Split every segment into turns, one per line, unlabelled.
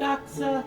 ragazza.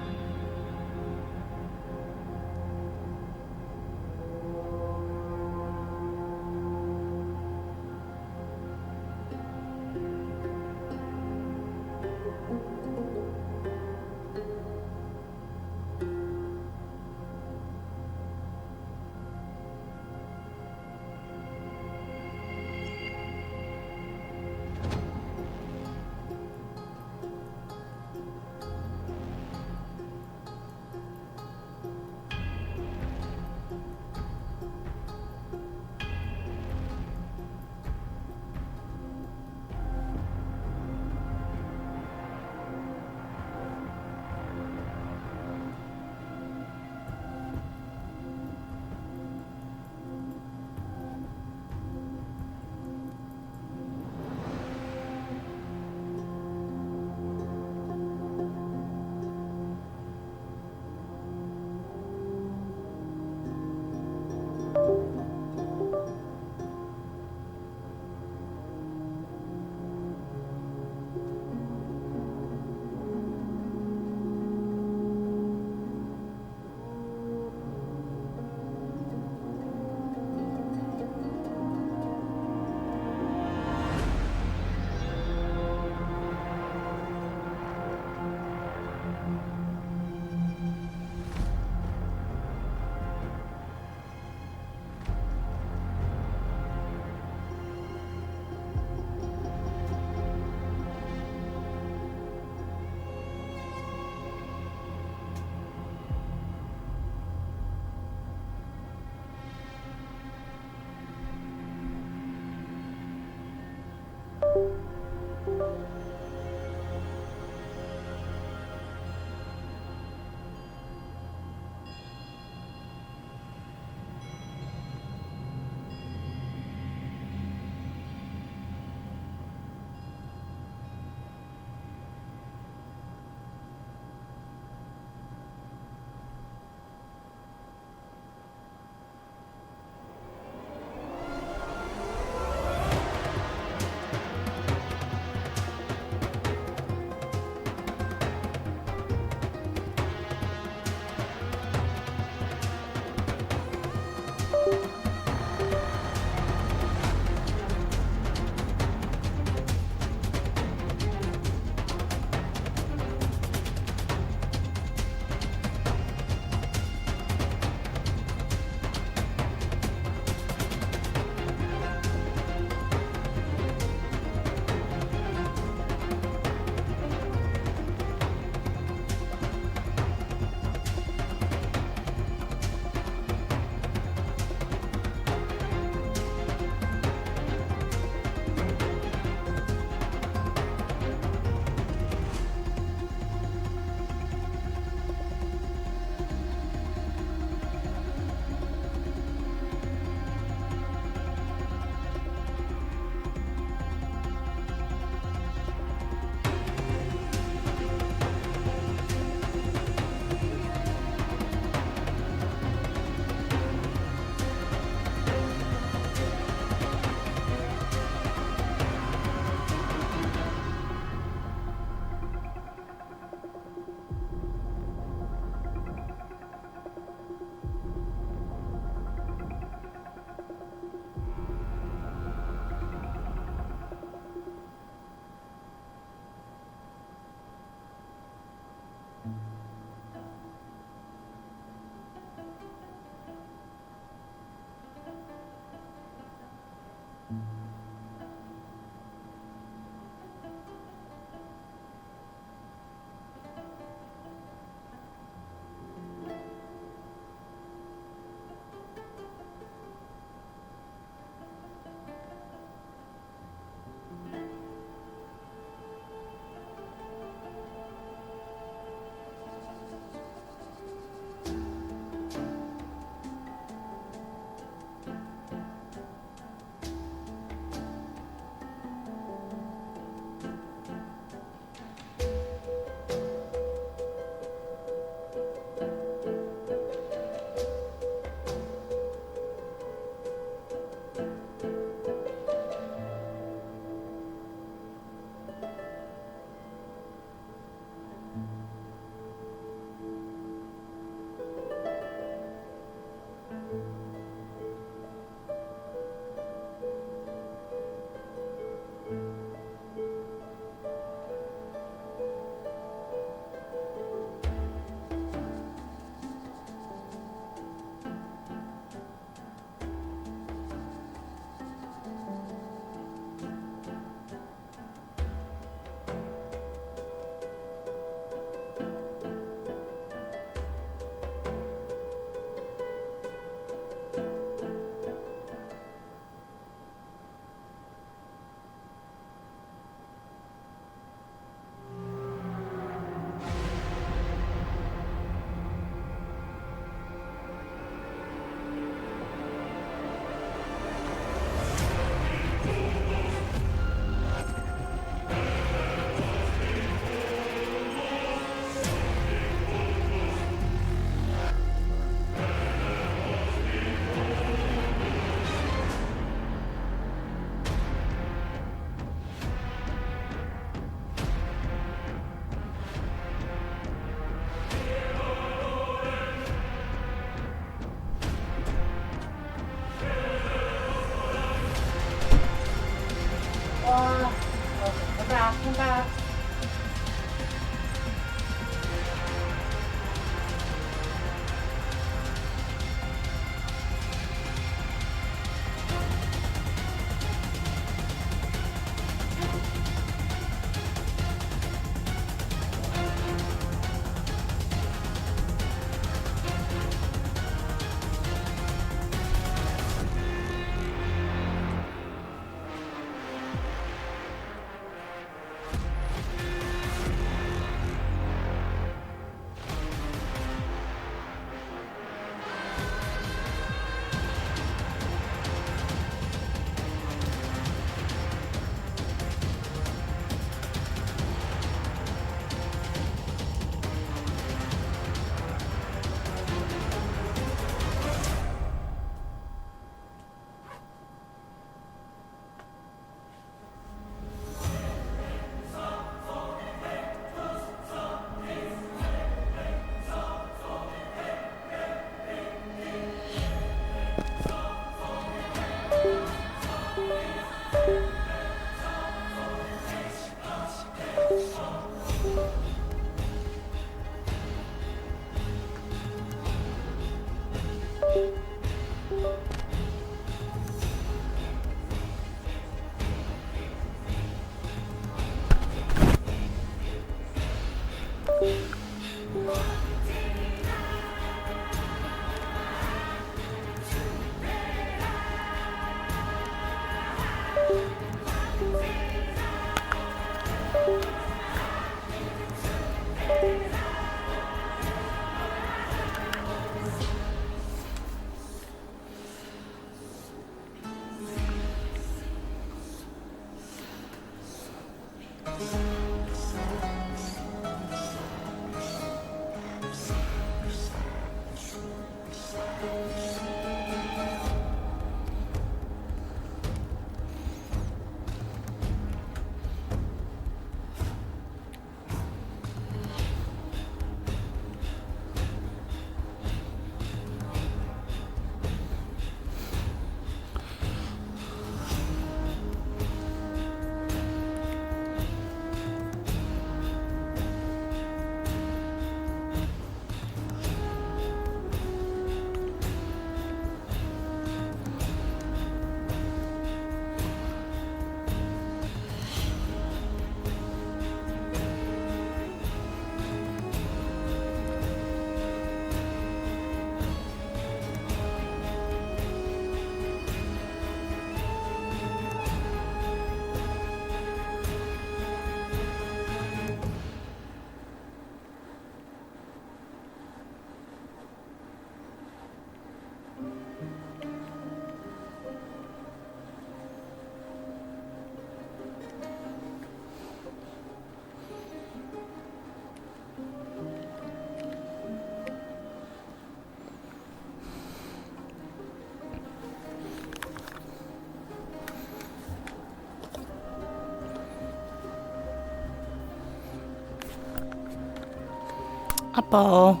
Apple.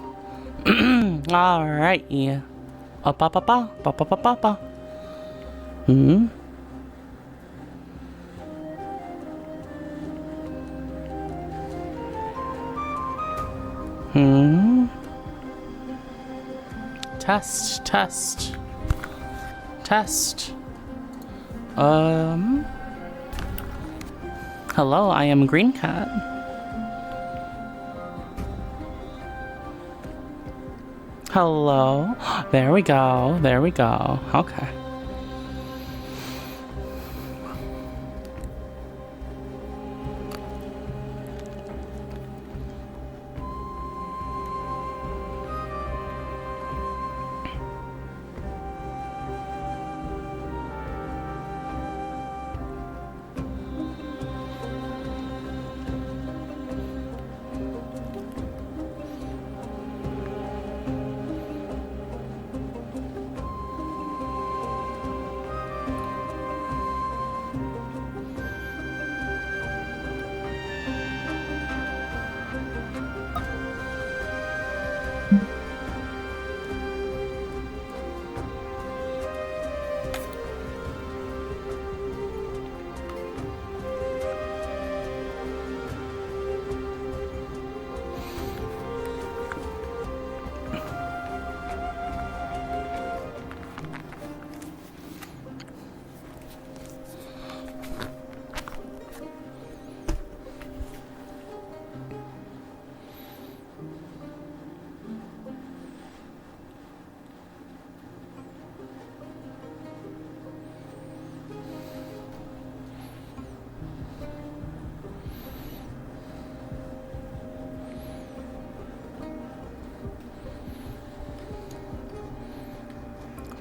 Alright. Yeah. Up. Hmm? Hmm? Test. Hello, I am Green Cat. Hello. There we go. Okay.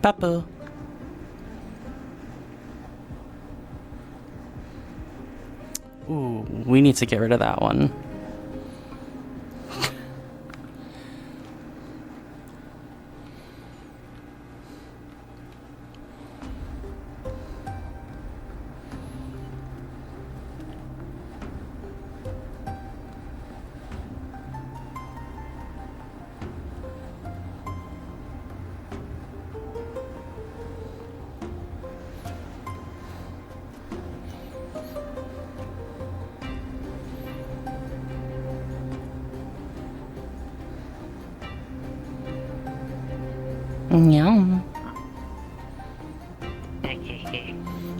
Papu. Ooh, we need to get rid of that one. Yum.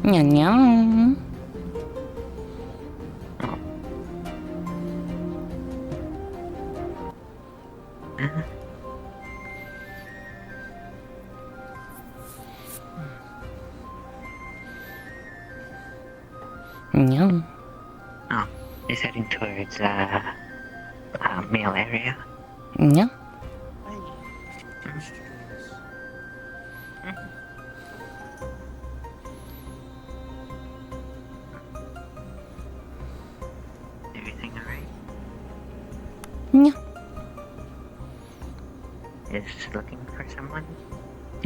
Yum. Yum.
Oh, he's heading towards male area.
Yum.
Everything alright?
Yum.
Is looking for someone?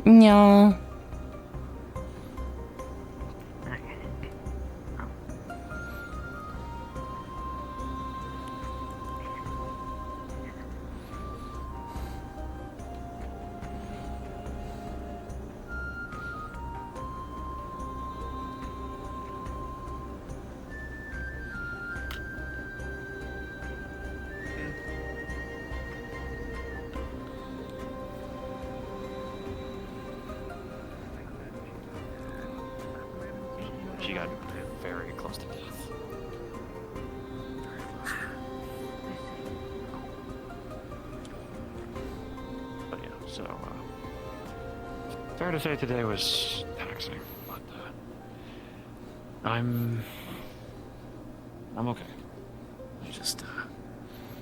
Yum.
Okay.
She got very close to death. But yeah, so fair to say today was taxing, but I'm okay. I just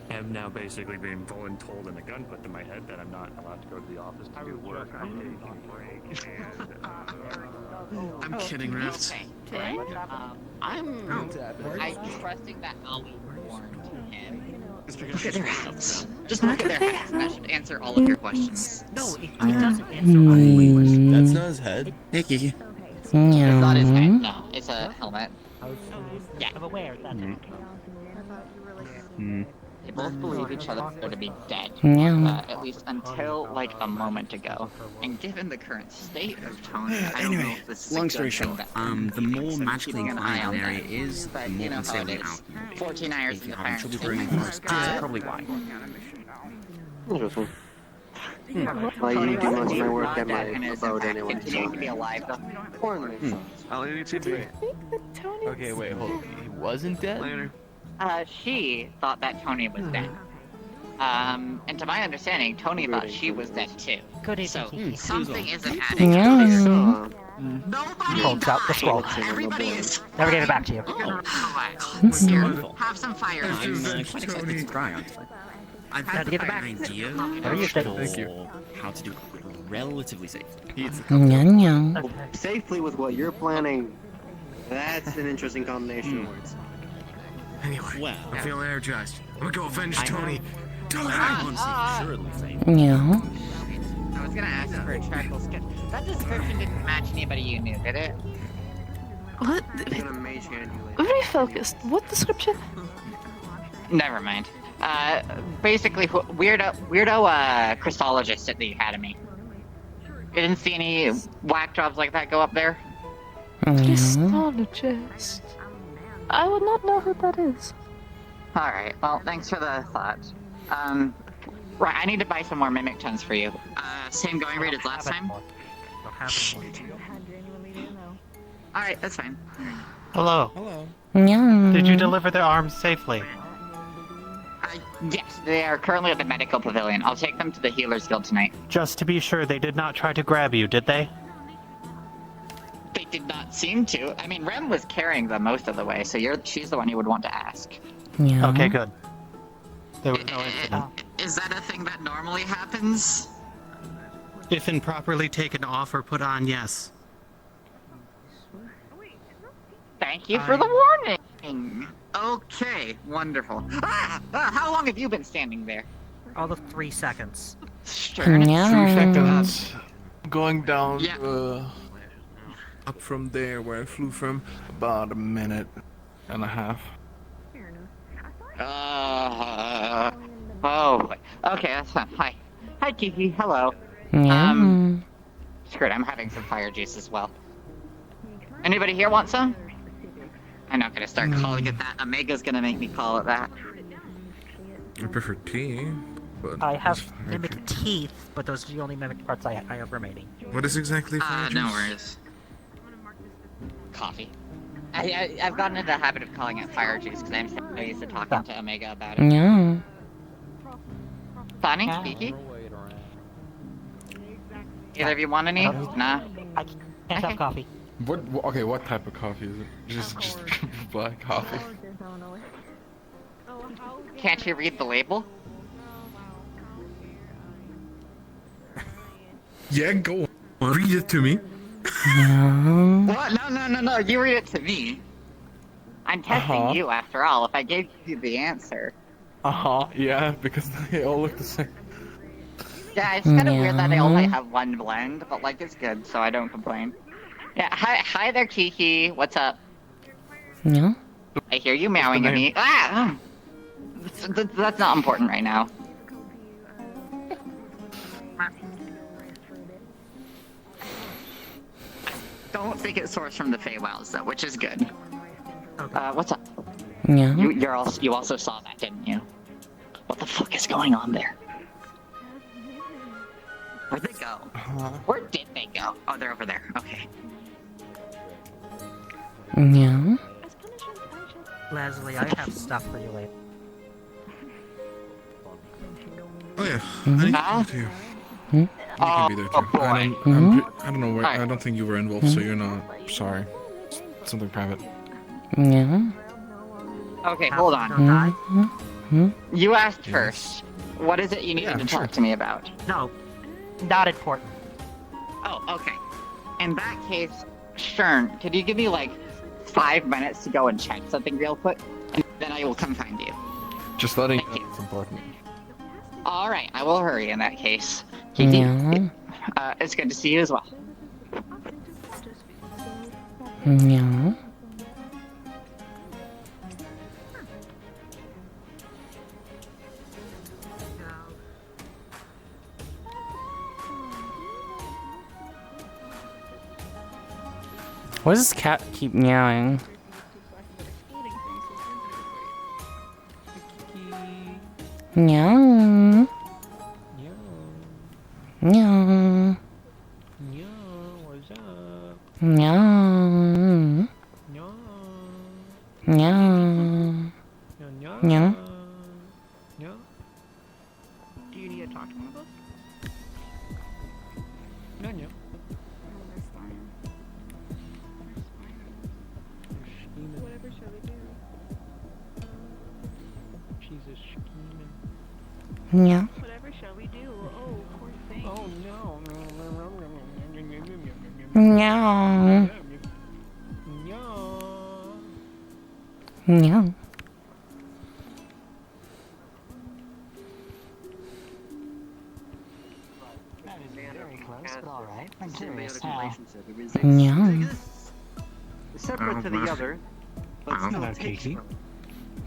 am now basically being told in a gun put to my head that I'm not allowed to go to the office to do work. I'm taking a break, and
I'm kidding, Rift.
Okay. I'm trusting that I'll be warned him.
Look at their hats.
Just look at their hats. That should answer all of your questions.
No, it doesn't answer my question.
That's not his head. Nicky.
It's not his head.
Yum.
No, it's a helmet. Yeah.
I'm aware that's okay.
Yeah, both believe each other to be dead.
Yeah.
At least until, like, a moment ago. And given the current state of Tony, I don't know
Anyway,
if this is
long
a
story
good thing
short,
that
the more
so
magically
keeping an eye
inclined an
on
area
that.
is, the
But
more
you know how
unstable
it
the
is.
outcome.
14 hours
If
in the
you're having
fire
trouble growing forests, that's probably why.
Interesting.
Well,
Well, you do most of my work
not
at my
dead and is, in
abode
fact,
anyway,
continuing
so...
to be alive, though.
Porn makes sense.
I'll leave it to be.
Okay, wait, hold on. He wasn't dead?
Later.
She thought that Tony was dead. And to my understanding, Tony thought she was dead too.
Good evening,
So,
Kiki.
something isn't adding up.
I
Yeah.
saw...
Nobody
Holds out the scroll.
Everybody is
Never gave it back to you.
Here,
Wonderful.
have some fire.
I'm quite excited to try, honestly. I've
Had to give it back.
an idea
Never used it.
for how to do it relatively safely.
Yeah.
Okay.
Safely with what you're planning, that's an interesting combination of words.
Anyway,
Well,
I'm feeling energized. I'm gonna go avenge Tony.
I honestly assuredly think
Yeah.
I was gonna ask for a trackable sketch. That description didn't match anybody you knew, did it?
What?
I'm gonna mage hand you later.
Refocused. What description?
Never mind. Basically, weirdo, Christologist at the academy. You didn't see any whack jobs like that go up there?
Yeah.
Christologist. I would not know who that is.
Alright, well, thanks for the thought. Right, I need to buy some more mimic tons for you. Same going rate as last time? Alright, that's fine.
Hello.
hello.
Yeah.
Did you deliver the arms safely?
Yes, they are currently at the medical pavilion. I'll take them to the Healers Guild tonight.
Just to be sure, they did not try to grab you, did they?
They did not seem to. I mean, Rem was carrying them most of the way, so she's the one you would want to ask.
Yeah.
Okay, good. There was no incident.
Is that a thing that normally happens?
If improperly taken off or put on, yes.
Thank you for the warning! Okay, wonderful. How long have you been standing there?
All of 3 seconds.
Sure.
Yeah.
Going down
Yeah.
up from there where I flew from, about a minute and a half.
Oh, okay, that's fine. Hi. Hi, Kiki. Hello.
Yeah.
Screw it, I'm having some fire juice as well. Anybody here want some? I'm not gonna start calling it that. Omega's gonna make me call it that.
I prefer tea, but
I have
it's fine.
mimic teeth, but those are the only mimic parts I have remaining.
What is exactly fire
No
juice?
worries. Coffee. I've gotten into the habit of calling it fire juice because I'm so used to talking to Omega about it.
Yeah.
Funny, Kiki? Either of you want any? Nah.
I can't have coffee.
Okay, what type of coffee is it? Just black coffee.
Can't you read the label?
Yeah, go on. Read it to me.
Yeah.
What? No. You read it to me. I'm testing you, after all. If I gave you the answer.
Yeah, because they all look the same.
Yeah, it's kind of weird that they only
Yeah.
have one blend, but like it's good, so I don't complain. Yeah, hi there, Kiki. What's up?
Yeah.
I hear you meowing at me. Ah! That's not important right now. I don't think it's sourced from the Feywilds though, which is good. What's up?
Yeah.
You also saw that, didn't you? What the fuck is going on there? Where'd they go? Where did they go? Oh, they're over there. Okay.
Yeah.
Leslie, I have stuff for you later.
Oh yeah, I need to talk to you. You can be there too.
boy.
I don't know where. I don't think you were involved, so you're not. Sorry. It's something private.
Yeah.
Okay, hold on.
Mm-hmm.
You asked
Yes.
first. What is it you needed
Yeah,
to
sure.
talk to me about?
No, not important.
Oh, okay. In that case, Shern, could you give me like 5 minutes to go and check something real quick? And then I will come find you.
Just letting you
Thank
know
you.
it's important.
Alright, I will hurry in that case. Kiki,
Yeah.
it's good to see you as well.
Yeah. Why does this cat keep meowing? Meow. Meow.
What's up?
Meow. Meow. Meow.
Do you need to talk to one of us? No.
Whatever shall we do?
She's a scheming.
Meow.
Whatever shall we do? Oh, poor thing.
Oh no.
Meow. Meow.
That is very close, but alright. I'm curious.
Symbiotic
How?
relationship.
Meow.
It's separate to the other, but still
Hello,
takes
Kiki.
from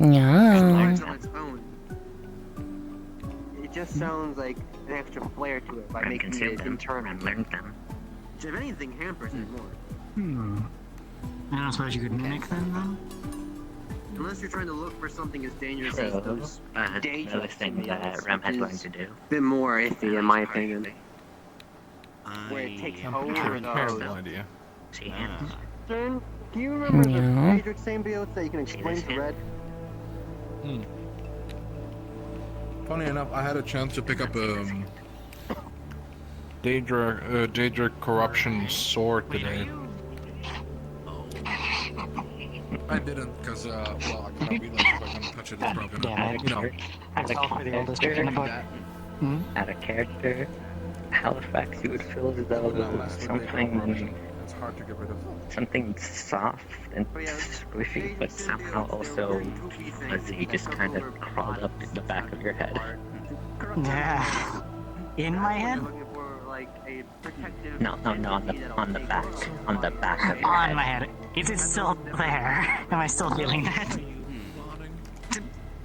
it.
Meow.
Lives on its own. It just sounds like an extra flair to it by
And
making
consumed
it
them
internal.
and learned them.
Which, if anything, hampers it more.
I don't suppose you could mimic them, then?
Unless you're trying to look for something as dangerous
True,
as those
but
dangerous
another thing that
symbiotes,
Rem had
which
learned
is
to do.
a bit more iffy, in my opinion. Where it
I
takes
am
over
Terrible
those.
idea.
See hands.
Stern, do you remember the
Yeah.
Daedric symbiotes that you can explain to Red?
Funny enough, I had a chance to pick up Daedric corruption sword today. I didn't, because well, I cannot realize if I'm gonna touch it, it's broken.
Damn it.
As a
That's all for the oldest trick in the book.
Out of character, Halifax, you would feel as though
It's hard to get rid of.
something soft and squishy, but somehow also fuzzy, just kind of crawled up in the back of your head.
Yeah. In my head?
No, on the back of your
On
head.
my head. Is it still there? Am I still feeling that?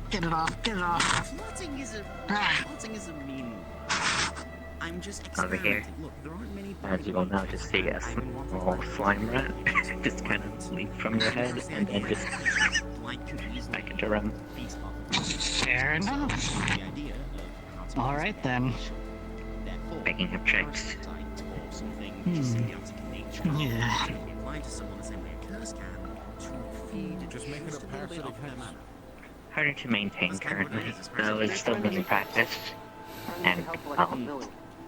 Get it off, get it off.
Floating is a mean. I'm just
Over here.
experimenting. Look, there aren't many.
As you will now just see a small slime rat just kind of leap from your head and then just back into Rem.
Fair enough. Alright then.
Picking up chicks.
Yeah.
Just make it a parasitic hex.
Harder to maintain currently, though it's still being practiced. And, well,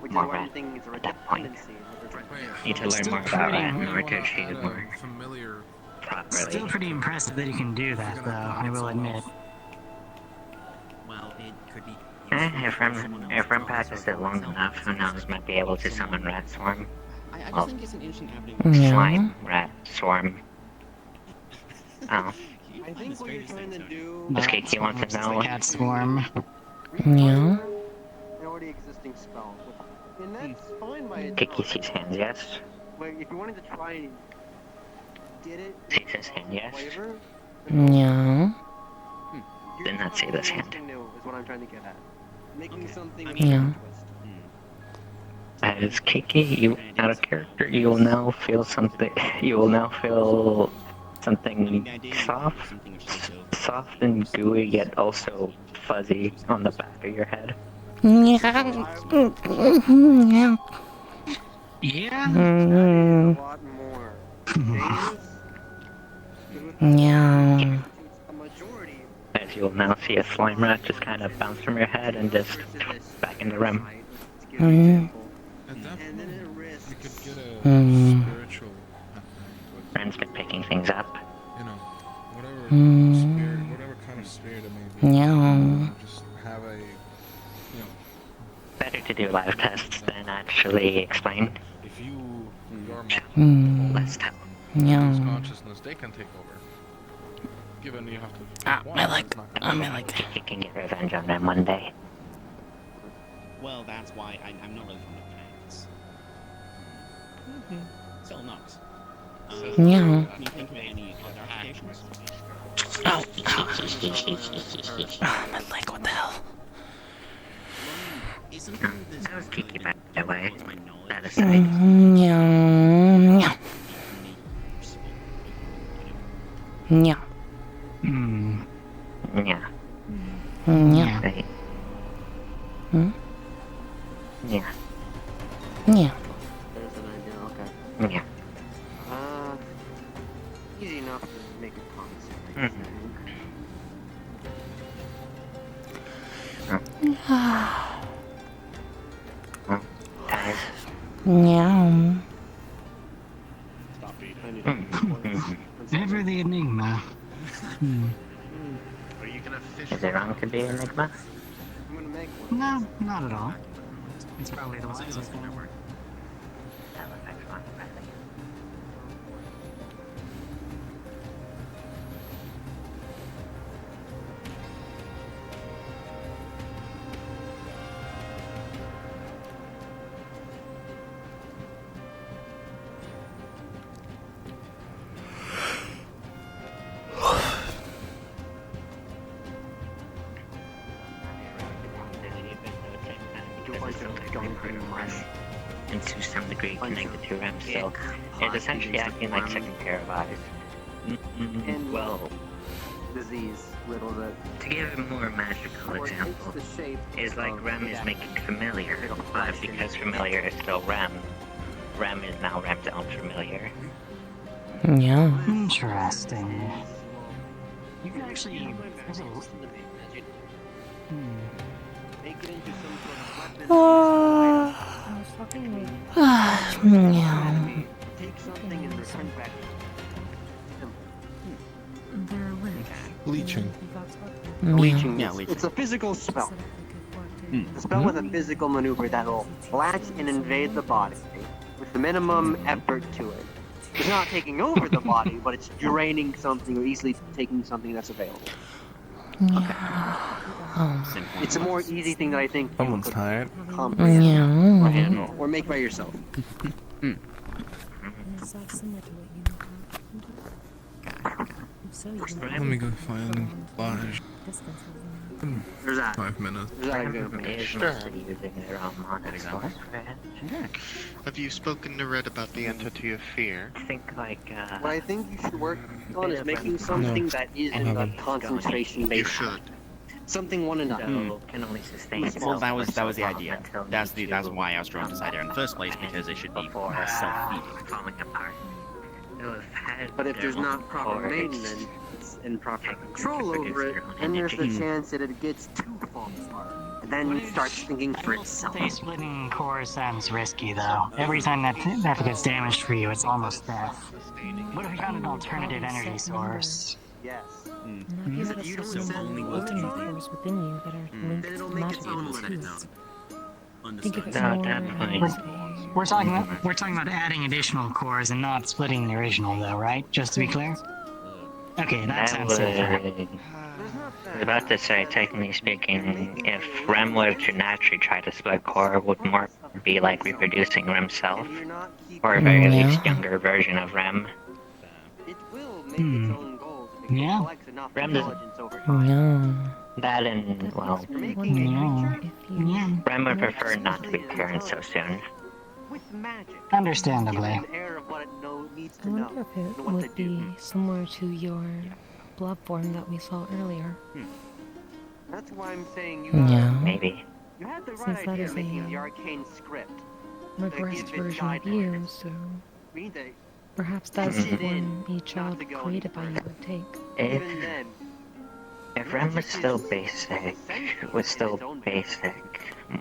more rat at that point. Need to learn more about rat in order to achieve it more
Familiar.
Still
properly.
pretty impressive that you can do that, though, I will admit.
Well, it could be.
If Rem practiced it long enough, who knows, might be able to summon rat swarm.
I
Oh.
just think it's an interesting avenue.
Meow.
Slime, rat, swarm. Oh,
I think what you're trying to do
does Kiki want to know?
Cat swarm.
Meow.
an already existing spell. And that's fine by
Kiki
itself.
sees hands, yes.
But if you wanted to try and get it
Sees his hand, yes.
flavor,
Meow.
you're
Did not see this hand.
something new is what I'm trying to get at. Making something with
Yeah.
a twist.
As Kiki, you out of character, you will now feel something. You will now feel something soft and gooey, yet also fuzzy on the back of your head.
Meow. Meow.
Yeah?
Mm.
A lot more dangerous.
Meow.
A majority
As you will now see a slime rat just kind of bounce from your head and just back into Rem.
Let's give an example.
At that
And then
point,
it risks
you could get a
Mm.
spiritual happening, but,
Ren's been picking things up.
you know, whatever
Mm.
spirit, whatever kind of spirit it may be,
Meow.
just have a,
Better to do live tests than actually explain.
if you, your
Mm.
Less time.
Meow.
consciousness, they can take over. Given you have to.
Ah, my leg.
it's not
Ah,
gonna
my leg.
Kiki can get revenge on Rem one day.
Well, that's why I'm not really fond of cats. Still not.
Meow.
Can you think of any other applications?
Ow. Ah, my leg. What the hell?
That was Kiki, by the way. That aside.
Meow. Meow. Yeah.
Hmm.
Yeah.
Yeah.
Right.
Hmm?
Yeah.
Yeah.
There's an idea, okay.
Yeah.
Easy enough to make a concept, I think.
Well, tired.
Yeah.
Stop beating.
I need to
Ever the enigma. Hmm.
Are you gonna fish?
Is it wrong to be Enigma?
I'm gonna make one.
No, not at all. It's probably the wisest thing.
That looks like fun, really. And to some degree connected to REM, so it's essentially acting like second pair of eyes.
And
Well,
disease, little bit.
to give a more magical
Or it takes
example,
the shape
is like
of
REM
the
is
death.
making familiar, but because familiar is still REM, REM is now REM's own familiar.
Yeah.
Interesting. You can actually.
Hmm.
Hmm.
Make it into some sort of weapon.
I was talking with
Yeah.
Take something and return back.
their lips.
Bleaching.
Bleaching.
Yeah,
It's-
leeching.
It's a physical spell. A spell with a physical maneuver that'll latch and invade the body with the minimum effort to it. It's not taking over the body, but it's draining something or easily taking something that's available.
Simple.
It's a more easy thing that I think you
Someone's
could
tired.
comprehend or
Yeah.
handle or make by yourself.
Let me go find Flash.
There's that.
5 minutes.
There's that
REM
example.
is mostly using their own monitors.
Have you spoken to Red about the entity of fear?
I think like,
What I think you should work on is making something that isn't a
haven't.
concentration-based.
You should.
Something one and done.
so can only sustain
Well,
itself
that
for
was
so
the
long
idea.
until
That's
needs
that's
to
why I was drawn to Cider in the first place, because it should be
before
self-feeding.
falling apart. They'll have had
But if
their
there's
own
not proper
cores.
maintenance and proper
Technically
control
to produce
over it,
their own
then there's the
energy.
chance that it gets too falling apart. And then it starts thinking for itself.
They splitting core sounds risky, though. Every time that gets damaged for you, it's almost death. What if we found an alternative energy source?
Yes.
Because
If you don't
so
send
only
the
alternate
ultron,
cores within you that are linked
then it'll
to
make
magic
its own
too.
limit.
Think of it
No,
more
at that point-
as a
We're talking about adding additional cores and not splitting the original, though, right? Just to be clear. Okay, that
That
sounds
would.
safer.
I was about to say, technically speaking, if REM were to naturally try to split core, would more be like reproducing REM self,
And you're not keeping
or a very
Yeah.
least younger version of REM.
it will make
Hmm.
its own goals if it
Yeah.
collects enough
Rem doesn't-
intelligence over time.
Yeah.
That and, well,
You're making
wondering
a creature
if you
Yeah.
REM would prefer not to be parents so soon.
with magic.
Understandably.
Give it an air of what it needs
I
to know.
wonder if it
and what to
would be
do.
similar to your blood form that we saw earlier.
That's why I'm saying you
Yeah.
Maybe.
you had the right
Since that
idea
is
of making
a,
the arcane script.
Regressed
give it
version of you, so
We need to
perhaps that's
Fix
the
it in,
one a child
to go
created by
any
you would take.
If,
even then.
if REM was still basic,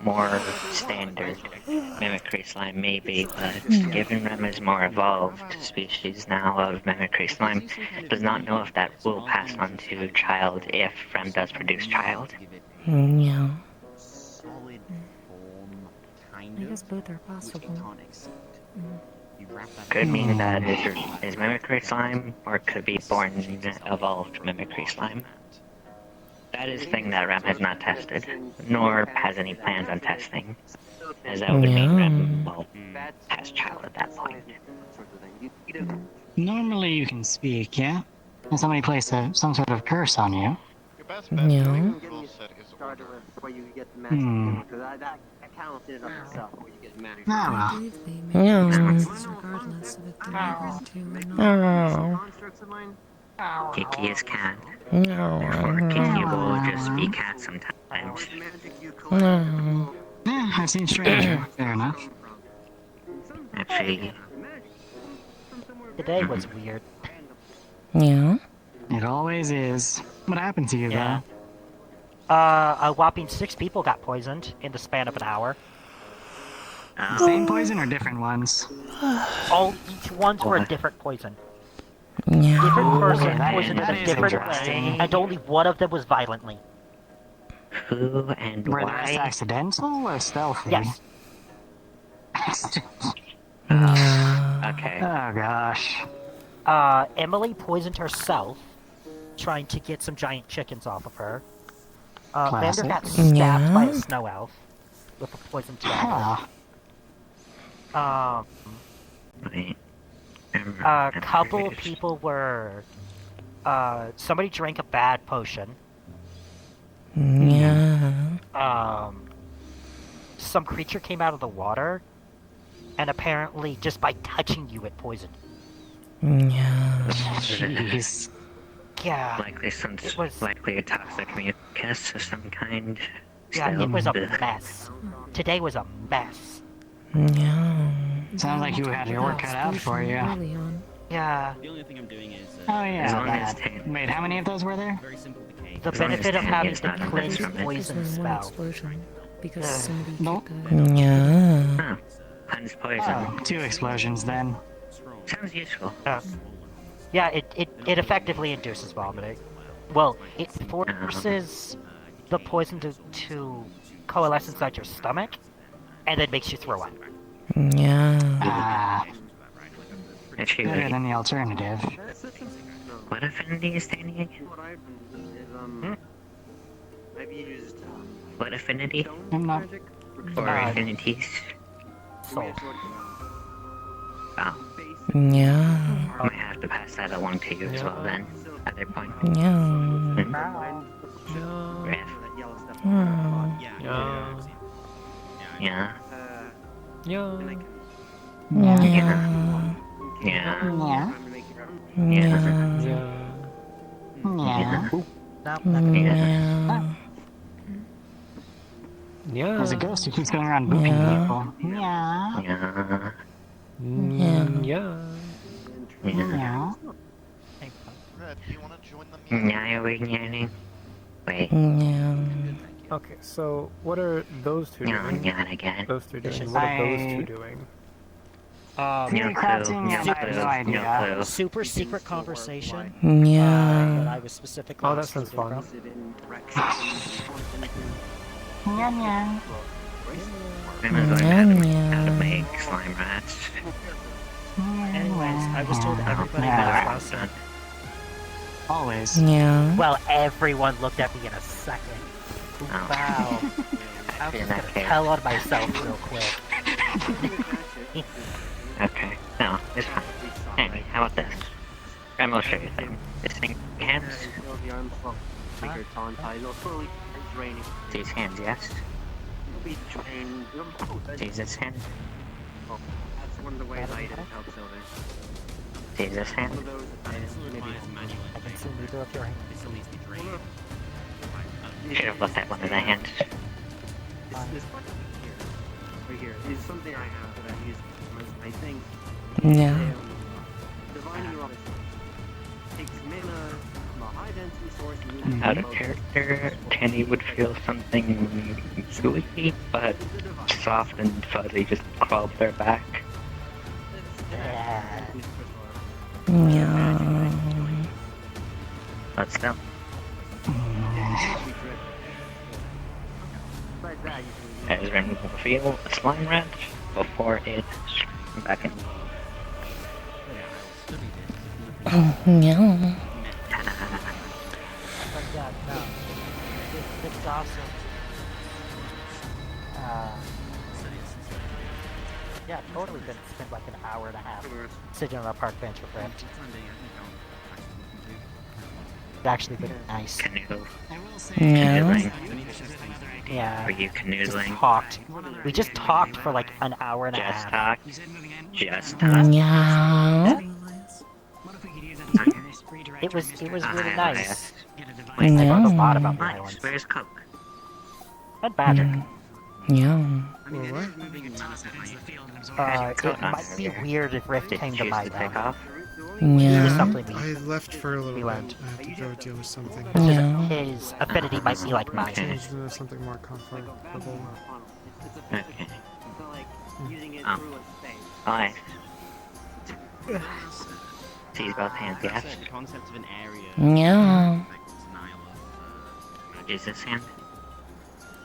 more standard mimicry slime maybe, but given REM is more evolved species now of mimicry slime, does not know if that will pass on to child if REM does produce child.
Yeah.
Solid form, kind
I
of.
guess both are
Which
possible.
tonics. You wrap that
Could mean that is mimicry slime, or could be born evolved mimicry slime. That is a thing that REM has not tested, nor has any plans on testing, as that would mean REM will has child at that point.
Normally you can speak, yeah? Can somebody place some sort of curse on you?
Your best bet
Yeah.
for
Getting
rule
you
set is
started
order.
with where you get the magic
Hmm.
because that counts in and of itself where you get magic.
Ah, well.
Believe they
Yeah.
make choices regardless of if they're able to or not.
Oh.
Constructs of mine,
Kiki is cat.
No.
Or Kiki will just be cat sometimes.
No.
Yeah, I've seen Stranger. Fair enough.
Actually,
Today was weird.
Yeah.
It always is. What happened to you,
Yeah.
though?
A whopping 6 people got poisoned in the span of an hour.
The same poison or different ones?
Each ones were a different poison.
Yeah.
Different person
Okay,
poisoned in
that
a
is
different
interesting.
way, and only one of them was violently.
who and
Were the rest
why?
accidental or stealthy?
Yes.
Okay.
Oh gosh.
Emily poisoned herself, trying to get some giant chickens off of her. Vander
Classic.
got stabbed by a
Yeah.
snow elf with a poisoned dagger.
Huh.
Wait.
A couple people were. Somebody drank a bad potion.
Yeah.
Some creature came out of the water, and apparently, just by touching you, it poisoned.
Yeah.
Jeez.
Yeah.
Likely a toxic mucus of some kind.
Yeah,
Still,
it was a
ugh.
mess. Today was a mess.
Yeah.
Sounds like you had your work cut out for you.
Yeah.
The only thing I'm doing is.
Oh yeah,
As long as
that. Wait, how many of those were there?
Very simple decay.
The
As long as
benefit of
Tanny
having
is
the
not in
cleanse
this from it.
poison spell.
Because
Ugh.
somebody
Nope.
Yeah.
Oh, cleanse poison.
Oh, 2 explosions then.
Sounds useful.
Yeah, it effectively induces vomiting. Well, it forces the poison to coalesce inside your stomach, and then makes you throw up.
Yeah.
Ah,
Actually,
better
wait.
than the alternative.
What affinity is Tanny again?
What I've done is, I've used
What affinity?
I'm not.
magic.
Or affinities?
Soul.
Oh,
Yeah.
I might have to pass that along to you as well then. Other point.
Yeah.
Riff.
Hmm.
Yeah.
Yeah.
Yeah.
Yeah.
Yeah.
Yeah.
Yeah.
Yeah.
Yeah.
There's a ghost who keeps going around booping
Yeah.
people. Yeah.
Yeah.
Yeah.
Yeah.
Red, do you want to join the meeting?
Yeah, we're getting. Wait.
Yeah.
Okay, so what are those two
No,
doing?
not again.
Those two doing. What are those two doing?
No clue.
crafting,
No
I have no
clue.
idea.
No clue.
Super secret conversation.
Yeah.
That I was specifically.
Oh, that sounds fun.
Yeah.
I'm going to how to make slime rats.
Anyways, I was told everybody
Yeah.
knows last time.
Always.
Yeah.
Well, everyone looked at me in a second.
Oh.
Wow. I'm
In
just
that
gonna
case.
tell on myself real quick.
Okay. No, it's fine. Anyway, how about this? I'm gonna show you a thing. This thing hands. These hands, yes? These this hand.
That's one of the ways I help Sylvan.
These this hand.
I can see neither of your hands.
Should have left that one in the hand.
This right here is something I have that I use I think.
Yeah.
Divining Rubbish takes mana from a high density source and uses
Out of character, Tanny would feel something gooey, but soft and fuzzy just crawled their back.
Yeah.
But still. As Ren will feel a slime rat before it back in.
Yeah.
But yeah, no. It's awesome. Yeah, totally been spent like an hour and a half sitting on a park bench with Rift. It's actually been nice.
Canoe.
Yeah.
Yeah.
Were you
Just
canoodling?
talked. We just talked for like an hour and a
Just
half.
talk. Just talk.
Yeah.
It was really nice. I
Yeah.
learned a lot about the
Nice.
islands.
Where's Coke?
And Badger.
Yeah.
It might be weird if Rift came to my
Take
town.
off.
Yeah.
Just something
I left for a little
we
bit.
learned.
I had to go deal with something.
Yeah.
His affinity might be like mine.
Changed into something more comfortable.
Okay. Nice. See both hands, yes?
The concept of an area.
Yeah.
Is this hand?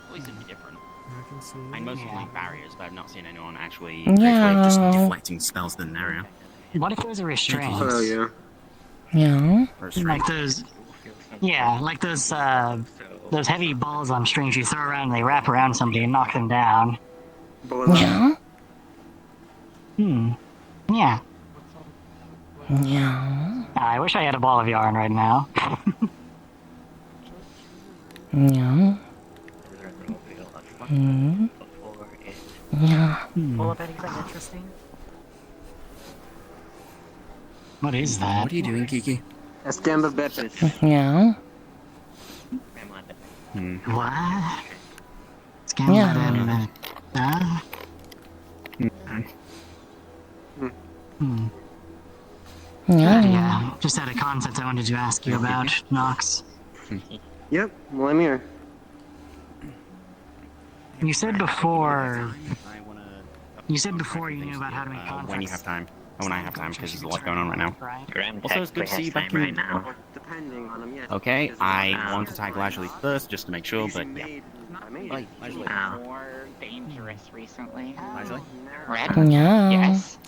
Always gonna be different.
I can see.
I mostly like barriers, but I've not seen anyone actually
Yeah.
Just deflecting spells in an area.
What if there's a restraint?
Oh yeah.
Yeah.
Like those, yeah, like those heavy balls on strings you throw around and they wrap around somebody and knock them down.
Yeah.
Yeah.
Yeah.
I wish I had a ball of yarn right now.
Yeah. Hmm. Yeah.
Full of anything interesting?
What is that?
What are you doing, Kiki?
Estamba Betis.
Yeah.
What?
Yeah.
Yeah. Just had a concept I wanted to ask you about, Nox.
Yep, well, I'm here.
You said before. You said before you knew about how to make contacts.
When you have time. When I have time, because there's a lot going on right now.
Graham
Also, it's good to see you back in.
right now.
Depending on him, yes.
Okay, I want to tag leisurely first, just to make sure, but yeah.
Like,
Leisurely.
More dangerous recently.
Leisurely?
Red?
Yeah.
Yes.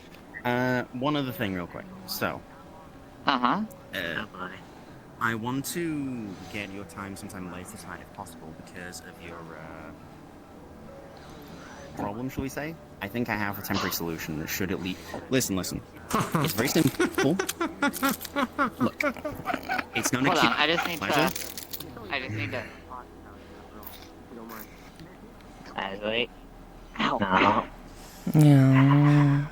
One other thing real quick. So,
Uh-huh.
I want to get your time sometime later tonight if possible because of your, problem, shall we say? I think I have a temporary solution that should at least... Listen. It's very simple. Look. It's gonna
Hold
keep...
on, I just need
Pleasure?
to...
Wait.
Ow.
No.
Yeah.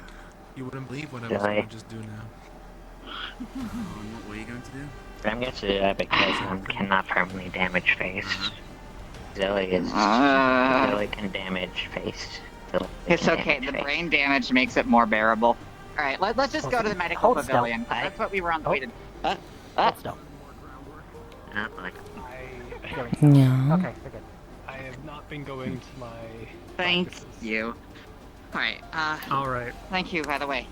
You wouldn't believe what I was
Really?
going to just do now.
What were you going to do?
I'm going to do that because cannot permanently damage face. Zoe can damage face. Zoe
It's
can
okay,
damage
the
face.
brain damage makes it more bearable. Alright, let's just go to the medical
Hold still.
pavilion. 'Cause that's what we were on the way to...
Hold still.
Yeah.
Okay, we're good.
I have not been going to my.
Thank you. Alright,
Alright.
thank you, by the way.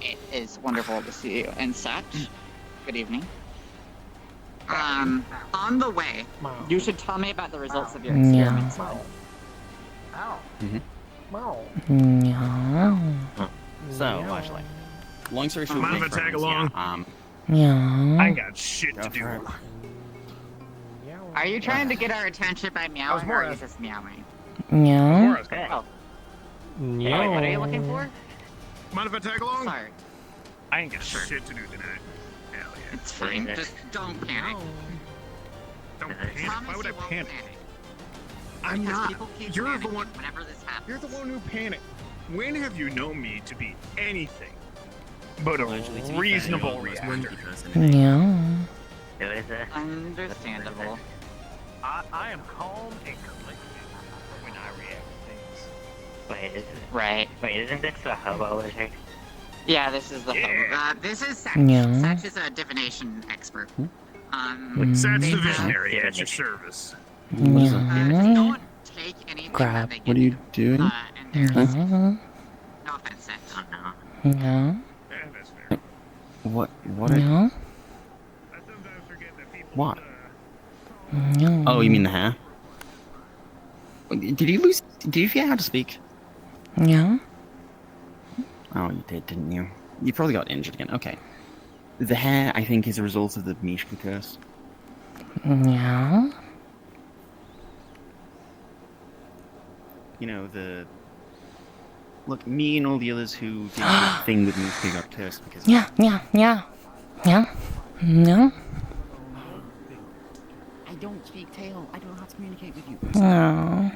It is wonderful to see you and such. Good evening. On the way, you should tell me about the results of your
Yeah.
experiments.
Ow.
Yeah.
So, leisurely. Long story short...
Mind if I tag along?
Yeah.
I ain't got shit to do.
Are you trying to get our attention by meowing, or are you just meowing?
Yeah.
Okay.
Oh. Wait, what are you looking for?
Mind if I tag along?
Sorry.
I ain't got shit to do tonight. Hell yeah.
It's fine. Just don't panic.
Don't panic.
Promise
Why would I
you won't
panic?
panic.
I'm
Because
not.
people keep
You're the
panicking
one.
whenever this happens.
You're the one who panicked. When have you known me to be anything but a reasonable reactor?
Yeah.
Who is this?
Understandable.
I am calm and collected when I react to things.
Wait,
Right.
isn't this the hobo lizard?
Yeah, this is the
Yeah.
this is Satch.
Yeah.
Satch is a divination expert.
Satch the
they have-
visionary at your service.
Yeah.
don't take anything
Crap.
that they
What
give
are you
you.
doing?
And there's
Yeah.
no offense, Satch.
Yeah.
Yeah, that's fair.
What?
Yeah.
I sometimes forget that people.
What?
Yeah.
Oh, you mean the hair? Did you lose? Did you forget how to speak?
Yeah.
Oh, you did, didn't you? You probably got injured again. Okay. The hair, I think, is a result of the Mishka curse.
Yeah.
You know, the... Look, me and all the others who did the thing with Mishka got cursed because...
Yeah. Yeah. Yeah. Yeah. No.
I don't speak tail. I don't know how to communicate with you.
No.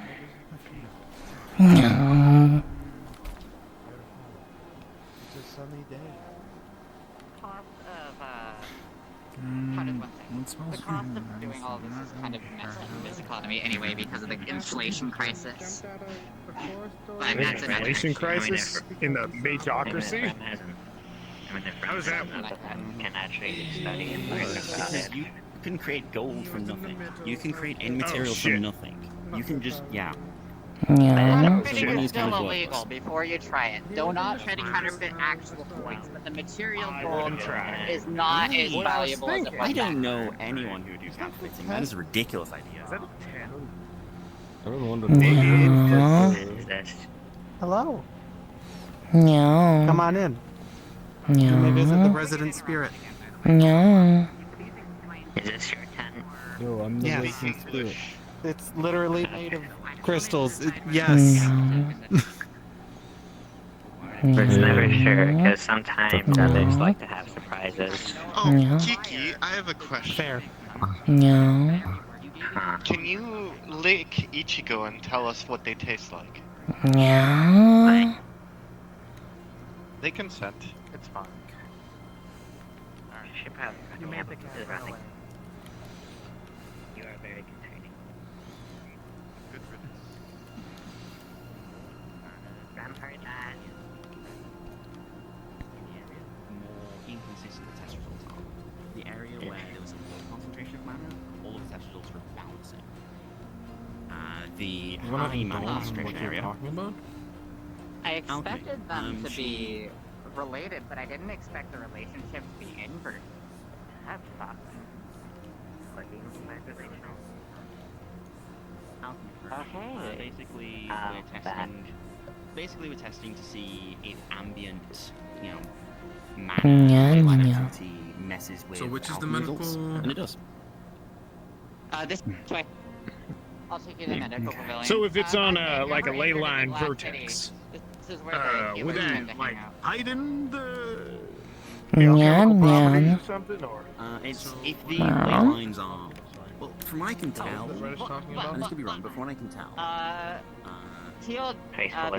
No.
It's a sunny day.
Talk of How does one say? The cost of doing all of this is kind of messed up this economy anyway because of the inflation crisis. But that's another
Inflation
issue.
crisis in the majocracy?
How
does that
can actually study and learn about
Because
it.
you can create gold from nothing. You can create any material
shit.
from nothing. You can just, yeah.
Yeah.
Counterfeiting
money
is
is kind
still
of
illegal
works.
before you try it. Do not try to counterfeit actual coins, but the material gold is not as valuable as it was
I
back
don't know anyone who would do counterfeiting. That is a ridiculous idea.
I don't wonder.
Yeah.
Is this?
Hello.
Yeah.
Come on in. You may visit the
Yeah.
resident spirit.
Yeah.
Is this your tent?
Yo, I'm the
Yes.
resident spirit.
It's literally made of crystals. Yes.
It's never sure, because sometimes others like to have surprises.
Oh,
Yeah.
Kiki, I have a question.
Fair.
Yeah.
Can you lick Ichigo and tell us what they taste like?
Yeah.
They consent. It's fine.
She probably is running. You are very concerning.
Good riddance.
Vampire dad.
More inconsistent the test results are. The area where there was a low concentration of mana, all of the test results were balancing. The
We're not
high mana
what
concentration
you're
area.
talking about?
I expected them to
she-
be related, but I didn't expect the relationship to be inverse.
Have fun. Looking for relational.
Okay. Basically, we're testing. Basically, we're testing to see if ambient, you know,
Yeah,
mana
yeah.
activity messes with.
So which is the
alchemy results,
medical-
And it does.
This way. I'll take you to the medical pavilion.
So if it's on a like a
Never
ley
entered
line
the Glass
vertex,
City. This is where the
would
healers
that
tend to
like
hang out.
heighten the
Yeah,
alchemical properties
yeah.
or something, or?
It's if the
Wow.
ley lines are. Well, from what I can tell,
Is that what it's talking
and
about?
this could be wrong, but from what I can tell,
The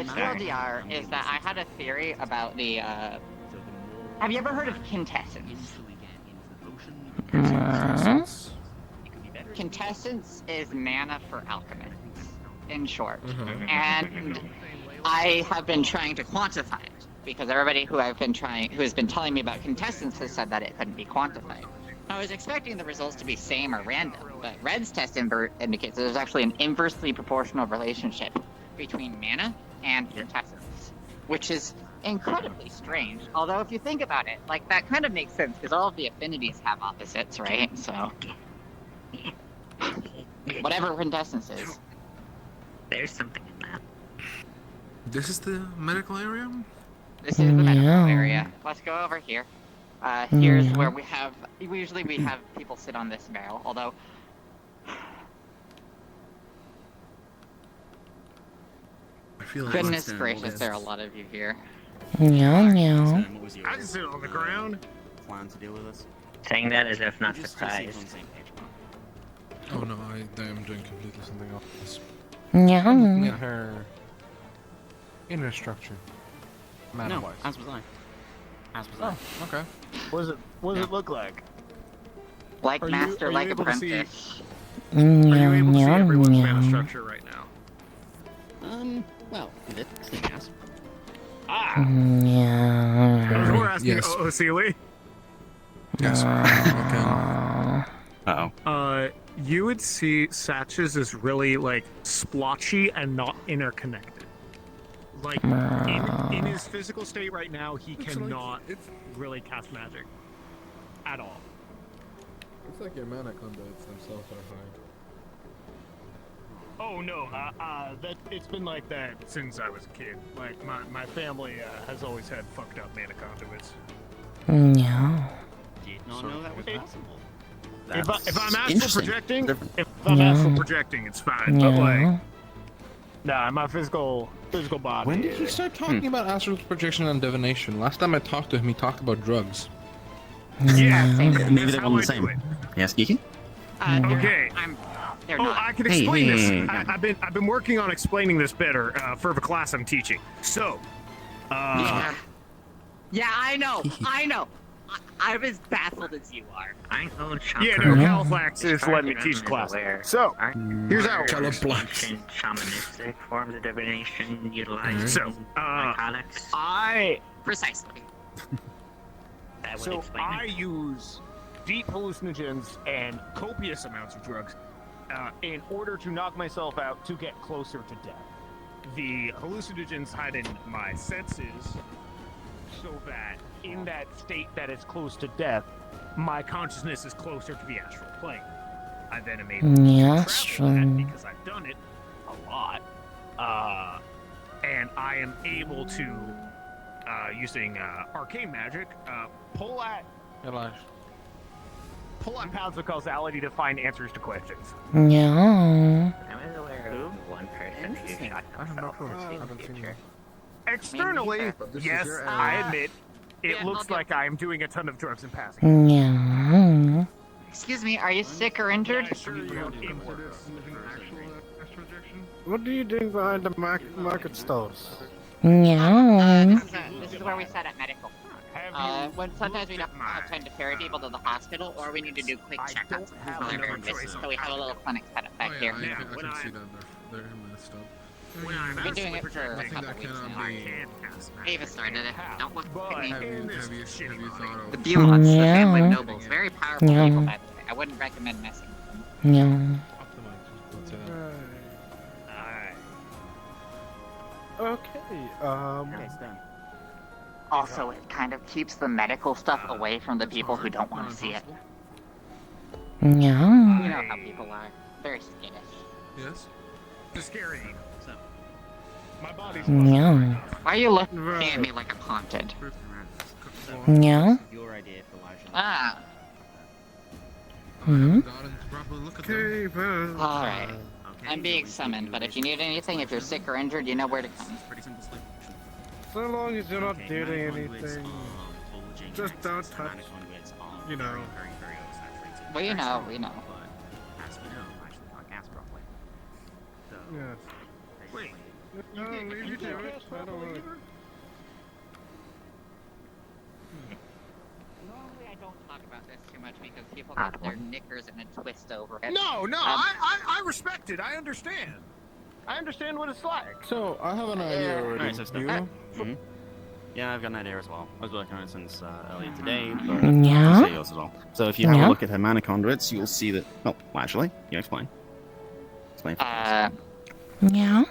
TLDR is that I had a theory about the, have you ever heard of quintessence? Quintessence is mana for alchemists, in short. And I have been trying to quantify it, because everybody who has been telling me about quintessence has said that it couldn't be quantified. I was expecting the results to be same or random, but Red's test indicates that there's actually an inversely proportional relationship between mana and quintessence, which is incredibly strange. Although if you think about it, like that kind of makes sense because all of the affinities have opposites, right? So whatever quintessence is.
There's something in that.
This is the medical area?
This is the medical
Yeah.
area. Let's go over here. Here's
Yeah.
where we usually have people sit on this barrel, although
I feel like
goodness
Western
gracious,
August.
there are a lot of you here.
Yeah, yeah.
what was
I sit on the ground.
plan to deal with this?
Saying that as if not
Just to see if we're on
surprised.
the same page.
Oh no, I am doing completely something else.
Yeah.
I'm looking at her inner structure.
No,
Mana-wise.
as was I. As was I.
Oh, okay.
What does it look like?
Like
Are you-
master,
are you
like
able to see-
apprentice.
Are you
Yeah,
able to see
yeah,
everyone's mana
yeah.
structure right now?
Well, this thing has.
Ah!
Yeah.
We're asking
Yes.
Osili.
Yes.
Uh-oh.
You would see Satch's is really like splotchy and not interconnected. Like in his physical state right now, he
It's like-
cannot
it's-
really cast magic at all.
It's like your mana conduits themselves are high.
Oh no, that it's been like that since I was a kid. Like my family has always had fucked up mana conduits.
Yeah.
Did not know that was possible.
If I'm astral
interesting.
projecting,
Different.
if I'm
Yeah.
astral projecting, it's fine. But like,
Yeah.
nah, my physical body.
When did you start talking about astral projection and divination? Last time I talked to him, he talked about drugs.
Yeah,
Same.
Maybe
that's
they're
how
all
I
the
do
same.
it.
Yes, Geeky?
Okay.
They're
Oh,
not.
I can
Hey,
explain
hey,
this.
hey, hey.
I've been working on explaining this better for the class I'm teaching. So,
Yeah, I know. I'm as baffled as you are.
I know
Yeah, no, Califax is letting me teach class. So, here's how it works.
Ancient shamanistic forms of divination utilizing
So,
narcotics.
Precisely.
That would
So
explain
I
it.
use deep hallucinogens and copious amounts of drugs in order to knock myself out to get closer to death. The hallucinogens hide in my senses so that in that state that is close to death, my consciousness is closer to the astral plane. I then am able
Yeah,
to
sure.
travel that because I've done it a lot. And I am able to, using arcane magic, pull at paths of causality to find answers to questions.
Yeah.
I was aware of one person who shot himself in the future.
Externally,
This is
yes,
your
I
error.
admit, it looks like I am doing a ton of drugs and passing.
Yeah.
Excuse me, are you sick or injured?
What are you doing behind the market stalls?
Yeah.
This is where we set up medical. When sometimes we don't have time to ferry people to the hospital, or we need to do quick checkups while they're nervous. So we have a little clinic set up back here.
I can see that they're messed up.
We've been doing it for a couple weeks now. Ava started it. Don't look at me.
Have you thought of
The Bulons, the family of
Yeah.
nobles, very powerful
Yeah.
people, by the way. I wouldn't recommend messing with them.
Yeah.
Okay,
Also, it kind of keeps the medical stuff away from the people who don't want to see it.
Yeah.
You know how people are. Very skittish.
Yes?
The scary. My body's
Yeah.
Why are you looking at me like I'm haunted?
Yeah.
Your idea for Elijah.
Ah.
Hmm.
Okay, well.
Alright. I'm being summoned, but if you need anything, if you're sick or injured, you know where to come.
So long as you're not doing anything, just don't touch. You know.
We know, we know.
Yes.
Wait.
No, leave you to it. I don't want to.
Normally I don't talk about this too much because people get their knickers in a twist over it.
No, I respect it. I understand. I understand what it's like.
So, I have an idea already.
Alright, so
You?
Mhm. Yeah, I've got an idea as well. I was working on it since earlier today, but
Yeah?
I'll say yours as well. So if you have
Yeah?
a look at her mana conduits, you'll see that. Well, actually, you explain. Explain.
Yeah.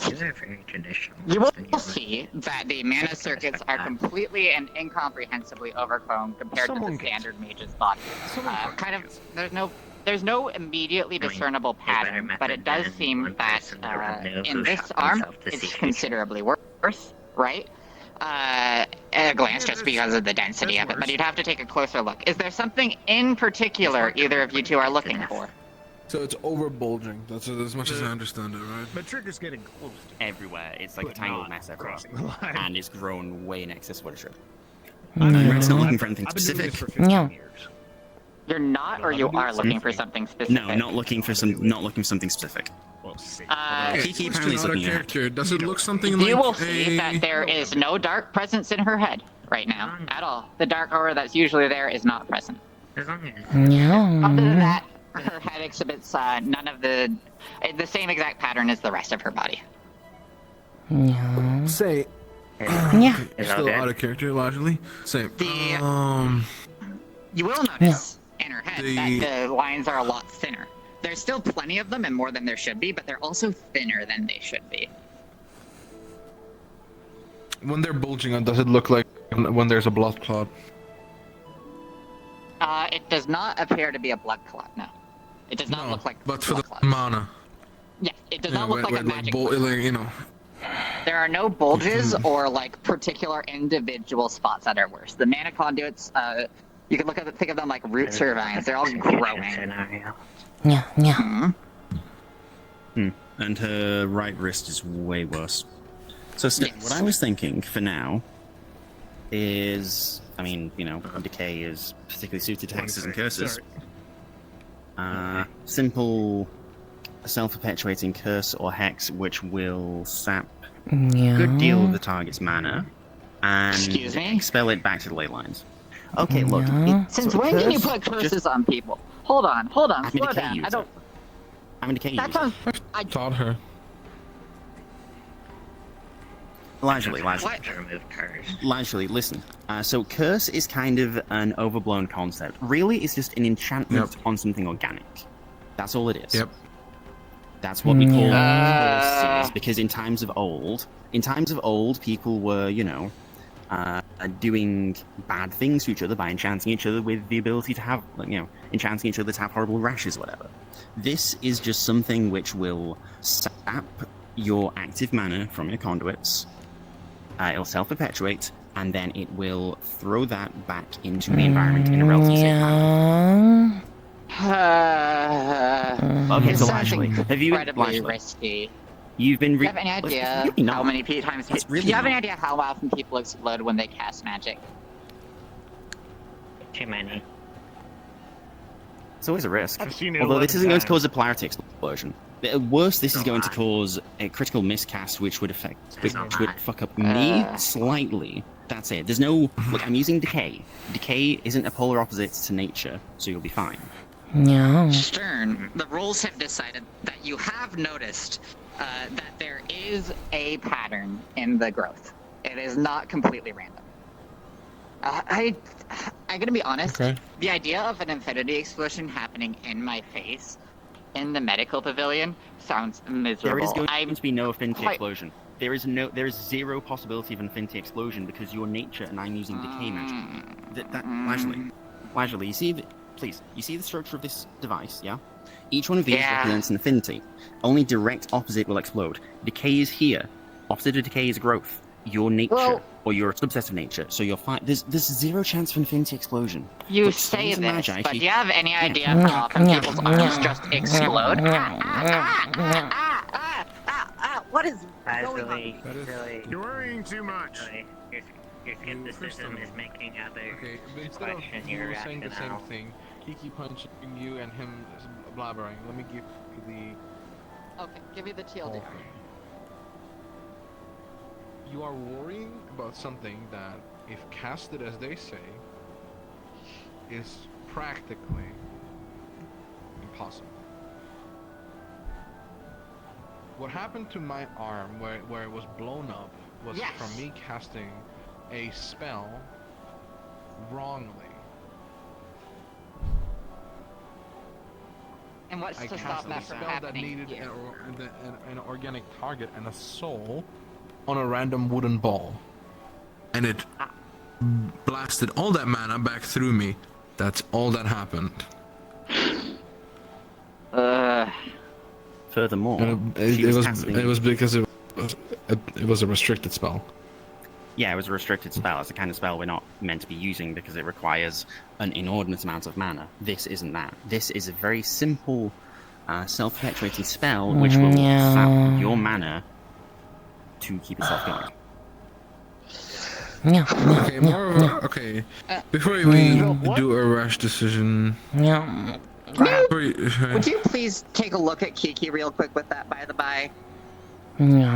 These are very traditional.
You will see that the mana circuits are completely and incomprehensibly overgrown compared to the standard mage's body. Kind of, there's no immediately discernible pattern, but it does seem that in this arm, it's considerably worse, right? At a glance, just because of the density of it, but you'd have to take a closer look. Is there something in particular either of you two are looking for?
So it's over bulging. That's as much as I understand it, right?
The trigger's getting close to
Everywhere. It's like a
But
tangled
not
mess everywhere.
crossing the line.
And it's grown way in excess of what it should.
Yeah.
It's not looking for anything
I've been doing this
specific.
for 15
Yeah.
years.
You're not, or you are looking for something specific?
No, not looking for something specific.
Well, see.
Kiki apparently is
Question out of
looking at.
character. Does it look something like
You will see that
a...
there is no dark presence in her head right now, at all. The dark aura that's usually there is not present.
As long as
Other than
Yeah.
that, her head exhibits none of the same exact pattern as the rest of her body.
Yeah.
Say,
Yeah.
still out of character, largely. Same.
You will notice in her head
The-
that the lines are a lot thinner. There's still plenty of them and more than there should be, but they're also thinner than they should be.
When they're bulging out, does it look like when there's a blood clot?
It does not appear to be a blood clot, no. It does not look like
But for
blood
the
clots.
mana.
Yeah, it does not look like a magic blood.
like, you know.
There are no bulges or like particular individual spots that are worse. The mana conduits, you can think of them like roots or vines. They're all growing.
Yeah. Yeah.
And her right wrist is way worse. So, Steph,
Yes.
what I was thinking for now is, I mean, you know, decay is particularly suited to hexes and curses. Simple self-perpetuating curse or hex which will sap
Yeah.
a good deal of the target's mana and
Excuse me?
expel it back to the ley lines. Okay, look.
Yeah.
Since
so
when can you
curse
put curses
just-
on people? Hold on,
I'm a
slow
decay
down.
user.
I don't.
I'm a decay
That
user.
sounds.
I taught her.
Largely.
To remove curse.
Largely, listen. So curse is kind of an overblown concept. Really, it's just an enchantment on something organic. That's all it is.
Yep.
That's what we call curses, because in times of old, people were, doing bad things to each other by enchanting each other with the ability to have, enchanting each other to have horrible rashes, whatever. This is just something which will sap your active mana from your conduits. It'll self-perpetuate, and then it will throw that back into the environment in a relatively safe manner. Okay, so Lashley, have you
Incredibly risky.
You've been.
Do you have any idea
really
how many times?
It's really
do you have any
not.
idea how often people explode when they cast magic?
Too many.
It's always a risk.
I've seen it
Although
11
this isn't going to
times.
cause a polarity explosion. At worst, this is going to cause a critical miscast, which would fuck up me slightly. That's it. There's no. Look, I'm using decay. Decay isn't a polar opposite to nature, so you'll be fine.
Yeah.
Stern, the rules have decided that you have noticed that there is a pattern in the growth. It is not completely random. I'm gonna be honest.
Okay.
The idea of an infinity explosion happening in my face in the medical pavilion sounds miserable.
There is going to be no affinity explosion. There is zero possibility of infinity explosion because your nature and I'm using decay magic. Lashley, you see please, you see the structure of this device, yeah? Each one of these represents an affinity. Only direct opposite will explode. Decay is here. Opposite of decay is growth. Your nature, or your subset of nature. So you're fine. There's zero chance for infinity explosion.
You say this, but do you have any idea how often people's arms just explode? What is going on?
Really,
You're worrying too much.
Your skepticism is making other
Instead of
question
you
your
saying the same
rationale.
thing, Kiki punching you and him blabbering. Let me give you
Okay, give me the
the
TLD.
whole thing. You are worrying about something that, if casted as they say, is practically impossible. What happened to my arm, where it was blown up, was from me casting a spell wrongly.
And what's
I
to stop
cast
that
a
from
spell that
happening?
needed an organic target and a soul on a random wooden ball. And it blasted all that mana back through me. That's all that happened.
Furthermore,
It was because it was a restricted spell.
Yeah, it was a restricted spell. It's the kind of spell we're not meant to be using because it requires an inordinate amount of mana. This isn't that. This is a very simple, self-perpetuating spell which will sap your mana to keep itself going.
Okay, before we do a rash decision...
Would you please take a look at Kiki real quick with that, by the by?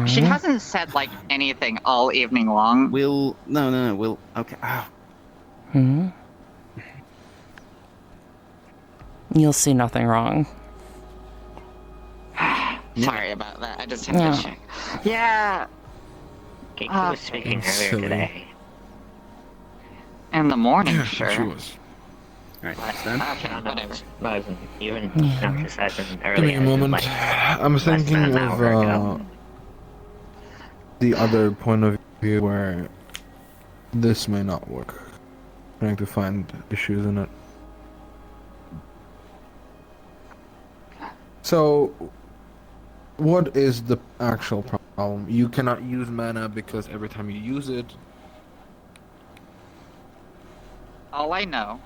She hasn't said, like, anything all evening long.
No, okay.
You'll see nothing wrong.
Sorry about that, I just had to check. Yeah.
Kiki was speaking earlier today.
In the morning, sure.
She was.
Right,
Okay, whatever.
Wasn't even emphasizing
Give me
earlier.
a moment.
Like,
I'm
less than
thinking
an
of
hour ago.
the other point of view where this may not work. Trying to find issues in it. So, what is the actual problem? You cannot use mana because every time you use it...
All I know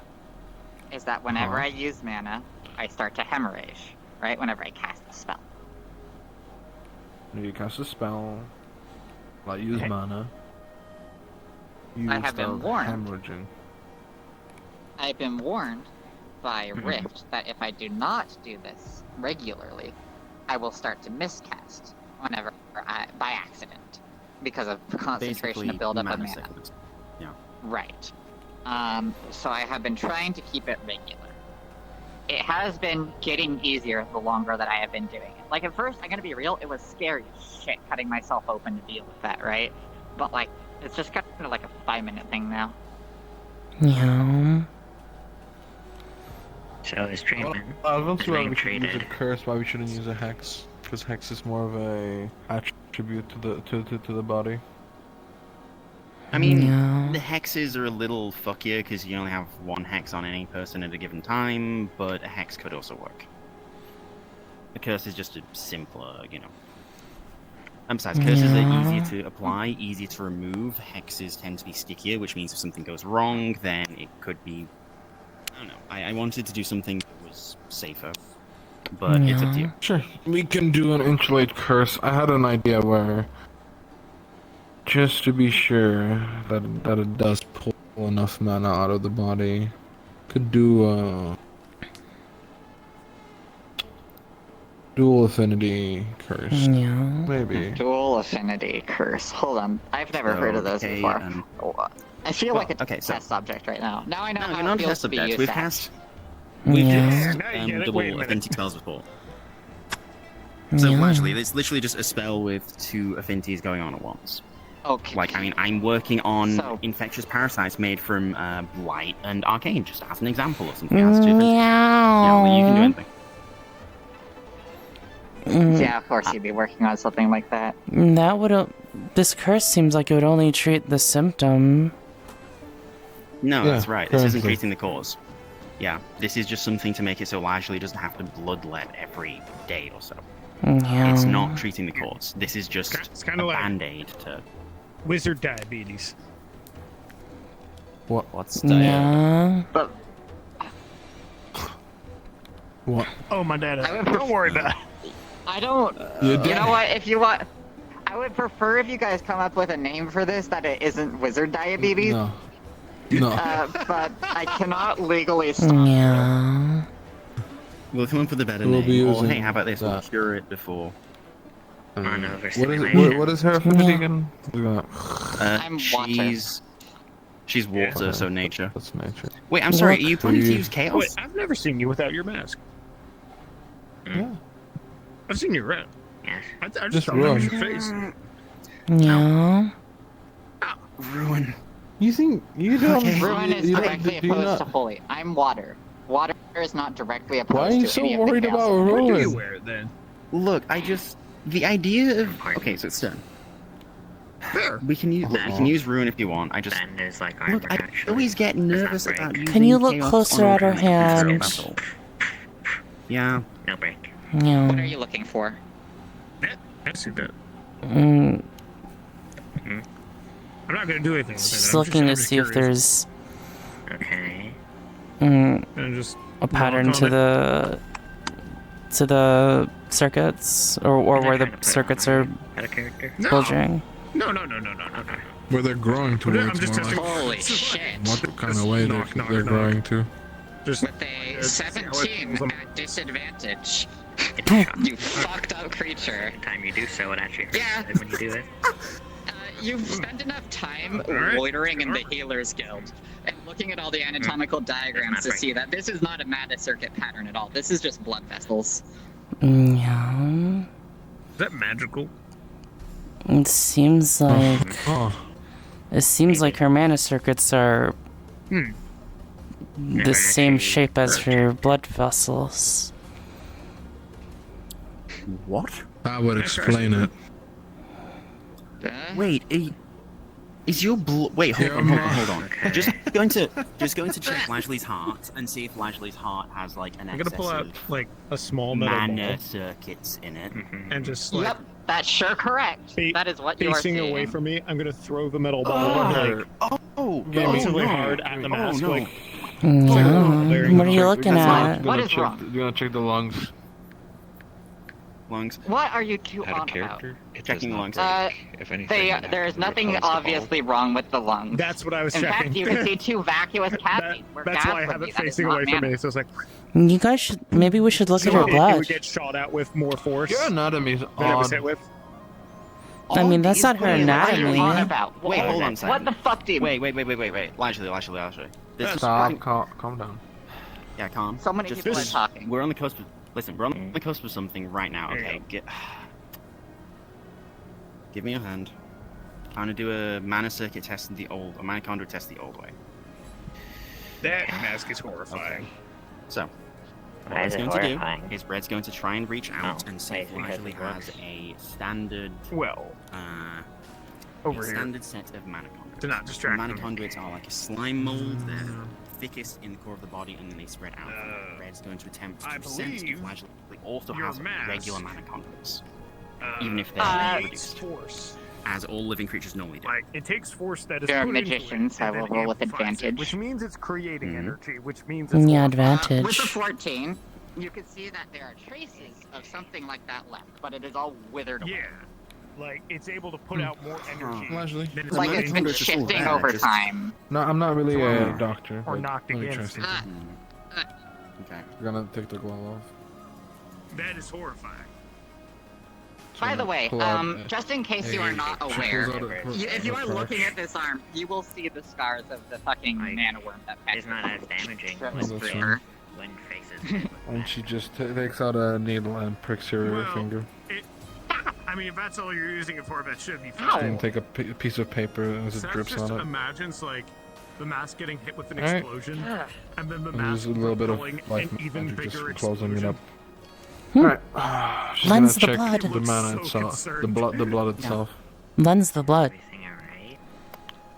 is that whenever I use mana, I start to hemorrhage, right? Whenever I cast a spell.
You cast a spell, like use mana, you
I have been warned.
hemorrhaging.
I've been warned by Rift that if I do not do this regularly, I will start to miscast whenever by accident because of concentration
Basically,
of buildup of
mana
mana.
sickness. Yeah.
Right. So I have been trying to keep it regular. It has been getting easier the longer that I have been doing it. Like, at first, I'm gonna be real, it was scary as shit cutting myself open to deal with that, right? But, like, it's just kind of like a 5-minute thing now.
Yeah.
So his treatment
I don't
is
see why
being
we should use a
treated.
curse, why we shouldn't use a hex. Because hex is more of a attribute to the body.
I mean,
Yeah.
the hexes are a little fuckier because you only have one hex on any person at a given time, but a hex could also work. A curse is just a simpler, you know. And besides, curses are easier to apply, easier to remove. Hexes tend to be stickier, which means if something goes wrong, then it could be... I don't know. I wanted to do something that was safer, but it's up to you.
Sure, we can do an insulate curse. I had an idea where, just to be sure that it does pull enough mana out of the body, could do dual affinity curse.
Yeah.
Maybe.
Dual affinity curse. Hold on. I've never heard of those
Okay,
before. I feel like a
okay, so-
test subject right now. Now I know
No,
how
you're
it
not
feels
test
to be
subjects.
used
We've
as.
cast... We've
Yeah.
just
Now you get it. Wait a
double
minute.
affinity spells before. So
Yeah.
largely, it's literally just a spell with 2 affinities going on at once.
Okay.
Like, I mean, I'm working on
So-
infectious parasites made from blight and arcane, just as an example of something that has 2 affinities.
Meow.
Yeah, well, you can do anything.
Yeah, of course you'd be working on something like that.
That would. This curse seems like it would only treat the symptom.
No,
Yeah,
that's right. This isn't
currently.
treating the cause. Yeah, this is just something to make it so Lajley doesn't have to bloodlet every day or so.
Yeah.
It's not treating the cause. This is just
It's kinda
a
like-
band-aid to...
Wizard diabetes.
What's
Yeah.
But
What?
Oh, my dad.
I would
Don't worry about it.
I don't.
You
You know what? If you want, I would prefer if you guys come up with a name for this that it isn't wizard diabetes.
No. No.
But I cannot legally stop.
Yeah.
We'll come up with a better
We'll be
name. Or,
using
hey, how about this? We'll
that.
cure it before.
What is her affinity again? Look at that.
I'm water.
She's water, so nature.
That's nature.
Wait, I'm sorry,
What?
are you planning to use chaos?
Wait, I've never seen you without your mask.
Yeah.
I've seen you red.
Yes.
I just
Just
thought that was
run.
your face.
Yeah.
Ruin.
You think you don't?
Ruin is
you don't-
directly
do you
opposed
not-
to holy. I'm water. Water is not directly opposed
Why are you
to
so
any of the
worried
chaos
about
elements.
What do you
ruin?
wear then?
Look, the idea of... Okay, so it's done.
Fair.
We can use ruin if you want. I just...
Ben is like armor,
Look, I
actually.
always get nervous
break.
about using
Can you look
chaos
closer
on
at her
organic control
hand?
vessel. Yeah.
No break.
What are
Yeah.
you looking for?
I see that.
Mm,
I'm not gonna do anything with it.
just
I'm
looking
I'm
to see if
curious.
there's
Okay.
And just
a pattern
walk
to
on
the circuits or where the circuits are
Out of character.
No.
bulging.
No.
Where they're growing
I'm
towards
just
more
testing.
like
Holy shit.
what kind of way
Knock, knock,
they're
knock.
growing to.
Just
With a 17 at disadvantage.
It's
You fucked up creature.
the time you do so, it actually hurts
Yeah.
when you do it.
You've spent enough time
Alright.
loitering in the Healers Guild and looking at all the anatomical diagrams to see that this is not a mana circuit pattern at all. This is just blood vessels.
Yeah.
is that magical?
It seems like
Oh,
her mana circuits are the same shape as her blood vessels.
What?
that would explain it.
Wait, is your blood... Wait, hold on. Just going to check Lajley's heart and see if Lajley's heart has like an
I'm gonna pull
excess
out
of
like a small metal
mana
ball
circuits in it.
and just like
Yep, that's sure correct. That is what you are
facing
seeing.
away from me. I'm gonna throw the metal ball like relatively hard at the mask.
no.
Like
Yeah. What are you looking at?
What is wrong?
You're gonna check the lungs.
Lungs.
What are you two
Out
on
of character?
about?
It
Checking
does not
lungs.
break. If anything,
They,
it
there is nothing
repels the ball.
obviously wrong with the lungs.
That's what I was
In
checking.
fact, you can see two vacuous cavities. where
That's
gas
why I
would
have
be.
it
That is
facing
not
away from
mana.
me. So it's like
You guys should maybe we should look at her
it
blood.
would get shot out with more force
Your anatomy's
than it was
odd.
hit with.
I mean, that's not her
What are you
anatomy.
on about?
Wait, hold on a second.
What the fuck do you
Wait. Lashley.
Calm down.
Yeah, calm.
So many people are talking.
We're on the cusp of... Listen, we're on the cusp of something right now, okay? Give me your hand. I'm gonna do a mana circuit test a mana conduit test the old way.
That mask is horrifying.
Okay. So, what
Why
Red's
is it
going to
horrifying?
do is Red's going to try and reach out and see if
wait, because
Lashley
it
has
works.
a standard...
Well, over here.
standard set of mana conduits.
To not distract
Mana
them.
conduits are like a slime mold. They're thickest in the core of the body, and then they spread out. Red's going to attempt
I
to sense if
believe
Lashley also
your
has
mask,
regular mana conduits, even if they're
creates
reduced,
force.
as all living creatures normally do.
Like, it takes force that is
They're
put into
magicians,
it, and
I will
then
roll with
amplifies it,
advantage.
which means it's creating
Mhm.
energy, which means it's
Yeah,
horrifying.
advantage.
With the 14, you can see that there are traces of something like that left, but it is all withered away.
Yeah. Like, it's able to put out more energy.
Lashley.
than it's
Like
put
it's
into
been
it.
shifting over time.
No, I'm not really a
Or-
doctor.
or
but
knocked
let me
against
try
it.
something.
Okay.
We're gonna take the glove off.
That is horrifying.
By the way,
pull out,
just in case you are not
she
aware,
pulls out a-
if you are
a
looking
crutch.
at this arm, you will see the scars of the fucking mana worm that
It's not as damaging
Oh,
when,
that's
Sure.
when faces.
And she just takes out a needle and pricks your
Well,
finger.
I mean, if that's all you're using it for, that should be
And
fine.
take a piece of paper as it
Seth
drips
just
on it.
imagines, like, the mask getting hit with an
Alright.
explosion, and then the
And
mask
there's a little bit of
propelling
life
an even
magic
bigger
just closing it
explosion.
up. Alright. She's
Lens
gonna
the
check
blood.
the mana
So
itself.
concerned.
The blood itself.
Lens the blood.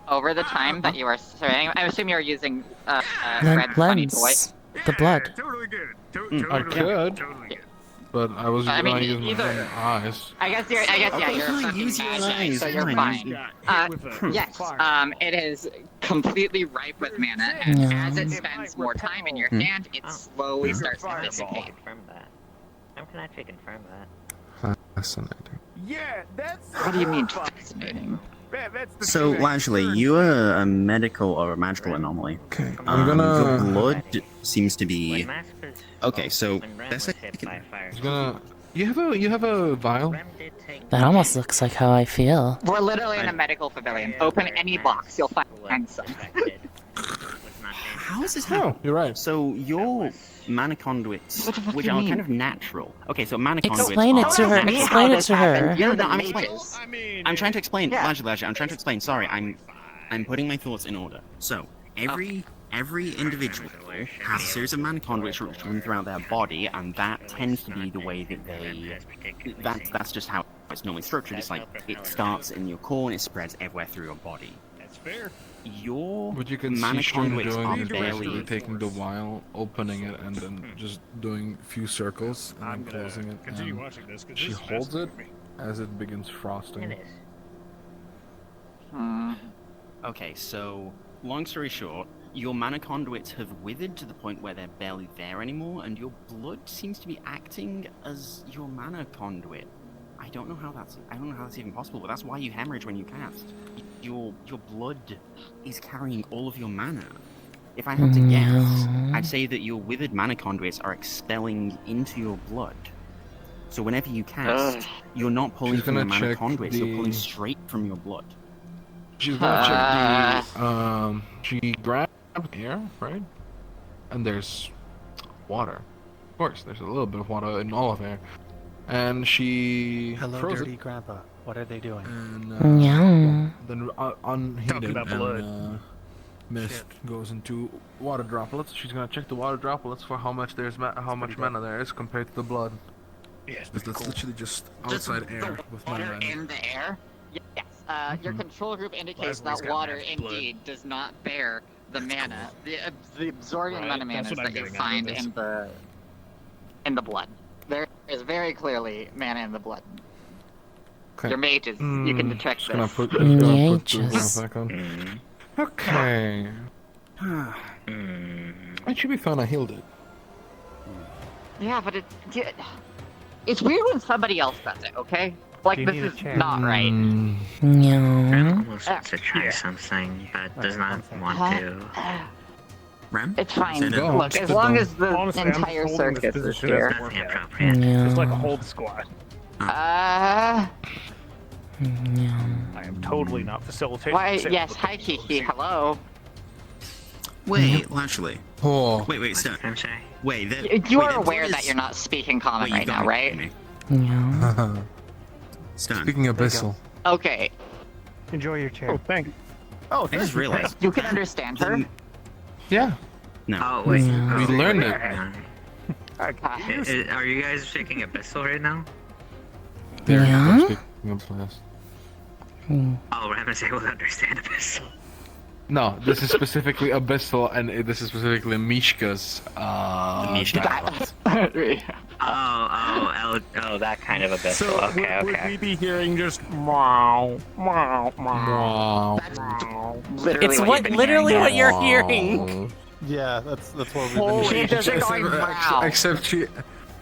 Over the time that you are saying, I assume you're using
Len-
Red's funny toy.
lens the blood.
Totally good.
I could,
Totally good.
but I was
I mean,
gonna use my
either-
own eyes.
I guess yeah,
Okay,
you're
fine,
fucking
use your
magic,
eyes,
so you're
fine.
fine.
Got hit with a
Yes,
fire.
it is completely ripe with mana, and
Yeah.
as it
It
spends
might
more time in your
Hmm.
hand, it slowly starts to
Fireball.
dissipate.
Confirm that. I can actually confirm that.
Fascinating.
Yeah, that's.
What do you mean
horrifying.
fascinating?
That's the
So,
shit I
Lashley,
concerned.
you are a medical or a magical anomaly.
Okay, I'm
Your
gonna.
blood seems to be...
When Mask was,
Okay, so
when Rem
that's
was
like...
hit by fire,
I'm gonna. You have a vial.
Rem did take
That almost looks like how I feel.
We're literally in a medical pavilion. Open any box, you'll find some.
affected was not
How is this
Oh,
happening?
you're right.
So your mana conduits,
What the fuck
which
do you
are
mean?
kind of natural. Okay, so mana conduits
Explain it
are
to her.
Don't ask me how
Explain it
this
to her.
happened. You're
No,
the
I'm
mages.
explaining.
I mean,
I'm trying to explain.
Yeah.
Lashley, I'm trying to explain. Sorry, I'm putting my thoughts in order. So every individual has a series of mana conduits which run throughout their body, and that tends to be the way that they. That's just how it's normally structured. It's like it starts in your core and it spreads everywhere through your body.
That's fair.
Your
What you can
mana
see String
conduits are
doing is basically
barely.
taking the vial, opening it, and then just doing a few circles and
I'm
then
gonna
closing it.
continue
and
watching this. 'cause
she
this is
holds it
fascinating me.
as it begins frosting.
It is.
Okay, so long story short, your mana conduits have withered to the point where they're barely there anymore, and your blood seems to be acting as your mana conduit. I don't know how that's even possible, but that's why you hemorrhage when you cast. Your blood is carrying all of your mana. If I had to guess, I'd say that your withered mana conduits are expelling into your blood. So whenever you cast, you're not pulling
She's
from your
gonna
mana
check
conduits, you're pulling
the-
straight from your blood.
She's gonna check the. She grabbed air, right? And there's water. Of course, there's a little bit of water in all of air. And she
Hello,
froze
dirty
it.
grandpa. What are they doing?
And,
Yeah.
Then unheated
about blood.
and mist goes into water droplets. She's gonna check the water droplets for how much how much mana there is compared to the blood.
Yes,
That's literally just outside air with mana
Water
in it.
in the air? Yes. Your control group indicates
Leslie's
that
got
water
magic blood.
indeed does not bear the mana, the absorbing
Right,
mana
that's
manas
what I'm
that you
getting out of
find
this.
in the blood. There is very clearly mana in the blood.
Okay.
Your mages, you can detect
Just gonna
this.
put, just gonna put the
Mages.
glove back on.
Mm.
Okay. It should be fine. I healed it.
Yeah, but it's weird when somebody else does it, okay? Like,
You
this
need a
is
chair.
not right.
Mm,
Yeah.
Rem almost wants to try
yeah.
something, but does not want
Huh?
to.
Rem?
It's fine.
Go.
Look, as long as the
Honestly, I'm
entire
just holding this
circus is
position
here.
as a
Nothing
workout.
appropriate.
Yeah.
It's like a hold squat.
Yeah.
I am totally not facilitating.
Why,
sales
yes,
with
hi
the
Kiki, hello.
Wait, actually.
Oh.
Wait, Stone.
I'm sorry.
Wait,
You are aware that you're not speaking common
Wait,
right now, right?
Yeah.
Stone.
Speaking abyssal.
Okay.
Enjoy your chair.
Oh, thank you. Oh,
I just realized.
You can understand her?
Yeah.
No.
Oh, wait.
Yeah.
We learned it.
Are you guys speaking Abyssal right now?
Yeah?
Oh, Ramsey will understand Abyssal.
No, this is specifically abyssal, and this is specifically Mishka's.
Mishka.
Oh, that kind of Abyssal.
So
Okay,
would
okay.
we be hearing just meow, meow, meow?
Wow.
Literally
It's
what
what
you've been
literally
hearing.
what you're hearing.
Yeah, that's what we've
Holy
been
shit,
doing.
doesn't going wow.
Except she,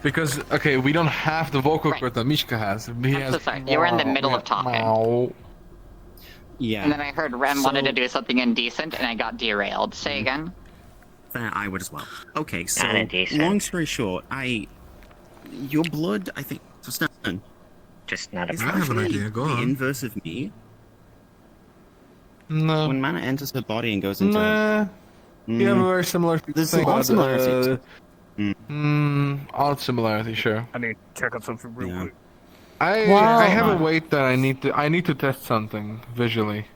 because okay, we don't have the vocal
Right.
cord that Mishka has. He
I'm
has.
so sorry. You were in the middle of talking.
Meow.
Yeah.
And then I heard Rem wanted to
So-
do something indecent, and I got derailed. Say again.
I would as well. Okay, so
Not indecent.
long story short, your blood, I think, so Stone,
Just not a
is
I have an
actually
idea, go
the
on.
inverse of me.
No.
When mana enters her body and goes into.
Nah. You have a very similar
There's
thing.
some
About,
similarities.
odd similarity, sure.
I need to check out something real quick.
I have a weight that I need to test something visually,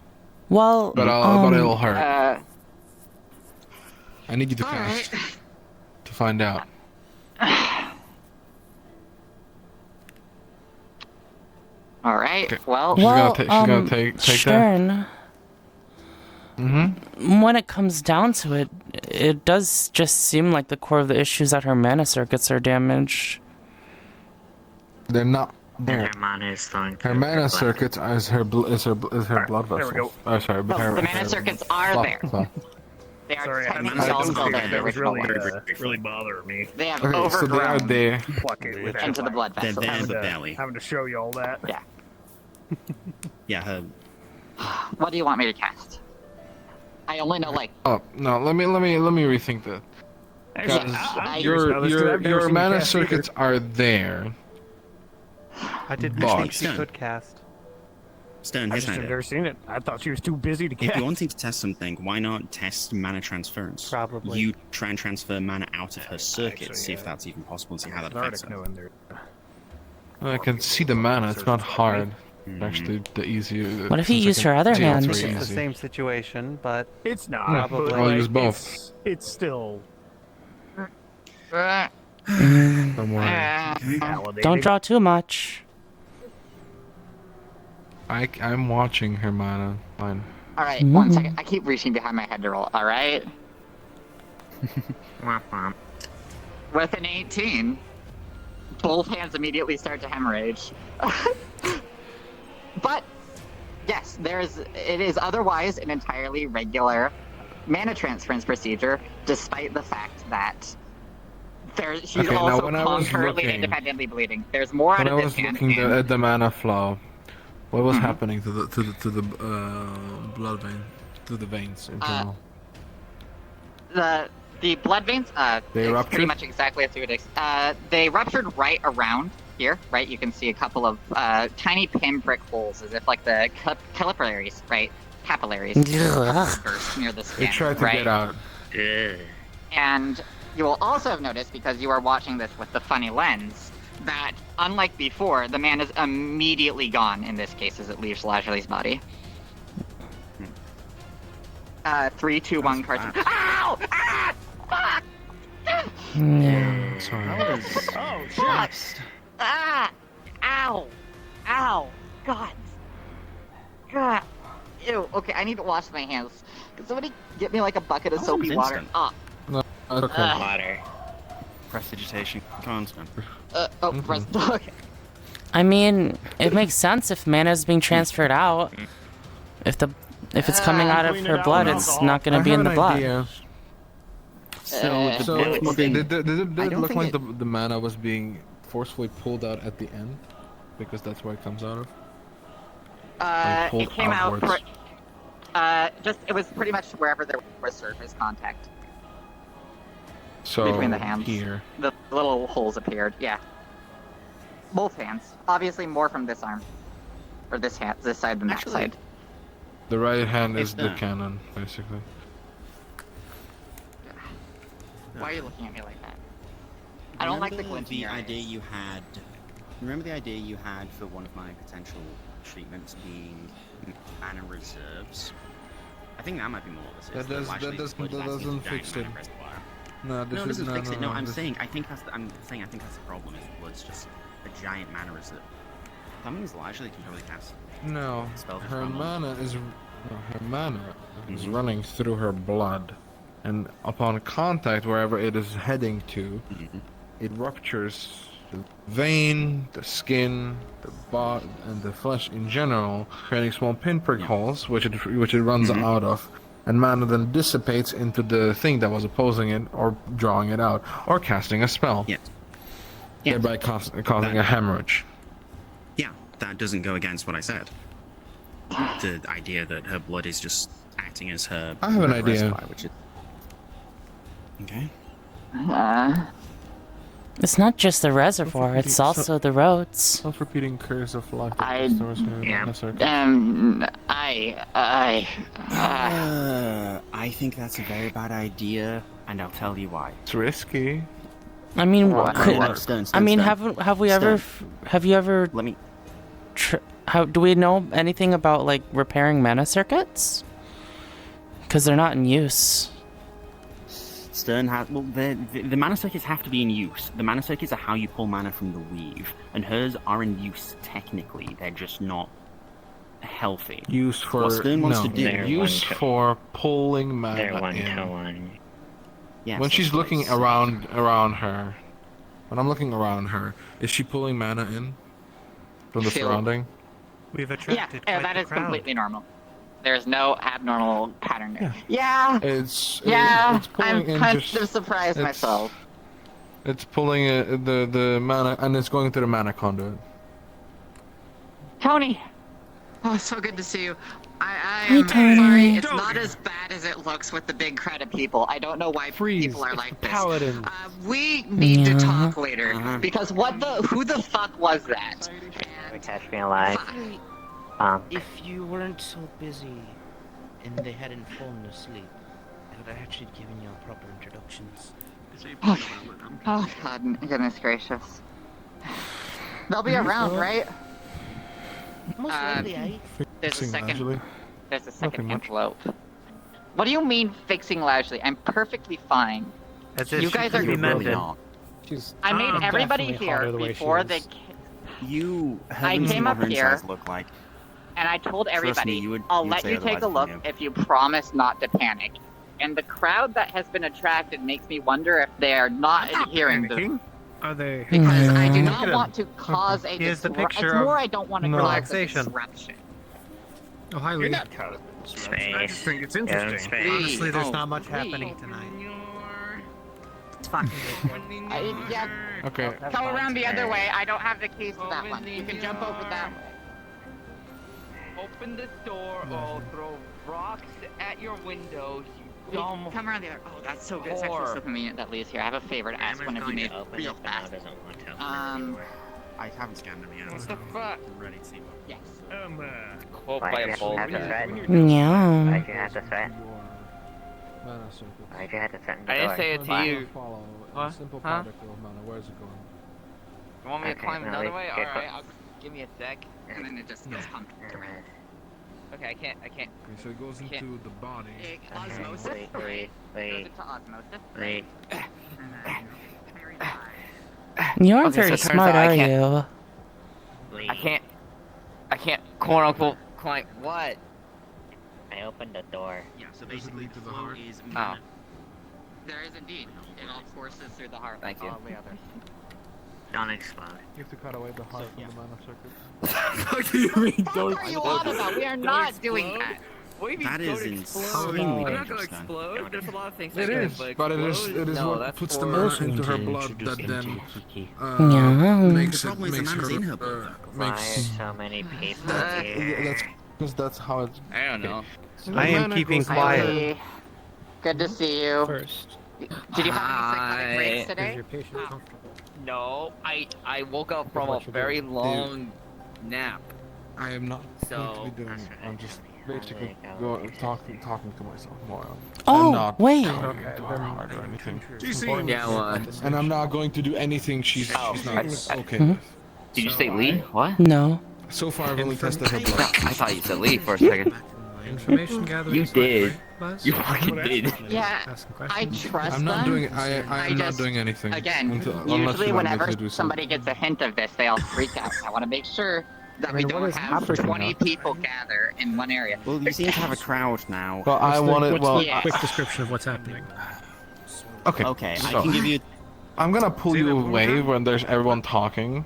Well,
but it'll hurt. I need you to cast to find out.
All right.
Okay.
Well,
She's gonna take that.
Stern,
Mm-hmm.
when it comes down to it, it does just seem like the core of the issue is that her mana circuits are damaged.
They're not
And
there.
her mana is flowing
Her
through
mana
blood.
circuits is her blood
there
vessels.
we go.
Oh, sorry,
well,
her,
the mana
her
circuits are
blood
there.
vessel.
They are
Sorry,
technically all still there. in the
that was
original
really,
one.
really bothering me.
They have
Okay, so they are
overgrown
there.
Fucking with
into the blood
They're
vessels.
there,
having
but
to,
barely.
having to show you all that.
Yeah.
Yeah, her.
What do you want me to cast? I only know like
Oh no, let me rethink that.
Actually,
Because
I'm curious about this, 'cause I've never
your
seen you
mana
cast
circuits are there.
I did
But-
think she could cast.
Stone,
I
here's
just
an
have
idea.
never seen it. I thought she was too busy to
If
cast.
you're wanting to test something, why not test mana transference?
Probably.
You try and transfer mana out of her circuit,
Actually,
see if that's even possible, and see how that
Nardic
affects her.
knowing there.
I can see the mana. It's not hard. Actually, the easier.
What if you
since I
use
can
her other
see, it's
hand?
very
It's the
easy.
same situation, but
It's not.
Yeah,
but,
I'll
like,
use both.
It's still
Don't worry.
validating.
Don't draw too much.
I'm watching her mana. Fine.
all right, 1 second. I keep reaching behind my head to roll. All right.
Womp womp.
With an 18, both hands immediately start to hemorrhage. But yes, it is otherwise an entirely regular mana transference procedure, despite the fact that she's
Okay, now
also
when I was
concurrently
looking-
independently bleeding. There's more
When
out
I
of
was
this hand.
looking
and-
at the mana flow, what was happening to the blood vein, to the veins in general?
The blood veins,
They
it's
ruptured?
pretty much exactly as you would expect. They ruptured right around here, right? You can see a couple of tiny pinprick holes, as if like the capillaries, right? Capillaries
Ugh.
burst near the
They
skin,
tried to
right?
get out.
Ugh.
And you will also have noticed, because you are watching this with the funny lens, that unlike before, the man is immediately gone in this case as it leaves Lajali's body. 3, 2, 1, cartoon. Ow! Ah! Fuck!
Yeah.
Sorry.
Oh shit!
Ah! Ow! Ow! God! God! Ew, okay, I need to wash my hands. Can somebody get me like a bucket of
That
soapy
one's
water?
instant.
Ah!
No, that's okay.
Water.
Prestidigitation. Constant.
Okay.
I mean, it makes sense if mana is being transferred out. If it's coming out of
Clean it
her
out
blood,
with
it's
alcohol.
not going to be in the blood.
So,
So,
the
okay, did it
I don't
look
think
like the mana was being forcefully pulled out at the end? Because that's where it comes out of? pulled
It came
outwards.
out. It was pretty much wherever there was surface contact
So,
between the hands.
here.
The little holes appeared. Yeah. Both hands. Obviously, more from this arm. or this side than that side?
The right hand is
It's
the
done.
cannon, basically.
Why are you looking at me like that? I don't like the
Remember
glint in
the
your
idea
eyes.
you had. Remember the idea you had for one of my potential treatments being mana reserves? I think that might be more what this is.
That doesn't fix it. No, this
No, it
is
doesn't fix it. No, I'm
this-
saying I think that's the problem. Is the blood's just a giant mana reserve. That means largely can probably cast.
No,
spells
her
from-
mana is running through her blood, and upon contact, wherever it is heading to, it ruptures the vein, the skin, the body, and the flesh in general, creating small pinprick holes, which it runs out of, and mana then dissipates into the thing that was opposing it, or drawing it out, or casting a spell.
Yes.
Thereby causing a hemorrhage.
Yeah, that doesn't go against what I said. The idea that her blood is just acting as her.
I have an idea.
reservoir, which is... Okay.
It's not just the reservoir, it's also the roads.
Self-repeating curse of life.
I
think that's a very bad idea, and I'll tell you why.
It's risky.
I mean,
No,
could,
Stone,
I mean,
Stone.
have we ever, have you ever?
Let me.
How do we know anything about like repairing mana circuits? Because they're not in use.
Stern has the mana circuits have to be in use. The mana circuits are how you pull mana from the weave, and hers are in use technically. They're just not healthy.
Used for
what Stern wants to do.
used for pulling mana
They're
in.
1-to-1.
Yes,
When
that's
she's
what
looking
I said.
around her, when I'm looking around her, is she pulling mana in from the
Feel-
surrounding?
We've
Yeah,
attracted
yeah,
quite
that
the
is
crowd.
completely normal. There's no abnormal pattern there. Yeah.
It's
Yeah,
pulling
I'm
in
kind
just-
of surprised
it's-
myself.
It's pulling the mana, and it's going through the mana conduit.
Tony! Oh, it's so good to see you. I
Hi,
am
Tony.
sorry, it's not as bad as it looks with the big crowd of people. I don't know why people are like this.
Paladin.
We need to
Yeah.
talk later, because who the fuck was that?
Catch me alive.
If you weren't so busy and they hadn't fallen asleep, I would have actually given you proper introductions.
Oh god, goodness gracious. They'll be around, right?
Most likely, eh?
There's a
Fixing
second.
Angeli.
There's a second
Nothing much.
envelope. What do you mean fixing Lashley? I'm perfectly fine.
As if
You
she
guys
could
are
be
Really
mended.
not.
I made
I'm
everybody
definitely
here
hotter the way she
before
is.
they
You
I
haven't seen
came
what
up
her
here-
insides look like.
and I told
Trust me,
everybody,
you would-
I'll
you'd
let
say
you take a
otherwise
look
if you
if you promise not to panic. And the crowd that has been attracted makes me wonder if they are not adhering to
Panicking? Are they?
because I do
Yeah.
not
Look at
want to cause a
Here's the
disruption.
picture
It's more
of
I don't want to cause
relaxation.
a disruption.
Oh, hi,
You're
Lee.
not caught up in this, right? I just
Space.
think it's
Yeah,
interesting.
space.
Honestly, there's
Oh,
not much
please.
happening tonight. It's fucking good.
Yeah,
Okay.
come around the other way. I don't have the keys to that one. You can jump over that way.
Open the door or I'll throw rocks at your windows, you dumb
Come around the other. Oh, that's so good. It's actually so convenient that Lee's here. I have a favor to ask one of you made
Open
real
it, but now
fast.
doesn't want to.
I haven't scanned them yet.
What the fuck?
I'm ready to see what.
Yes.
Caught by
Why'd
a
you
ball.
have to threat?
Yeah.
Why'd you have to threat?
Mana circuits.
Why'd you have to threaten the
I didn't
door?
say it to
Why?
you.
Follow
What?
a simple
Huh?
particle of mana. Where's it going?
You want me to
Okay,
climb
no,
another
wait,
way?
get
Alright, give me a sec.
And then it just goes pumping around.
Okay, I can't.
Okay, so it goes
Can't-
into the body.
Osmosis.
Wait,
Goes
wait,
into osmosis.
wait.
You aren't
Okay, so
very
it turns
smart,
out I
are
can't-
you?
Wait.
I can't quote unquote climb. What?
I opened the door.
Yeah, so
Does it
basically
lead to the
flow
heart?
is
Oh.
There is indeed. It all courses through the heart.
Thank
like
you.
all the others.
Don't explode.
You have to cut away the heart from the mana circuits.
What do you mean?
What are you on about? We are not doing that.
What do you mean
That
don't
is
explode?
insanely
I'm not
dangerous,
gonna
then.
explode. There's a lot of things
It
that
is,
can,
but it is
no,
what
that's
puts the
for-
mana into her blood that then
Yeah.
makes
The problem is the
makes
mana's
her
in her blood.
Why are
makes
so many people
that,
here?
that's because that's how it's.
I don't know.
I am
Mana
keeping
goes
Hi,
quiet.
Lee. Good to see you.
First,
Did you have any psychotic breaks
is
today?
your patient comfortable?
No, I woke up from a very long nap.
I am not
So,
going to be doing it. I'm just basically talking to myself more.
Oh,
I'm not
wait.
talking to her hard or anything.
Yeah, well,
And I'm not going to do anything she's not okay
Mhm.
with.
did you say Lee? What?
No.
So far, I've only tested her blood.
I thought you said Lee for a second.
Information gathering.
You did.
Buzz?
You fucking did.
Yeah,
Ask some
I
questions.
trust
I'm not
them.
doing. I am not
just-
doing anything.
Again,
unless
usually
you want me
whenever
to do so.
somebody gets a hint of this, they all freak out. I want to make sure that we
what
don't
is
have
happening
20
now?
people gather in one area.
Well, you seem to have a crowd now.
Well, I want it.
What's
Well,
the quick description of what's happening?
okay.
Okay,
so,
I can give you.
I'm gonna pull you away when there's everyone talking.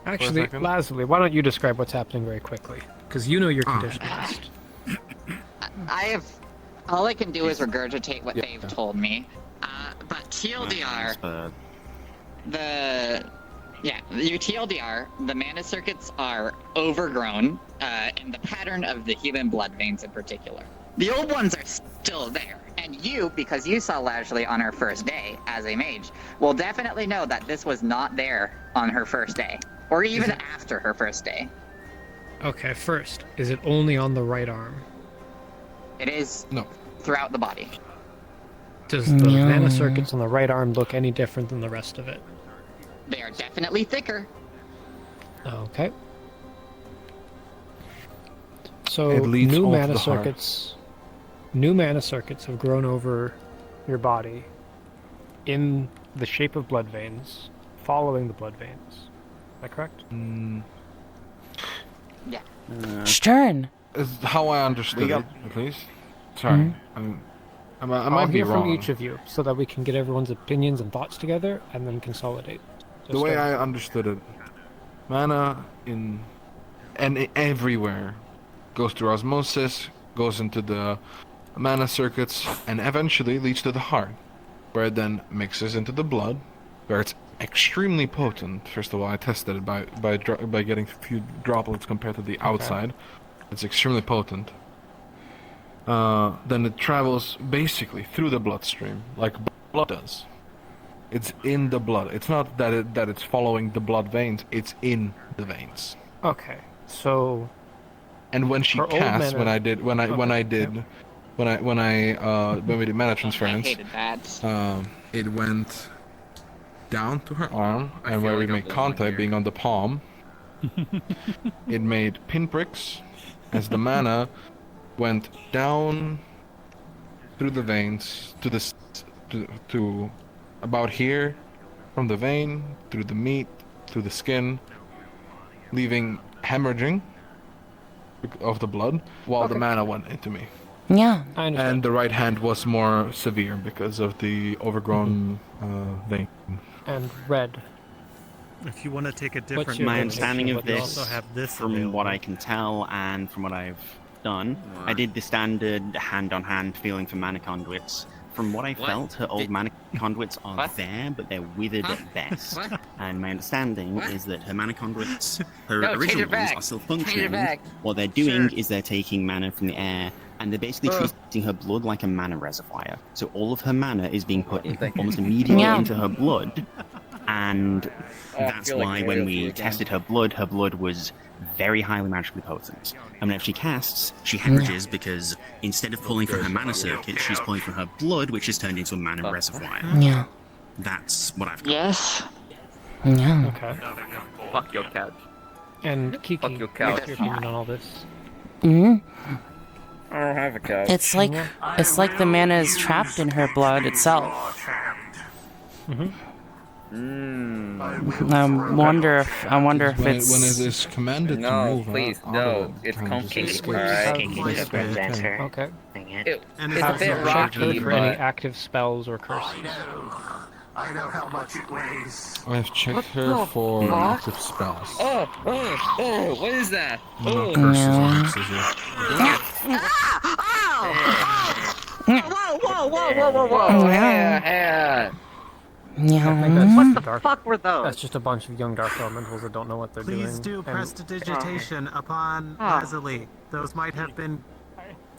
Actually,
second.
Lazuli, why don't you describe what's happening very quickly? Because you know your condition best.
I have. All I can do is regurgitate what they've told me. But TLDR, your TLDR, the mana circuits are overgrown in the pattern of the human blood veins in particular. The old ones are still there, and you, because you saw Lashley on her first day as a mage, will definitely know that this was not there on her first day, or even after her first day.
Okay, first, is it only on the right arm?
It is
No.
throughout the body.
Does the mana circuits on the right arm look any different than the rest of it?
They are definitely thicker.
Okay. So
It leads
new
all to
mana
the heart.
circuits have grown over your body in the shape of blood veins, following the blood veins. Is that correct?
Yeah.
Stern.
Is how I understood
We
it,
got-
at least. Sorry,
Mhm.
I
I'll
might be
hear
wrong.
from each of you so that we can get everyone's opinions and thoughts together and then consolidate. So
The way
start.
I understood it, mana everywhere goes through osmosis, goes into the mana circuits, and eventually leads to the heart, where it then mixes into the blood, where it's extremely potent. First of all, I tested it by getting a few droplets compared to the outside. It's extremely potent. Then it travels basically through the bloodstream, like blood does. It's in the blood. It's not that it's following the blood veins. It's in the veins.
Okay, so.
And when she
For old
cast,
mana-
when we did mana transference,
I hated that.
it went down to her arm, and where we made contact, being on the palm, it made pinpricks, as the mana went down through the veins to about here, from the vein through the meat, through the skin, leaving hemorrhaging of the blood, while the mana went into me.
Yeah.
I understand.
And the right hand was more severe because of the overgrown vein.
And red.
If you want to take a
What's
different
your
My
approach,
understanding of
we
this,
also have this
from
available.
what I can tell and from what I've done, I did the standard hand-on-hand feeling for mana conduits. From what I felt, her old mana conduits are there, but they're withered at best. And my understanding is that her mana conduits, her
No, change
original
it
ones,
back.
are still
Change it
functioning.
back.
What they're doing is they're taking mana from the air, and they're basically treating her blood like a mana reservoir. So all of her mana is being put almost immediately
Yeah.
into her blood, and
I
that's
feel like
why when
royalty
we
again.
tested her blood was very highly magically potent. And whenever she casts, she hemorrhages because instead of pulling from her mana circuit, she's pulling from her blood, which is turned into a mana reservoir.
Yeah.
That's what I've got.
Yes.
Yeah.
Okay.
Fuck your couch.
And Kiki,
Fuck your
what's
couch.
your opinion on all this?
Hmm.
I don't have a couch.
It's like the mana is trapped in her blood itself. I wonder if
when
it's
it is commanded to
No,
move
please,
out
no.
of it,
It's
kind of just
comfy.
escapes.
Alright.
Kiki just presents her.
Okay.
Dang it.
And
It's a
Have
bit
you checked
rocky,
her for any
but
active spells or curses?
I know how much it weighs.
I've checked her for active spells.
oh, what is that?
No curses or hexes yet.
Whoa,
Yeah.
I think
Yeah.
that's
What
just
the
a dark,
fuck were those?
that's just a bunch of young dark elementals that don't know what they're doing.
please do
and-
prestidigitation upon
Ah.
Lazuli. Those might have been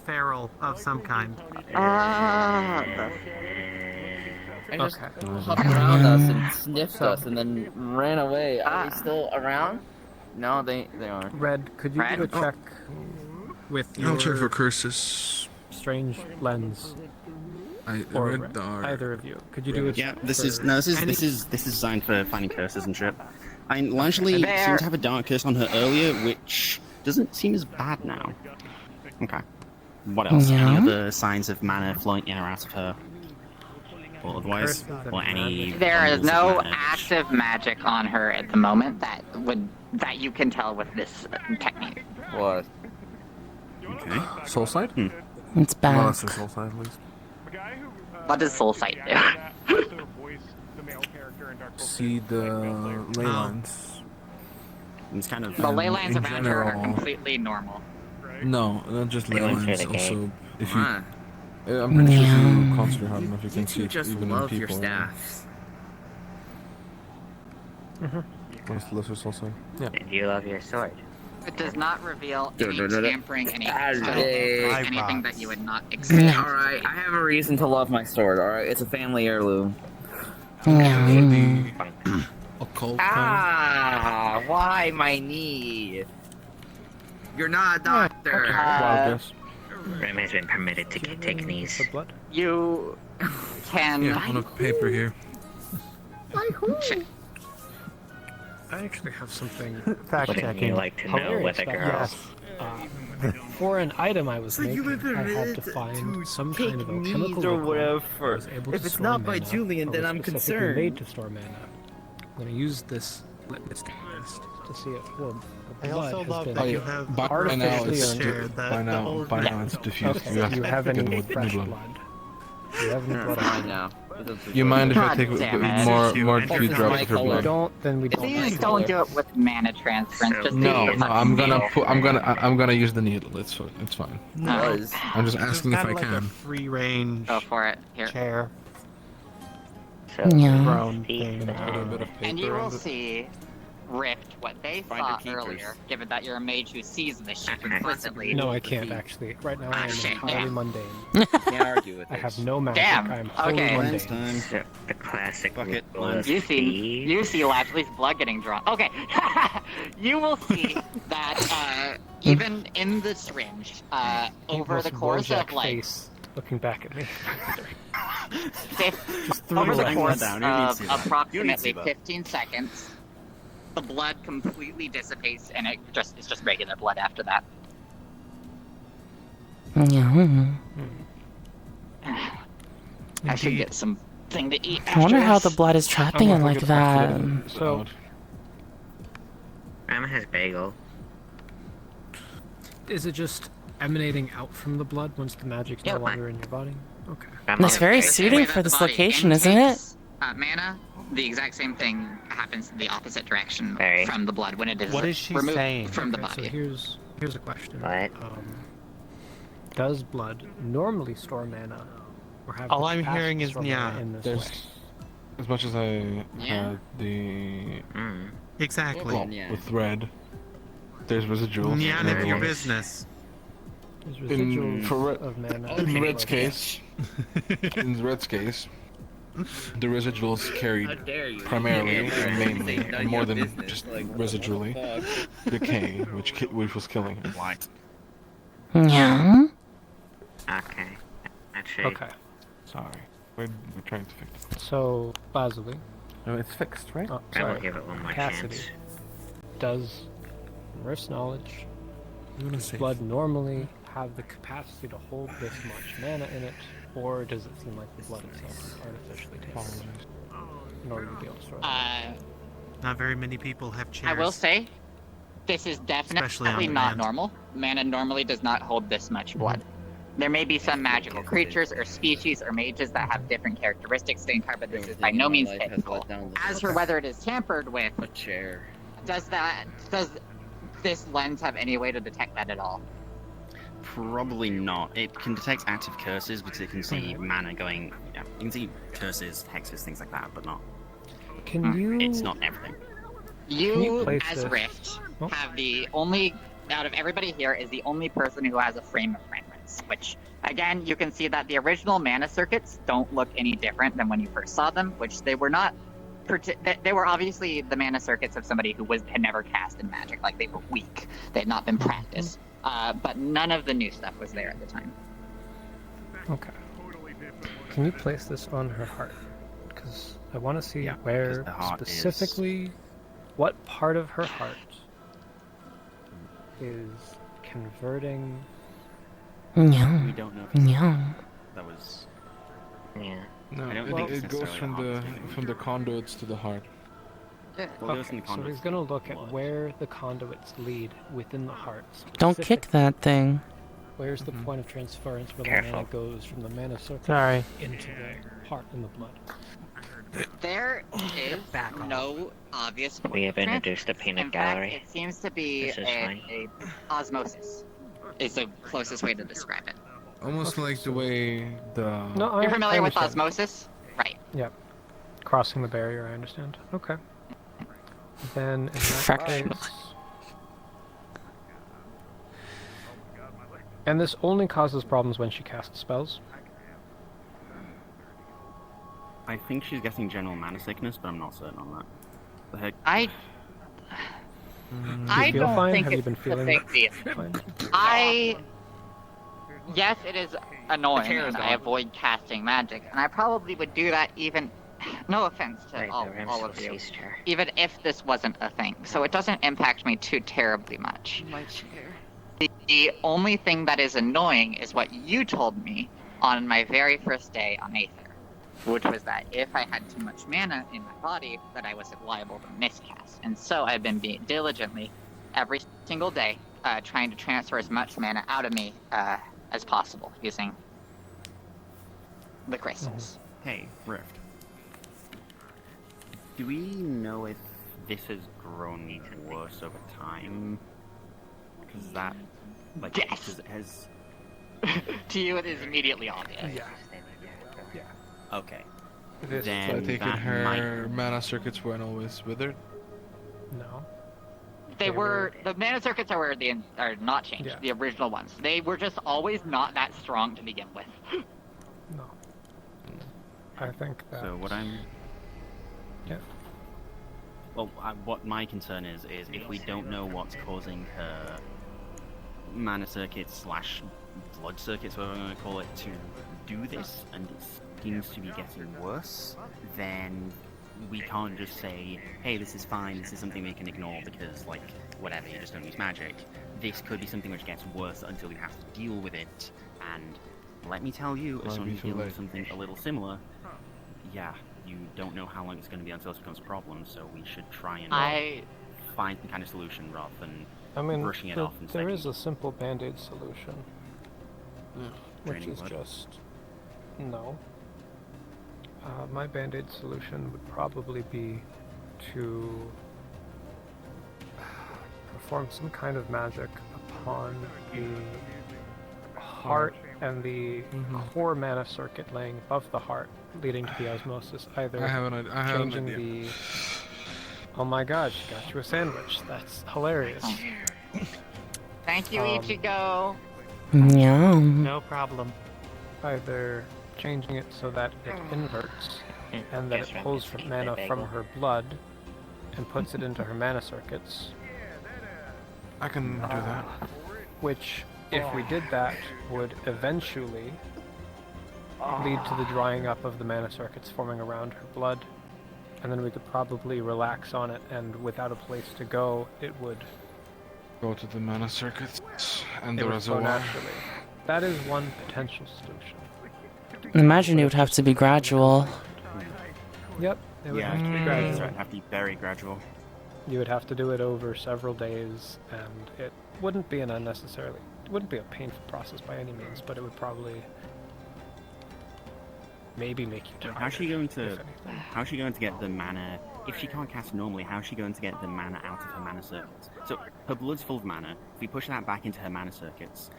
feral of some kind.
Ah,
I just
Okay.
hopped around us and sniffed us and then ran away. Are they still around?
No, they aren't.
Red, could you do a check with your
I'll check for curses.
strange lens?
I
Or
read the art.
either of you. Could you do a
Yeah,
check
this
for
is designed for finding curses and shit. I mean, largely
There.
seemed to have a dark curse on her earlier, which doesn't seem as bad now. Okay. What else? Any
Yeah.
other signs of mana flowing in or out of her? Or otherwise? Or any...
There is
bundles of
no
mana?
active magic on her at the moment that you can tell with this technique.
What?
Okay. Soul side?
It's
Well,
back.
that's the soul side at least.
What does Soul Sight do?
See the ley lines.
It's kind of...
The ley lines
in
around her are
general-
completely normal.
No, not just ley
Ley lines
lines.
are the
Also,
game.
if you,
Why?
I'm pretty sure if you
Yeah.
concentrate hard enough, you
You
can see
two
it
just
even in
love your
people.
staffs.
What's the lesser soul side? Yeah.
And you love your sword.
It does not reveal any
Da-da-da-da.
tampering, any
Hey.
anything that you would not expect.
Alright, I have a reason to love my sword, alright? It's a family heirloom.
Yeah.
Occult
Ah, why my knee? You're not a doctor.
Wild guess.
Rem has been permitted to take these.
You can.
Yeah, on a paper here.
I actually have something
Fact
Wouldn't
checking.
you like to know
hilarious
whether
about
girls...
this. For an item I was
So you
making,
were
I had to
permitted
find some
take
kind of
knees
alchemical
or
liquid
whatever.
that was able
If
to
it's
store
not by
mana,
Julian,
or
then
was
I'm
specifically
concerned.
made to store mana. I'm going to use this litmus test to see if the
I
blood
also
has
love
been
that you have
By now
artificially
it's
earned.
by now it's diffused.
Okay,
You have
do you
to
have
get
any
new
fresh
blood.
blood? Do you have any blood?
I know.
You mind if I
God
take
damn it.
more
It's
few
my
drops of her
color.
blood?
Don't, then we don't.
Please don't do it with mana transference. Just
No,
use the
no, I'm gonna
needle.
I'm gonna use the needle. It's fine.
No.
I'm just asking if I
Like a
can.
free range
Go for it. Here.
chair.
So,
Yeah.
Brown
see
thing.
that.
And you will see, Rift, what they
Find
thought
her keepers.
earlier, given that you're a mage who sees this shit implicitly.
No, I can't actually. Right now I am
Shit,
entirely
damn.
mundane.
Can't argue with
I
this.
have no magic.
Damn,
I am wholly
okay.
Lens
mundane.
time.
So, the classic
Bucket,
rule of
lens.
You see
thieves.
Lashley's blood getting drawn. Okay, you will see that even in the syringe, over the
Most
course of
Bojack
like
face looking back at me.
fif-
threw
over
it
the
like
course
that. You don't need to
of
see that. You don't need to
approximately
see that.
15 seconds, the blood completely dissipates, and it's just regular blood after that.
Yeah.
I should get something to eat.
I wonder
after
how
this.
the blood is trapping it like that.
So,
Rem has bagel.
is it just emanating out from the blood once the magic's
Yeah,
no
fine.
longer in your body? Okay.
That's very
The same way
suiting
that
for
the
this
body
location, isn't it?
intakes, mana, the exact same thing happens in the opposite direction
Very.
from the blood when it is
What is she
removed
saying?
from the
Okay,
body.
So here's a question.
What?
Does blood normally store mana, or have
All
the
I'm
capacity
hearing
to
is
store mana
yeah.
in this
There's
way?
as much as I
Yeah.
had the
Exactly.
well, with red. There's residuals.
Yeah,
in
none of
other
your
ones.
business.
There's
In
residuals
for Red,
of mana.
in Red's case, in Red's case, the residuals carried
How dare you?
primarily
Yeah,
and mainly,
none of
and more
your
than
business.
just
Like, what the
residually,
fuck?
decay, which was killing him.
Light.
Yeah.
Okay. Actually,
Okay.
Sorry, we're trying to fix it.
So, Lazuli.
No, it's fixed, right?
Oh,
I will
sorry.
give it one more
Cassidy.
chance.
Does, from Rift's knowledge,
I'm gonna say
blood normally have the capacity to hold this much mana in it, or does it seem like the blood itself is artificially taken in order to be able to store it?
Not very many people have chairs.
I will say, this is
Especially
definitely
on
not
land.
normal. Mana normally does not hold this much blood. There may be some magical creatures or species or mages that have different characteristics to encounter, but this is by no means typical. As for whether it is tampered with,
A chair.
does this lens have any way to detect that at all?
Probably not. It can detect active curses because it can see mana going. Yeah, you can see curses, hexes, things like that, but not.
Can you?
It's not everything.
Can you
You,
place
as
this?
Rift,
Oh.
have the only, out of everybody here, is the only person who has a frame of reference, which, again, you can see that the original mana circuits don't look any different than when you first saw them, which they were not they were obviously the mana circuits of somebody who had never cast in Magic. Like, they were weak. They had not been practiced. But none of the new stuff was there at the time.
Okay. Can you place this on her heart? Because I want to see where specifically, what part of her heart is converting.
We don't know.
No.
That was.
Yeah.
No,
I don't
it,
think it's
it goes
necessarily
from the conduits to the heart.
Okay, so he's going to look at where the conduits lead within the heart.
Don't kick that thing.
Where's the point of transference where
Careful.
the mana goes from the mana circuit
Sorry.
into the heart and the blood?
There is no obvious point.
We have
of
introduced a
transference.
peanut
In fact,
gallery.
it seems to be
This is fine.
a osmosis. Is the closest way to describe it.
Almost like the way the.
No,
You're familiar with
understand.
osmosis? Right.
Yep. Crossing the barrier, I understand. Okay. Then in that
Fraction.
case... And this only causes problems when she casts spells?
I think she's getting general mana sickness, but I'm not certain on that. The heck?
I
feel
don't
fine?
think
Have you
it's
been
a
feeling
big deal.
fine?
Yes, it is annoying, and I avoid casting magic, and I probably would do that even. No offense to all of you, even if this wasn't a thing. So it doesn't impact me too terribly much.
My chair.
The only thing that is annoying is what you told me on my very first day on Aether, which was that if I had too much mana in my body, that I was liable to miscast. And so I've been diligently, every single day, trying to transfer as much mana out of me as possible using the crystals.
Hey, Rift. Do we know if this has grown worse over time? Because that, like,
yes.
has.
To you, it is immediately obvious.
Yeah.
Okay.
This,
then
So I take it
that
her mana circuits weren't always withered.
No.
They were the mana circuits are not changed.
Yeah.
The original ones. They were just always not that strong to begin with.
No. I think that...
So what I'm.
Yeah.
Well, what my concern is if we don't know what's causing her mana circuits / blood circuits, whatever I'm going to call it, to do this, and it seems to be getting worse, then we can't just say, hey, this is fine, this is something we can ignore because, like, whatever, you just don't use magic. This could be something which gets worse until you have to deal with it, and let me tell you, as someone who's dealing with something a little similar, yeah, you don't know how long it's going to be until it becomes a problem, so we should try and find some kind of solution rather than brushing it off and
there is a simple band-aid solution, which
Draining
is
blood?
just... No. My band-aid solution would probably be to perform some kind of magic upon the heart and the core mana circuit laying above the heart, leading to the osmosis. Either
I have an
changing
idea.
the... Oh my god, she got you a sandwich. That's hilarious.
Thank you, Ichigo.
Yum.
No problem.
Either changing it so that it inverts, and that
Guess
it
what,
pulls
it's
from
eat
mana
my
from
bagel.
her blood, and puts it into her mana circuits.
I can do that.
Which, if we did that, would eventually lead to the drying up of the mana circuits forming around her blood, and then we could probably relax on it, and without a place to go, it would
Go to the mana circuits and
it
the
would flow
reservoir.
naturally. That is one potential solution.
Imagine it would have to be gradual.
Yep, it would
Yeah,
have to be
it
gradual.
would have to be very gradual.
You would have to do it over several days, and it wouldn't be it wouldn't be a painful process by any means, but it would probably maybe make you tired.
How's she going to get the mana? If she can't cast normally, how's she going to get the mana out of her mana circuits? So her blood's full of mana. If we push that back into her mana circuits,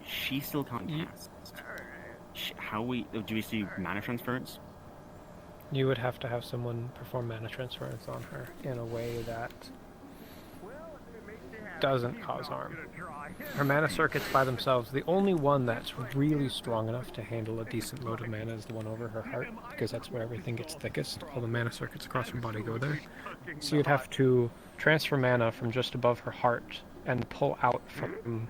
she still can't cast. Do we see mana transference?
You would have to have someone perform mana transference on her in a way that doesn't cause harm. Her mana circuits by themselves, the only one that's really strong enough to handle a decent load of mana is the one over her heart, because that's where everything gets thickest. All the mana circuits across her body go there. So you'd have to transfer mana from just above her heart and pull out from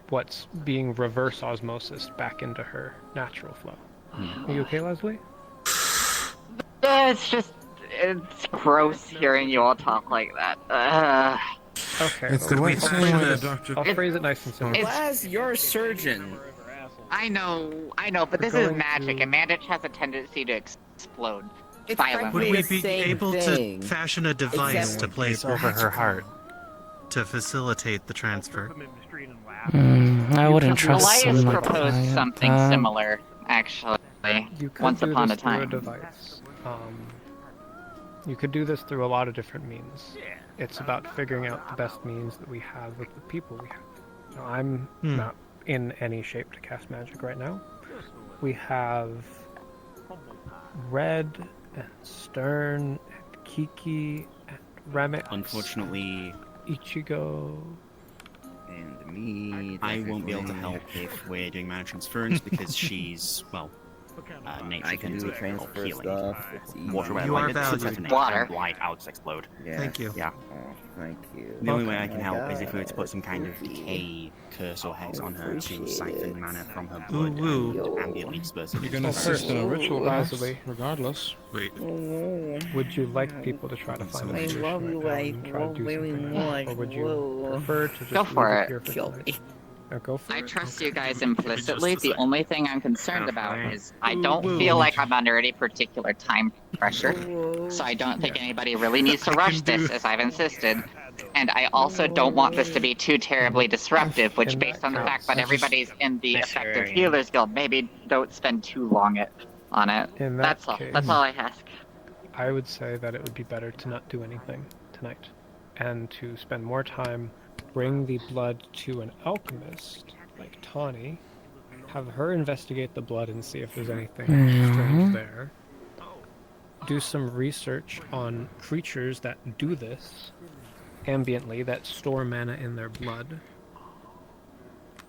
what's being reverse osmosis back into her natural flow. Are you okay, Leslie?
It's gross hearing you all talk like that.
Okay.
It's the way
I'll phrase it nice and simple.
Laz, you're a surgeon.
I know, but this is magic, and magic has a tendency to explode violently.
Would we be able to fashion a device to place over her heart to facilitate the transfer?
I wouldn't trust
Elias
someone like
proposed
that.
something similar, actually,
You could
once
do
upon
this
a
through
time.
device. You could do this through a lot of different means. It's about figuring out the best means that we have with the people we have. Now, I'm not in any shape to cast magic right now. We have Red and Stern and Kiki and Remix.
Unfortunately,
Ichigo.
And me. I won't be able to help if we're doing mana transference because she's, well, nature
I can do
affinity or
transfer
healing.
stuff. It's easy.
Water,
You are valued.
Water.
Light, Alex explode.
Yeah.
Thank you.
Yeah.
Oh, thank you.
The only way I can help is if we were to put some kind of decay curse or hex on her to siphon mana from her blood and ambiently disperse it.
You're gonna assist in a ritual,
Leslie.
regardless. Wait.
Would you like people to try to find a
I
solution
love
right
you,
now
I
and try to do
really
something
much.
or would you
Whoa.
prefer to just
Go for
leave
it.
here for
Kill
tonight?
me.
Go for
I
it.
trust you guys implicitly. The only thing I'm concerned about is I
Ooh,
don't
woo.
feel like I'm under any particular time pressure, so I don't think anybody really needs to rush this, as I've insisted. And I also don't want this to be too terribly disruptive, which, based on the fact that everybody's in the effective healers guild, maybe don't spend too long on it.
In that
That's all.
case,
That's all I ask.
I would say that it would be better to not do anything tonight and to spend more time, bring the blood to an alchemist like Tawny, have her investigate the blood and see if there's anything strange there. Do some research on creatures that do this ambiently, that store mana in their blood,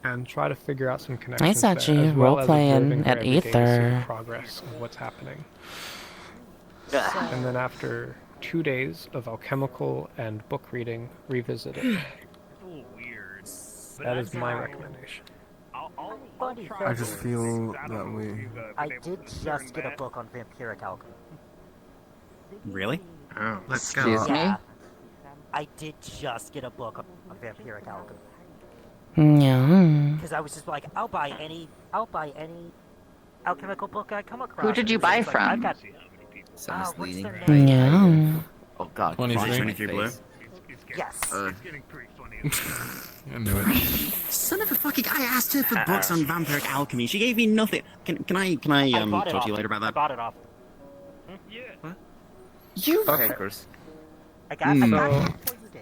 and try to figure out some connections
Nice,
there,
Achi.
as well as
Role-playing
observing her
at
every day to see the
Aether.
progress of what's happening. And then after 2 days of alchemical and book reading, revisit it. That is my recommendation.
I just feel that way.
I did just get a book on vampiric alchemy.
Really?
Oh.
Let's go.
Excuse me?
Yeah. I did just get a book on vampiric alchemy.
Yeah.
Because I was just like, I'll buy any alchemical book I come across.
Who did you buy
It's like, I've
from?
got,
Sounds
what's
leading.
their name?
Yeah.
Oh god.
23
blue.
Yes.
I knew it.
Son of a fucking! I asked her for books on vampiric alchemy. She gave me nothing. Can I
bought it
talk
off.
to you later about
I
that?
bought it off.
You.
Okay.
I got it.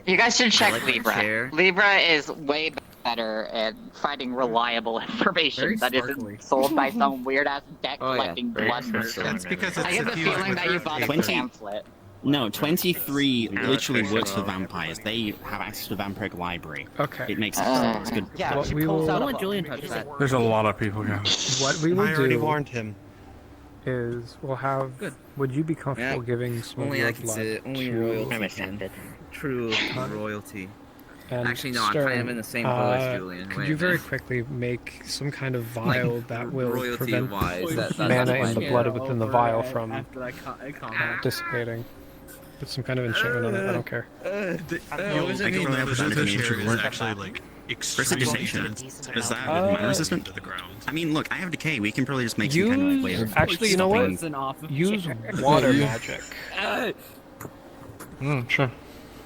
You guys should check
like my
Libra.
chair.
Libra is way better at finding reliable information
Very
that
sparkly.
isn't sold by some weird ass deck
Oh, yeah.
collecting
Very
blood
sparkly.
person.
That's because it's
I get the
suffused
feeling
with
that you
earth
bought a
20.
pamphlet.
No, 23
Yeah,
literally
that's
works for
fictional.
vampires. They have access to the vampiric library.
Okay.
It makes sense. It's good.
Yeah,
What
she
we
pulls
will-
out
Don't
a
let
book.
Julian touch that.
There's a lot of people here.
What we will
I already
do
warned him.
is we'll have.
Good.
Would you be comfortable
Yeah.
giving some of
Only
your
I can
blood
say it. Only
to
royalty
I'm
can.
accepted.
True royalty.
and
Actually, no, I'm
Stern,
kind of in the same boat as Julian.
Could
Wait
you
a
very
minute.
quickly make some kind of vial that will prevent
royalty-wise, that's
mana in the
fine.
blood within the vial from
After I comment.
dissipating? Put some kind of enchantment on it. I don't care.
Actual resistance is actually like extremely
Precipitation.
sensitive.
Is that mana resistant?
To the ground.
I mean, look, I have decay. We can probably just make some kind of way of
Actually, you know what?
stopping-
Use water magic.
Sure.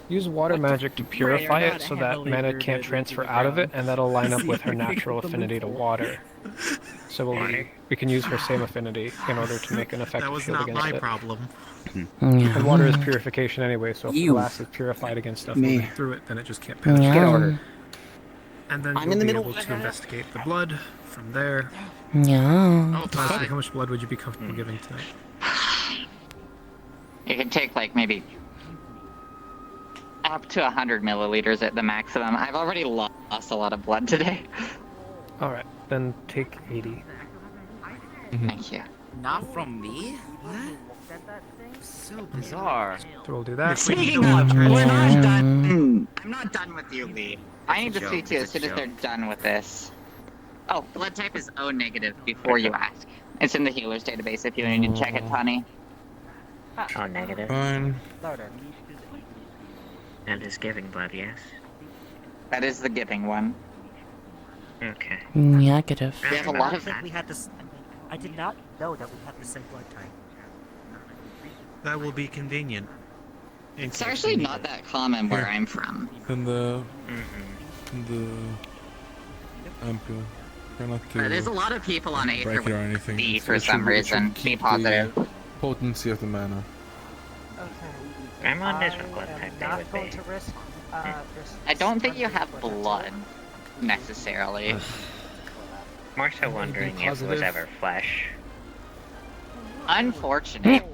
Use water magic to purify it so that mana can't transfer out of it, and that'll line up with her natural affinity to water. So we can use her same affinity in order to make an effective
That was
shield
not
against
my
it.
problem.
And water is purification anyway, so if the
You.
glass is purified against stuff
Me.
moving through it, then it just can't pass.
Yeah.
Get order. And then
I'm
you'll
in the
be
middle.
able to investigate the blood from there.
Yeah.
Leslie, how much blood would you be comfortable giving tonight?
You can take like maybe a up to 100 milliliters at the maximum. I've already lost a lot of blood today.
Alright, then take 80.
Thank you.
Not from me? What? So bizarre.
So we'll do that.
Speaking of, we're not done. I'm not done with you, Lee. I need to speak to you as soon as they're done with this. Oh, blood type is O negative before you ask. It's in the healer's database if you need to check it, Tony.
Oh, negative.
Fine.
And is giving blood, yes?
That is the giving one.
Okay.
Negative.
We have a lot of...
We had this. I did not know that we had the same blood type.
That will be convenient.
It's actually not that common where I'm from.
In the ampule. Try not to
There's a lot of people on Aether
break it or
with
anything.
B
It
for
should-
some
it
reason.
should
Be
keep
positive.
the potency of the mana.
I'm on different blood type they would be.
I don't think you have blood, necessarily.
More so wondering if it was ever flesh.
Unfortunate.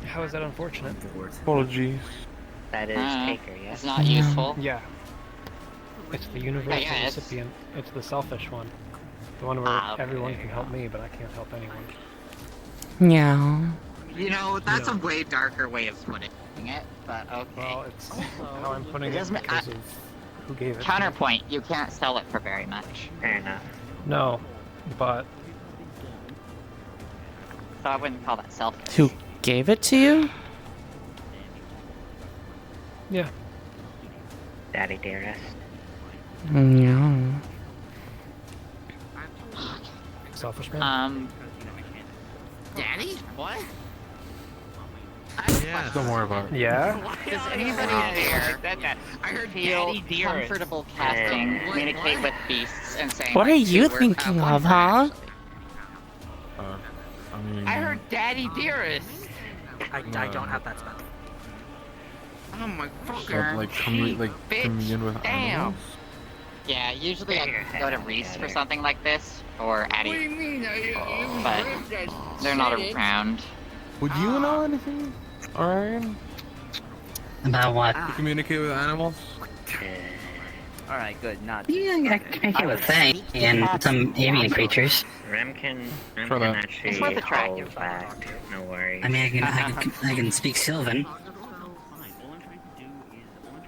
How is that unfortunate?
Apologies.
That is Taker, yes?
It's not useful.
Yeah. It's the universal
Yes.
recipient. It's the selfish one. The one where everyone can help me, but I can't help anyone.
Yeah.
You know, that's a way darker way of putting it, but okay.
Well, it's how I'm putting it
doesn't-
because of who gave it.
Counterpoint, you can't sell it for very much.
Fair enough.
No, but
So I wouldn't call that selfish.
Who gave it to you?
yeah.
Daddy dearest.
Yeah.
Selfish man.
Daddy? What?
Yeah.
Don't worry about it.
Yeah.
Does anybody here
I heard
feel
Daddy dearest.
comfortable casting communicate with beasts and saying
What are
like,
you
two
thinking
one
of,
for
huh?
I mean,
I heard Daddy dearest.
I don't have that spell.
Oh my
stop,
fucker.
like communion with animals.
Yeah, usually I go to Reese for something like this, or Addie.
What do you mean?
But they're not around.
Would you know anything? Alright.
About what?
To communicate with animals?
Alright, good. Not.
Yeah, I communicate with Fae and some avian creatures.
Rem can
Try that.
actually
It's worth a try.
hold back. No worries.
I mean, I can speak Sylvan.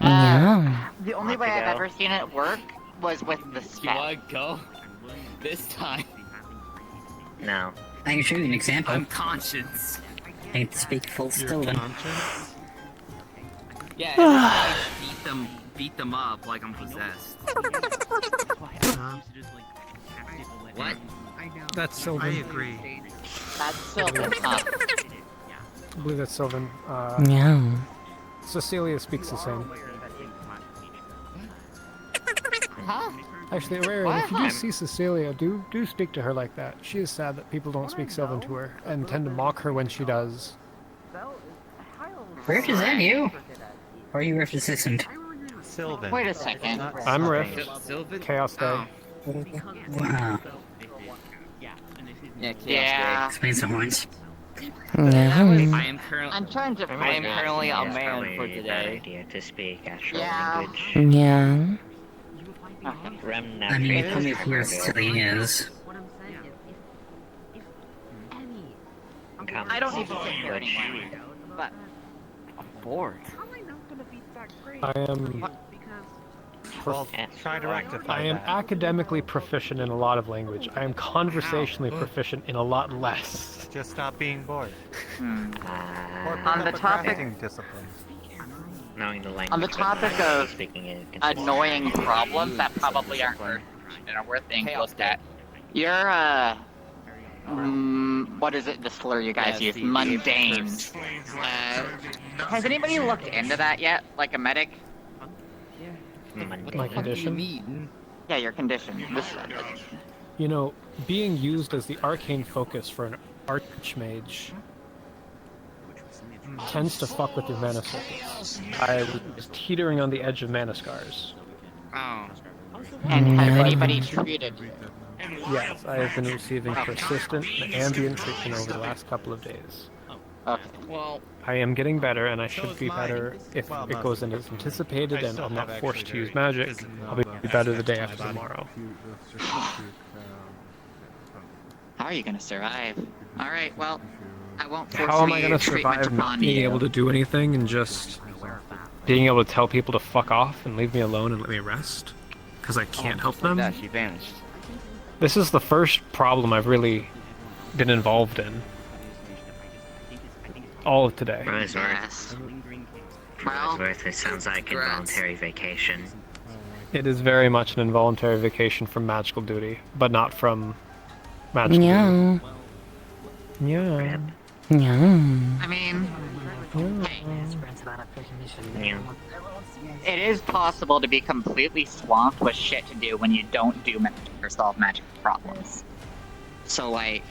Yeah.
The only way I've ever seen it work was with the
You
spec.
wanna go? This time.
No.
I can show you an example.
I'm conscious.
I can speak full Sylvan.
Yeah, and I beat them up like I'm possessed. What?
That's Sylvan.
I agree.
That's still the top.
I believe that's Sylvan.
Yeah.
Cecilia speaks the same.
Huh?
Actually, Rare, if you do see Cecilia, do speak to her like that. She is sad that people don't speak Sylvan to her and tend to mock her when she does.
Rift, is that you? Or are you Rift Assistant?
Sylvan.
Wait a second.
I'm Rift.
Sylvan?
Chaos Day.
Wow.
Yeah.
Explains the horns.
Yeah.
I am currently.
I'm trying to.
I am currently a
It's
man
probably
for
a bad
today.
idea to speak actual
Yeah.
language.
Yeah.
Rem
I mean, you
naturally
told me
is
who your silly is.
I don't need to sit here anymore. But
Bored.
I am.
Well, try to rectify
I am
that.
academically proficient in a lot of language. I am conversationally proficient in a lot less.
Just stop being bored. Or pick
On the
up a
topic-
crafting discipline.
Knowing the language.
on the topic of
speaking it
annoying problems that probably aren't worth being looked at. You're what is it? The slur you guys use? Mundane. Has anybody looked into that yet? Like a medic?
My condition?
Yeah, your condition.
You know, being used as the arcane focus for an archmage tends to fuck with your mana circuits. I was teetering on the edge of mana scars.
Oh.
And has anybody treated you?
Yes, I have been receiving persistent and ambient treatment over the last couple of days.
Okay.
Well,
I am getting better, and I should be better if it goes in as anticipated, and I'm not forced to use magic. I'll be better the day after tomorrow.
How are you gonna survive? All right. Well, I won't force
How am I
any
gonna
treatment
survive not
upon
being
you.
able to do anything and just being able to tell people to fuck off and leave me alone and let me rest? Because I can't help them?
That she vanished.
This is the first problem I've really been involved in. All of today.
Roseworth. Roseworth, it sounds like involuntary vacation.
It is very much an involuntary vacation from magical duty, but not from magical
Yeah.
duty. Yeah.
Yeah.
I mean, it is possible to be completely swamped with shit to do when you don't do magic or solve magic problems. So, like,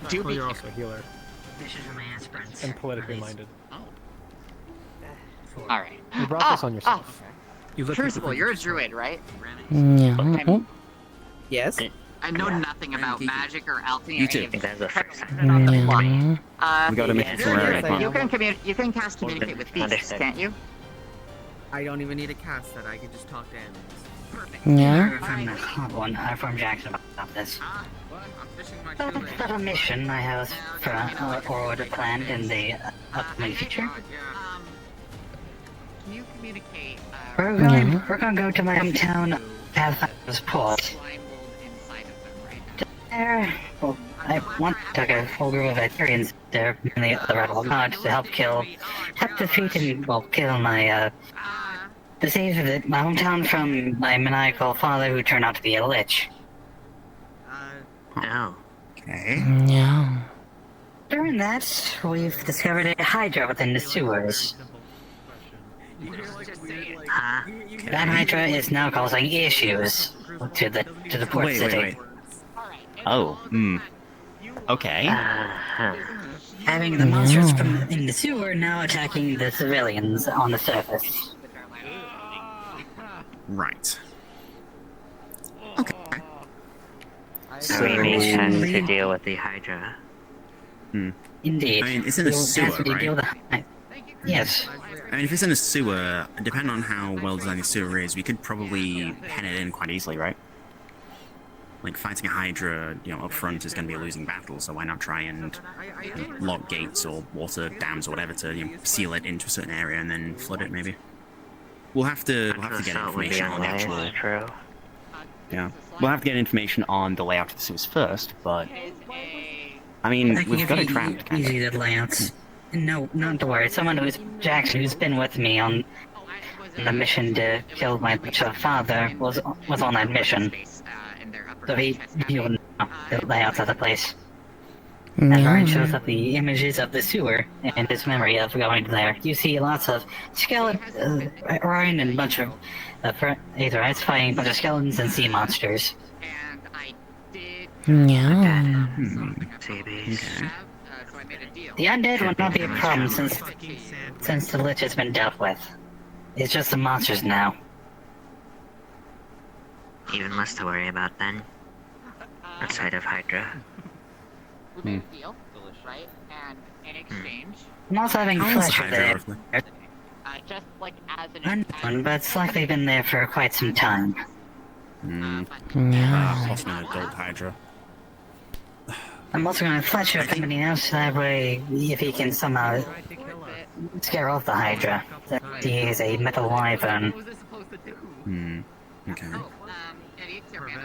do
Well,
be
you're also a healer. And politically minded.
Alright.
You brought this on yourself. You let
Crucible,
people
you're a druid, right?
Yeah.
Yes.
I know nothing about magic or alchemy
You
or
too.
any of
That's the first
Yeah.
We gotta make it for our
you can cast communicate with beasts, can't you?
I don't even need a cast that. I can just talk to animals.
Yeah.
I'm from Jackson about this. But a mission I have for order planned in the upcoming future.
Can you communicate?
We're gonna go to my hometown, Pathfinder's Port. There, well, I want to take a whole group of Ethereans there in the Rebel Lodge to help defeat and, well, kill my, to save my hometown from my maniacal father who turned out to be a lich.
Oh.
Okay.
Yeah.
During that, we've discovered a Hydra within the sewers. That Hydra is now causing issues to the port city.
Wait. Oh, okay.
Having the monsters from in the sewer now attacking the civilians on the surface.
Right.
So we need to deal with the Hydra.
Indeed.
I mean, it's in a
We'll
sewer,
ask you to deal
right?
with yes.
I mean, if it's in a sewer, depending on how well designed the sewer is, we could probably pen it in quite easily, right? Like, fighting a Hydra, up front is going to be a losing battle, so why not try and lock gates or water dams or whatever to seal it into a certain area and then flood it, maybe? We'll have to get information on the actual...
True.
Yeah. We'll have to get information on the layout of the sewers first, but... I mean, we've got it trapped, kind of.
Easy to layouts. No, not to worry. Someone who's been with me on the mission to kill my father was on that mission. So he would know the layouts of the place. And Ryan shows up the images of the sewer and his memory of going there. You see lots of skeletons, Ryan and a bunch of Aetherites fighting a bunch of skeletons and sea monsters.
Yeah.
Okay.
The undead will not be a problem since the lich has been dealt with. It's just the monsters now.
Even less to worry about then. Outside of Hydra.
We made a deal, right? And in exchange,
I'm also having flesh there.
just like as an
Unknown, but it's likely been there for quite some time.
Often an adult Hydra.
I'm also going to flesh up somebody else that way if he can somehow scare off the Hydra. That he is a metal wyvern.
Okay.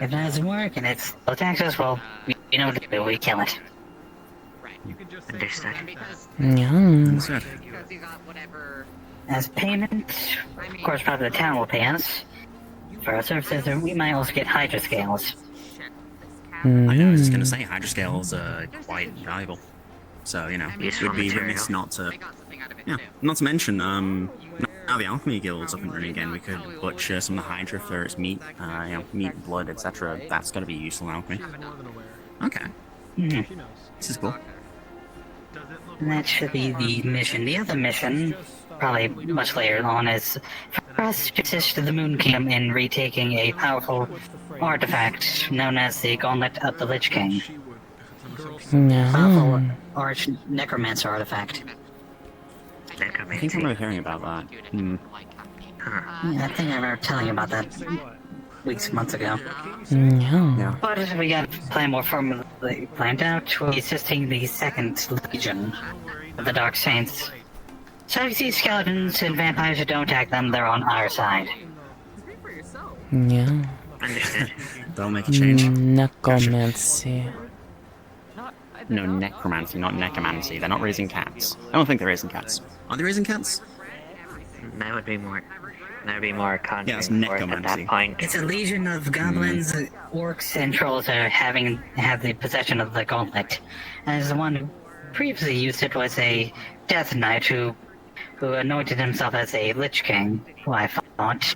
If that doesn't work and it's low taxes, well, we know what to do, we kill it.
Understood.
Yeah.
As payment, of course, probably the town will pay us. For our services, we might also get Hydra scales.
I know, I was just gonna say, Hydra scales are quite valuable. So, it would be remiss not to... Yeah, not to mention, now the Alchemy Guild's up and running again, we could butcher some of the Hydra for its meat, meat, blood, etc. That's gotta be useful in alchemy. Okay. This is cool.
And that should be the mission. The other mission, probably much later on, is for us to assist the Moon Kingdom in retaking a powerful artifact known as the Gauntlet of the Lich King. powerful arch necromancer artifact.
I think I remember hearing about that. Hmm.
Yeah, I think I remember telling you about that months ago.
Yeah.
But we got a plan more formally planned out. We're assisting the 2nd Legion of the Dark Saints. So if you see skeletons and vampires who don't attack them, they're on our side.
Yeah.
Understood.
That'll make a change.
Necromancy.
No, necromancy, not necromancy. They're not raising cats. I don't think they're raising cats. Are they raising cats?
That would be more conjuring
Yeah, it's
forth at
necromancy.
that point.
It's a legion of goblins, orcs, and trolls that have the possession of the gauntlet. As the one who previously used it was a death knight who anointed himself as a lich king, who I thought.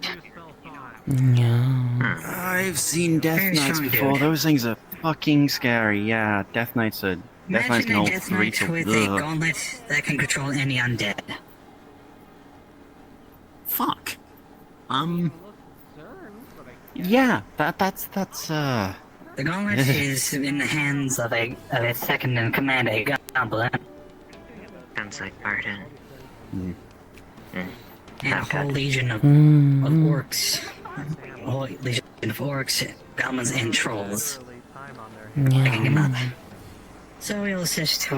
Yeah.
I've seen Death
Very
Knights
strong
before.
dude.
Those things are fucking scary. Yeah, Death Knights can
Imagine a
hold
death
3
knight
to...
with a
Ugh.
gauntlet that can control any undead.
Fuck. Yeah, that's
The gauntlet is in the hands of a second in command, a goblin,
Sounds like Barton.
and a whole legion of
Mm.
orcs. A whole legion of orcs, goblins, and trolls.
Yeah.
Picking him up. So we'll assist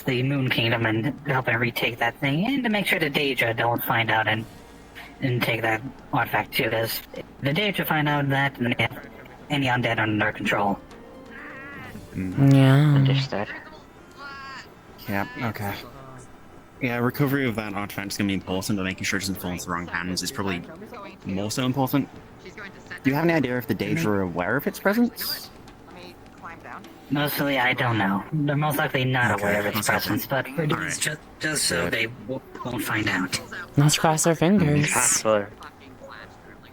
the Moon Kingdom and help him retake that thing, and to make sure the Daedra don't find out and take that artifact too, because if the Daedra find out that, then they have any undead under their control.
Yeah.
Understood.
Yeah, okay. Yeah, recovery of that artifact is going to be important, but making sure it doesn't fall into the wrong hands is probably more so important. Do you have any idea if the Daedra are aware of its presence?
Mostly, I don't know. They're most likely not
Okay,
aware of its
that's
presence, but we're doing
Alright.
this just so they won't find out.
Let's cross our
It's
fingers.
possible.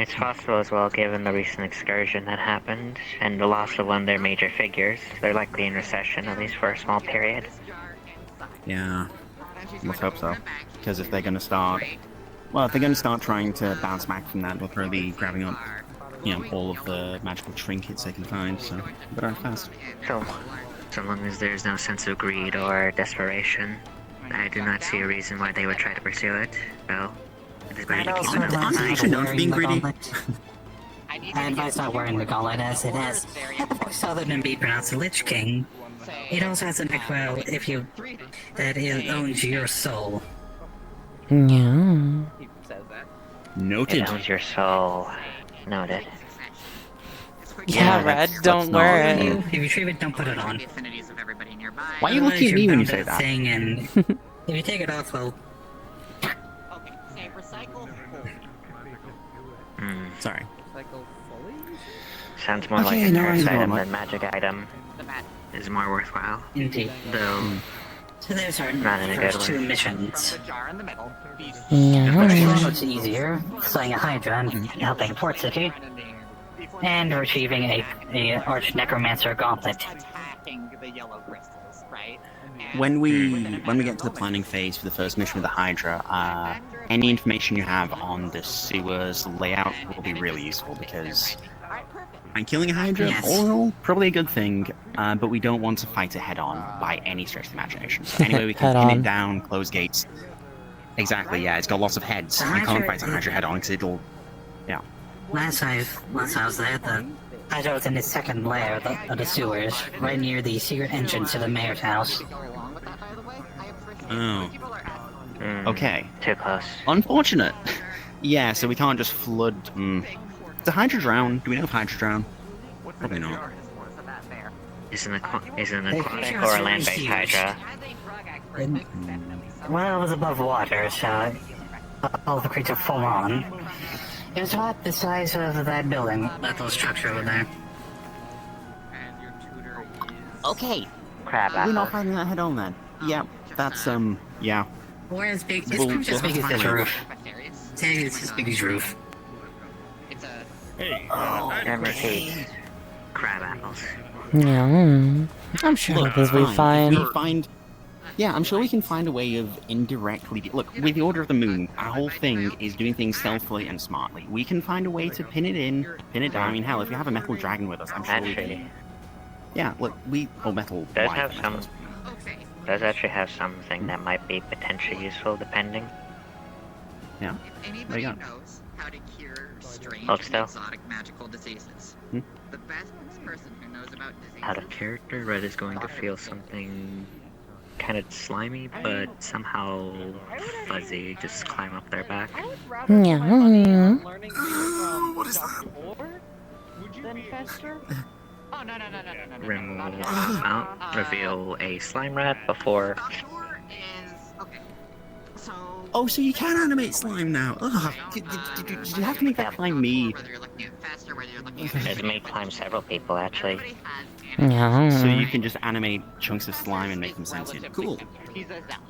It's possible as well, given the recent excursion that happened and the loss of one of their major figures. They're likely in recession, at least for a small period.
Yeah, let's hope so. Because if they're going to start... Well, if they're going to start trying to bounce back from that, they'll probably be grabbing up, all of the magical trinkets they can find, so better act fast.
So long as there's no sense of greed or desperation, I do not see a reason why they would try to pursue it. So, it is better to keep an open mind.
I advise not wearing the gauntlet, as it has effects other than be pronounced a Lich King. It also has an effect, well, that it owns your soul.
Yeah.
Noted.
It owns your soul. Noted.
Yeah, Red, don't wear it.
If you retrieve it, don't put it on.
Why are you looking at me when you say
Otherwise, you're bound to
that?
Thing and if you take it off, well,
Sorry.
Sounds more like
Okay,
a
no
cursed
worries,
item
Norma.
than magic item. Is more worthwhile.
indeed.
Though,
So there's our
Not in a
first
good
2
way.
missions.
Yeah.
Much easier, slaying a Hydra and helping Port City, and retrieving a Arch Necromancer gauntlet.
When we get to the planning phase for the first mission with the Hydra, any information you have on the sewers layout will be really useful because and killing a Hydra,
Yes.
all in all, probably a good thing, but we don't want to fight it head on by any stretch of the imagination. So anyway, we can
Head
pin
on.
it down, close gates. Exactly, yeah, it's got lots of heads.
The
You can't
Hydra-
fight a Hydra head on because it'll, yeah.
Last I was there, the Hydra was in its second layer of the sewers, right near the secret entrance to the mayor's house.
Oh. Okay.
Too close.
Unfortunate. Yeah, so we can't just flood. The Hydra drown? Do we know if Hydra drown? Probably not.
Isn't an
They
aquatic
figure
or
it's
a land-based
huge.
Hydra?
Well, it was above water, so all the creature full on. It was about the size of that building, that little structure over there.
Okay.
Crab
We're not
apples.
fighting that head on then. Yeah, that's yeah.
Or as big, it's
We'll-
pretty much as
we'll
big
have
as
to
this
find a way.
roof. It's as big as roof.
Never taste crab apples.
Yeah. I'm sure
Look,
this will be fine.
We find. Yeah, I'm sure we can find a way of indirectly. Look, with the Order of the Moon, our whole thing is doing things stealthily and smartly. We can find a way to pin it in, pin it down. I mean, hell, if you have a metal dragon with us, I'm sure we can. Yeah, look, metal
Does
wire,
have
I
some.
suppose.
Does actually have something that might be potentially useful, depending.
Yeah. There you go.
knows how to cure strange
Hold
and
still.
exotic magical diseases.
Hmm?
The best person who knows about diseases.
Out of character, Red is going to feel something kind of slimy, but somehow fuzzy just climb up their back.
Yeah.
What is that?
Then Fester?
Oh no.
Remove mount, reveal a slime rat before.
Oh, so you can animate slime now. Ugh, did you have to make that climb me?
It may climb several people, actually.
Yeah.
So you can just animate chunks of slime and make them sentient. Cool.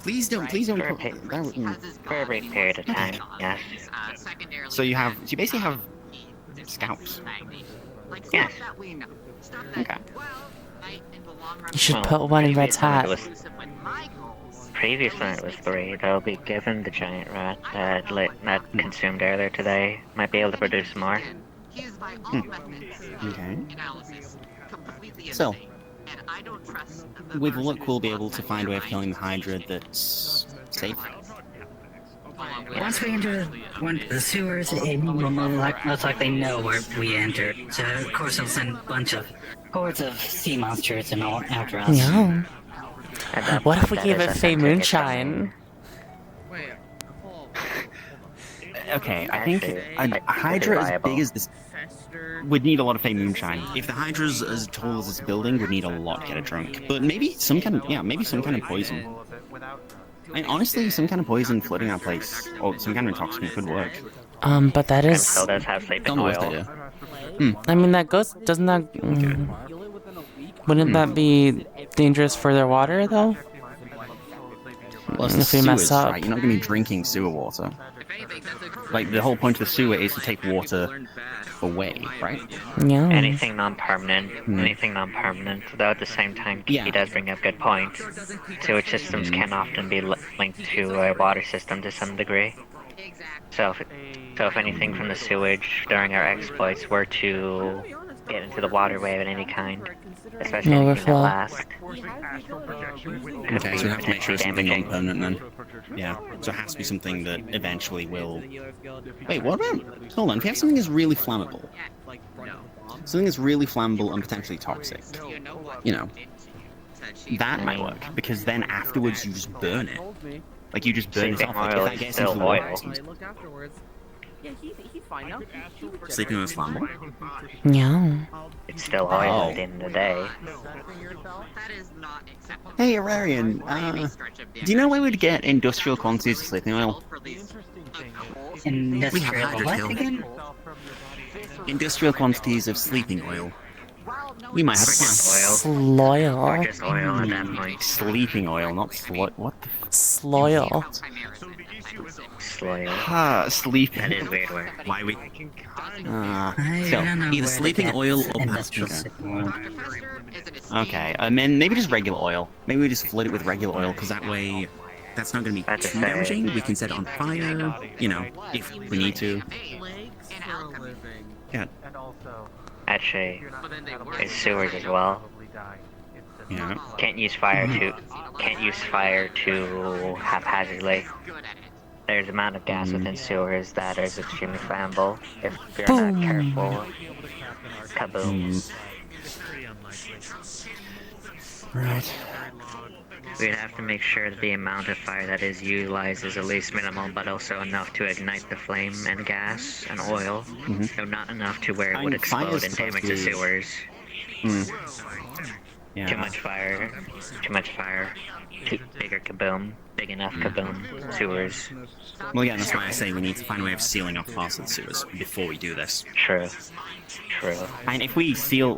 Please don't.
For a brief period of time, yes.
So you basically have scalps.
Yes.
Okay.
You should put one in Red's hat.
Previously it was 3. They'll be given the giant rat that consumed earlier today. Might be able to produce more.
Okay. So, with luck, we'll be able to find a way of killing the Hydra that's safe.
Once we enter the sewers, it will most likely know where we entered. So, of course, they'll send a bunch of hordes of sea monsters and all after us.
Yeah. What if we gave it Fey Moonshine?
Okay, I think a Hydra as big as this would need a lot of Fey Moonshine. If the Hydra's as tall as this building, would need a lot to get it drunk. But maybe some kind of poison. I mean, honestly, some kind of poison floating our place, or some kind of toxin could work.
But that is.
Still does have sleeping
Don't know
oil.
I mean, that goes. Doesn't that? Wouldn't that be dangerous for their water, though?
Well, it's
If
the
we mess
sewers,
up.
right? You're not going to be drinking sewer water. Like, the whole point of the sewer is to take water away, right?
Yeah.
Anything non-permanent, though at the same time, he does bring up good points. Sewage systems can often be linked to a water system to some degree. So if anything from the sewage during our exploits were to get into the waterway of any kind, especially anything that lasts,
Okay, so we have to make sure it's something non-permanent then. Yeah, so it has to be something that eventually will... Wait, what about... Hold on, if you have something that's really flammable... Something that's really flammable and potentially toxic, you know, that might work, because then afterwards you just burn it. Like, you just burn it off, like, if that gets into the water...
Yeah, he's fine now.
Sleeping on flammable?
Yeah.
it's still oil at the end of the day.
Hey, Ararian, do you know where we'd get industrial quantities of sleeping oil?
Industrial what again?
Industrial quantities of sleeping oil. We might have a plan.
Sloil.
Or just oil at that point.
Sleeping oil, not what the...
Sloil.
Sloil.
Ah, sleeping.
That is weird word.
Why we...
I
so,
don't know
either
where
sleeping
to get
oil or
industrial
okay.
sleeping oil.
Okay, and then maybe just regular oil. Maybe we just flood it with regular oil, because that way that's not going to be too damaging. We can set it on fire, you know, if we need to. Yeah.
Actually, it's sewers as well.
Yeah.
Can't use fire to haphazardly. There's amount of gas within sewers that is extremely flammable. If you're not careful, kaboom.
Right.
We'd have to make sure that the amount of fire that is utilized is at least minimal, but also enough to ignite the flame and gas and oil, though not enough to where it would explode and damage the sewers.
Yeah.
Too much fire, too bigger kaboom, big enough kaboom, sewers.
Well, yeah, that's why I say we need to find a way of sealing off parts of the sewers before we do this.
True.
And if we seal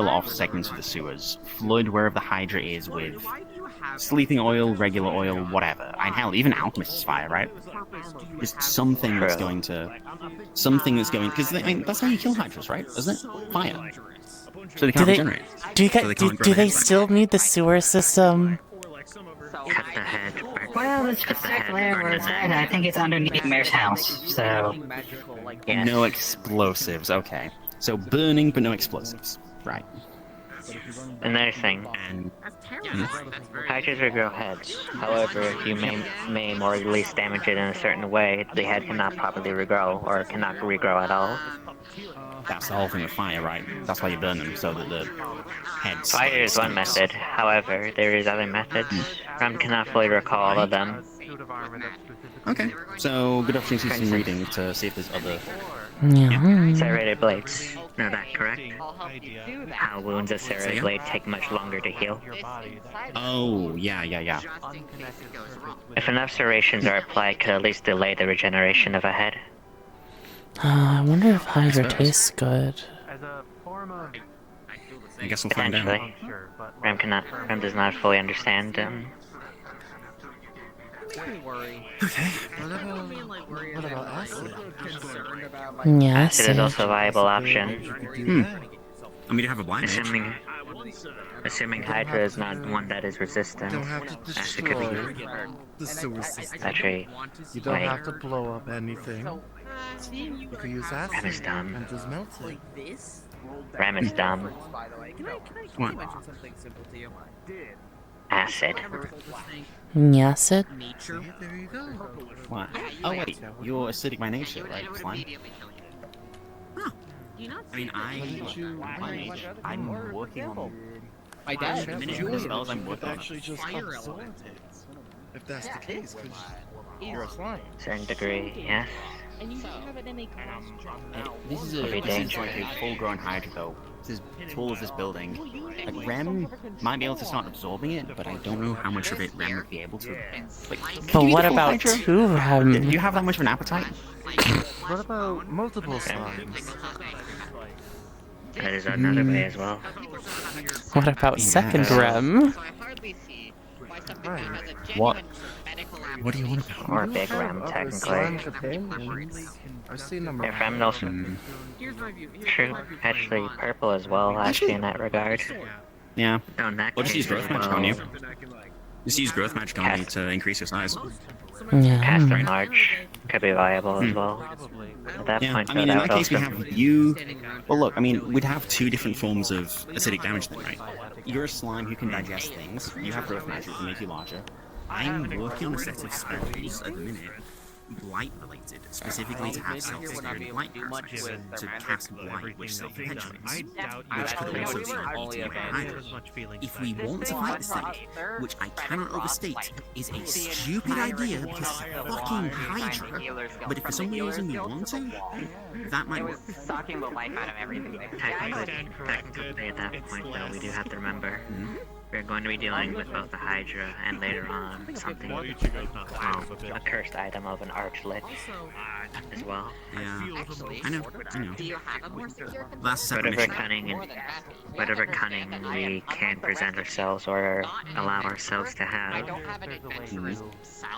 off segments of the sewers, flood wherever the Hydra is with sleeping oil, regular oil, whatever. And hell, even alchemist's fire, right? Just something that's going to... Because that's how you kill Hydras, right? Isn't it? Fire. So they can't regenerate.
Do they still need the sewer system?
Cut the head.
Well, the specific layer where it's at, I think it's underneath Mayor's house, so...
No explosives, okay. So burning, but no explosives. Right.
Another thing.
And
Hydras regrow heads. However, if you maim or release damage it in a certain way, the head cannot properly regrow, or cannot regrow at all.
that's the whole thing with fire, right? That's why you burn them, so that the heads.
Fire is one method. However, there is other methods. Rem cannot fully recall all of them.
Okay. So good opportunity to do some reading to see if there's other.
Yeah.
Serrated blades. Know that correct? How wounds of serrated blade take much longer to heal.
Oh, yeah.
If enough serrations are applied, could at least delay the regeneration of a head.
I wonder if Hydra tastes good.
I guess we'll find out.
Potentially. Rem does not fully understand.
Don't worry.
Okay.
What about acid?
Yeah,
Acid is also a viable option.
I mean, you have a blind edge.
Assuming Hydra is not one that is resistant.
You don't have to
Acid could be
destroy the sewer system.
Actually,
You don't
wait.
have to blow up anything. You can use acid
Rem is dumb.
and just melt it.
Like this?
Rem is dumb.
Can
What?
I mention something simple to you?
Acid.
Acid?
Nature.
There you go.
What? Oh wait, you're acidic by nature, right? Slime. I mean, I'm working on.
My dad
The minute
enjoyed
spells I'm working on.
Actually just
fire
absorb
element.
it. If that's the case, because you're a slime.
Certain degree, yes.
And you don't have it in a
This is
Could be
like
dangerous.
a full-grown Hydra though. This is tall as this building. Like Rem might be able to start absorbing it, but I don't know how much of it Rem would be able to. Like,
But
can you
what
eat a full
about
Hydra?
two Rem?
Do you have that much of an appetite?
What about multiple slimes?
That is another way as well.
What about second
Yeah.
Rem?
What? What do you want about?
Or big Rem, technically.
I've seen them.
If Rem knows. True. Actually, purple as well, actually, in that regard.
Yeah.
No, in that
Or just use
case
growth
as
magic
well.
on you. Just use growth magic on you to increase your size.
Cast and March could be viable as well. At that
Yeah,
point,
I mean,
though,
in
that
that
would
case, we
also...
have you. Well, look, I mean, we'd have two different forms of acidic damage then, right? You're a slime who can digest things. You have growth magic to make you larger. I'm working on a set of spells at the minute, blight related, specifically to have self-sustaining blight parasites, to cast blight which self-perpetuates, which could also be eaten by Hydra. If we want to fight this thing, which I cannot overstate is a stupid idea because it's a fucking Hydra, but if for some reason we want to, that might work.
Sucking the life out of everything.
Technically, at that point, though, we do have to remember we're going to be dealing with both the Hydra and later on something, a cursed item of an Archlit as well.
Yeah, I know.
Do you have a more secure
That's a separate
Whatever cunning we can present ourselves or allow ourselves to have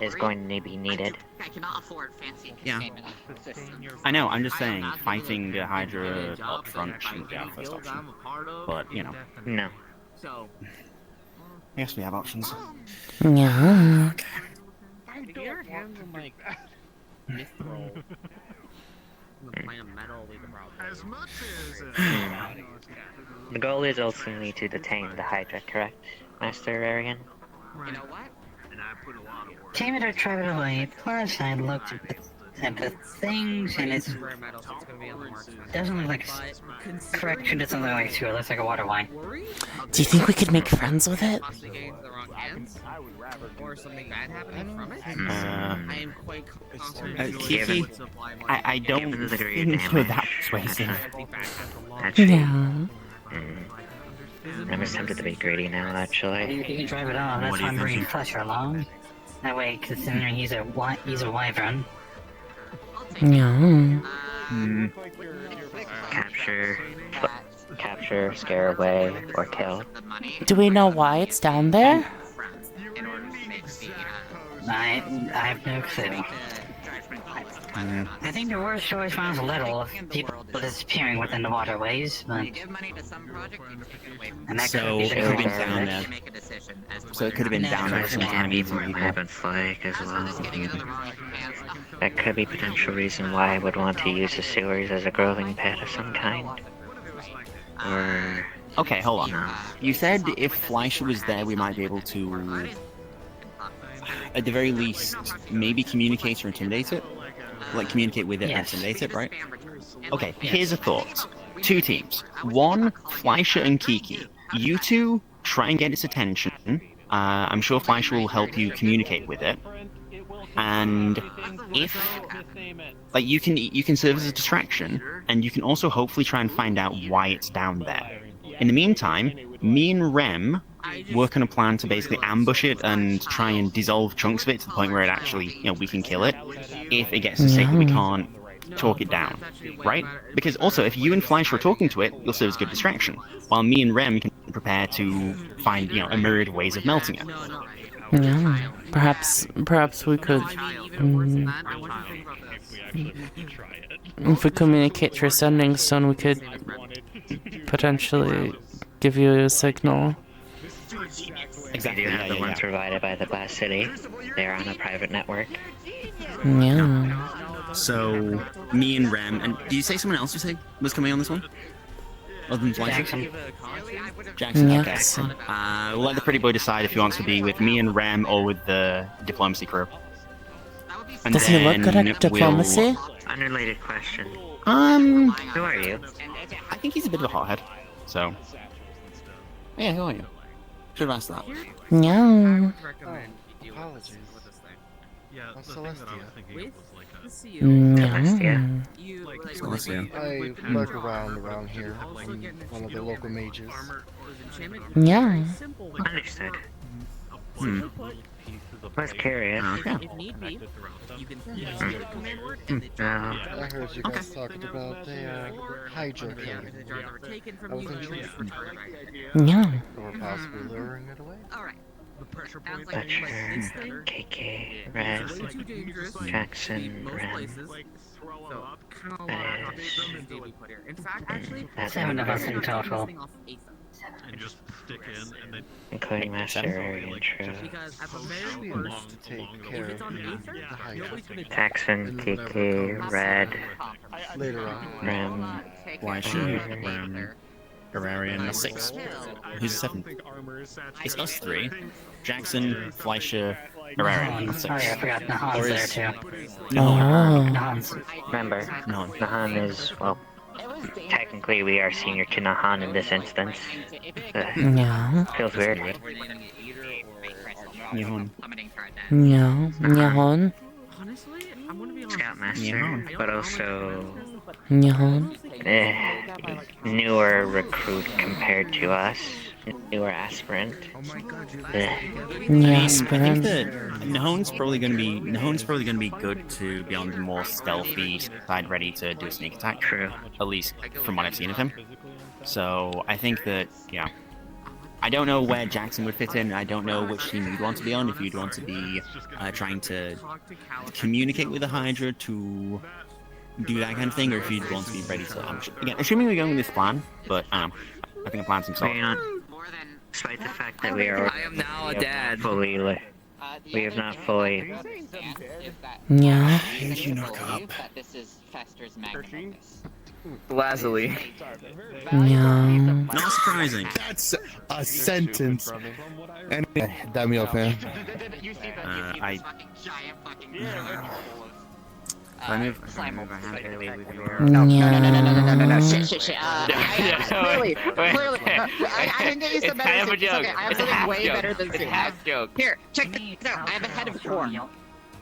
is going to be needed.
I cannot afford fancy
Yeah.
containment systems.
I know, I'm just saying, fighting a Hydra up front shouldn't be our first option. But, you know.
No.
So,
I guess we have options.
Yeah.
If you ever handle my mithril in the plane of metal, we could probably.
As much as.
The goal is ultimately to detain the Hydra, correct, Master Arian?
you know what?
Tamer traveled away. Plus, I looked at the things, and it doesn't look like correction. Doesn't look like sewer. It looks like a water line.
Do you think we could make friends with it?
Possibly getting the wrong hands, or something bad happening from it. I am quite confident.
Kiki, I don't think you're that persuasive.
Yeah.
I'm just tempted to be greedy now, actually.
You can drive it on. That's why I'm bringing Fletcher along. That way, considering he's a wyvern.
Yeah.
Capture, scare away, or kill.
Do we know why it's down there?
I have no clue. I think the worst choice sounds a little of people disappearing within the waterways, but... And that
So it could have been down there. So it could have been down there
Person can't be more happen flake as well. That could be potential reason why I would want to use the sewers as a growing pad of some kind. Or
Okay, hold on. You said if Fleischer was there, we might be able to, at the very least, maybe communicate or intimidate it? Like, communicate with it or intimidate it, right? Okay, here's a thought. 2 teams. 1, Fleischer and Kiki. You two try and get its attention. I'm sure Fleischer will help you communicate with it. And if, like, you can serve as a distraction, and you can also hopefully try and find out why it's down there. In the meantime, me and Rem work on a plan to basically ambush it and try and dissolve chunks of it to the point where it actually, we can kill it. If it gets to state that we can't talk it down, right? Because also, if you and Fleischer are talking to it, you'll serve as a good distraction, while me and Rem can prepare to find, a myriad of ways of melting it.
Yeah, perhaps we could. If we communicate through Sending Stone, we could potentially give you a signal.
Exactly. We do have the ones provided by the Glass City. They are on a private network.
Yeah.
So, me and Rem, and do you say someone else was coming on this one? Other than Fleischer? Jackson, okay.
Jackson.
We'll let the pretty boy decide if he wants to be with me and Rem or with the diplomacy crew. And
Does he look good at diplomacy?
Unrelated question.
Who
are you?
I think he's a bit of a hothead, so... Yeah, who are you? Should have asked that.
Yeah.
Apologies.
Yeah,
I'm
the thing that I was
Celestia.
thinking of was like a...
Celestia.
I lurk around here. I'm one of the local mages.
Yeah.
Understood. I was curious.
If need be, you can I heard you guys talking about the Hydra code. I was intrigued.
Yeah.
Or possibly luring it away.
Butcher, KK, Red, Jackson, Ren. That's
7 of us in total.
And just stick in and then...
Including Master Arian, true. Jackson, KK, Red, Rem,
Fleischer, Rem, Irarian, 6. Who's the 7th? It's us 3. Jackson, Fleischer, Irarian, 6.
Oh yeah, I forgot Nahan's there too.
Nahan's.
Remember, Nahan is, well, technically we are senior to Nahan in this instance.
Yeah.
Feels weird.
Nihon.
Yeah. Nihon.
Scoutmaster, but also
Nihon.
Newer recruit compared to us. Newer aspirant.
Yeah,
I think that Nihon's probably going to be good to be on the more stealthy side, ready to do a sneak attack.
True.
At least from what I've seen of him. So I think that, I don't know where Jackson would fit in. I don't know which team you'd want to be on. If you'd want to be trying to communicate with the Hydra to do that kind of thing, or if you'd want to be ready to again, assuming we're going with this plan, but I think the plan seems solid.
Despite the fact that we are,
I am now a dad.
We have not fully.
Yeah.
You knock up.
Lazuli.
Yeah.
Not surprising.
That's a sentence. And damn me off, man.
I move my hand early with your...
No. Shit. Clearly. I didn't get you some better. It's okay. I have something way better than Zoom. Here, check this out. I have a head of corn.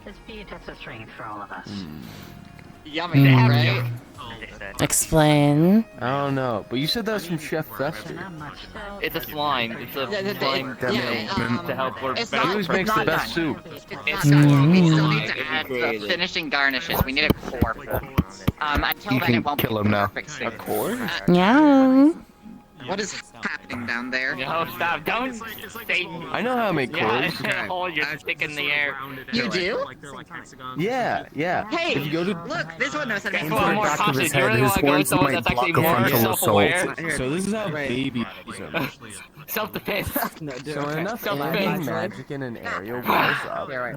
Just be just a strength for all of us.
Yummy, right?
Explain.
I don't know, but you said that was from Chef Fester.
It's a slime. It's a slime to help work better.
He always makes the best soup.
It's not. We still need to add the finishing garnishes. We need a core. Until
You
then,
can
it won't
kill
be
him now.
perfect soup.
A core?
Yeah.
What is happening down there?
No, stop. Don't say...
I know how to make cores.
Yeah, hold your stick in the air.
You do?
Yeah.
Hey,
if you go to
look, this one knows how to make
Well, more
back of
cautious.
his
You
head,
really
his
want to go with
horns
someone
might
that's actually
block a
more
frontal
self-aware?
assault. So this is how baby
Self-defense.
So enough
Self-defense.
magic in an area wears up.
Yeah, right.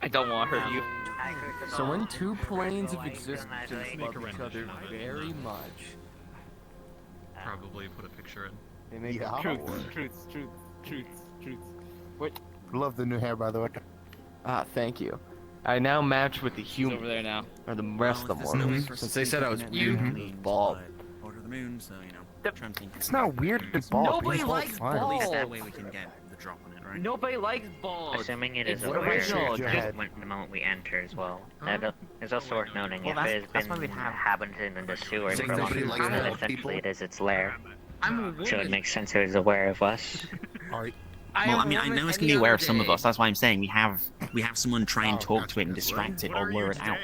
I don't want to hurt you.
So when two planes of existence love each other very much,
Probably put a picture in.
They make
Yeah.
Truth. What?
Love the new hair, by the way.
Thank you. I now match with the
He's
human.
over there now.
Or the rest of the mortals.
Since they said I was weird.
Bald.
Order of the moon, so you know. Try and think.
It's not weird to bald.
Nobody
He's
likes
fine.
bald.
At least that way we can get the drop on it, right?
Nobody likes balls.
Assuming it is
It's
aware
original.
your
just
head.
when the moment we enter as well. That is also worth noting
Well,
if
that's-
it has
that's why
been
we'd have-
inhabited in the sewer
So
for a long
nobody likes
time, then
bald
essentially
people?
it is its lair.
I'm a woman.
So it makes sense it is aware of us.
Alright.
Well, I mean, I know it's gonna be aware of some of us. That's why I'm saying we have someone try and talk to it and distract it or lure it out.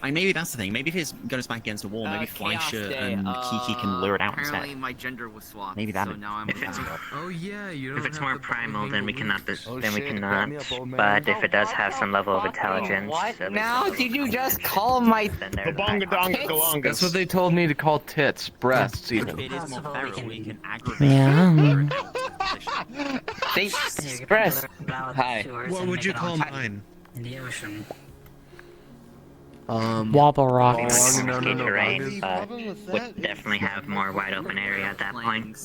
Like maybe that's the thing. Maybe if it's got us back against the wall, maybe Fleischer and Kiki can lure it out
Apparently
instead.
my gender was swapped.
Maybe that
so
is-
now I'm
Oh yeah, you don't
If it's
have
more
the
primal,
bald
then we
angle
cannot.
roots.
Oh,
Then we
shit,
cannot.
back me up, old man.
But if it does have some level of intelligence,
What?
at least
Now
some
did you
level of
just call my
then there's
Babonga donga galonga.
That's what they told me to call tits, breasts even.
If it is more
Possible we
feral, we
can-
can aggravate
Yeah.
They breast. Hi.
What would you call mine?
In the ocean.
Wobble
Maybe
rocks.
more risky terrain,
The
but
problem with that
would definitely have more wide open area at that point.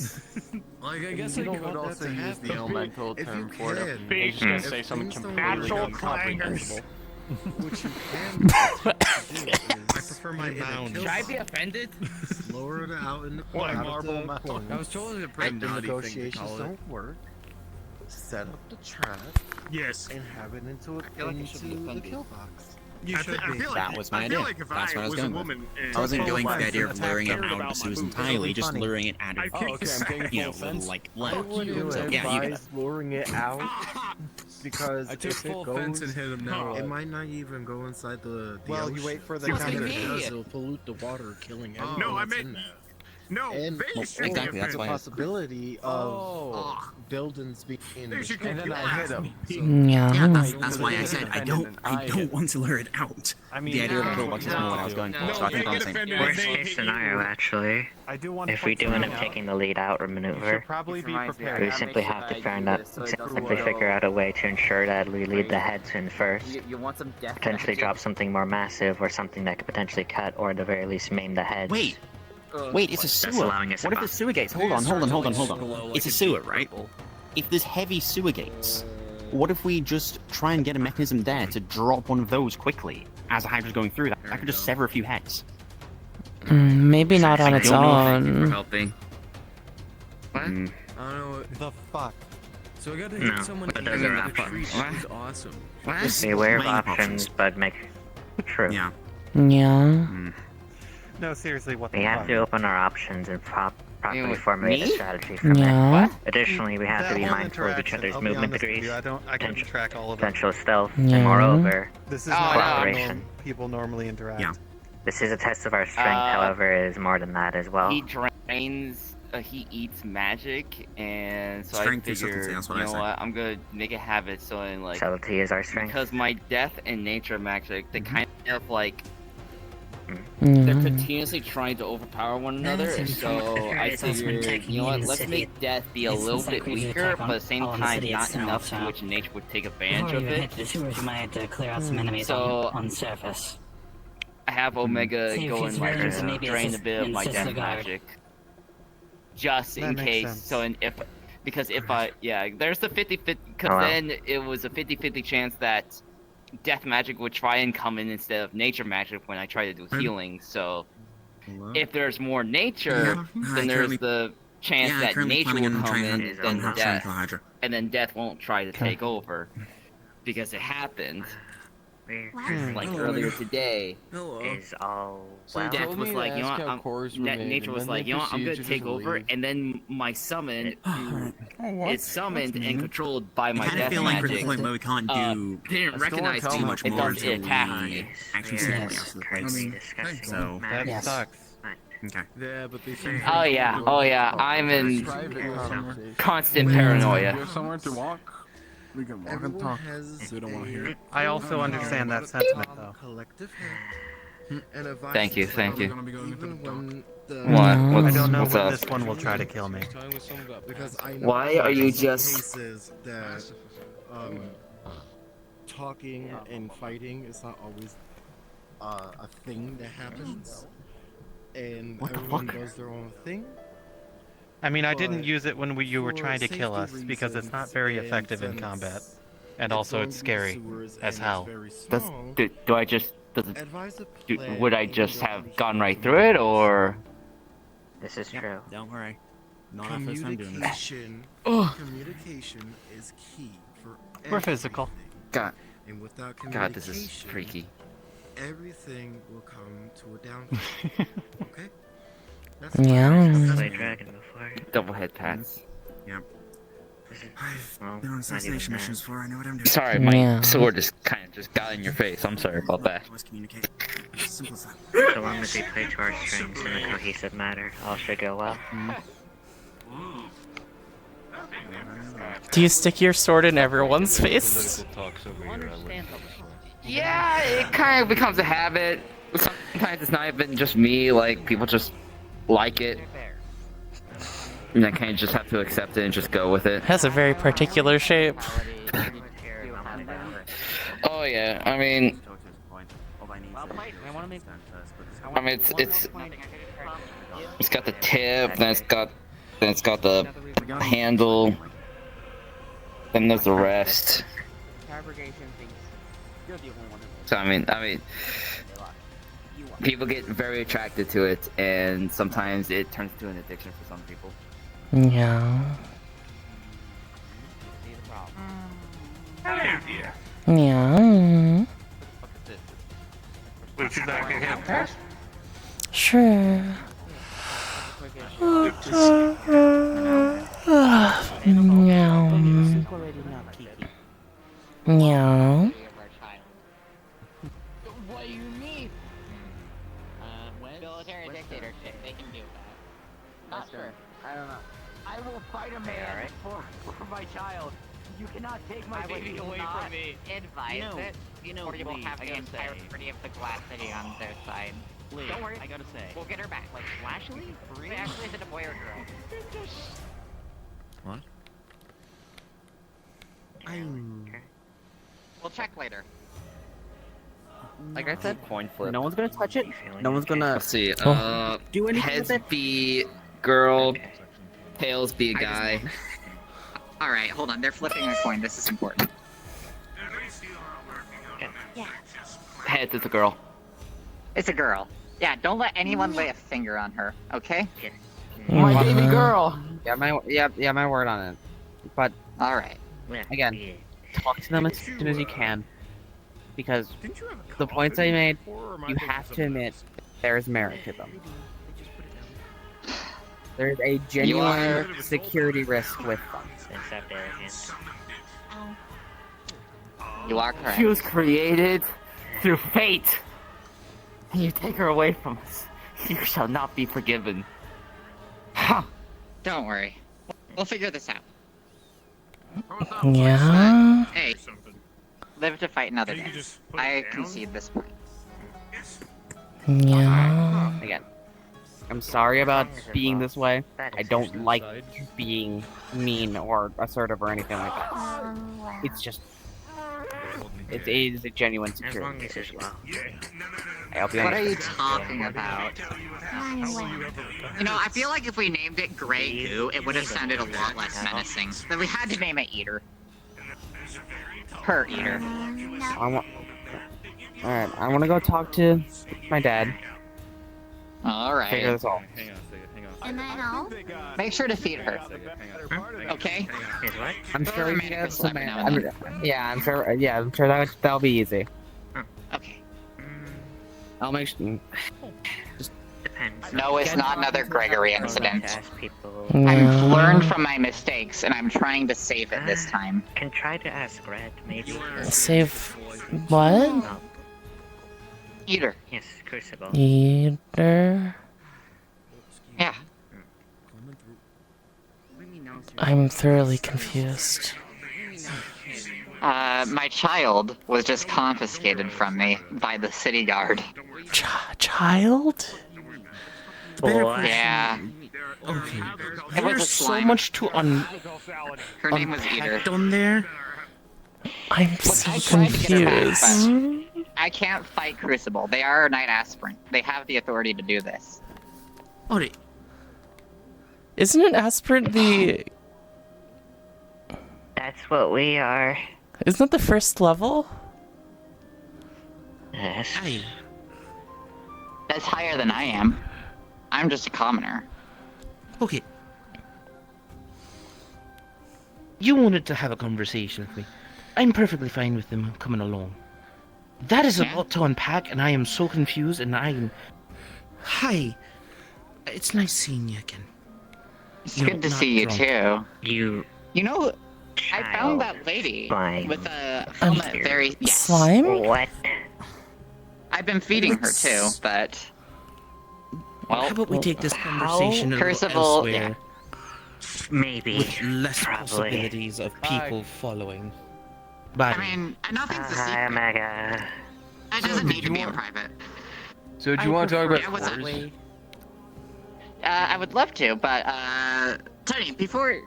Like I guess
You
I
don't
could
want
also
that to
use
happen.
the
elemental
If
term
you
for it.
can,
Big
He's gonna
Mhm.
say something
Things don't
completely
Natural
incomprehensible.
what you can attempt to do is
I prefer my
put it in a
mound.
kill
Should I
box,
be offended?
lower it out in the
What,
out of
marble
the
mound?
corner.
I was told it a
If
pretty
the
naughty thing to
negotiations
call it.
don't work, set up the trap
Yes.
and have it into
feel like I should be
the
offended.
kill box.
You should be.
That was my
I feel
idea.
like if
That's
I
what I was
was a
going with.
woman and
I wasn't going for the
told
idea of
my
luring it
attacker
out
about
as
my
soon as
boobs,
entirely,
it'll
just
be
luring it out
I
of,
kicked
okay, I'm taking
you
full
know,
offense.
like
I
left.
would
So, yeah, you
advise luring it out because
I took
if it
full
goes,
offense and hit him now.
it might not even go inside the
Well,
ocean.
you wait for the
Because
counter
if it
to
does,
hit.
it'll pollute the water, killing
Oh.
everyone
No, I
that's
meant-
in there.
No,
And
they
well,
should
exactly,
be
that's
the
why-
possibility of
Oh.
buildings being
They should
And
kick
then
your
I hit
ass.
him.
Yeah,
Yeah.
that's why I said I don't want to lure it out.
I mean,
The idea of the
no,
pillbox is more what I was going for,
no,
so I think
you
I'm
get
saying.
offended
Worst
if they
case
hit
scenario,
you.
actually,
I do want to
if we
point
do end
something
up
out.
taking the lead out or
You should
maneuver,
probably be
we
prepared.
simply have to simply figure out a way to ensure that we lead the heads in first.
You want some death?
Potentially
magic?
drop something more massive or something that could potentially cut or at the very least maim the heads.
Wait, it's a
That's
sewer.
allowing us
What if
a
the sewer gates? Hold on. It's a sewer, right? If there's heavy sewer gates, what if we just try and get a mechanism there to drop one of those quickly as a Hydra's going through? That could just sever a few heads.
Maybe not on its
Thank you for
own.
helping.
What?
I don't know.
the fuck.
So I got to
No,
hit someone
but
in
those
the
are not
tree.
fun.
That was awesome.
Just be aware of options, but make true.
Yeah.
Yeah.
No, seriously, what the
We have
fuck?
to open our options and properly
Anyway,
formulate a
me?
strategy from
Yeah.
there. Additionally, we have to
That
be
whole
mindful of each
interaction,
other's
I'll be
movement
honest with
degrees,
you, I couldn't
potential,
track all of it.
potential stealth,
Yeah.
and moreover,
This is
Oh,
not
no.
how
cooperation.
people normally interact.
Yeah.
This is a test of our strength, however, it is more than that as well.
He drains. He eats magic, and so
Strength
I
is
figure,
subtlety, that's what
you
I
know
say.
what? I'm gonna make a habit so in like
Subtlety is our strength.
because my death and nature magic, they kind of like
Yeah.
they're continuously trying to overpower one another.
seems
So
somewhat
I
it's also
figure,
attacking
you know what?
the
Let's
city.
make death be a
It's
little
like
bit
we
weaker,
attack
but
on
at the same
all the
time
city
not
itself,
enough
so
to which nature would take advantage
Before
of
you hit
it.
the sewers, you might have to clear out some enemies
So-
on surface.
I have Omega
See if
go
he's
and
willing to maybe
drain a
assist-
bit of my
assist
death
the guard.
magic, just
That
in
makes
case.
sense.
So because if I there's the 50-50 because
Oh, wow.
then it was a 50-50 chance that death magic would try and come in instead of nature magic when I try to do healing. So if there's more nature, then there's the chance that nature will come in, then death, and then death won't try to take over because it happened. Like earlier today,
Is all
so
well.
death was like, you know what, nature was like, you know what, I'm gonna take over, and then my summon, it's summoned and controlled by my
I kind of
death
feel like we're at
magic.
the point where we can't do.
Didn't recognize
too
me.
much
It
more
does
until
attack
we
me.
actually see something else.
Currently discussing
So
That
Yes.
sucks.
okay.
Yeah, but they seem
Oh yeah, I'm in
private conversation.
constant
You
paranoia.
have somewhere to walk? We can walk and
Everyone
talk.
has
So we don't want to hear it.
I also understand that sentiment, though.
collective head and advice
Thank you,
is
thank you.
Gonna be going into
even
the
when the
What?
I
What's,
don't know
what's
when
up?
this one will try to kill me.
because I know
Why are you
in some
just-
cases that talking and fighting is not always a thing that happens. and
What the
everyone
fuck?
does their own thing.
I mean, I didn't
But
use it when you were
for
trying to kill us
safety
because it's not very
reasons,
effective in
and
combat,
since
and also
going
it's
through the
scary
sewers
as
and
hell.
It's very
Does
small.
do I just does it,
Advise the
do,
plan
would I
and
just
go
have
through
gone right
human
through it,
beings.
or
This is true.
Don't worry. Not our first time doing this.
Communication is key for
We're physical.
God,
And without
God, this is
communication,
freaky.
everything will come to a downfall. Okay? That's
Yeah.
Played Dragon before.
Double head pats.
Yep.
Well,
Been on
not
assassination
even
missions
that.
before. I know what I'm doing.
Sorry, my
Yeah.
sword just kind of just got in your face. I'm sorry about that.
Always communicate. Simple as that.
So long as we play to our strengths in a cohesive manner, all should go well.
Do you stick your sword in everyone's face?
Yeah, it kind of becomes a habit. Sometimes it's not even just me. Like people just like it, and I kind of just have to accept it and just go with it.
Has a very particular shape.
Oh yeah, I mean, it's got the tip, then it's got the handle, then there's the rest. So I mean, people get very attracted to it, and sometimes it turns to an addiction for some people.
Yeah. Yeah. Sure. Yeah.
What do you mean? Military dictatorship, they can do that. Not sure. I don't know. I will fight a man for my child. You cannot take my baby away from me. Advise it, or you will have the entirety of the Glass City on their side.
Lee,
Don't worry,
I gotta say.
we'll get her back.
Like, Lashley?
Wait, actually, is it a boy or girl?
What?
We'll check later.
Like I said, coin flip.
No one's gonna touch it. No one's gonna.
Let's see.
Do anything
Heads
with it?
be girl, tails be a guy.
All right, hold on. They're flipping a coin. This is important. Yeah.
Heads is a girl.
It's a girl. Yeah, don't let anyone lay a finger on her, okay?
My baby
girl.
Yeah, my word on it. But
all right.
Again, talk to them as soon as you can, because the points I made, you have to admit there is merit to them. There's a genuine security risk with them.
You are correct.
She was created through fate. And you take her away from us. You shall not be forgiven.
Don't worry. We'll figure this out.
Yeah.
Hey, live to fight another day. I concede this point.
Yeah.
Again, I'm sorry about being this way. I don't like being mean or assertive or anything like that. It's just, it is a genuine security issue. I'll be
What
honest
are you
with
talking about? You know, I feel like if we named it Grey Goo, it would have sounded a lot less menacing. But we had to name it Eater. Her Eater.
Alright, I want to go talk to my dad.
Alright.
Figure this out.
And then I'll make sure to feed her. Okay?
I'm sure we can get some.
Every now and then.
I'm sure that'll be easy.
Okay.
I'll make sure.
No, it's not another Gregory incident.
No.
I've learned from my mistakes, and I'm trying to save it this time.
Can try to ask Red, maybe.
Save what?
Eater.
Yes, Crucible.
Eater.
Yeah.
I'm thoroughly confused.
My child was just confiscated from me by the city guard.
Child?
Yeah.
Okay.
It was a
There's
so
slime.
much to
Her name was Eater.
on there.
I'm
Look,
so
I tried to get her back,
confused.
but I can't fight Crucible. They are a Knight Aspirant. They have the authority to do this.
Alright.
Isn't an aspirant the...
That's what we are.
Isn't that the first level?
Yes.
Aye.
That's higher than I am. I'm just a commoner.
Okay. You wanted to have a conversation with me. I'm perfectly fine with them coming along. That is a lot to unpack, and I am so confused, and I'm... Hi. It's nice seeing you again.
It's good to see you too.
You
know, I found that lady
slime.
with a helmet very... Yes.
Slime?
What?
I've been feeding her too, but... Well,
how about we take this conversation a little
Percival,
elsewhere?
Maybe.
With less
Probably.
possibilities of people following. Bye.
I mean, nothing's a
Hi,
secret.
Omega.
It doesn't need to be in private.
So do you want to talk about
Yeah, what's up?
spores?
I would love to, but Tony, before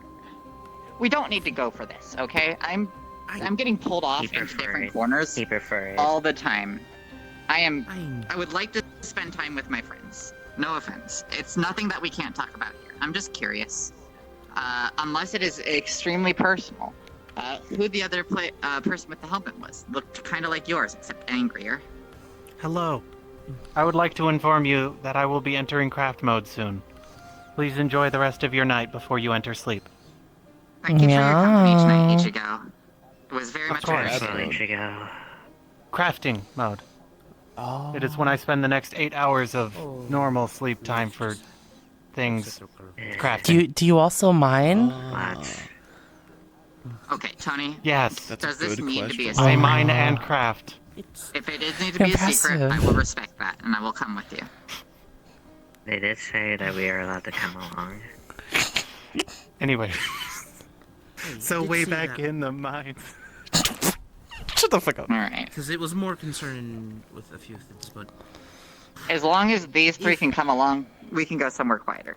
we don't need to go for this, okay? I'm getting pulled off into different corners all the time. I would like to spend time with my friends. No offense. It's nothing that we can't talk about here. I'm just curious. Unless it is extremely personal. Who the other person with the helmet was. Looked kind of like yours, except angrier.
Hello.
I would like to inform you that I will be entering craft mode soon. Please enjoy the rest of your night before you enter sleep.
Thank you for your company tonight, Ichigo. It was very much
course.
appreciated.
Crafting mode. It is when I spend the next 8 hours of normal sleep time for things crafting.
Do you also mine?
Okay, Tony.
Yes.
Does this need to be a
I
secret?
mine and craft.
If it does need to be a secret, I will respect that, and I will come with you.
They did say that we are allowed to come along.
Anyway.
So
way back
in the mine.
Shut the fuck up.
Alright.
Because it was more concerned with a few things, but...
As long as these three can come along, we can go somewhere quieter.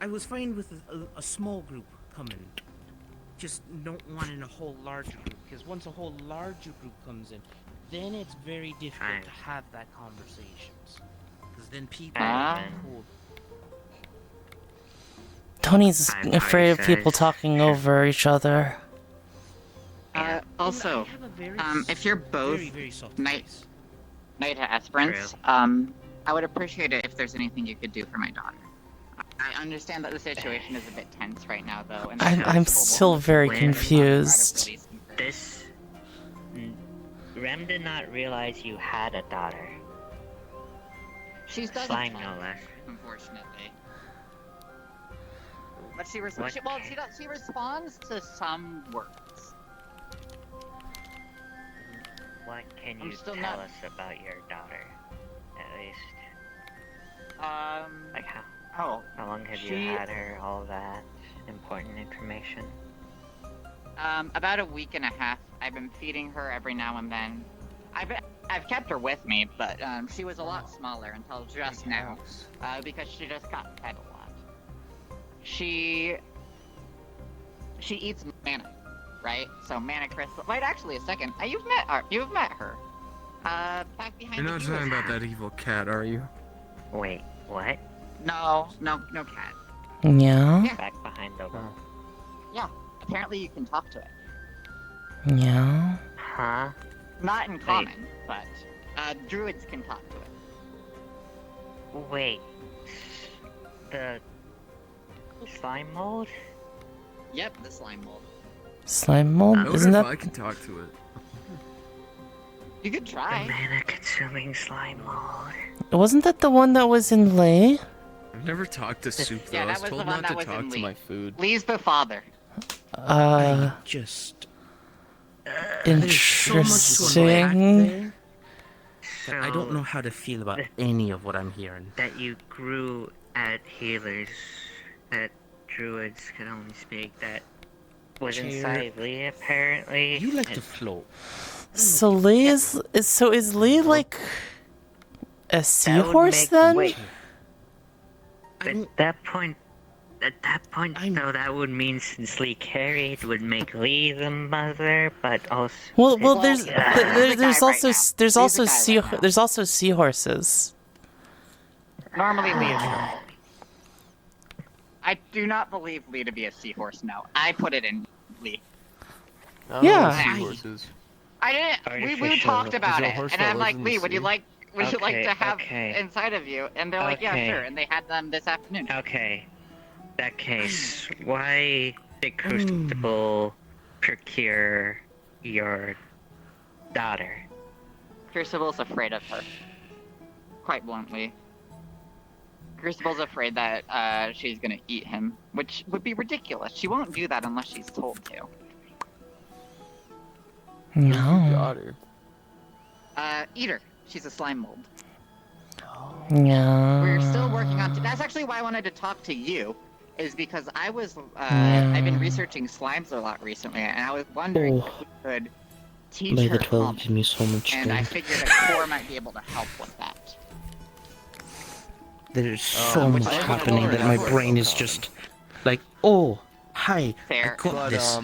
I was fine with a small group coming. Just don't want in a whole larger group, because once a whole larger group comes in, then it's very difficult to have that conversations. Because then people are cool.
Tony's afraid of people talking over each other.
Also, if you're both night aspirants, I would appreciate it if there's anything you could do for my daughter. I understand that the situation is a bit tense right now, though. And
I'm still very confused.
Rem did not realize you had a daughter.
She's doesn't
Slime,
talk,
no less.
unfortunately. But she responds to some words.
What can
I'm
you
still
tell
not-
us about your daughter? At least. Like
how
long have you
she-
had her? All that important information.
About a week and a half. I've been feeding her every now and then. I've kept her with me, but she was a lot smaller until just now, because she just got fed a lot. She eats mana, right? So mana crystal. Wait, actually, a second. You've met her. Back behind.
You're not
the
talking
viewers.
about that evil cat, are you?
Wait, what?
No, cat.
Yeah?
Back behind the wall.
Yeah. Apparently, you can talk to it.
Yeah?
Huh?
Not in common, but druids can talk to it.
Wait. The slime mold?
Yep, the slime mold.
Slime mold?
I wonder
Isn't
if
that...
I can talk to it.
You could try.
Mana-consuming slime mold.
Wasn't that the one that was in Lay?
I've never talked to Soup though.
Yeah,
I
that
was
was
told
the one
not
that
to
was in
talk to
Lee.
my food.
Lee's the father.
Just...
Interesting.
That I don't know how to feel about any of what I'm hearing.
That you grew at healers, that druids could only speak, that was inside Lee apparently.
You like to float.
So Lee is Lee like a seahorse then?
At that point, At that point, though, that would mean since Lee carried would make Lee the mother, but also.
Well, there's
There's
also seahorses.
Normally Lee is your. I do not believe Lee to be a seahorse. No, I put it in Lee.
Yeah.
Seahorses.
I didn't. We talked about it, and I'm like, Lee, would you like to have inside of you? And they're like, yeah, sure. And they had them this afternoon.
Okay. That case, why did Crucible procure your daughter?
Crucible's afraid of her. Quite bluntly. Crucible's afraid that she's gonna eat him, which would be ridiculous. She won't do that unless she's told to.
No.
Daughter.
Eat her. She's a slime mold.
Yeah.
We're still working on. That's actually why I wanted to talk to you, is because I was. I've been researching slimes a lot recently, and I was wondering if we could teach
By
her
the 12
hum,
gives me so much
and I
strength.
figured a core might be able to help with that.
There's so much happening that my brain is just like, oh, hi,
Fair.
I got
But,
this.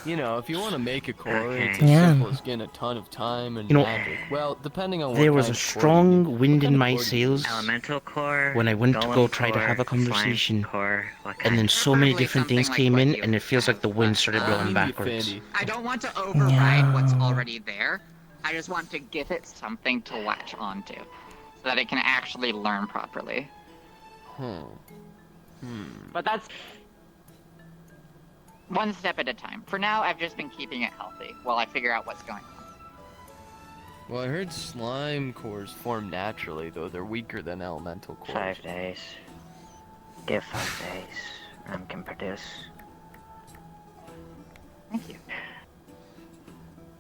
you know, if you want to make a core, it's
Yeah.
as simple as getting a ton of time and
You know,
magic. Well, depending on what
There was
kind
a
of core you
strong
need.
wind
What
in
kind of
my
core do you
sails
Elemental core.
when I went to go
golem
try to have a
core, slime
conversation,
core,
and then so many
Preferably
different
something
things
like
came
what
in,
you
and it feels like the wind started blowing
need,
backwards.
Fandy.
I don't want to override what's already there. I just want to give it something to latch onto, so that it can actually learn properly. But that's one step at a time. For now, I've just been keeping it healthy while I figure out what's going on.
Well, I heard slime cores form naturally, though they're weaker than elemental cores.
5 days. Give 5 days, and can produce.
Thank you.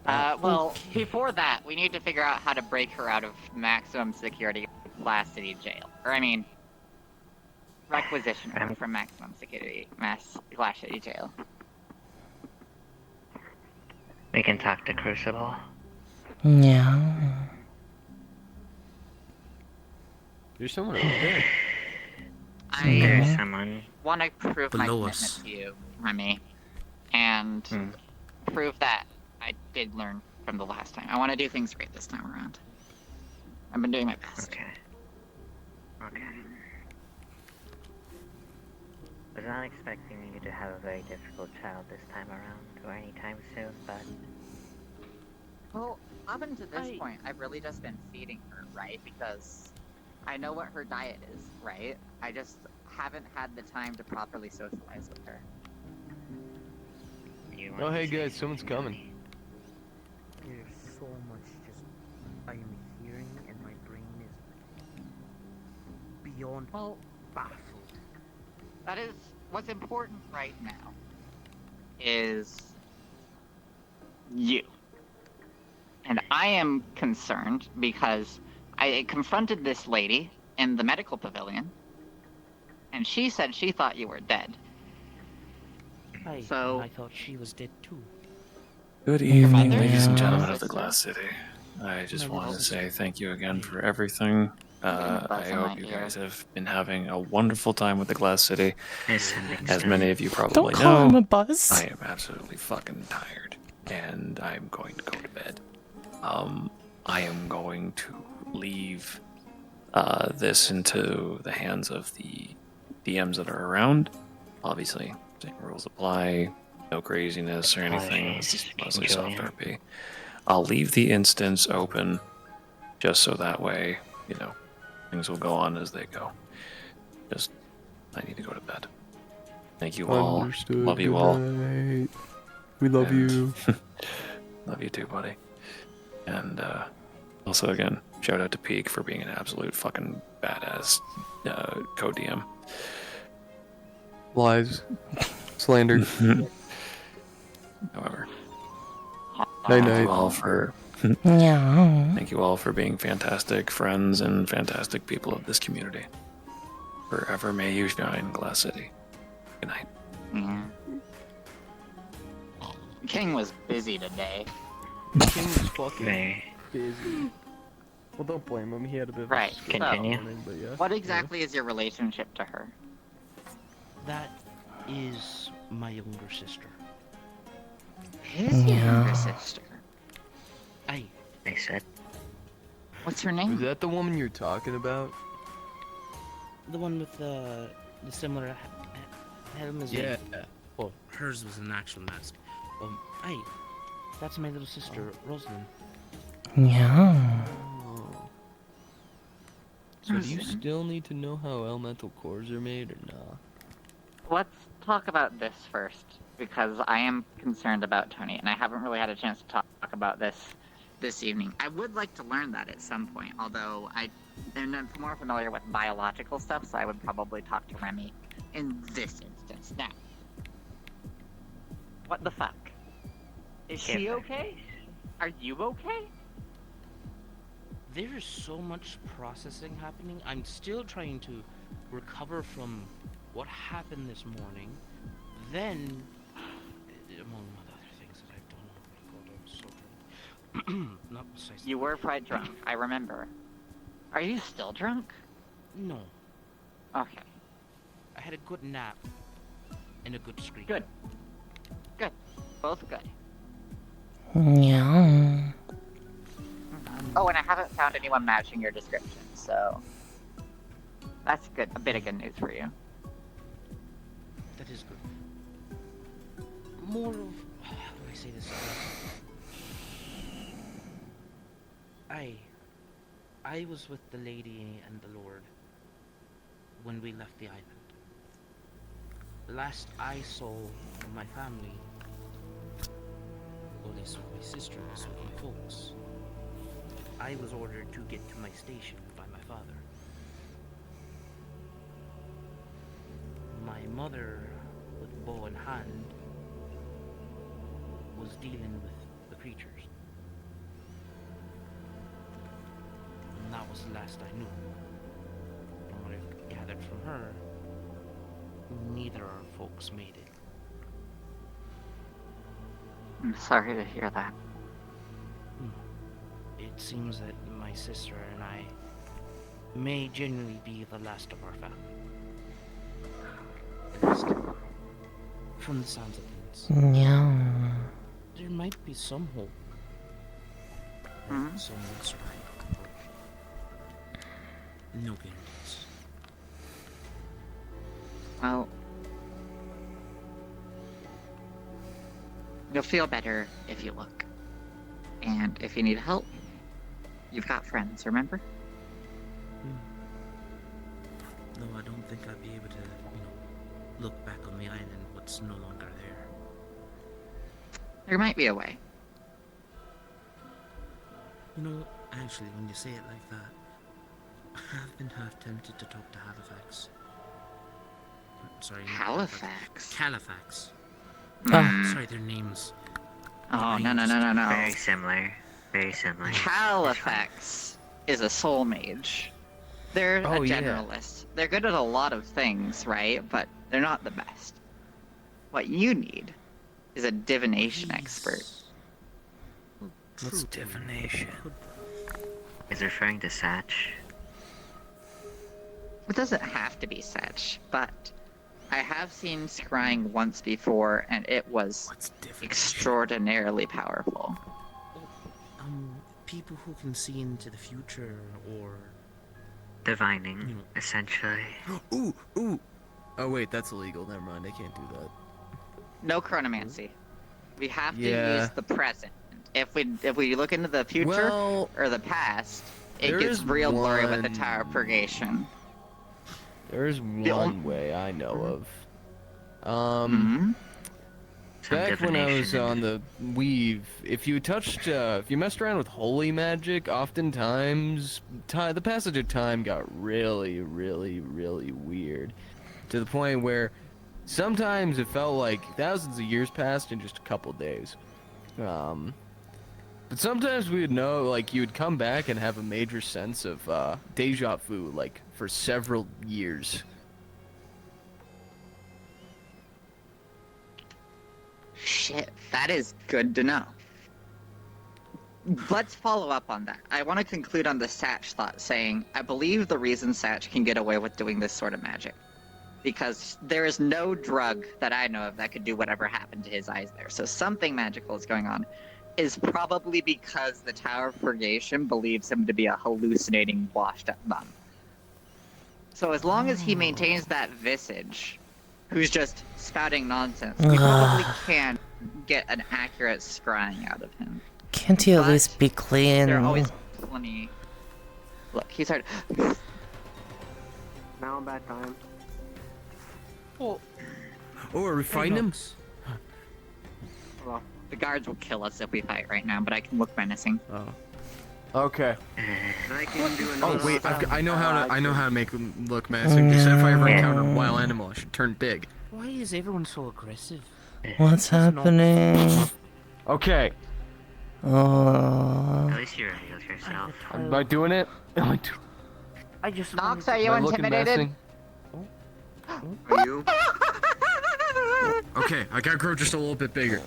Well, before that, we need to figure out how to break her out of maximum security Glass City jail. Or, I mean, requisition her from maximum security Glass City jail.
We can talk to Crucible.
Yeah.
There's someone over there.
There's someone.
Want to prove my
below
commitment
us.
to you, Remy, and prove that I did learn from the last time. I want to do things right this time around. I've been doing my best.
Okay. I was not expecting you to have a very difficult child this time around, or anytime soon, but...
Well, up until this point, I've really just been feeding her, right? Because I know what her diet is, right? I just haven't had the time to properly socialize with her.
Oh, hey guys, someone's coming.
There's so much just I am hearing, and my brain is beyond baffled.
That is what's important right now. Is you. And I am concerned because I confronted this lady in the medical pavilion, and she said she thought you were dead. So
I thought she was dead too.
Good evening, ladies and gentlemen of the Glass City. I just wanted to say thank you again for everything. I hope you guys have been having a wonderful time with the Glass City. As many of you probably
Don't call him
know,
a buzz.
I am absolutely fucking tired, and I'm going to go to bed. I am going to leave this into the hands of the DMs that are around. Obviously, same rules apply. No craziness or anything. It's just mostly self-therapy. I'll leave the instance open just so that way, you know, things will go on as they go. Just, I need to go to bed. Thank you all.
Understood.
Love you
Good
all.
night. We love you.
Love you too, buddy. And also, again, shout out to Peak for being an absolute fucking badass co-DM.
Lies. Slander.
However,
Night
thank
night.
you all for
Yeah.
thank you all for being fantastic friends and fantastic people of this community. Forever may you shine, Glass City. Good night.
King was busy today.
King was fucking busy. Well, don't blame him. He had a bit of
Right.
a
Continue.
morning, but yeah.
What exactly is your relationship to her?
That is my younger sister.
His younger sister?
I
said.
What's her name?
Is that the woman you're talking about?
The one with the similar helmet.
Yeah.
Well, hers was an actual mask. Aye. That's my little sister, Rosalind.
Yeah.
Oh. So do you still need to know how elemental cores are made or not?
Let's talk about this first, because I am concerned about Tony, and I haven't really had a chance to talk about this evening. I would like to learn that at some point, although I'm more familiar with biological stuff, so I would probably talk to Remy in this instance. Now, what the fuck? Is she okay? Are you okay?
There is so much processing happening. I'm still trying to recover from what happened this morning. Then, among other things that I've done, oh my god, I was so drunk. Not precisely.
You were quite drunk, I remember. Are you still drunk?
No.
Okay.
I had a good nap and a good scream.
Good. Good. Both good.
Yeah.
Oh, and I haven't found anyone matching your description, so that's good. A bit of good news for you.
That is good. More of, how do I say this? I was with the lady and the lord when we left the island. Last I saw of my family, or at least with my sister, was with my folks. I was ordered to get to my station by my father. My mother, with bow in hand, was dealing with the creatures. And that was the last I knew. From what I've gathered from her, neither our folks made it.
I'm sorry to hear that.
It seems that my sister and I may genuinely be the last of our family. At least, from the sounds of things.
Yeah.
There might be some hope. That someone will survive. No guarantees.
Well, you'll feel better if you look. And if you need help, you've got friends, remember?
No, I don't think I'd be able to, look back on the island what's no longer there.
There might be a way.
Actually, when you say it like that, I have been half tempted to talk to Halifax. Sorry.
Halifax?
Califax.
Oh.
Sorry, their names.
Oh, no.
Very similar. Very similar.
Halifax is a soul mage. They're a generalist. They're good at a lot of things, right? But they're not the best. What you need is a divination expert.
What's divination?
Is referring to Satch?
It doesn't have to be such, but I have seen scrying once before, and it was extraordinarily powerful.
People who can see into the future, or
Divining, essentially.
Ooh. Oh wait, that's illegal. Never mind. I can't do that.
No chronomancy. We have to use the present. If we look into the future or the past, it gets real blurry with the Tower of Purgation.
There's one way I know of. Back when I was on the Weave, if you messed around with holy magic, oftentimes the passage of time got really, really, really weird. To the point where sometimes it felt like thousands of years passed in just a couple days. But sometimes we would know, like, you would come back and have a major sense of deja vu, like, for several years.
Shit, that is good to know. Let's follow up on that. I want to conclude on the Satch thought, saying, I believe the reason Satch can get away with doing this sort of magic because there is no drug that I know of that could do whatever happened to his eyes there. So something magical is going on. Is probably because the Tower of Purgation believes him to be a hallucinating, washed-up bum. So as long as he maintains that visage, who's just spouting nonsense, we probably can get an accurate scrying out of him.
Can't he at least be clean?
There are always plenty. Look, he started.
Now I'm back time.
Oh, are we fighting him?
Well, the guards will kill us if we fight right now, but I can look menacing.
Oh. Okay.
I can do
Oh wait, I know how to make him look menacing. Just if I ever encounter a wild animal, I should turn big.
Why is everyone so aggressive?
What's happening?
Okay.
At least you revealed yourself.
Am I doing it? Am I doing?
I just.
Nox, are you
Am I looking
intimidated?
menacing?
Are you?
Okay, I gotta grow just a little bit bigger.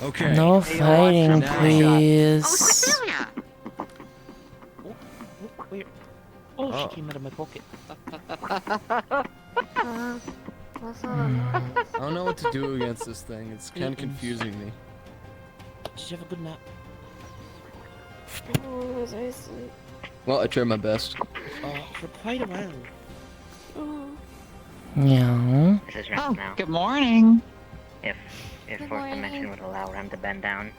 Okay.
No fighting,
Oh,
please.
Cecilia!
Where? Oh, she came out of my pocket.
I don't know what to do against this thing. It's kind of confusing me.
Did you have a good nap?
Oh, was I asleep?
Well, I tried my best.
For quite a while.
Yeah.
This is Rem now.
Good morning.
If
Good
fourth
morning.
dimension would allow Rem to bend down.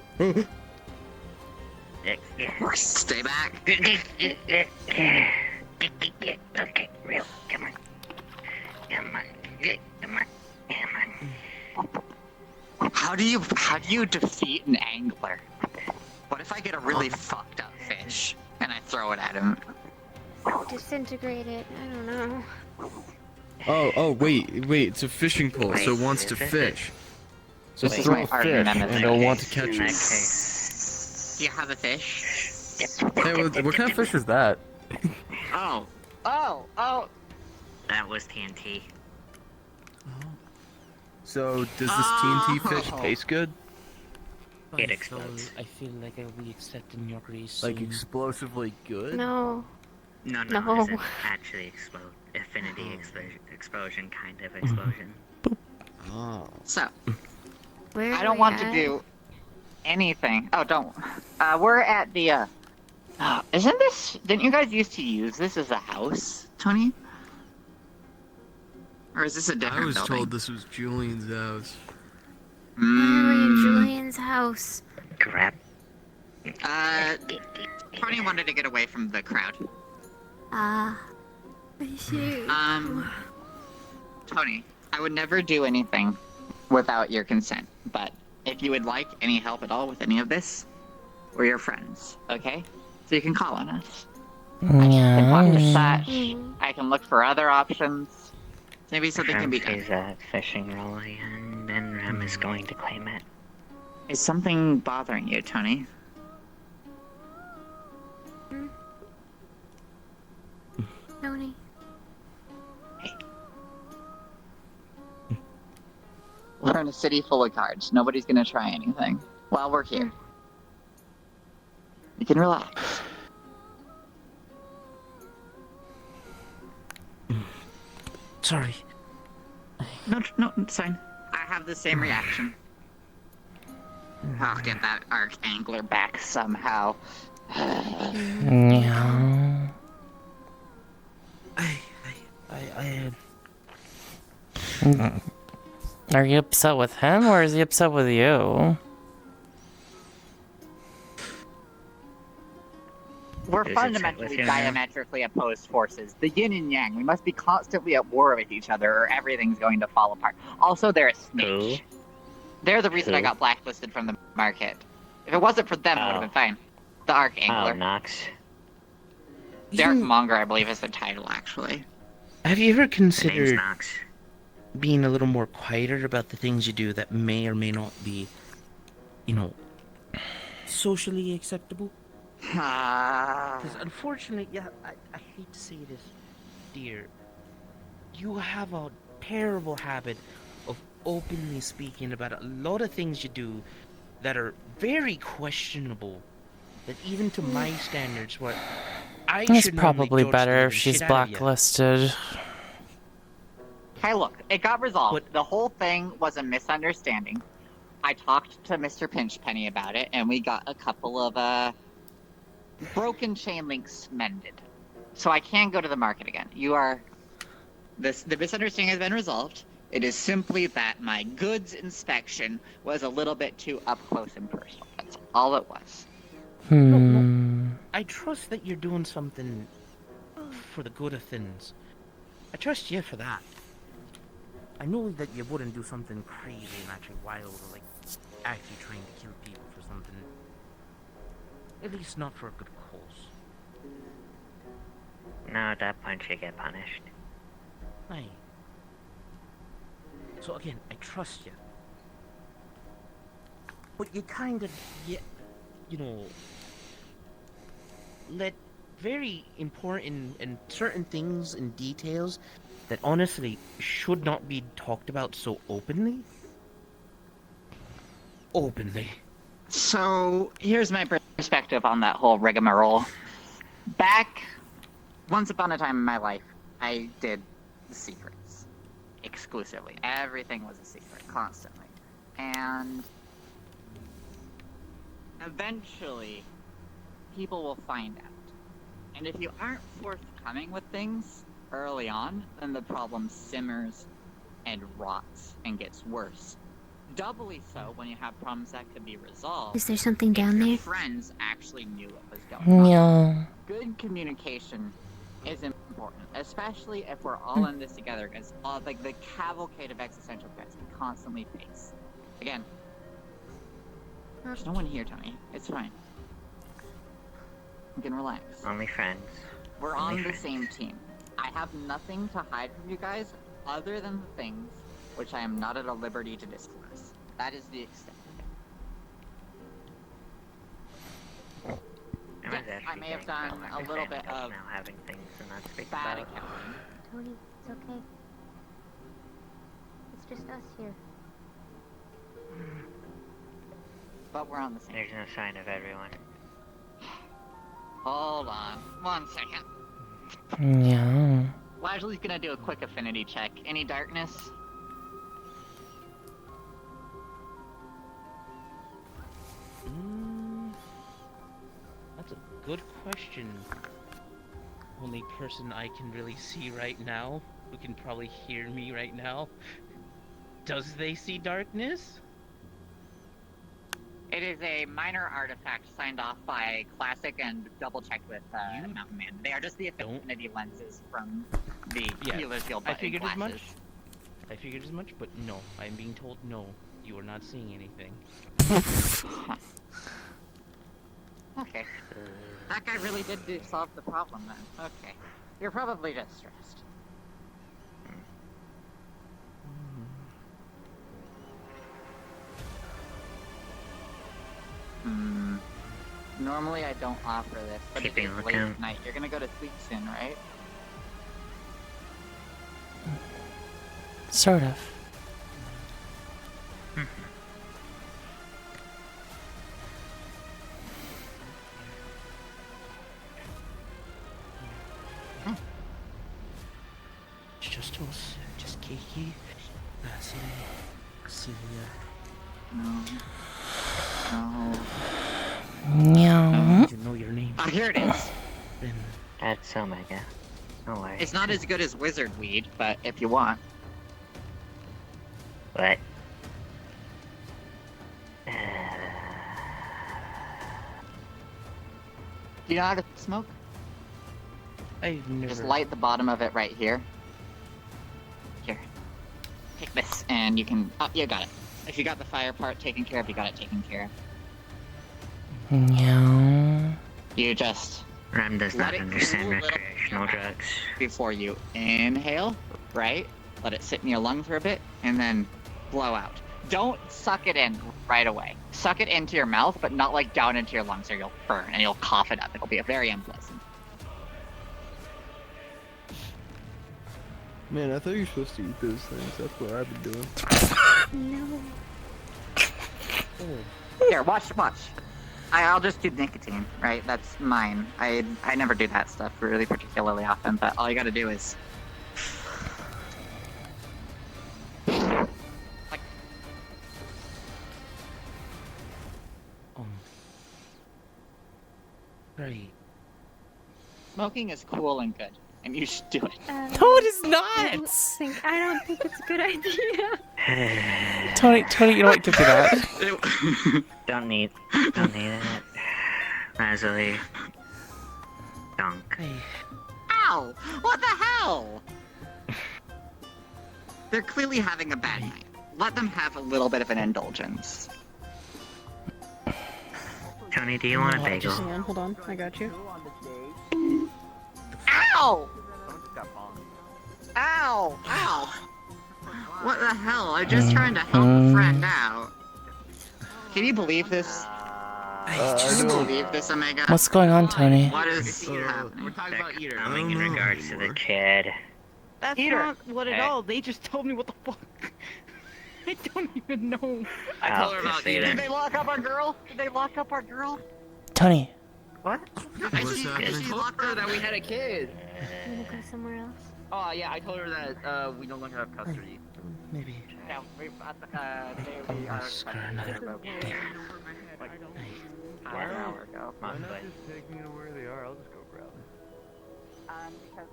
Stay back.
Okay, real. Come on. Come on. Come on. Come on.
How do you defeat an angler? What if I get a really fucked up fish and I throw it at him?
Disintegrate it. I don't know.
Oh, wait, it's a fishing pole, so it wants to fish. So
This is
throw
my
a
art
fish,
nemesis.
and it'll want to catch
In
it.
that case.
Do you have a fish?
Hey, what kind of fish is that?
Oh.
That was TNT.
So, does this TNT fish taste good?
It explodes.
I feel like I'll be accepting your grace.
Like
soon.
explosively good?
No.
No,
No.
it doesn't actually explode. Affinity explosion kind of explosion.
Oh.
So,
Where
I don't want to do anything. Oh, don't. We're at the, isn't this, didn't you guys used to use this as a house, Tony? Or is this a different
I was
building?
told this was Julian's house.
Why are we in Julian's house?
Crap.
Tony wanted to get away from the crowd.
I see.
Tony, I would never do anything without your consent, but if you would like any help at all with any of this, we're your friends, okay? So you can call on us. I can walk the
Yeah.
sash. I can look for other options. Maybe something can be done.
Sees a fishing role and then Rem is going to claim it.
Is something bothering you, Tony?
Tony.
We're in a city full of guards. Nobody's gonna try anything while we're here. You can relax.
Sorry.
No, it's fine. I have the same reaction. I'll get that arc angler back somehow.
Yeah. Are you upset with him or is he upset with you?
We're
Who's
fundamentally
upset with you now?
diametrically opposed forces. The yin and yang. We must be constantly at war with each other or everything's going to fall apart. Also, they're a snake. They're the reason I
Who?
got blacklisted from the market. If it wasn't for them, it would have been fine. The Arc Angler.
Oh, Nox.
The Archmonger, I believe, is the title, actually.
Have you ever
Name's
considered
Nox.
being a little more quieter about the things you do that may or may not be, socially acceptable? Because unfortunately, yeah, I hate to say this, dear, you have a terrible habit of openly speaking about a lot of things you do that are very questionable, that even to my standards, what I
It's
should normally
probably
judge
better
the
if she's
shit out of ya.
blacklisted.
Hey, look, it got resolved. The whole thing was a misunderstanding. I talked to Mr. Pinchpenny about it, and we got a couple of broken chain links mended. So I can go to the market again. The misunderstanding has been resolved. It is simply that my goods inspection was a little bit too up close and personal. That's all it was.
I trust that you're doing something for the good of things. I trust you for that. I know that you wouldn't do something crazy and actually wild, or like actually trying to kill people for something. At least not for a good cause.
No, at that point you get punished.
Aye. So again, I trust you. But you kind of, you know, let very important and certain things and details that honestly should not be talked about so openly.
So, here's my perspective on that whole rigmarole. Back, once upon a time in my life, I did the secrets. Exclusively. Everything was a secret, constantly. And eventually, people will find out. And if you aren't forthcoming with things early on, then the problem simmers and rots and gets worse. Doubly so when you have problems that could be resolved.
Is there something down
if your
there?
friends actually knew what was going on.
Yeah.
Good communication is important, especially if we're all in this together, because like the cavalcade of existential threats we constantly face. Again, there's no one here, Tony. It's fine. You can relax.
Only friends.
We're
Only
on the
friends.
same team. I have nothing to hide from you guys other than the things which I am not at a liberty to disclose. That is the extent of it. Yes, I may have done a little bit of
now having things to not speak
bad
about.
accounting.
Tony, it's okay. It's just us here.
But we're on the same
There's no sign of everyone.
Hold on. 1 second.
Yeah.
Lashley's gonna do a quick affinity check. Any darkness?
That's a good question. Only person I can really see right now, who can probably hear me right now, does they see darkness?
It is a minor artifact signed off by Classic and double checked with Mountain Man. They are just the affinity lenses from the Healer's Guild
I
button
figured as much.
glasses.
I figured as much, but no. I'm being told no. You are not seeing anything.
Okay. That guy really did solve the problem then. Okay. You're probably just stressed. Normally I don't offer this, but
Keeping
it is
a
late
lookout.
at night. You're gonna go to sleep soon, right?
Sort of.
It's just us. Just Kiki, Natalie, Celia.
No. No.
Yeah.
I didn't know your name.
Oh, here it is.
Then
That's Omega. No worries.
It's not as good as Wizard Weed, but if you want.
What?
Do you know how to smoke?
I've never.
Just light the bottom of it right here. Here. Take this, and you can... Oh, you got it. If you got the fire part taken care of, you got it taken care of.
Yeah.
You just...
Ram does
let
not
it
understand
cool a little
recreational drugs.
before you inhale, right? Let it sit in your lung for a bit, and then blow out. Don't suck it in right away. Suck it into your mouth, but not like down into your lungs or you'll burn and you'll cough it up. It'll be very unpleasant.
Man, I thought you were supposed to eat those things. That's what I've been doing.
No.
Here, watch. I'll just do nicotine, right? That's mine. I never do that stuff really particularly often, but all you gotta do is...
Right.
Smoking is cool and good, and you should do it.
No, it is not!
I don't think it's a good idea.
Tony, you know what? Give me that.
Don't need it. Leslie. Dunk.
Ow! What the hell? They're clearly having a bad night. Let them have a little bit of an indulgence.
Tony, do you want a bagel?
Hang on, hold on. I got you.
Ow! Ow! Ow! What the hell? I'm just trying to help a friend out. Can you believe this? Can you believe this, Omega?
What's going on, Tony?
What is happening?
We're talking about Eater.
Coming in regards to the kid.
That's
Eater.
not what at all. They just told me what the fuck. I don't even know. I told her about Eater.
Did they lock up our girl? Did they lock up our girl?
Tony.
What?
She told her that we had a kid.
We'll go somewhere else.
Oh yeah, I told her that we no longer have custody.
Maybe.
No, we are
another day.
An hour ago.
Take me to where they are. I'll just go grab them.
Because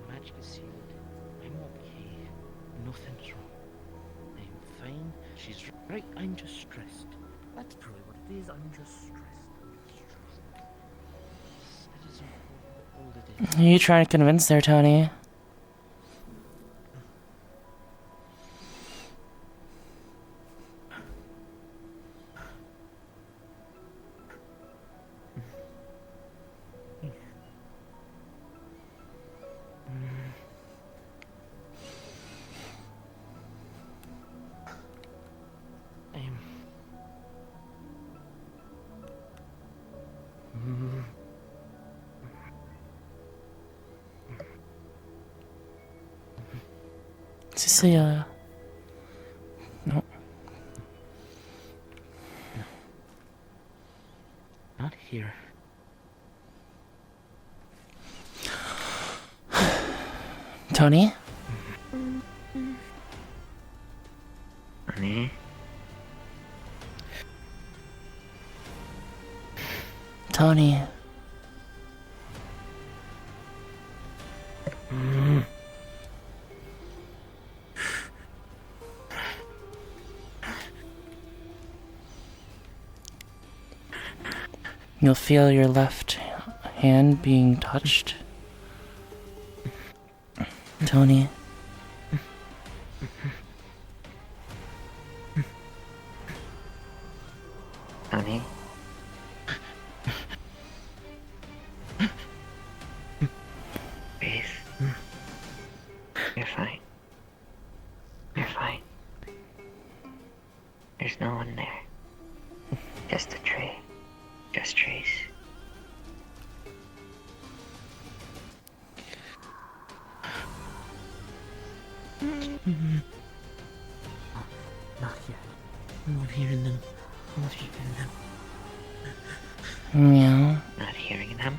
Magic is sealed. I'm okay. Nothing's wrong. I'm fine. She's right. I'm just stressed. That's probably what it is. I'm just stressed. That is all it is.
Who are you trying to convince there, Tony? Cecilia. No.
Not here.
Tony?
Honey?
Tony. You'll feel your left hand being touched. Tony.
Honey? Breathe. You're fine. You're fine. There's no one there. Just a tree. Just trees.
Not yet. I'm not hearing them. I'm not hearing them.
Meow.
Not hearing them?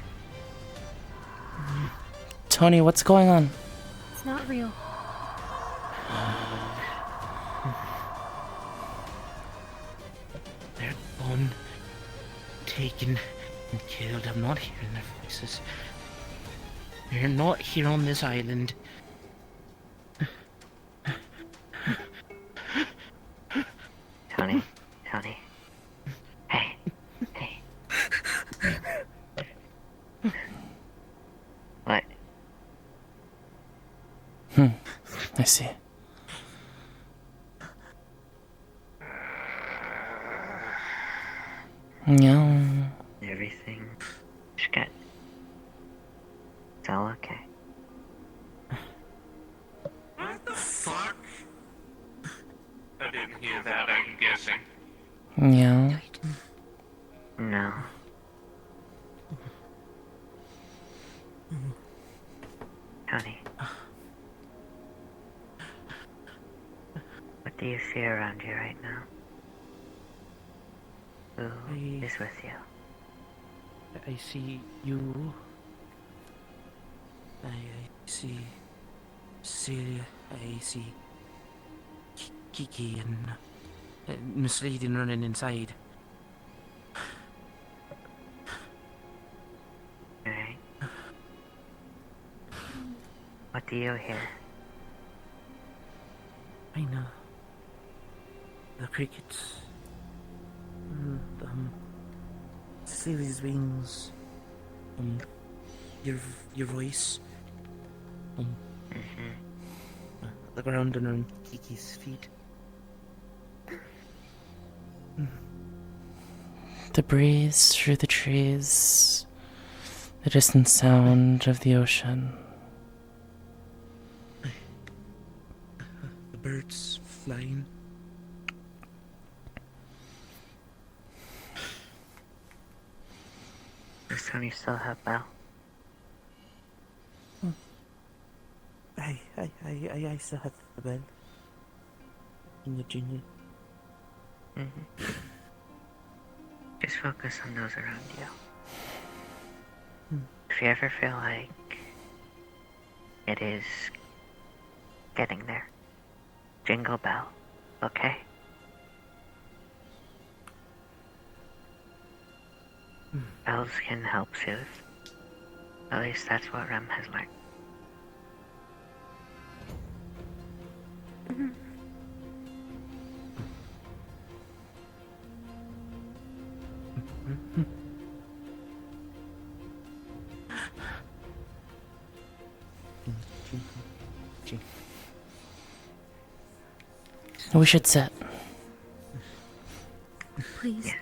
Tony, what's going on?
It's not real.
They're gone. Taken and killed. I'm not hearing their voices. They're not here on this island.
Tony? Tony? Hey. Hey. What?
I see. Meow.
Everything is good. It's all okay.
What the fuck? I didn't hear that, I'm guessing.
Meow.
No. Tony. What do you see around you right now? Who is with you?
I see you. I see Celia. I see Kiki and Miss Leading running inside.
Alright. What do you hear?
I know. The crickets. Celia's wings. Your voice. The ground under Kiki's feet.
The breeze through the trees. The distant sound of the ocean.
The birds flying.
Does Tony still have Belle?
I still have the bell. In the jingle.
Just focus on those around you. If you ever feel like it is getting there, jingle bell, okay? Bells can help soothe. At least that's what Rem has learned.
We should sit.
Please.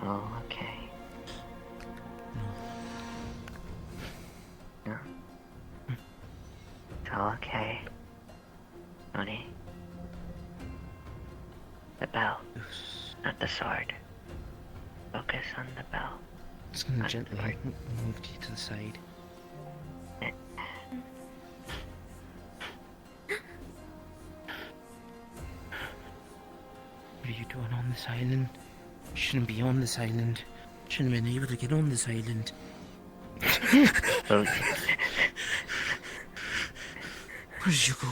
Oh, okay. No. It's all okay. Tony. The bell, not the sword. Focus on the bell.
Just gonna gently move you to the side. What are you doing on this island? You shouldn't be on this island. Shouldn't have been able to get on this island. Where did you go?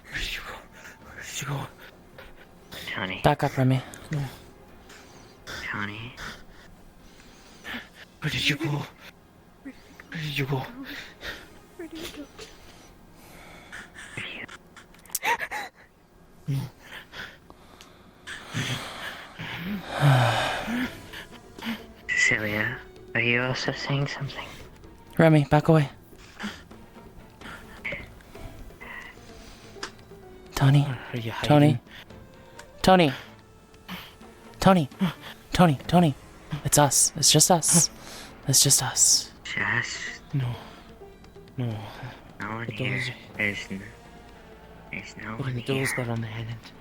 Where did you go? Where did you go?
Tony.
Back up, Remy.
No.
Tony.
Where did you go? Where did you go?
Where did you go?
Cecilia, are you also saying something?
Remy, back away. Tony.
Are you
Tony. Tony. Tony. Tony. Tony. It's us. It's just us. It's just us.
Just?
No. No.
No one
The
here.
doors-
There's no
When
one
the
here.
doors got on the island,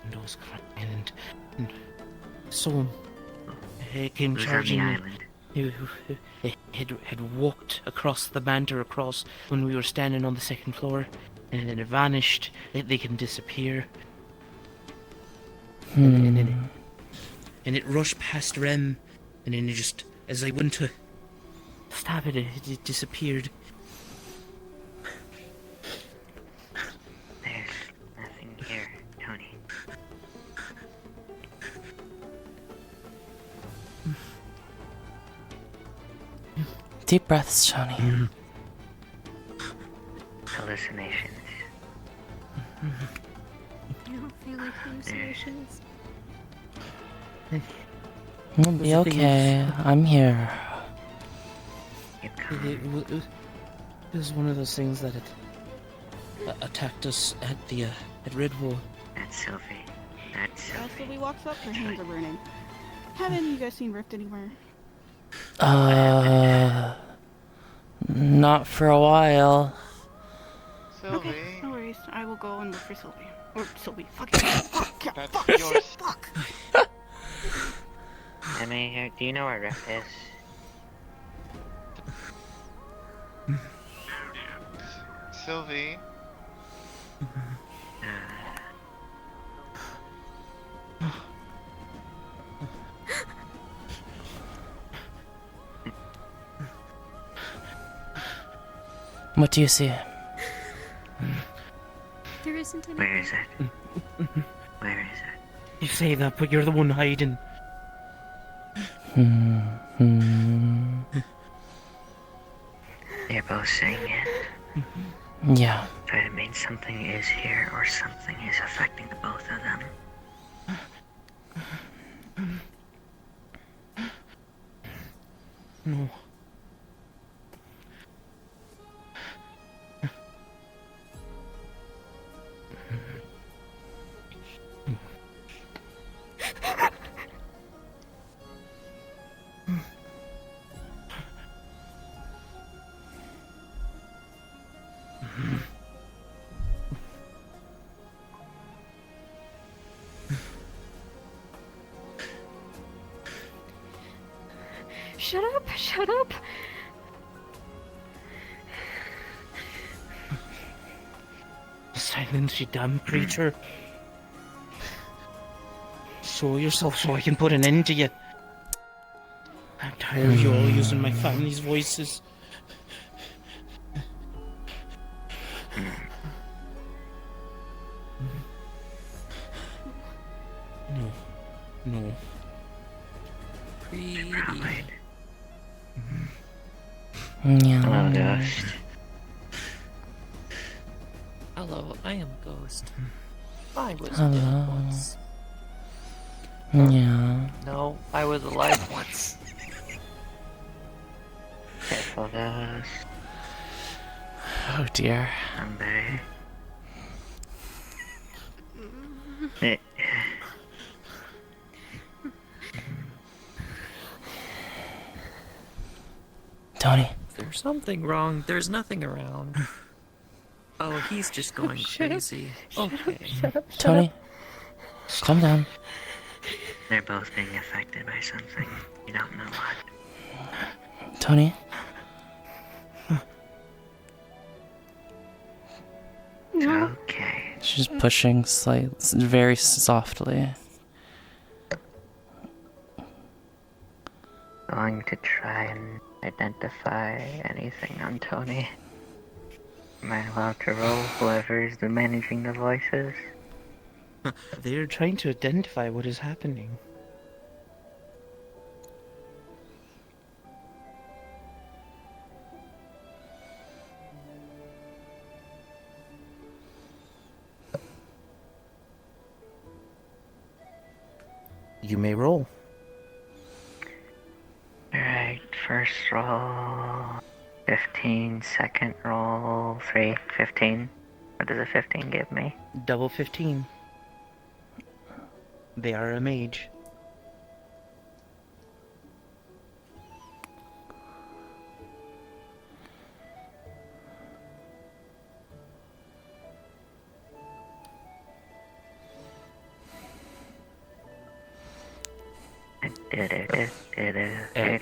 and those got on the island, and someone came
Who's on
charging.
the island?
Had walked across the banter across when we were standing on the second floor, and then it vanished. They can disappear. And it rushed past Rem, and then it just, as I went to stab it disappeared.
There's nothing here, Tony.
Deep breaths, Tony.
Hallucinations.
I don't feel like hallucinations.
We'll be okay. I'm here.
It was one of those things that attacked us at the at Redwood.
That's Sylvie. That's Sylvie.
Sylvie walks up, her hands are burning. Haven't you guys seen Rift anywhere?
Not for a while.
Okay, no worries. I will go and look for Sylvie. Or Sylvie. Fuck it. Fuck.
yours.
Fuck.
Emmy, do you know where Rift is?
Sylvie.
What do you see?
There isn't any.
Where is it? Where is it?
You say that, but you're the one hiding.
They're both saying it.
Yeah.
So it means something is here or something is affecting the both of them.
No.
Shut up! Shut up!
Silence, you dumb creature. Show yourself so I can put an end to you. I'm tired of you all using my family's voices. No. No.
Pretty.
Yeah.
Hello, Ghost.
Hello, I am Ghost. I was
Hello.
dead once.
Yeah.
No, I was alive once.
Careful, Ghost.
Oh dear.
Someday.
Tony.
There's something wrong. There's nothing around. Oh, he's just going crazy. Okay.
Tony. Calm down.
They're both being affected by something. You don't know what.
Tony.
Okay.
She's pushing very softly.
Going to try and identify anything on Tony. Am I allowed to roll whoever is managing the voices?
They're trying to identify what is happening. You may roll.
Alright, first roll 15, second roll 3, 15. What does a 15 give me?
Double 15. They are a mage.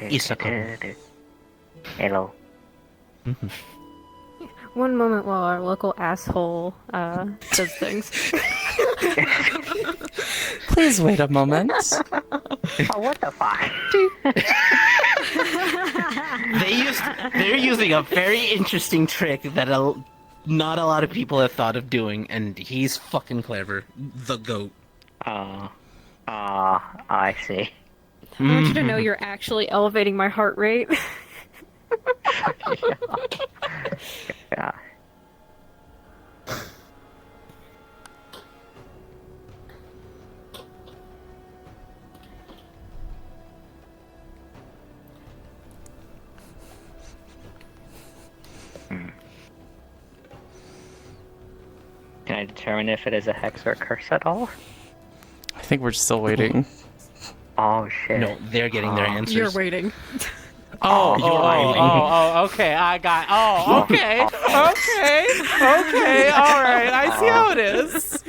Isako. Hello.
One moment while our local asshole does things.
Please wait a moment.
Oh, what the fuck?
They're using a very interesting trick that not a lot of people have thought of doing, and he's fucking clever. The goat.
I see.
I want you to know you're actually elevating my heart rate.
Yeah. I determine if it is a hex or a curse at all?
I think we're still waiting.
Oh shit.
No, they're getting their answers.
You're waiting.
Okay, I got. Okay, all right. I see how it is.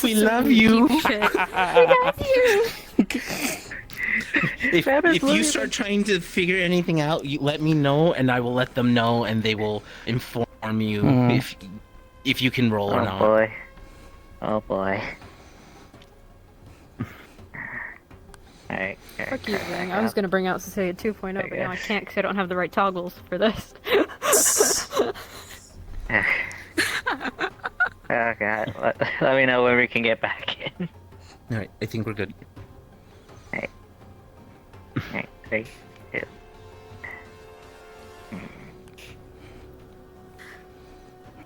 We love you. If you start trying to figure anything out, you let me know, and I will let them know, and they will inform you if you can roll or not.
Oh boy. Alright.
Fuck you, Zang. I was gonna bring out Cecilia 2.0, but now I can't because I don't have the right toggles for this.
Oh god. Let me know when we can get back in.
Alright, I think we're good.
Alright, 3, 2.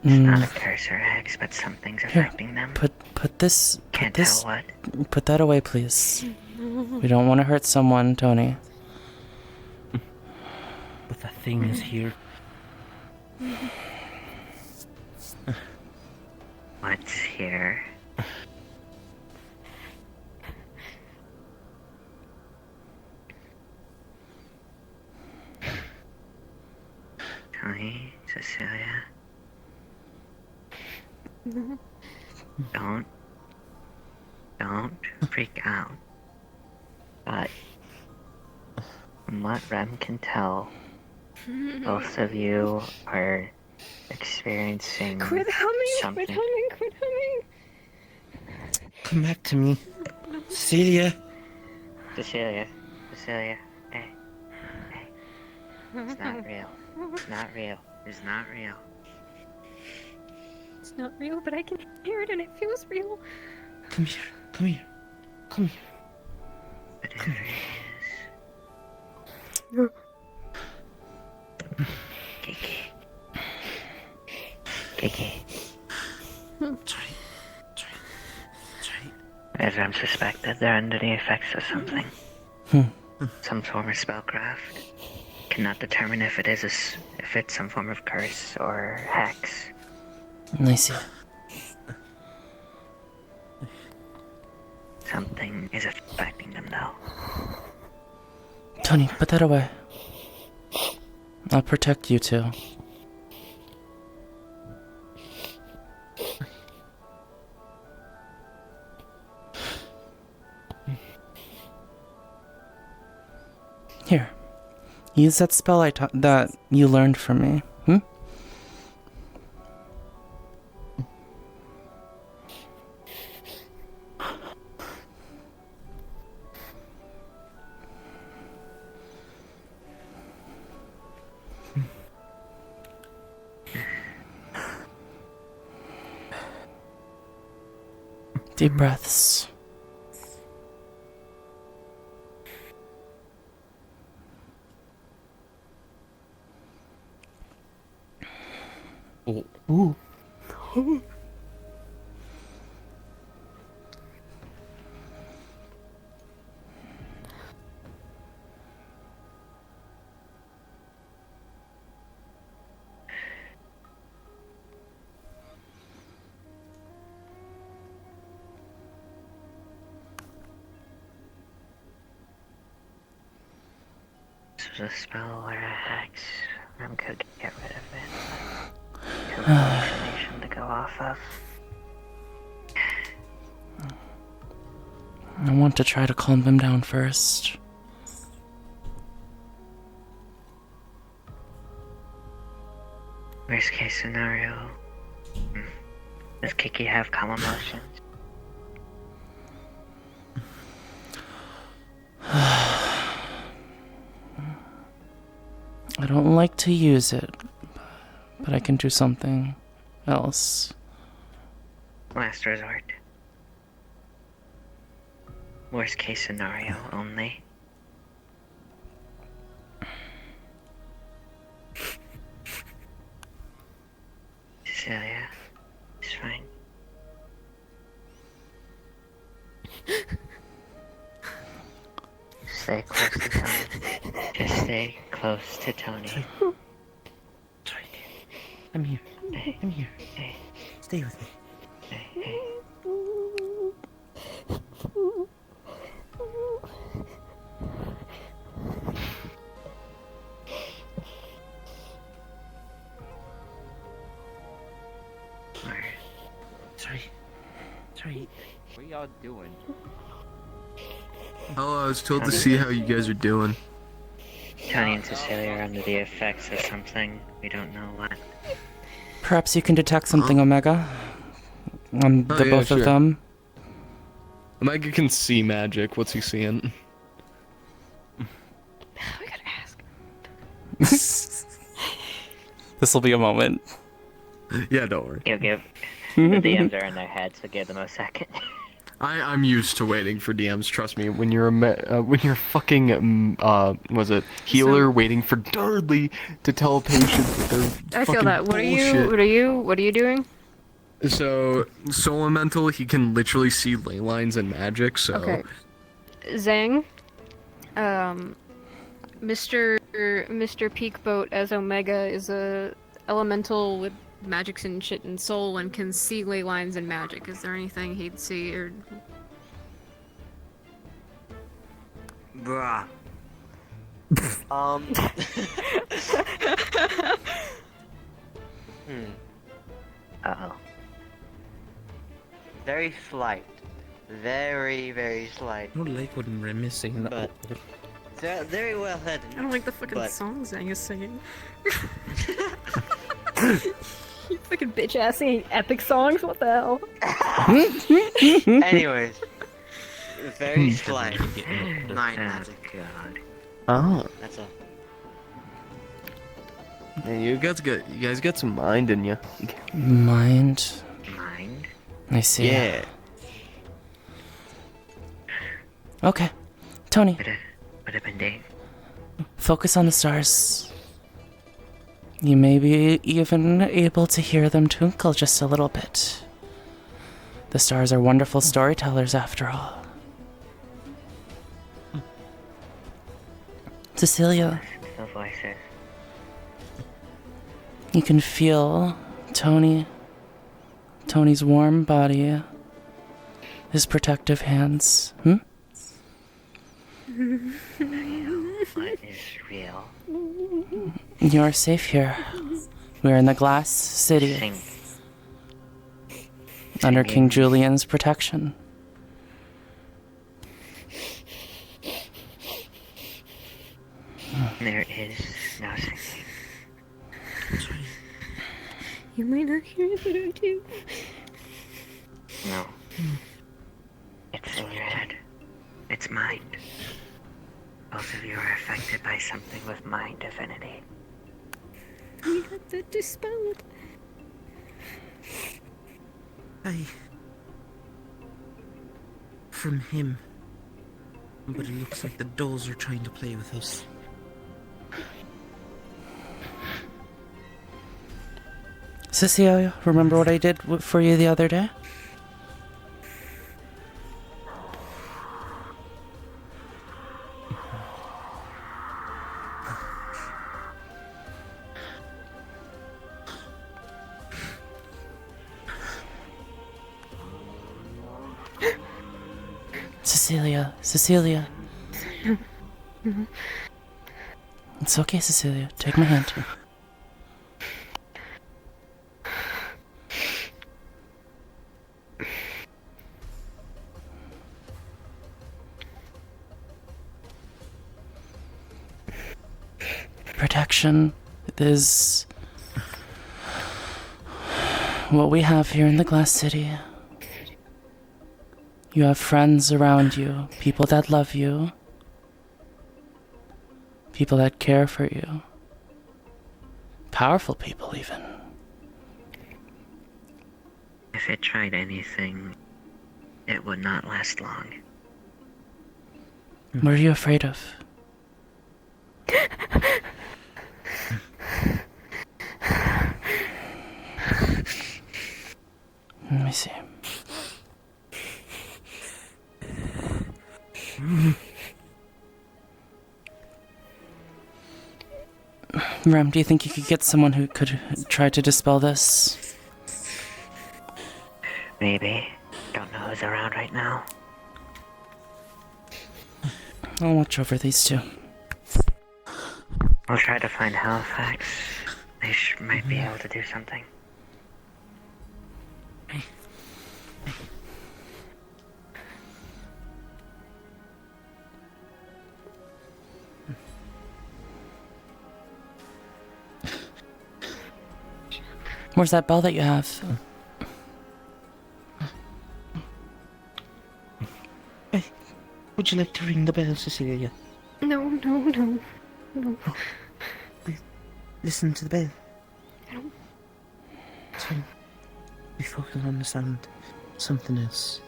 It's not a curse or a hex, but something's affecting them.
Put this.
Can't
put this.
tell what.
Put that away, please. We don't want to hurt someone, Tony.
But the thing is here.
What's here? Tony, Cecilia. Don't freak out. But from what Rem can tell, both of you are experiencing
Quit humming!
something.
Quit humming!
Come back to me. Celia.
Cecilia, hey. It's not real. It's not real. It's not real.
It's not real, but I can hear it and it feels real.
Come here.
Whatever it is. Kiki. As I'm suspected, they're under the effects of something. Some form of spellcraft. Cannot determine if it's some form of curse or hex.
I see.
Something is affecting them though.
Tony, put that away. I'll protect you two. Here. Use that spell that you learned from me. Deep breaths.
Ooh.
This was a spell or a hex. Rem could get rid of it. Too much information to go off of.
I want to try to calm them down first.
Worst case scenario. Does Kiki have calm emotions?
I don't like to use it, but I can do something else.
Last resort. Worst case scenario only. Cecilia, it's fine. Stay close to Tony. Just stay close to Tony.
I'm here. I'm here.
Hey.
Stay with me. Sorry.
What are y'all doing?
Oh, I was told to see how you guys are doing.
Tony and Cecilia are under the effects of something. We don't know what.
Perhaps you can detect something, Omega. On
Oh,
the
yeah,
both
sure.
of them.
Omega can see magic. What's he seeing?
This will be a moment.
Yeah, don't worry.
You'll give the DMs are in their head, so give them a second.
I'm used to waiting for DMs. Trust me. When you're fucking was it healer waiting for Dudley to tell a patient that they're
I feel
fucking
that. What
bullshit.
are you doing?
So Soul Elemental, he can literally see ley lines and magic. So
Okay. Zhang, Mr. Peakboat as Omega is a elemental with magics and shit and soul and can see ley lines and magic. Is there anything he'd see or?
Bruh.
Uh-oh.
Very slight. Very, very slight.
I don't like what I'm reminiscing.
But very well hidden.
I don't like the fucking
but...
song Zhang is singing. You fucking bitch ass singing epic songs. What the hell?
Anyways, very slight. Mind magic.
God.
Oh.
That's all.
Man, you guys got some mind in you.
Mind.
Mind?
I see.
Yeah.
Okay. Tony,
What happened, Dave?
focus on the stars. You may be even able to hear them twinkle just a little bit. The stars are wonderful storytellers after all. Cecilia,
No voices.
you can feel Tony's warm body, his protective hands.
What is real?
You're safe here. We're in the Glass City,
Sing.
under King Julian's protection.
There is no singing.
You might not hear it too.
No. It's in your head. It's mind. Both of you are affected by something with mind affinity.
We got that dispelled.
From him. But it looks like the dolls are trying to play with us.
Cecilia, remember what I did for you the other day? Cecilia. It's okay, Cecilia. Take my hand. Protection is what we have here in the Glass City. You have friends around you, people that love you, people that care for you, powerful people even.
If it tried anything, it would not last long.
What are you afraid of? Let me see. Rem, do you think you could get someone who could try to dispel this?
Maybe. Don't know who's around right now.
I'll watch over these two.
We'll try to find Halifax. They might be able to do something.
Where's that bell that you have?
Would you like to ring the bell, Cecilia?
No, no, no. No.
Listen to the bell.
I don't.
It's fine. We focus on the sound. Something else.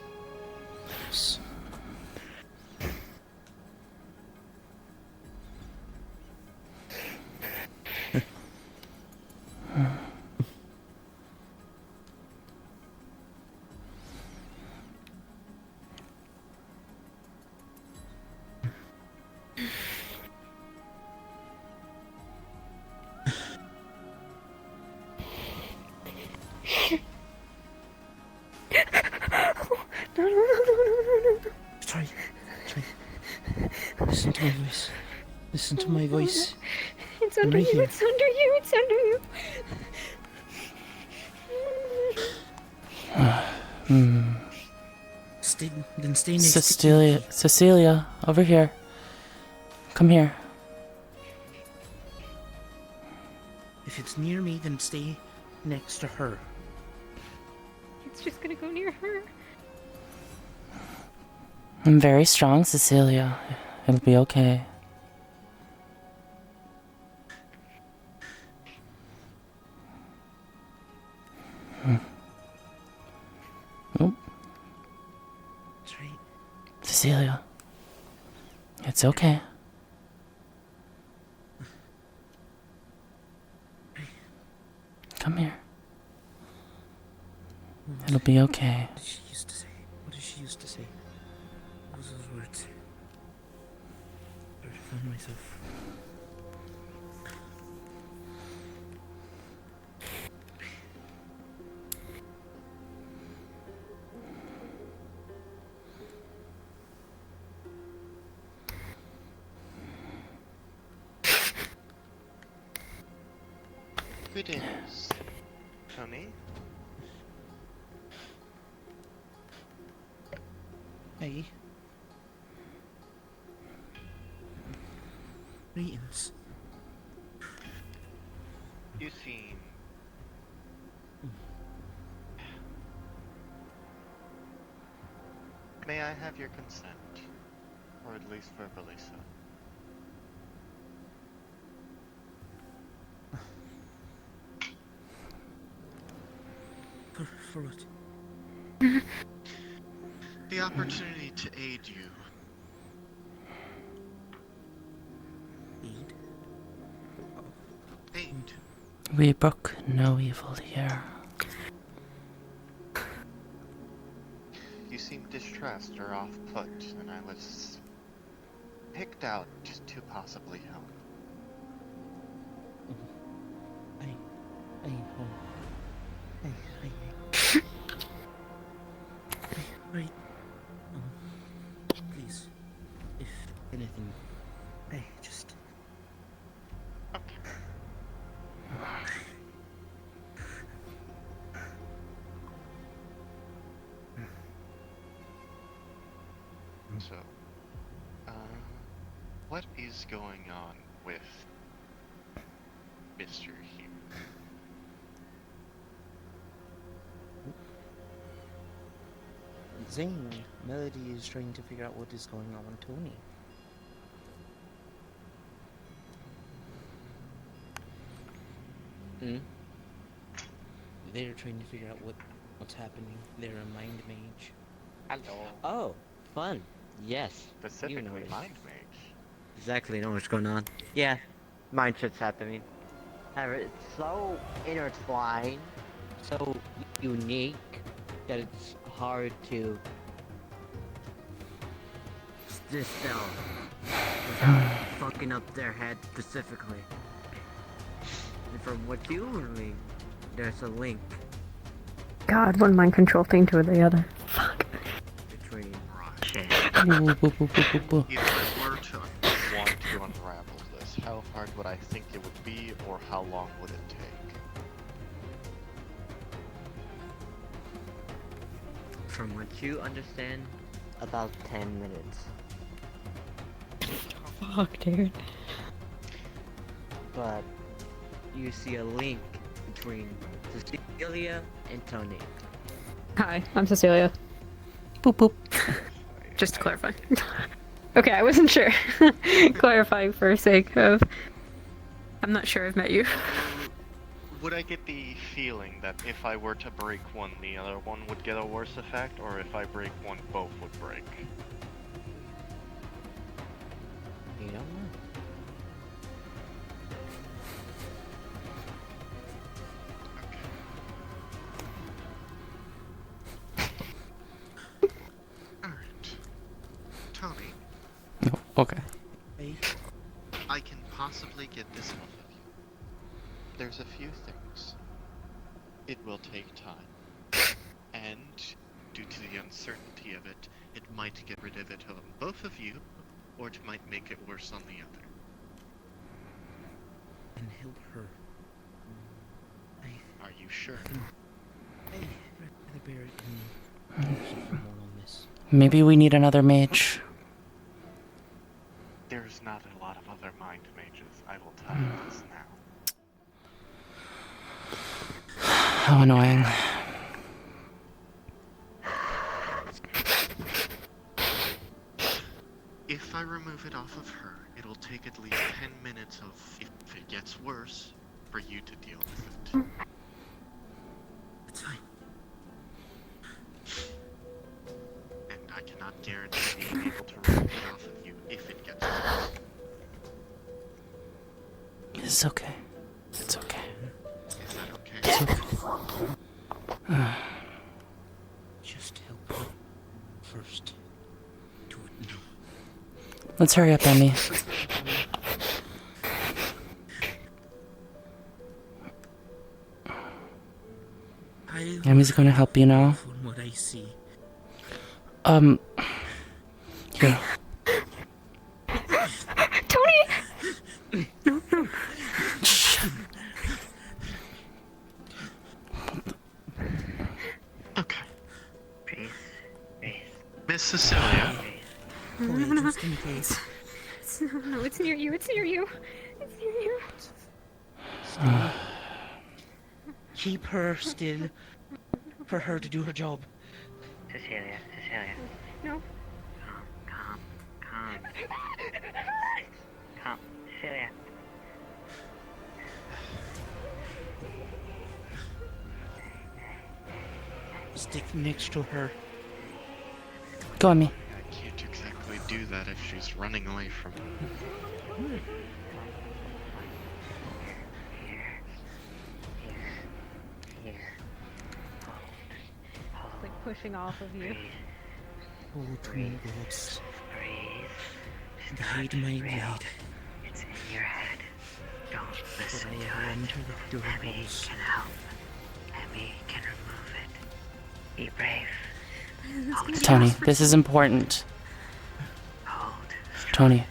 No, no, no, no, no, no, no.
Try. Listen to my voice. Listen to my voice.
It's
I'm
under
right
you,
here.
it's under you, it's under you.
Stay next to
Cecilia, over here. Come here.
If it's near me, then stay next to her.
It's just gonna go near her.
I'm very strong, Cecilia. It'll be okay. Oh.
That's right.
Cecilia. It's okay. Come here. It'll be okay.
What did she used to say? What did she used to say? What was those words? I found myself.
Greetings, Tony.
Hey. Greetings.
You seem... May I have your consent? Or at least verbally so.
For what?
The opportunity to aid you. Aid?
We brook no evil here.
You seem distressed or off-put, and I was picked out to possibly help.
Hey, right. Please, if anything, hey, just.
So, what is going on with Mr. Hugh?
Zane, Melody is trying to figure out what is going on with Tony. They're trying to figure out what's happening. They're a mind mage.
Hello. Oh, fun. Yes.
Specifically mind mage.
Exactly know what's going on. Yeah, mind shit's happening. However, it's so intertwined, so unique, that it's hard to distill without fucking up their head specifically. And from what you and me, there's a link.
God, one mind control thing to the other. Fuck.
Between
Boo, boo, boo, boo, boo, boo.
If I were to want to unravel this, how hard would I think it would be, or how long would it take?
From what you understand, about 10 minutes.
Fuck, dude.
But you see a link between Cecilia and Tony.
Hi, I'm Cecilia.
Boop boop.
Just to clarify. Okay, I wasn't sure. Clarifying for sake of... I'm not sure I've met you.
Would I get the feeling that if I were to break one, the other one would get a worse effect, or if I break one, both would break?
You don't know.
Alright. Tony,
No, okay.
I can possibly get this off of you. There's a few things. It will take time. And, due to the uncertainty of it, it might get rid of it on both of you, or it might make it worse on the other.
And help her.
Are you sure?
I'd rather bear it and suffer more on this.
Maybe we need another mage.
There's not a lot of other mind mages, I will tell you this now.
How annoying.
If I remove it off of her, it'll take at least 10 minutes of, if it gets worse, for you to deal with it.
It's fine.
And I cannot guarantee being able to remove it off of you if it gets worse.
It's okay. It's okay.
Is that okay?
It's okay.
Just help her first. Do it now.
Let's hurry up, Emmy. Emmy's gonna help you now.
From what I see.
Here.
Tony! No, no.
Okay.
Breathe. Breathe.
Miss Cecilia.
No,
Just in case.
no, it's near you, it's near you. It's near you.
Keep her still. For her to do her job.
Cecilia. Cecilia.
No.
Calm. Calm. Cecilia.
Stick next to her.
Go, Emmy.
I can't exactly do that if she's running away from me.
It's like pushing off of you.
Oh, twin gods.
Breathe.
Guide my blade.
It's in your head. Don't listen to
Will I enter the door
Emmy
bubbles?
can help. Emmy can remove it. Be brave.
Tony, this is important.
Hold.
Tony,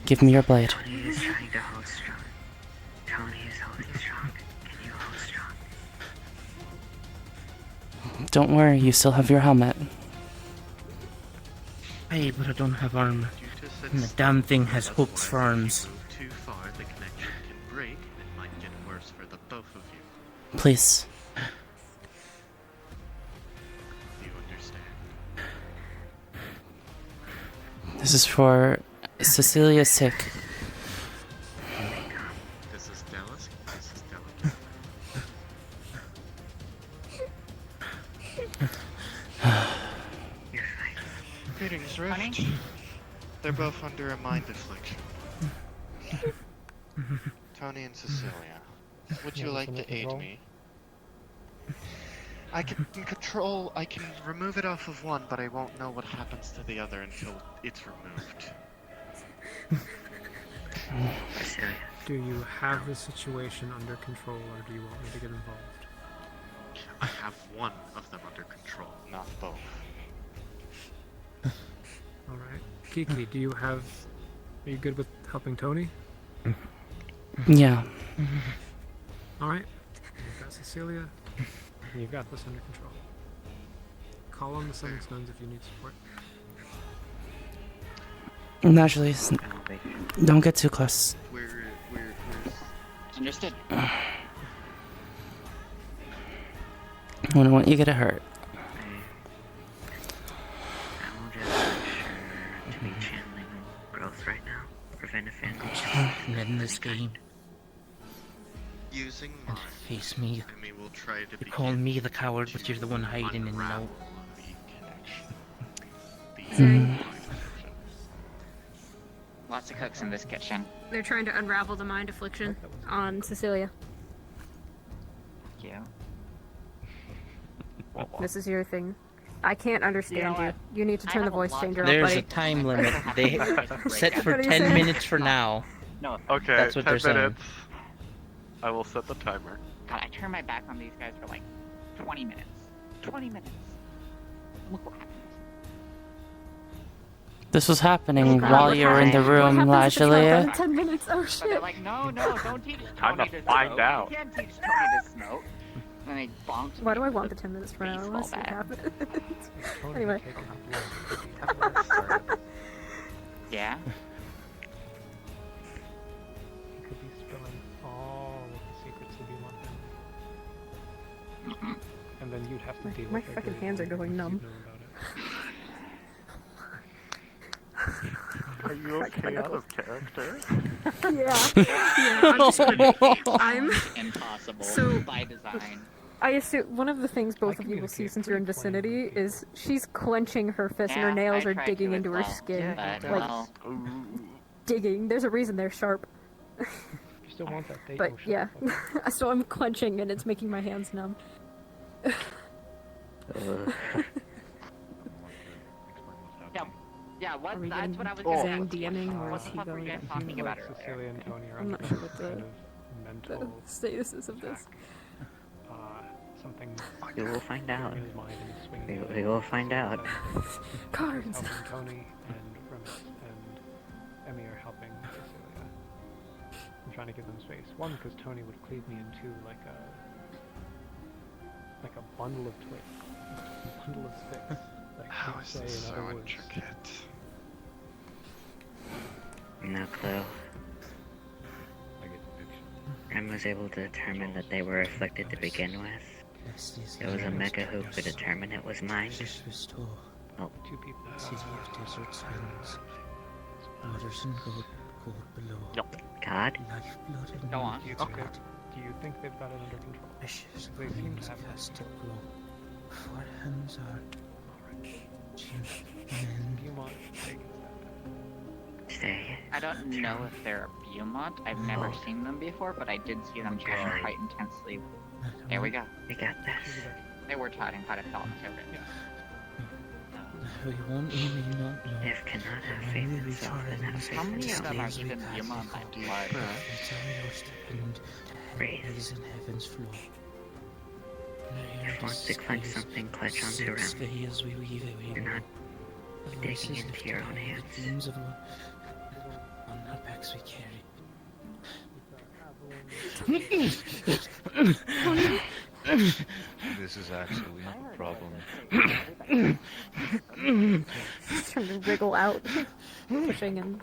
give me your blade.
Tony is trying to hold strong. Tony is holding strong. Can you hold strong?
Don't worry, you still have your helmet.
Hey, but I don't have armor. And the damn thing has hooks for arms.
Too far, the connection can break, and it might get worse for the both of you.
Please.
You understand?
This is for Cecilia's sake.
This is Dallas. This is delicate. Greetings, Rift. They're both under a mind affliction. Tony and Cecilia, would you like to aid me? I can remove it off of one, but I won't know what happens to the other until it's removed.
Do you have the situation under control, or do you want me to get involved?
I have one of them under control, not both.
Alright. Kiki, do you have... Are you good with helping Tony?
Yeah.
Alright. You've got Cecilia. You've got this under control. Call on the Summoning Stones if you need support.
Naturally, don't get too close.
Understood.
I don't want you to get hurt.
I'm just not sure to be channeling growth right now. Prevent offending.
In this game.
Using
And
mine,
face me.
Amy will try to
You call me the coward, but you're the one hiding and no.
Lots of cooks in this kitchen.
They're trying to unravel the mind affliction on Cecilia.
Yeah.
This is your thing. I can't understand you. You need to turn the voice changer
There's
off, buddy.
a time limit. They set for
What are you
10
saying?
minutes for now.
No.
Okay,
That's what
10
they're saying.
minutes. I will set the timer.
God, I turned my back on these guys for like 20 minutes. 20 minutes. Look what happened.
This was happening while you were in the room, Lajalia.
10 minutes. Oh
But they're
shit.
like, no, don't teach
Time
Tony
to
to
find
smoke.
out.
You can't teach Tony to smoke. And they bonked.
Why do I want the 10 minutes from now? I want to see what happens. Anyway.
Yeah?
You could be spilling all of the secrets to be one. And then you'd have to deal
My
with it.
fucking hands are going numb.
Are you okay out of character?
I'm
Impossible.
So-
by design.
I assume one of the things both of you will see since you're in vicinity is she's clenching her fist and her
Yeah,
nails
I
are
tried
digging
to
into her
as well,
skin.
but,
Like
well,
digging. There's a reason they're sharp.
You still want that date?
But yeah, so I'm clenching and it's making my hands numb.
Yeah, what?
Are we
That's
getting
what I was
Zang
gonna
DMing or
What
is
the
he
fuck were
going
you guys
to
talking about earlier?
Cecilia and Tony are
I'm not
under
sure
some
what
kind
the
of mental
statuses of this.
something.
We will find out.
in his mind and he's swinging
We will find out.
Cards.
Helping Tony and Remus and Emmy are helping Cecilia. I'm trying to give them space. One, because Tony would cleave me in two like a bundle of twigs, a bundle of sticks. That
How
can't
is
say
this
in
so
other words.
intricate?
No clue. Rem was able to determine that they were afflicted to begin with. It was Omega who could determine it was mine. Oh.
Two people.
City of desert silence. Waters and gold below.
God?
Lifeblood and
Go on.
Do you think they've got it under control?
Ashes
They seem to have
cast a glow. For hands are
Beaumont
Stay.
I don't know if they're a Beaumont. I've never seen them before, but I did see them trying quite intensely. There we go.
We got this.
They were chatting quite a lot.
We won't even not know.
If cannot have faith in himself, then have faith
How
in
many of them are
himself.
even Beaumont by blood?
Breathe.
In heaven's floor.
If wants to clench something, clutch onto Rem. Do not digging into your own hands.
On our backs we carry.
This is actually a problem.
He's trying to wriggle out, pushing and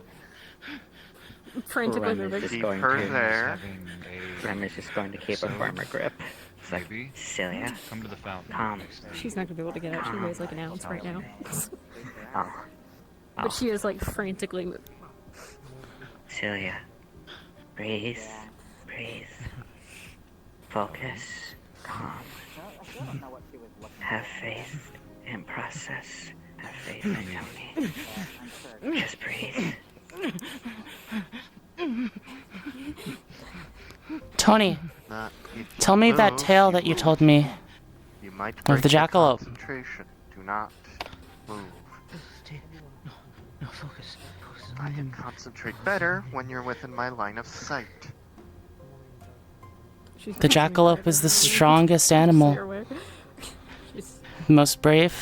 frantically moving.
Just going to. Rem is just going to keep a firmer grip. It's like, Celia,
come to the fountain.
Calm.
She's not gonna be able to get out. She weighs like an ounce right now.
Oh.
But she is like frantically moving.
Celia, breathe, breathe. Focus, calm. Have faith and process. Have faith in Tony. Just breathe.
Tony,
If
tell me that
move,
tale that you told me
you might
of
break
the
your
jackalope.
concentration. Do not move.
No, focus.
I can concentrate better when you're within my line of sight.
The jackalope is the strongest animal. Most brave.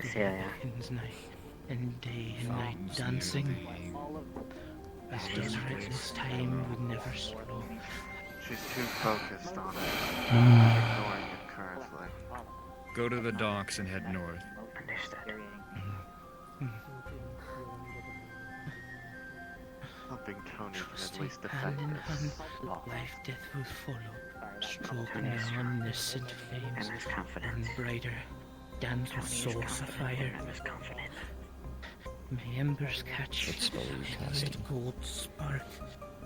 Celia. And day and night dancing. As does reckless time would never slow.
She's too focused on it. Ignoring it currently.
Go to the docks and head north.
Hoping Tony can at least defend this.
Life death will follow. Stroking down the scent flames and brighter. Dance with souls afire. May embers catch red gold spark.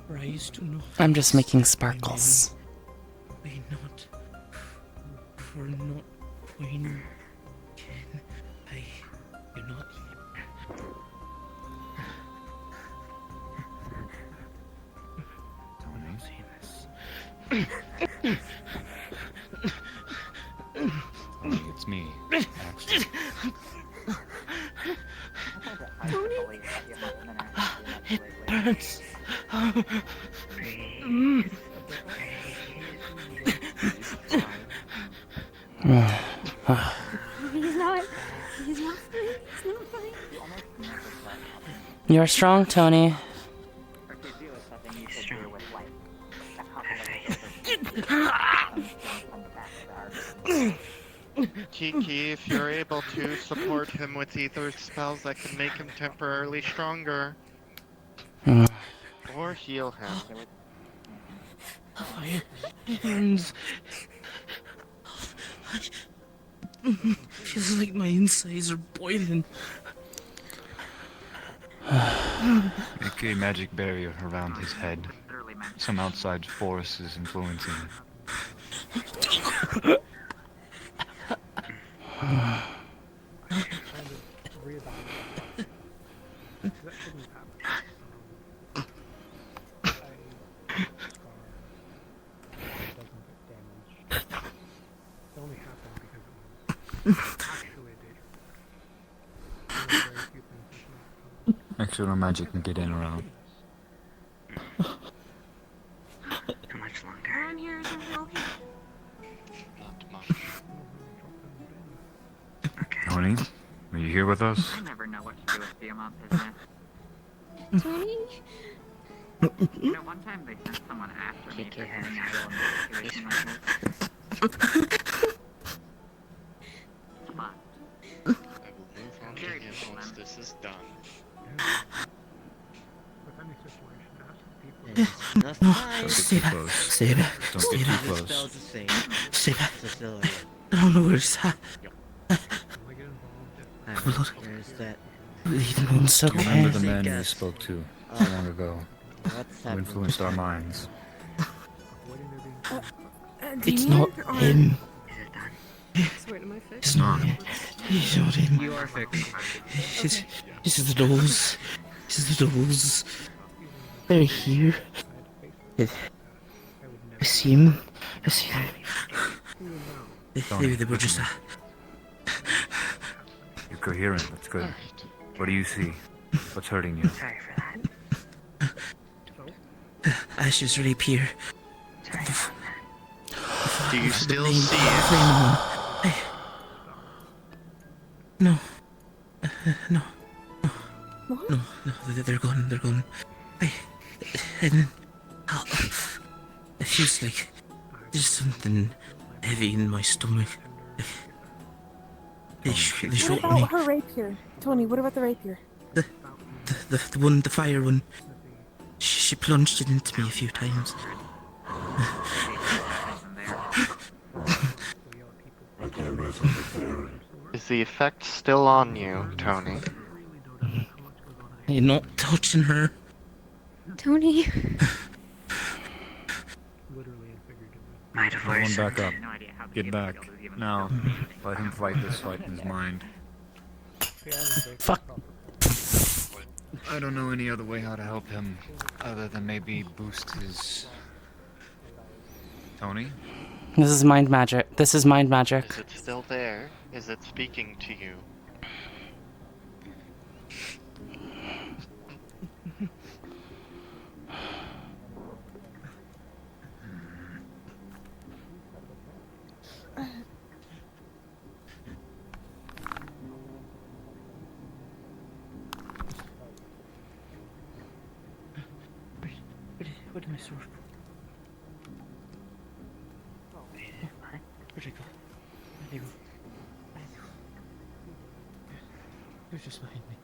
Rise to no.
I'm just making sparkles.
Be not, for not when can I do not.
Tony, it's me, Axel.
It burns.
He's not fine. He's not fine.
You're strong, Tony.
Kiki, if you're able to, support him with ether spells that can make him temporarily stronger. Or heal him.
Fire burns. Feels like my insides are boiling.
Make a magic barrier around his head. Some outside force is influencing him. Extra magic can get in around.
How much longer?
Not much.
Tony, are you here with us?
I never know what to do with Behemoth, isn't
Tony?
it? You know, one time they sent someone after me for having a role in a situation like this. Come on.
I will move on to him once this is done.
That's fine.
Stay back. Stay back.
Don't
Stay
get too
back.
close.
Stay back. I don't know where it's at. Blood. Bleeding wounds.
Do you
Okay.
remember the man you spoke to long ago? Who influenced our minds?
It's not him.
Swear to my face.
It's not him. It's not him.
You are fixed.
This is the dolls. This is the dolls. They're here. I see him. I see him. They were just.
You're coherent, that's good. What do you see? What's hurting you?
Sorry for that. Ashes reappear.
Do you still
flame,
see
the
it?
flame one. No. No.
What?
No, they're gone. They're gone. And it feels like there's something heavy in my stomach. They
What
shot
about
me.
her rapier? Tony, what about the rapier?
The one, the fire one. She plunged it into me a few times.
Is the effect still on you, Tony?
You're not touching her.
Tony.
Everyone back up. Get back. Now, let him fight this fight in his mind.
Fuck.
I don't know any other way how to help him, other than maybe boost his... Tony?
This is mind magic. This is mind magic.
Is it still there? Is it speaking to you?
Where did my sword go? Where'd it go? Where'd it go? It was just behind me.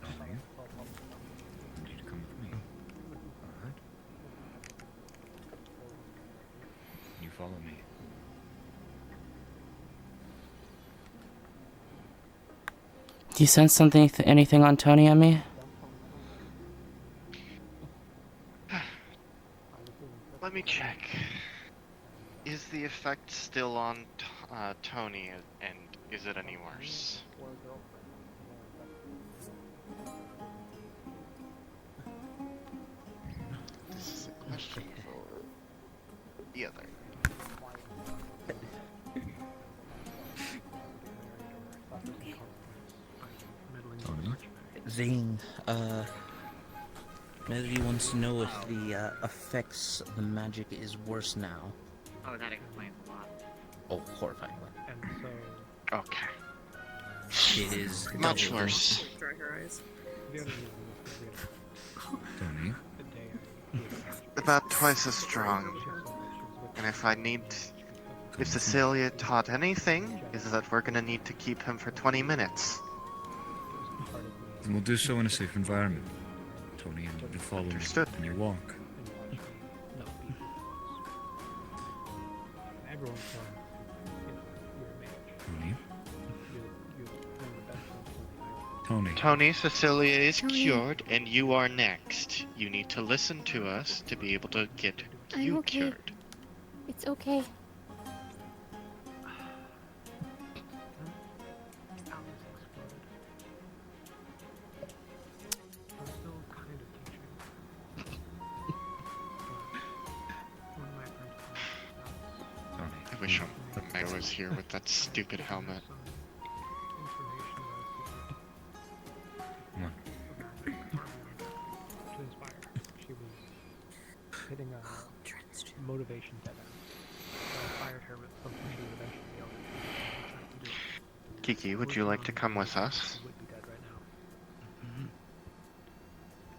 Tommy, you need to come with me. Alright? You follow me.
Do you sense something, anything on Tony and me?
Let me check. Is the effect still on Tony, and is it any worse? This is a question for the other.
Zane, Melody wants to know if the effects of the magic is worse now.
Oh, that explains a lot.
Oh, horrifyingly.
And so...
Okay.
It is
Much
double.
worse.
Dry her eyes.
Tony?
About twice as strong. And if Cecilia taught anything, is that we're gonna need to keep him for 20 minutes.
And we'll do so in a safe environment. Tony, and you follow me in your walk.
Everyone's
Tony? Tony.
Tony, Cecilia is cured, and you are next. You need to listen to us to be able to get you
okay.
cured.
It's okay.
I wish I was here with that stupid helmet.
Come on.
To inspire. She was hitting a motivation dead end. So I fired her with something she would eventually be able to do.
Kiki, would you like to come with us?
She would be dead right now.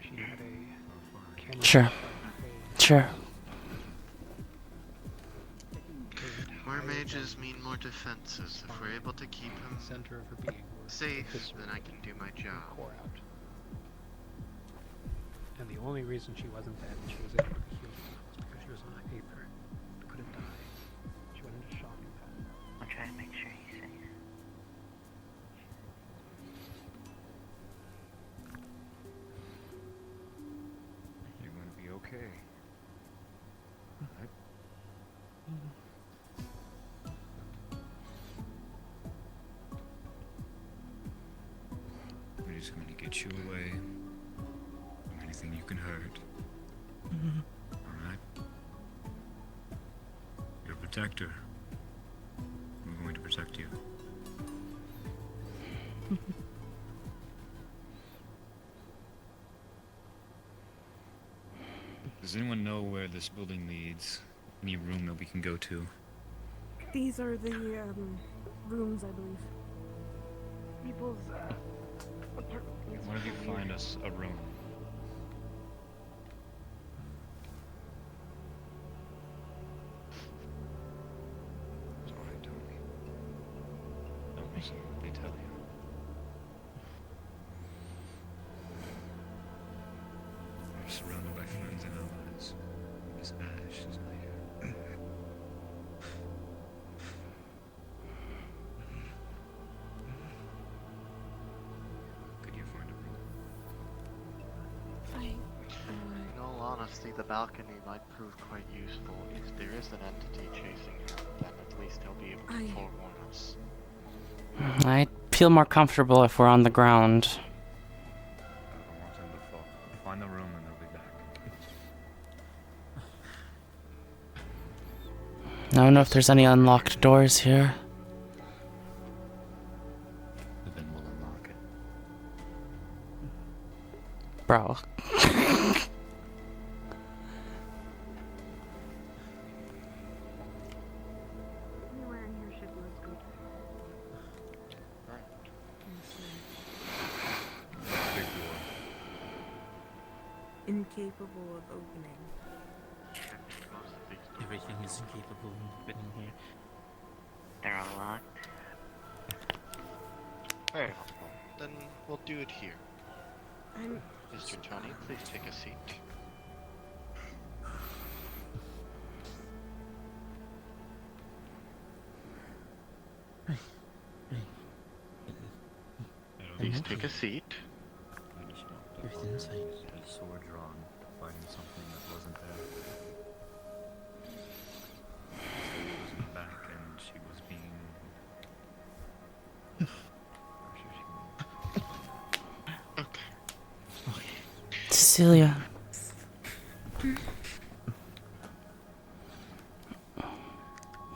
She had a camera.
Sure. Sure.
More mages mean more defenses. If we're able to keep him
center of her being
safe, then I can do my job.
And the only reason she wasn't dead and she was able to heal was because she was on a paper. Couldn't die. She went into shock and passed.
I'll try to make sure he's safe.
You're going to be okay. Alright? We're just going to get you away from anything you can hurt. Alright? You're a protector. We're going to protect you. Does anyone know where this building leads? Any room that we can go to?
These are the rooms, I believe. People's apartments.
One of you find us a room. It's alright, Tony. Don't listen what they tell you. We're surrounded by friends and allies. Miss Ash is not here. Could you find a room?
In all honesty, the balcony might prove quite useful. If there is an entity chasing him, then at least he'll be able to forewarn us.
I feel more comfortable if we're on the ground.
I want them to fall. Find the room and they'll be back.
I don't know if there's any unlocked doors here.
Then we'll unlock it.
Bro.
Anywhere in here should do us good.
Big door.
Incapable of opening.
Everything is incapable of opening here.
They're all locked.
Very helpful. Then we'll do it here.
I'm...
Mr. Tony, please take a seat. Please take a seat.
Everything's fine.
A sword drawn to find something that wasn't there. She was back and she was being.
Cecilia.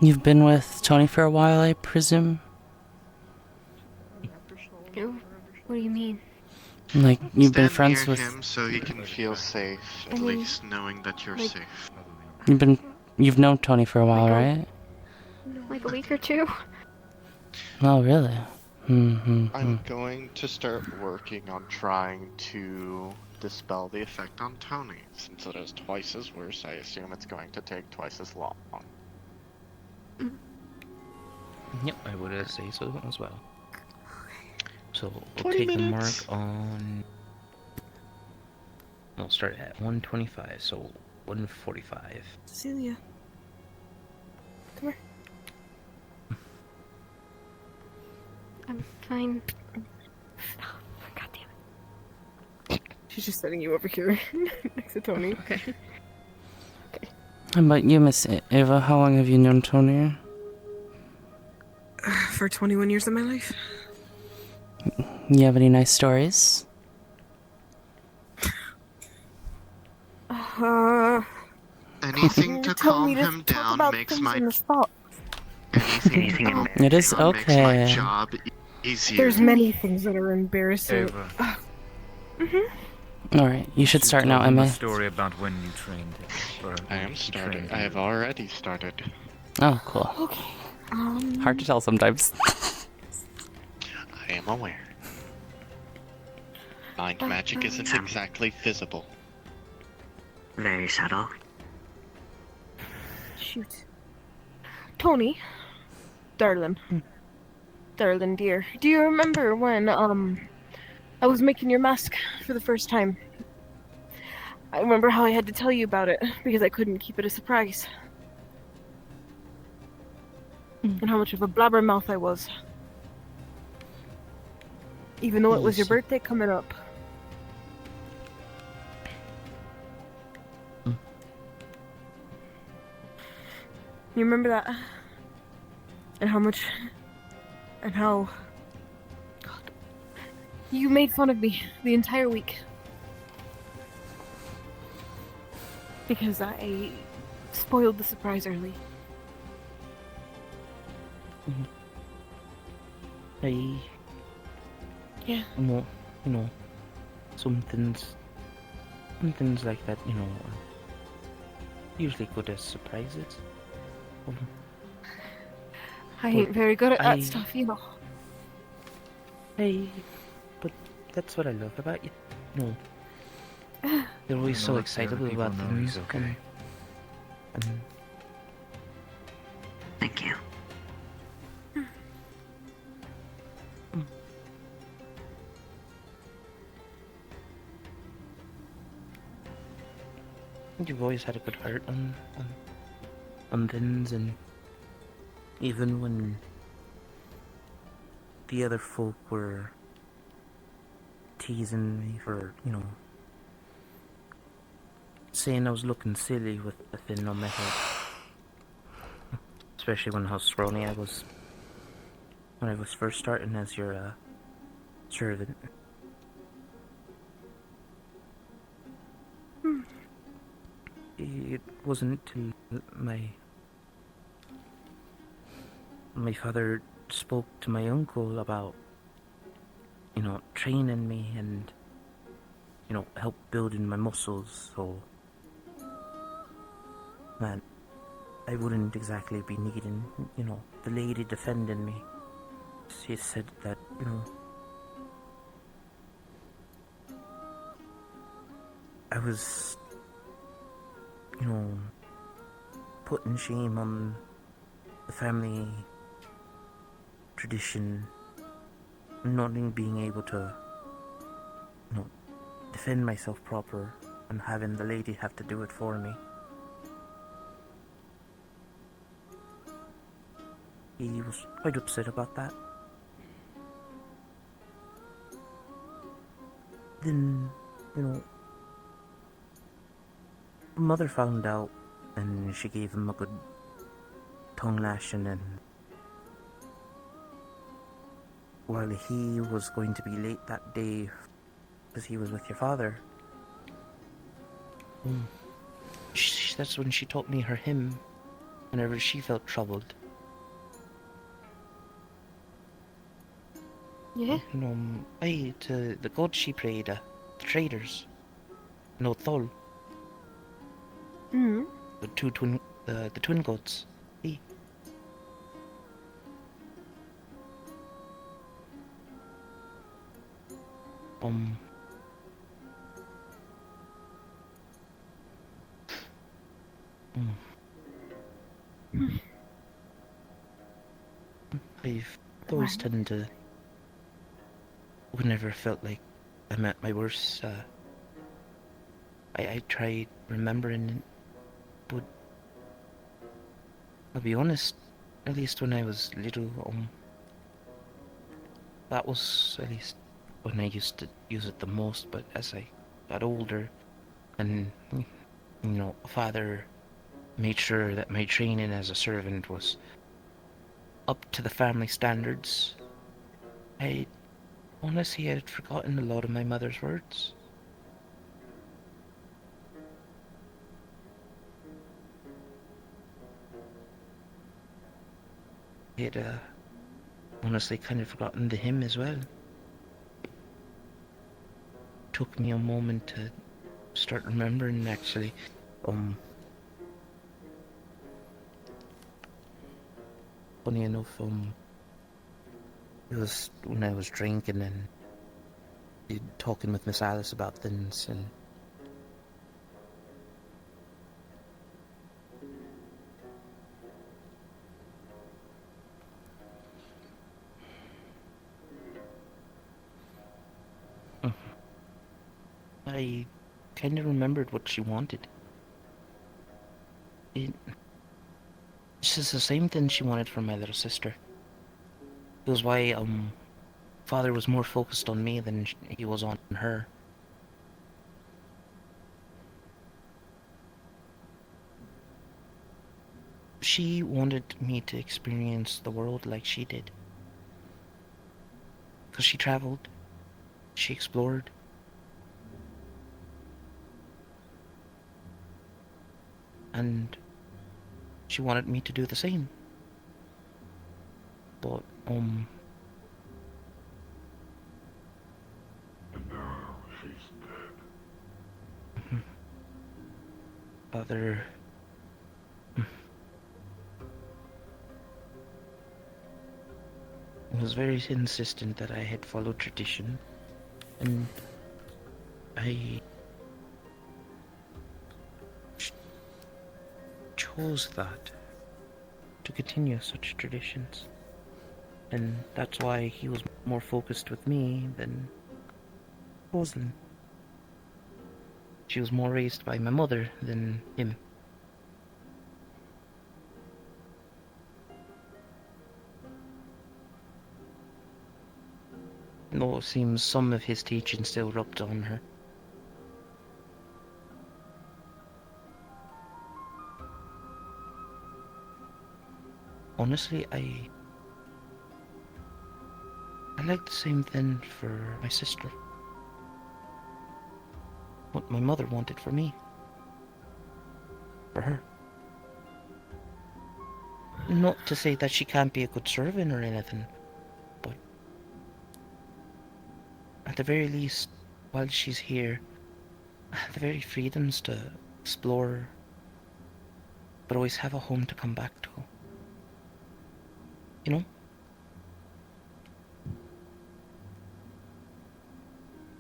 You've been with Tony for a while, I presume?
What do you mean?
Like, you've been
Stand
friends
near
with...
him so he can feel safe, at least knowing that you're safe.
You've known Tony for a while, right?
Like a week or two?
Oh, really?
I'm going to start working on trying to dispel the effect on Tony. Since it is twice as worse, I assume it's going to take twice as long.
Yep, I would say so as well. So we'll
20
take the mark
minutes.
on. We'll start at 125, so 145.
Cecilia. Come here.
I'm fine. God damn it.
She's just setting you over here next to Tony. Okay.
How about you, Miss Ava? How long have you known Tony?
For 21 years of my life.
You have any nice stories?
Anything to calm him down makes my anything
It is
makes my
okay.
job easier.
There's many things that are embarrassing.
Ava.
Alright, you should start now,
Tell him
Emma.
a story about when you trained him. Or
I am starting. I have already started.
Oh, cool.
Okay.
Hard to tell sometimes.
I am aware. Mind magic isn't exactly visible.
Very subtle.
Shoot. Tony. Darling. Darling dear. Do you remember when, I was making your mask for the first time? I remember how I had to tell you about it because I couldn't keep it a surprise. And how much of a blabbermouth I was. Even though it was your birthday coming up. You remember that? And how much... And how... God. You made fun of me the entire week. Because I spoiled the surprise early. Yeah.
You know, some things like that, you know, are usually good as surprises.
I ain't very good at that stuff, you know.
Hey, but that's what I love about you. No. You're always so excitable about things.
Okay.
And
Thank you.
you've always had a good heart on things, and even when the other folk were teasing me for, you know, saying I was looking silly with a thin on my head. Especially when how scrawny I was when I was first starting as your servant. It wasn't until my
my father spoke to my uncle about, training me and, help building my muscles so that I wouldn't exactly be needing, the lady defending me. She said that, I was, putting shame on the family tradition, not being able to, defend myself proper and having the lady have to do it for me. He was quite upset about that. Then, mother found out and she gave him a good tongue lashing, and while he was going to be late that day because he was with your father, that's when she taught me her hymn whenever she felt troubled.
Yeah?
To the gods she prayed, the traders. No, Thol.
Mm.
The twin gods. Hey. I've always tended to, whenever I felt like I'm at my worst, I tried remembering, but I'll be honest, at least when I was little, that was at least when I used to use it the most, but as I got older and, father made sure that my training as a servant was up to the family standards, I honestly had forgotten a lot of my mother's words. I had honestly kind of forgotten the hymn as well. Took me a moment to start remembering, actually. Funny enough, it was when I was drinking and talking with Miss Alice about things, and I kind of remembered what she wanted. It's just the same thing she wanted from my little sister. It was why, father was more focused on me than he was on her. She wanted me to experience the world like she did. Because she traveled, she explored. And she wanted me to do the same. But,
And now she's dead.
Father was very insistent that I had followed tradition, and I chose that to continue such traditions, and that's why he was more focused with me than Rosalind. She was more raised by my mother than him. Though it seems some of his teaching still rubbed on her. Honestly, I like the same thing for my sister. What my mother wanted for me. For her. Not to say that she can't be a good servant or anything, but at the very least, while she's here, have the very freedoms to explore, but always have a home to come back to. You know?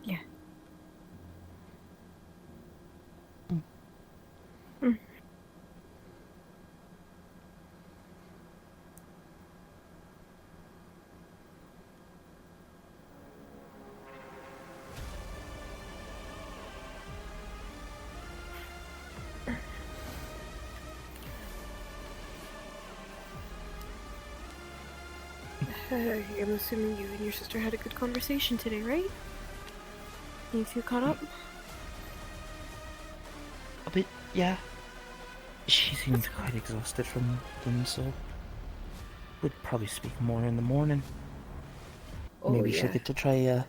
Yeah. I'm assuming you and your sister had a good conversation today, right? You feel caught up?
A bit, yeah. She seemed quite exhausted from them, so we'd probably speak more in the morning.
Oh,
Maybe
yeah.
she'll get to try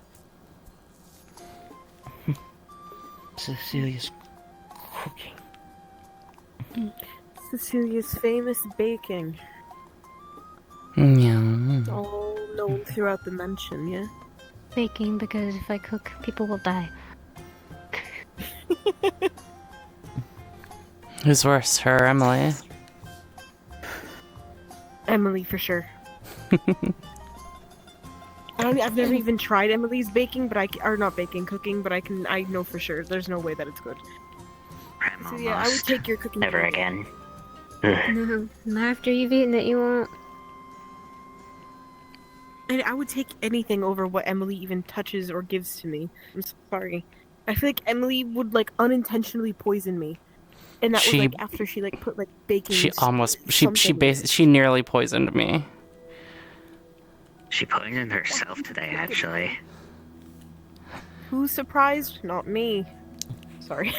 Cecilia's cooking.
Cecilia's famous baking.
Yeah.
All known throughout the mansion, yeah?
Baking, because if I cook, people will die.
Who's worse, her or Emily?
Emily, for sure. I've never even tried Emily's baking, but or not baking, cooking, but I know for sure. There's no way that it's good. So yeah, I would take your cooking.
Never again.
No, not after you've eaten it, you won't.
And I would take anything over what Emily even touches or gives to me. I'm sorry. I feel like Emily would like unintentionally poison me, and that was like after she like put like baking.
She nearly poisoned me.
She poisoned herself today, actually.
Who's surprised? Not me. Sorry.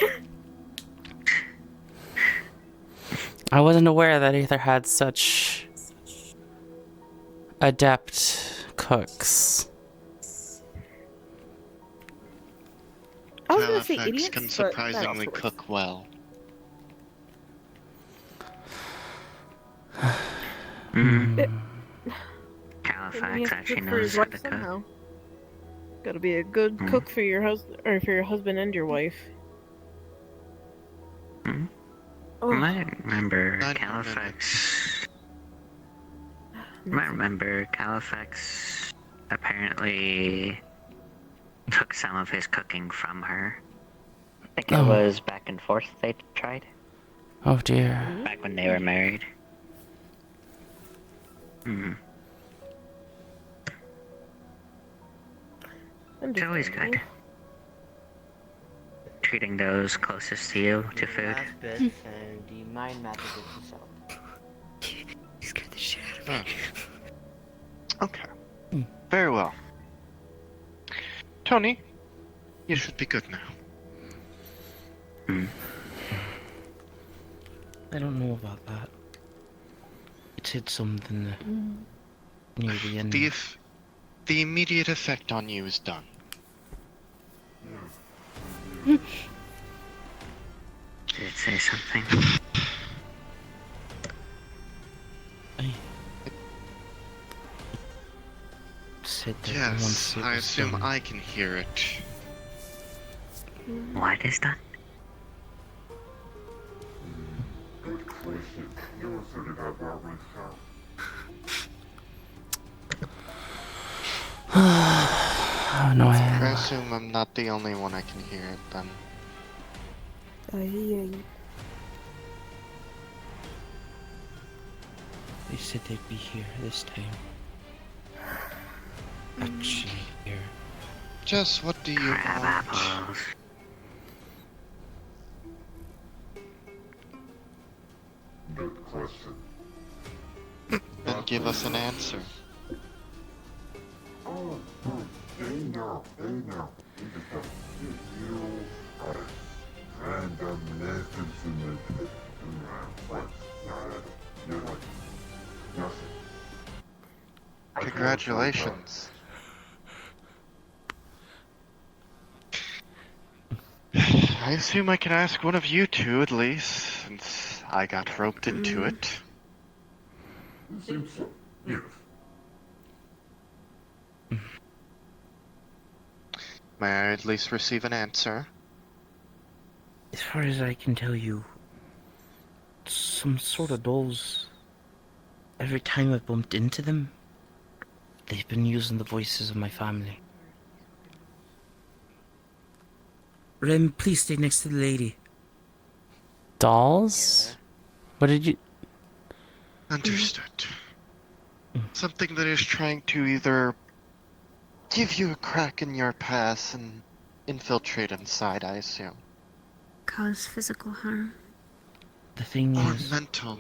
I wasn't aware that either had such adept cooks.
I was gonna say
Halifax
idiots,
can
but that
surprisingly
also works.
cook well.
Halifax actually knows how to cook.
Gotta be a good cook for your husband, or for your husband and your wife.
Oh. I remember Califax apparently took some of his cooking from her. I think it was back and forth they tried.
Oh dear.
Back when they were married. It's always good. Treating those closest to you to food.
Last bit, and the mind map is yourself.
You scared the shit out of me.
Okay. Very well. Tony, you should be good now.
I don't know about that. It said something near the end.
The immediate effect on you is done.
Did it say something?
Yes, I assume I can hear it.
What is that?
Oh no,
I assume I'm not the only one I can hear it then.
They said they'd be here this time. Actually, here.
Just what do you want?
Good question.
Then give us an answer.
Oh, they know. You just have to give random letters in the around you're like nothing.
Congratulations. I assume I can ask one of you two at least, since I got roped into it.
It seems so, yes.
May I at least receive an answer?
As far as I can tell you, some sort of dolls. Every time I've bumped into them, they've been using the voices of my family. Rem, please stay next to the lady.
Dolls? What did you...
Understood. Something that is trying to either give you a crack in your pass and infiltrate inside, I assume.
Cause physical harm.
The thing
Or
is...
mental.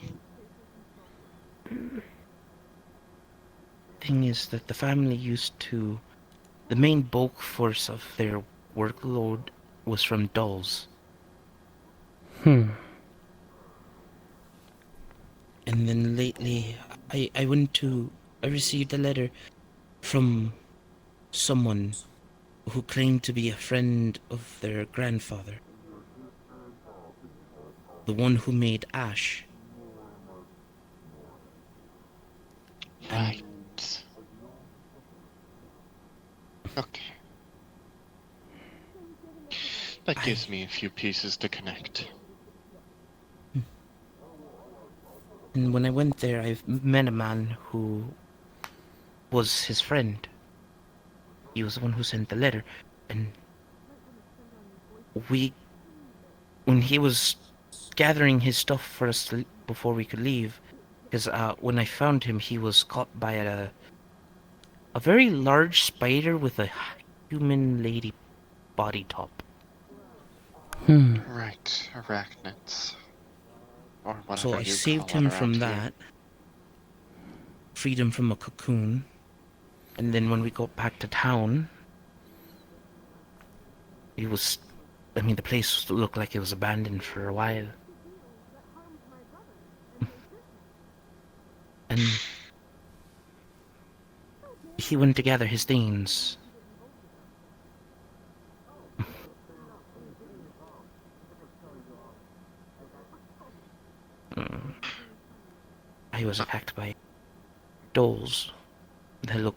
Thing is that the family used to... The main bulk force of their workload was from dolls.
Hmm.
And then lately, I received a letter from someone who claimed to be a friend of their grandfather. The one who made Ash.
Right. Okay. That gives me a few pieces to connect.
And when I went there, I met a man who was his friend. He was the one who sent the letter. And when he was gathering his stuff for us before we could leave, because when I found him, he was caught by a very large spider with a human lady body top.
Right, arachnids. Or whatever
So I
you
saved
call
him
it
from
around
that, freed him from a cocoon, and then when we got back to town, the place looked like it was abandoned for a while. And he went to gather his things. I was attacked by dolls that look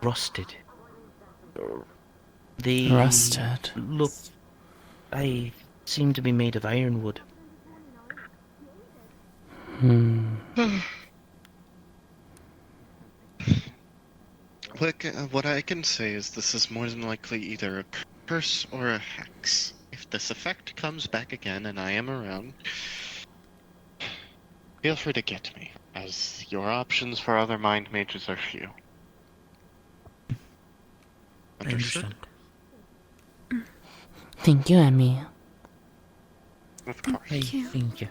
rusted. They
Rusted?
I seem to be made of ironwood.
What I can say is this is more than likely either a curse or a hex. If this effect comes back again and I am around, feel free to get me, as your options for other mind mages are few. Understood?
Thank you, Emmy.
Of course.
Thank you.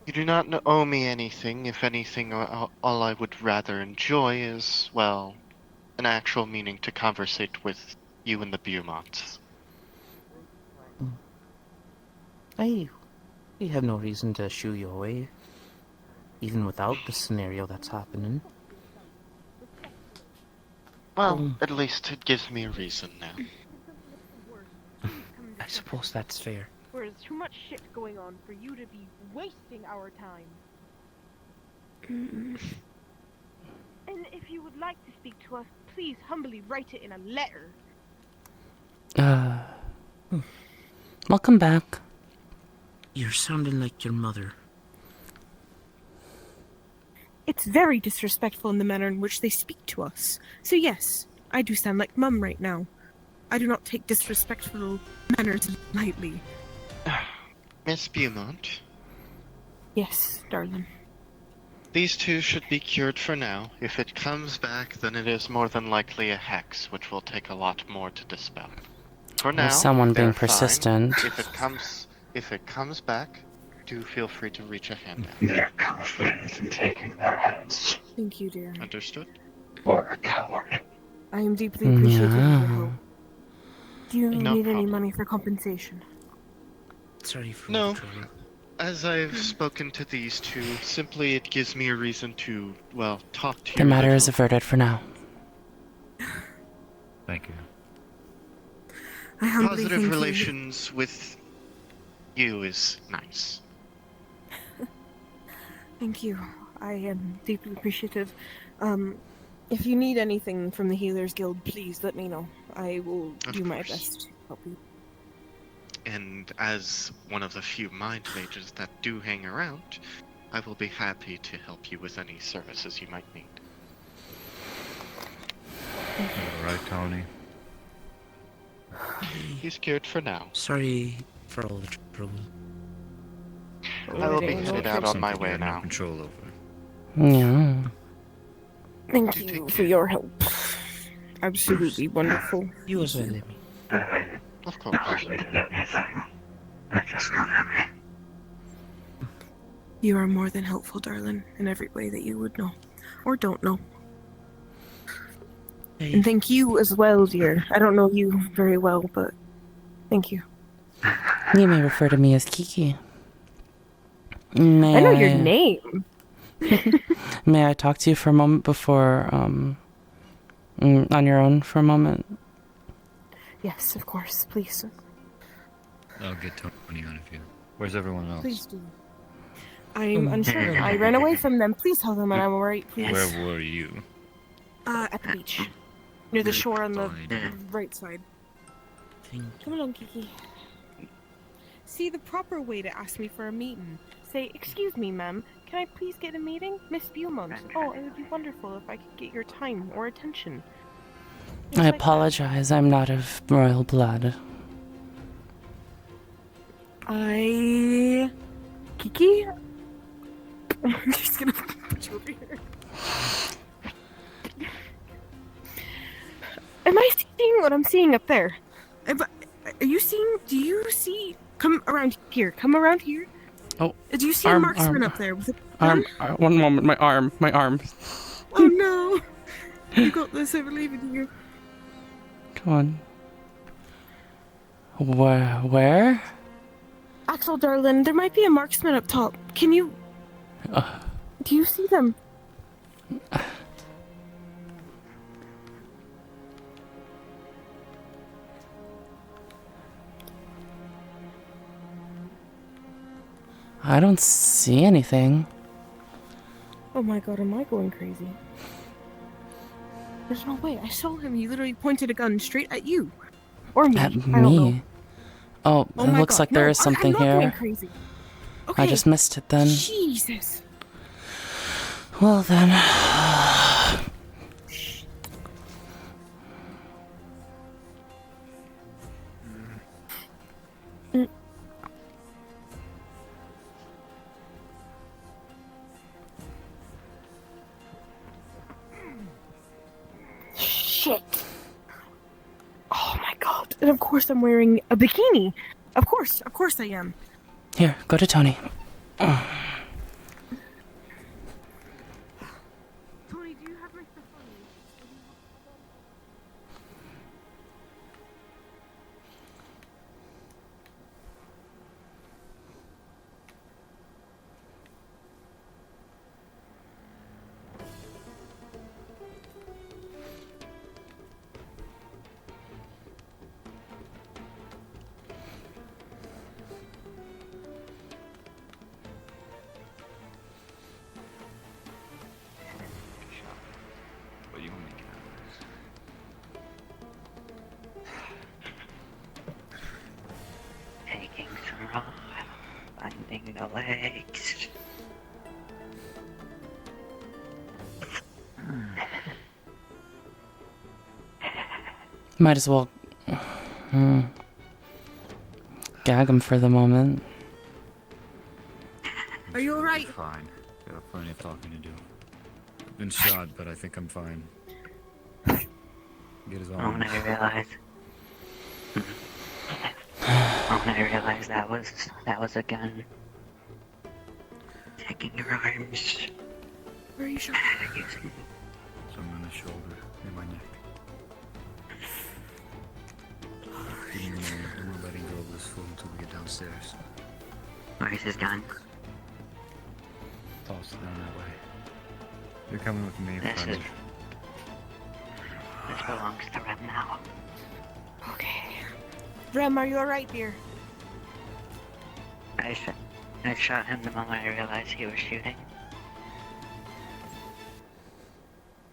You do not owe me anything. If anything, all I would rather enjoy is, well, an actual meaning to conversate with you and the Beaumonts.
We have no reason to shoo you away, even without the scenario that's happening.
Well, at least it gives me a reason now.
I suppose that's fair.
There's too much shit going on for you to be wasting our time. And if you would like to speak to us, please humbly write it in a letter.
Welcome back.
You're sounding like your mother.
It's very disrespectful in the manner in which they speak to us. So yes, I do sound like Mum right now. I do not take disrespectful manners lightly.
Miss Beaumont?
Yes, darling.
These two should be cured for now. If it comes back, then it is more than likely a hex, which will take a lot more to dispel. For now,
someone being
they're fine.
persistent.
If it comes back, do feel free to reach a hand out.
They're confident in taking their hands.
Thank you, dear.
Understood?
Or a coward.
I am deeply appreciative of your help. Do you
No
need any
problem.
money for compensation?
Sorry for
No.
the trouble.
As I've spoken to these two, simply it gives me a reason to, well, talk to you.
The matter
a
is
little.
averted for now.
Thank you.
I humbly
Positive
thank you.
relations with you is nice.
Thank you. I am deeply appreciative. If you need anything from the Healers Guild, please let me know. I will do my best to help you.
And as one of the few mind mages that do hang around, I will be happy to help you with any services you might need.
Alright, Tony.
He's cured for now.
Sorry for all the trouble.
I will be headed out on my
Something you
way
had no
now.
control over.
Yeah.
Thank you for your help. Absolutely wonderful.
You as well, Lemmy.
Of course.
You are more than helpful, darling, in every way that you would know. Or don't know.
Hey.
And thank you as well, dear. I don't know you very well, but thank you.
You may refer to me as Kiki.
I know your name.
May I talk to you for a moment before, on your own for a moment?
Yes, of course. Please.
I'll get Tony on if you. Where's everyone else?
Please do. I'm unsure. I ran away from them. Please tell them I'm alright, please.
Where were you?
At the beach. Near the shore on the right side. Come along, Kiki. See, the proper way to ask me for a meeting. Say, excuse me, ma'am, can I please get a meeting? Miss Beaumont. Oh, it would be wonderful if I could get your time or attention.
I apologize, I'm not of royal blood.
Kiki? I'm just gonna put you over here. Am I seeing what I'm seeing up there? Are you seeing? Do you see? Come around here. Come around here.
Oh.
Do you see a marksman up there with a
Arm.
gun?
One moment, my arm.
Oh no! You got this. I believe in you.
Come on. Where?
Axel, darling, there might be a marksman up top. Can you? Do you see them?
I don't see anything.
Oh my god, am I going crazy? There's no way. I saw him. He literally pointed a gun straight at you. Or me.
At
I don't know.
me? Oh, it
my
looks
God,
like there
no,
is something
I'm not
here.
going crazy. Okay.
I just missed it then.
Jesus.
Well then.
Shit. Oh my god. And of course I'm wearing a bikini. Of course I am.
Here, go to Tony.
Tony, do you have my stuff on you?
What do you want me to get out of this?
Taking some raw, finding the legs.
Might as well gag him for the moment.
Are you alright?
Fine. Got plenty of talking to do. I've been shot, but I think I'm fine. Get his arm.
When I realized that was a gun. Taking your arms.
Where are you shot?
Some on the shoulder, near my neck. Give me a moment. I'm not letting go of this fool until we get downstairs.
Where's his gun?
Toss it down that way. You're coming with me,
This
friend.
belongs to Rem now.
Okay. Rem, are you alright, dear?
I shot him the moment I realized he was shooting.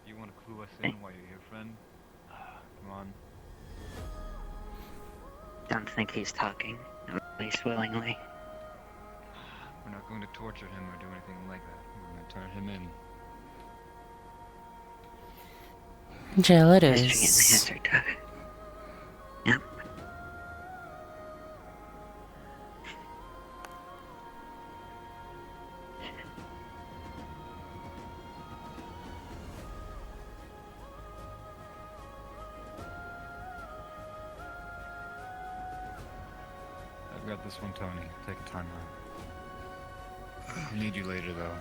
You want to clue us in while you're here, friend? Come on.
Don't think he's talking, at least willingly.
We're not going to torture him or do anything like that. We're going to turn him in.
Jail it
History in the
is.
history tug. Yep.
I've got this one, Tony. Take a time out. I'll need you later, though.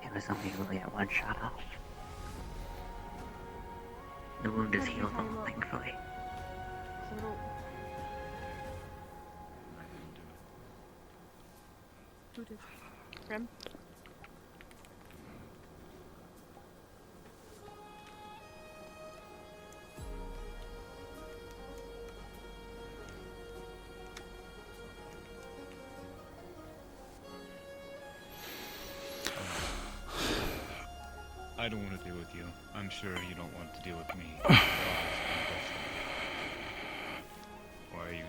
It was only really at one shot off. The wound is healed, thankfully.
Rem?
I don't want to deal with you. I'm sure you don't want to deal with me. Why are you here?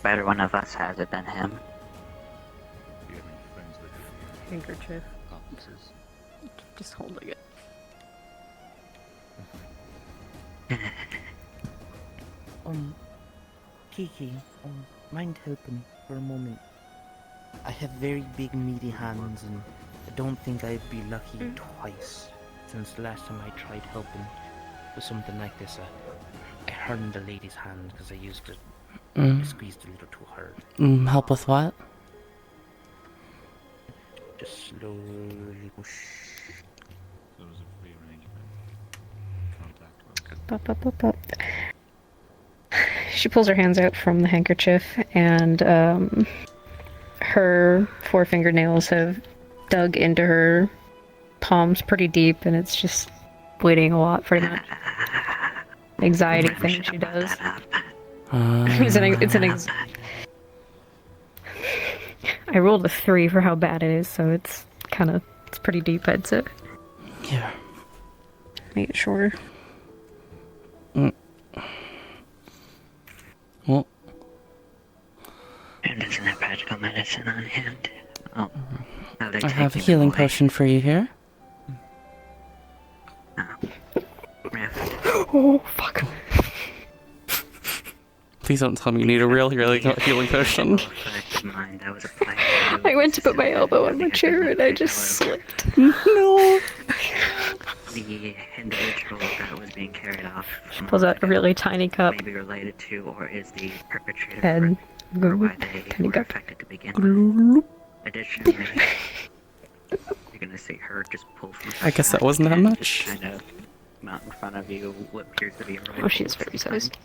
Better one of us has it than him.
Do you have any friends with you?
Handkerchief.
Accomplices?
Just holding it.
Kiki, mind helping for a moment? I have very big meaty hands and I don't think I'd be lucky twice since the last time I tried helping with something like this. I hurt the lady's hand because I used it. I squeezed a little too hard.
Help with what?
Just slowly push.
So it was a free arrangement. Contact us.
She pulls her hands out from the handkerchief, and her 4 fingernails have dug into her palms pretty deep, and it's just bleeding a lot, pretty much. Anxiety thing she does. I rolled a 3 for how bad it is, so it's pretty deep, I'd say.
Yeah.
Make it shorter.
Well.
And doesn't have magical medicine on hand. Oh, now they're
I have a
taking
healing
them away.
potion for you here.
Oh, fuck.
Please don't tell me you need a real healing potion.
That was a plan.
I went to put my elbow on my chair and I just slipped.
No!
The individual that was being carried off
She pulls out a really tiny cup.
may be related to or is the perpetrator
And
for why they
tiny
were
cup.
affected to begin with. Additionally, you're gonna see her just pull from
I guess that wasn't that much.
just kind of mount in front of you what appears to be a rifle.
Oh, she is very sized.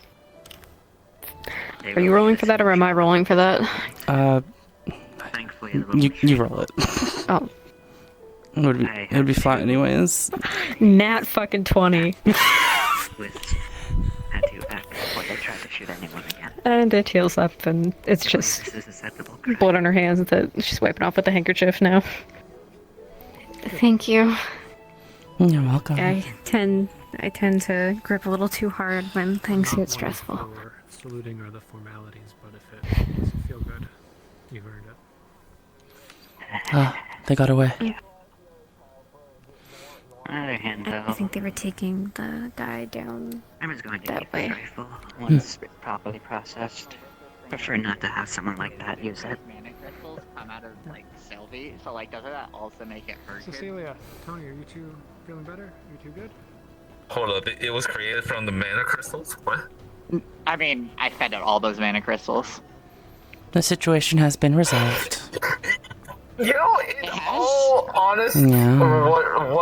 They
Are you
will
rolling for that or am I rolling for that?
Thankfully, the
You roll it.
Oh.
It would be flat anyways.
Nat fucking 20.
had to act before they tried to shoot anyone again.
And it heals up and it's just
This is acceptable.
blood on her hands that she's wiping off with the handkerchief now. Thank you.
You're welcome.
I tend to grip a little too hard when things get stressful.
For saluting are the formalities, but if it makes you feel good, you've earned it.
They got away.
On the other hand, though,
I think they were taking the guy down
I was going to
that
keep
way.
the rifle once properly processed. Prefer not to have someone like that use it.
Mana crystals come out of like Sylvie, so like doesn't that also make it hurt?
Cecilia, Tony, are you two feeling better? Are you two good?
Hold up, it was created from the mana crystals? What?
I mean, I fed it all those mana crystals.
The situation has been resolved.
You know, in all honest,
Yeah.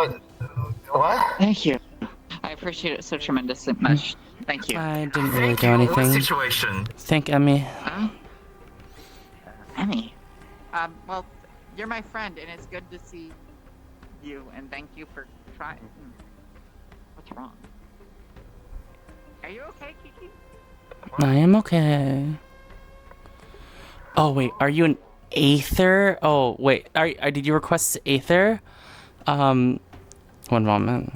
what?
Thank you. I appreciate it so tremendously much. Thank you.
I didn't really
Thank
do
you.
anything.
What situation?
Thank Emmy.
Emmy. Well, you're my friend, and it's good to see you, and thank you for trying. What's wrong? Are you okay, Kiki?
I am okay. Oh wait, are you an Aether? Oh wait, did you request Aether? One moment.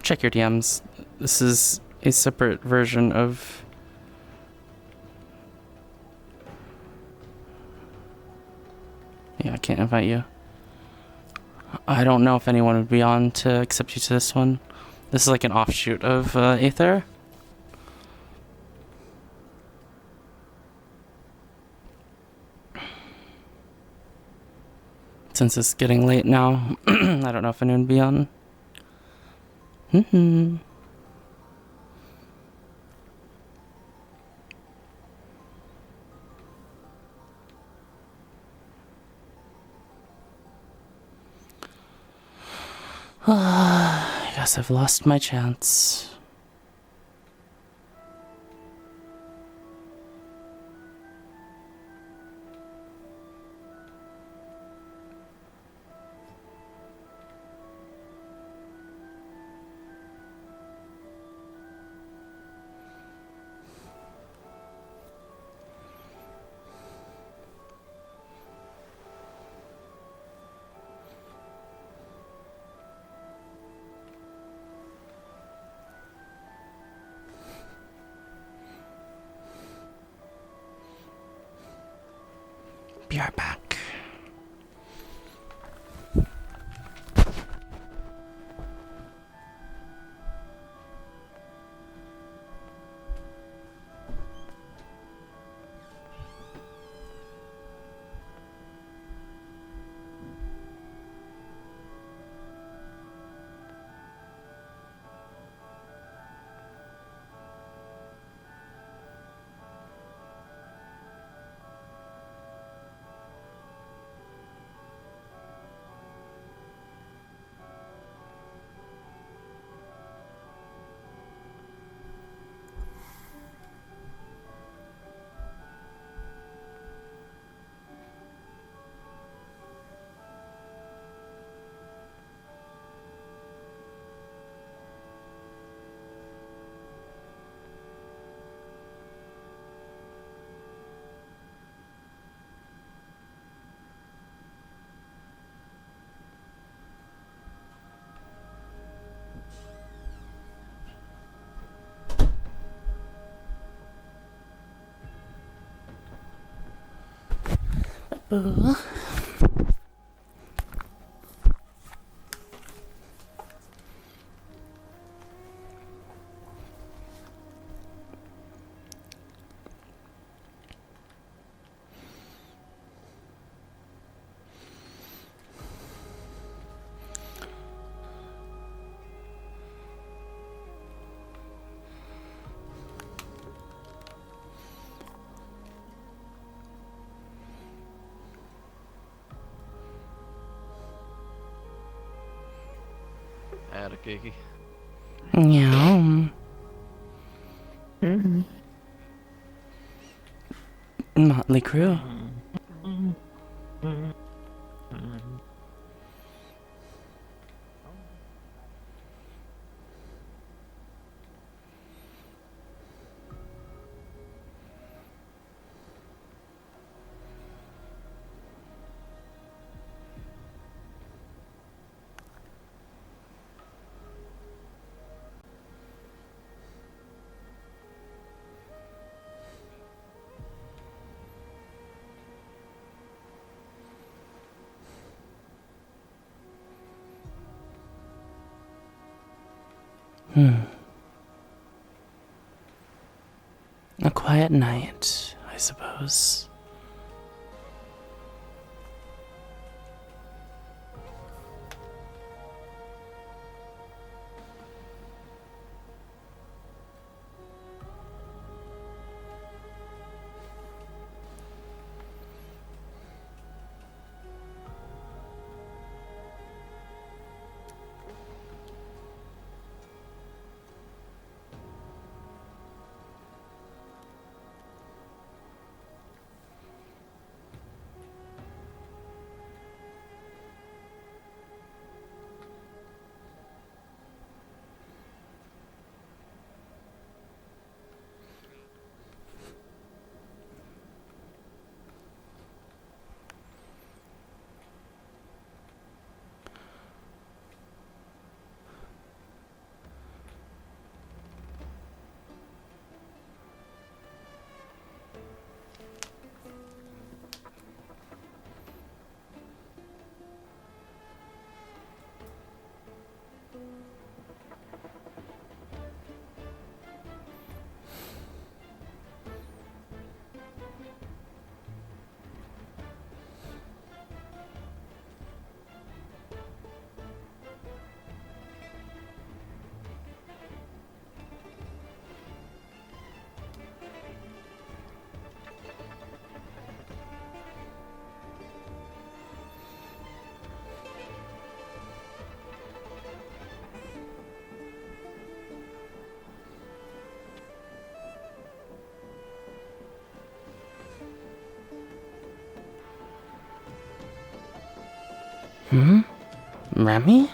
Check your DMs. This is a separate version of... Yeah, I can't invite you. I don't know if anyone would be on to accept you to this one. This is like an offshoot of Aether. Since it's getting late now, I don't know if anyone would be on. I guess I've lost my chance. Be right back.
Atta Kiki.
Yeah. Motley Crue. A quiet night, I suppose. Remy?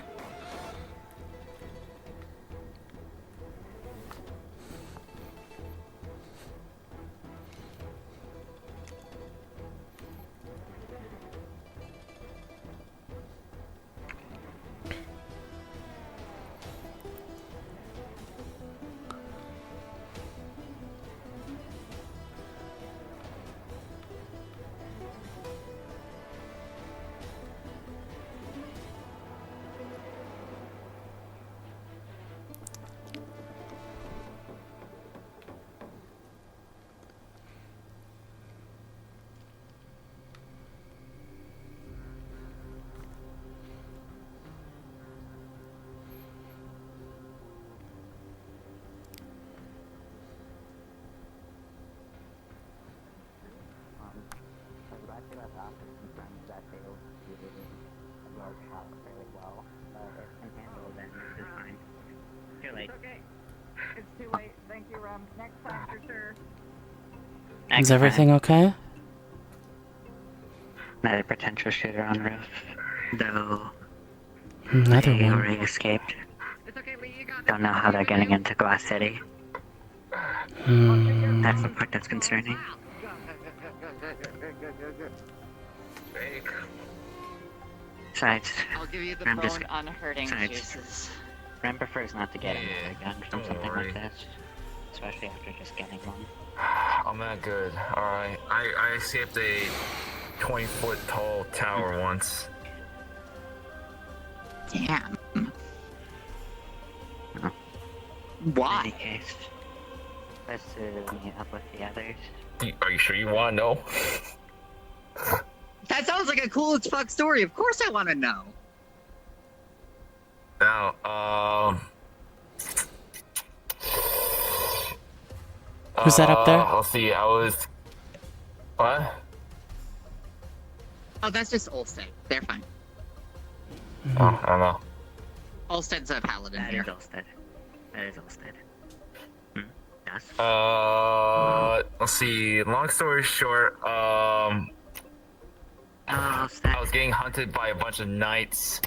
It's too late. Thank you, next time for sure.
Is everything okay?
Another potential shooter on roof, though
Another
they
one.
already escaped. Don't know how they're getting into Glass City. That's the part that's concerning. Besides,
I'll give you the
Ram
bone
just
unhurting
besides,
juices.
Ram prefers not to get another gun from something like this, especially after just getting one.
I'm not good. Alright. I escaped a 20-foot tall tower once.
Damn.
Why? In any case, let's meet up with the others.
Are you sure you want to know?
That sounds like a cool as fuck story. Of course I want to know.
Now,
Who's that up there?
I'll see. I was. What?
Oh, that's just Olstead. They're fine.
Oh, I don't know.
Olstead's a paladin
That
here.
is Olstead. That is Olstead. Yes.
Let's see. Long story short, I was getting hunted by a bunch of knights.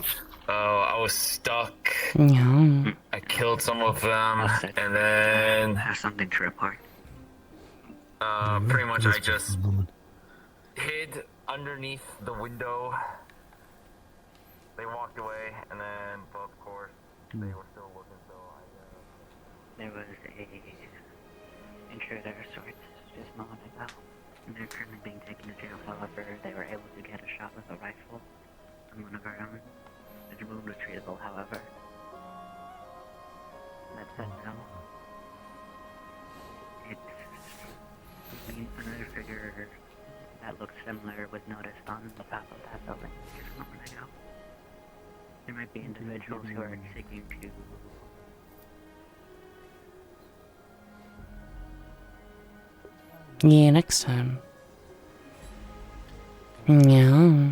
I was stuck.
Yeah.
I killed some of them, and then
have something to report.
pretty much I just hid underneath the window. They walked away, and then, but of course, they were still looking. So
There was a intruder of sorts just moment ago. And they're currently being taken to jail. However, they were able to get a shot with a rifle on one of our own. The wound was treatable, however. That's said no. It's another figure that looks similar was noticed on the path of that building just a moment ago. There might be individuals who are seeking to
Yeah, next time. Yeah.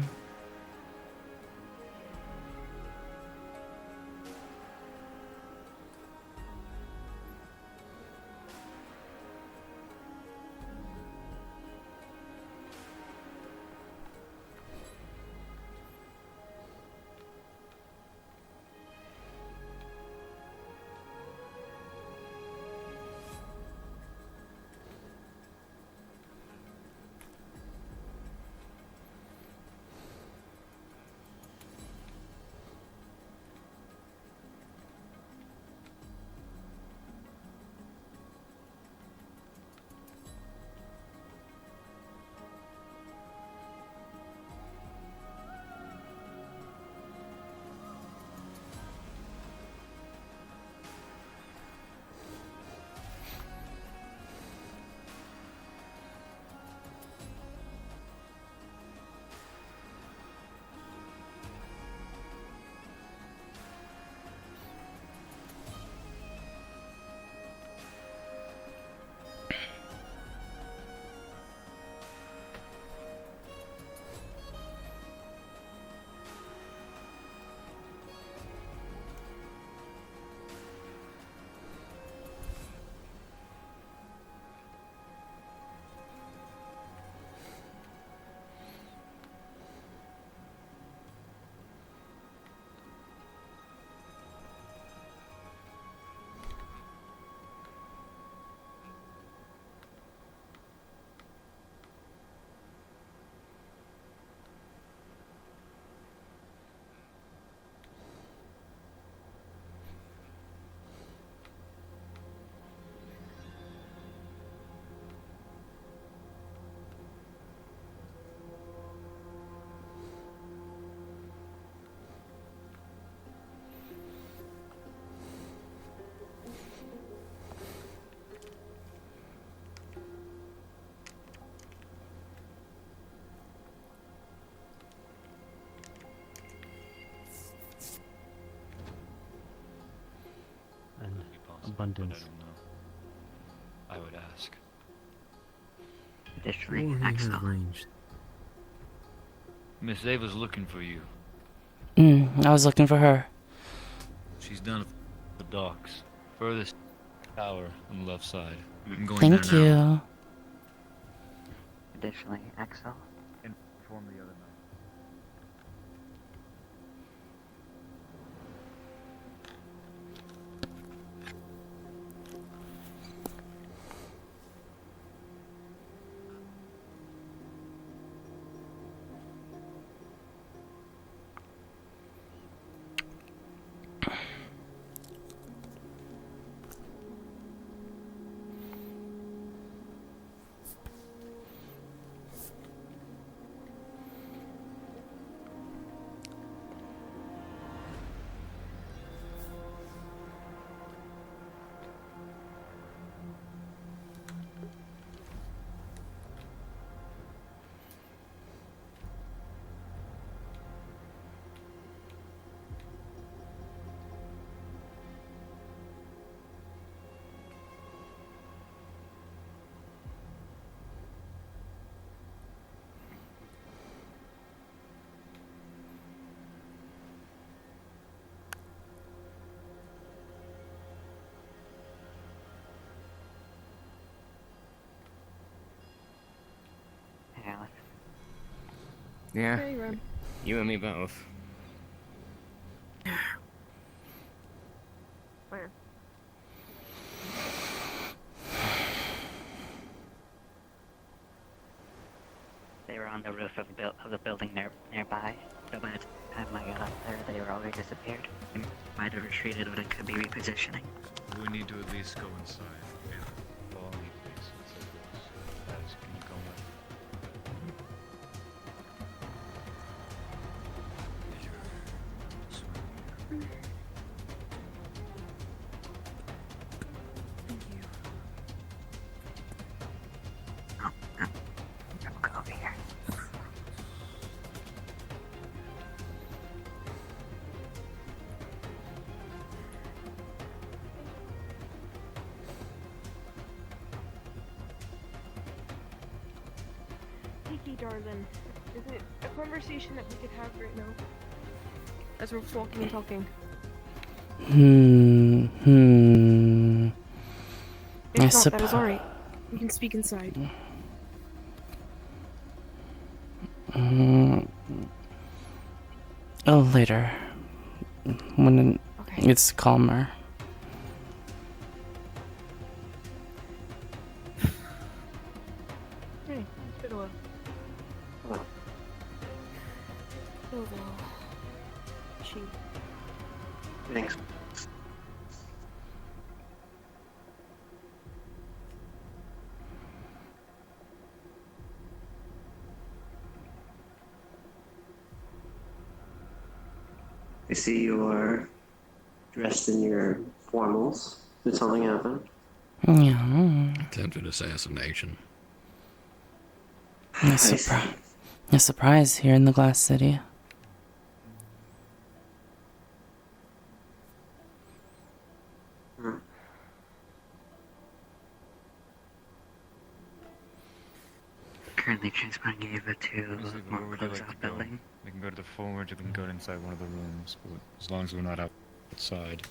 And abundance. I would ask.
additionally
Or he has
excellent.
range.
Miss Ava's looking for you.
I was looking for her.
She's down at the docks. Furthest tower on the left side. I'm going
Thank
there now.
you.
Additionally, Axel.
Inform the other night.
Alice.
Yeah.
Hey, Ron.
You and me both.
Where?
They were on the roof of the building nearby, so by the time I got up there, they were already disappeared. They might have retreated, but it could be repositioning.
We need to at least go inside. Yeah. Follow me, please. Let's have this. Guys, can you go with?
Hey, darling. Is it a conversation that we could have right now? As we're walking and talking. If not, that is alright. We can speak inside.
Oh, later. When it's calmer.
Hey, it's been a while. Oh, well. She.
Thanks. I see you are dressed in your formals. Did something happen?
Yeah.
Attempted assassination.
A surprise here in the Glass City.
Currently transporting Ava to
Where
more
would you
close
like
off
to go?
building.
We can go to the forward, or we can go inside one of the rooms, but as long as we're not outside.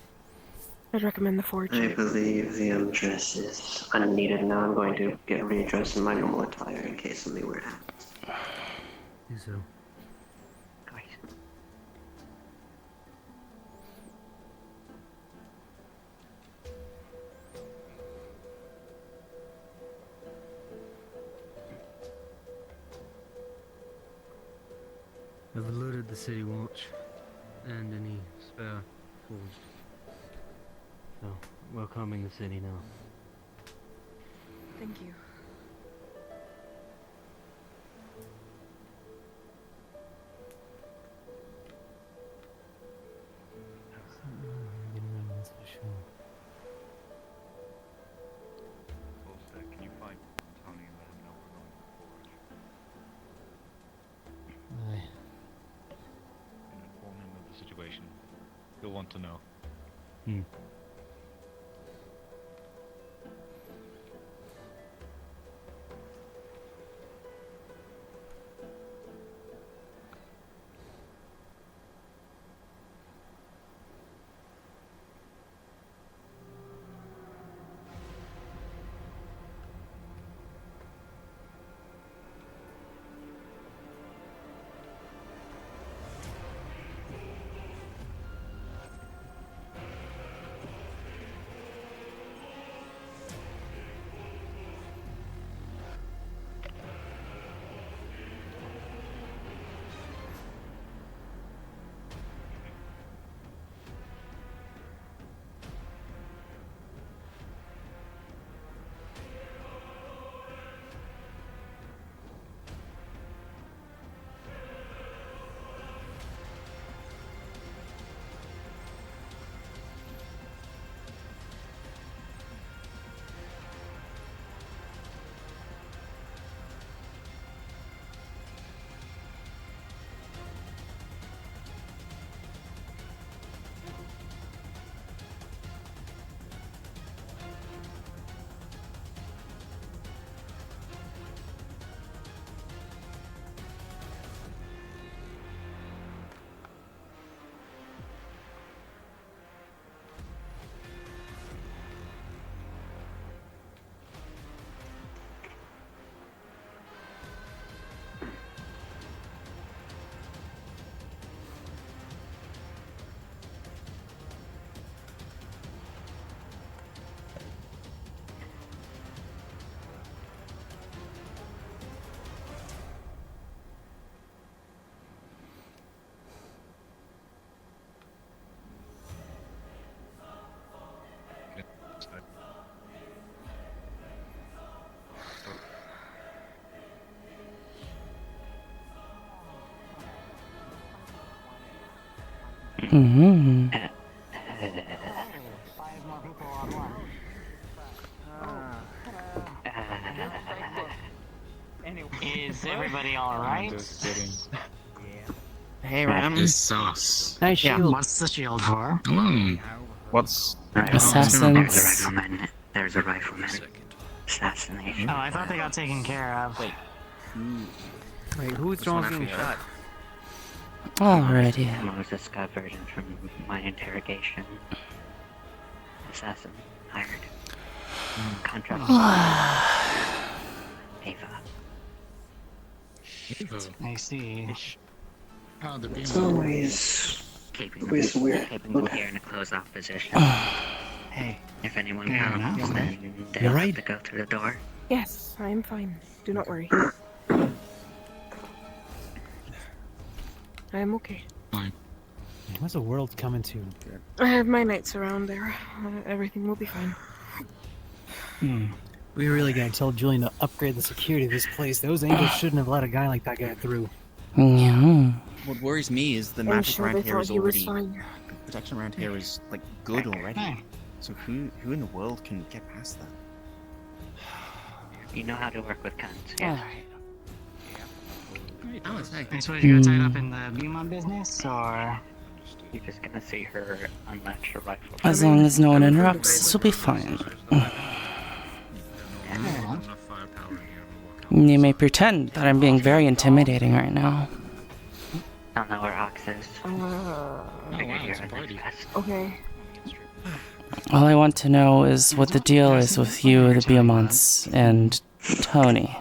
I'd recommend the forge.
I believe the undress is unneeded now. I'm going to get readjusted in my normal attire in case something were to happen.
Do so. I've alerted the city watch and any spare forged. So, we're calming the city now.
Thank you.
Can you find Tony and let him know we're going to the forge?
Aye.
And inform him of the situation. He'll want to know.
Mm-hmm.
Is everybody alright?
Just kidding.
Hey, Ram.
Is sauce.
Nice shield. What's the shield for?
Hello.
What's
There's a rifleman. Assassination.
Oh, I thought they got taken care of. Wait.
Wait, who's the one being shot?
Alrighty.
Emma was discovered and from my interrogation. Assassin. Hired. Contract. Ava.
I see.
It's always weird.
Keeping them here in a closed-off position.
Hey.
If anyone
Fair
comes,
enough.
then
You're
they'll
right.
have to go through the door.
Yes, I am fine. Do not worry. I am okay.
What's the world coming to?
I have my knights around there. Everything will be fine.
We really gotta tell Julian to upgrade the security of this place. Those angels shouldn't have let a guy like that get through.
Yeah.
What worries me is the
I'm
magic
sure
around
they
here
thought
is
he was
already.
fine.
The protection around here is like good already. So who in the world can get past that?
You know how to work with guns, yeah?
Alice, hey.
I suppose you got tied up in the Beaumont business, or?
You're just gonna see her unlatch her rifle.
As long as no one interrupts, this will be fine. You may pretend that I'm being very intimidating right now.
I don't know where Ox is. Figured you're the next best.
Okay.
All I want to know is what the deal is with you, the Beaumonts, and Tony.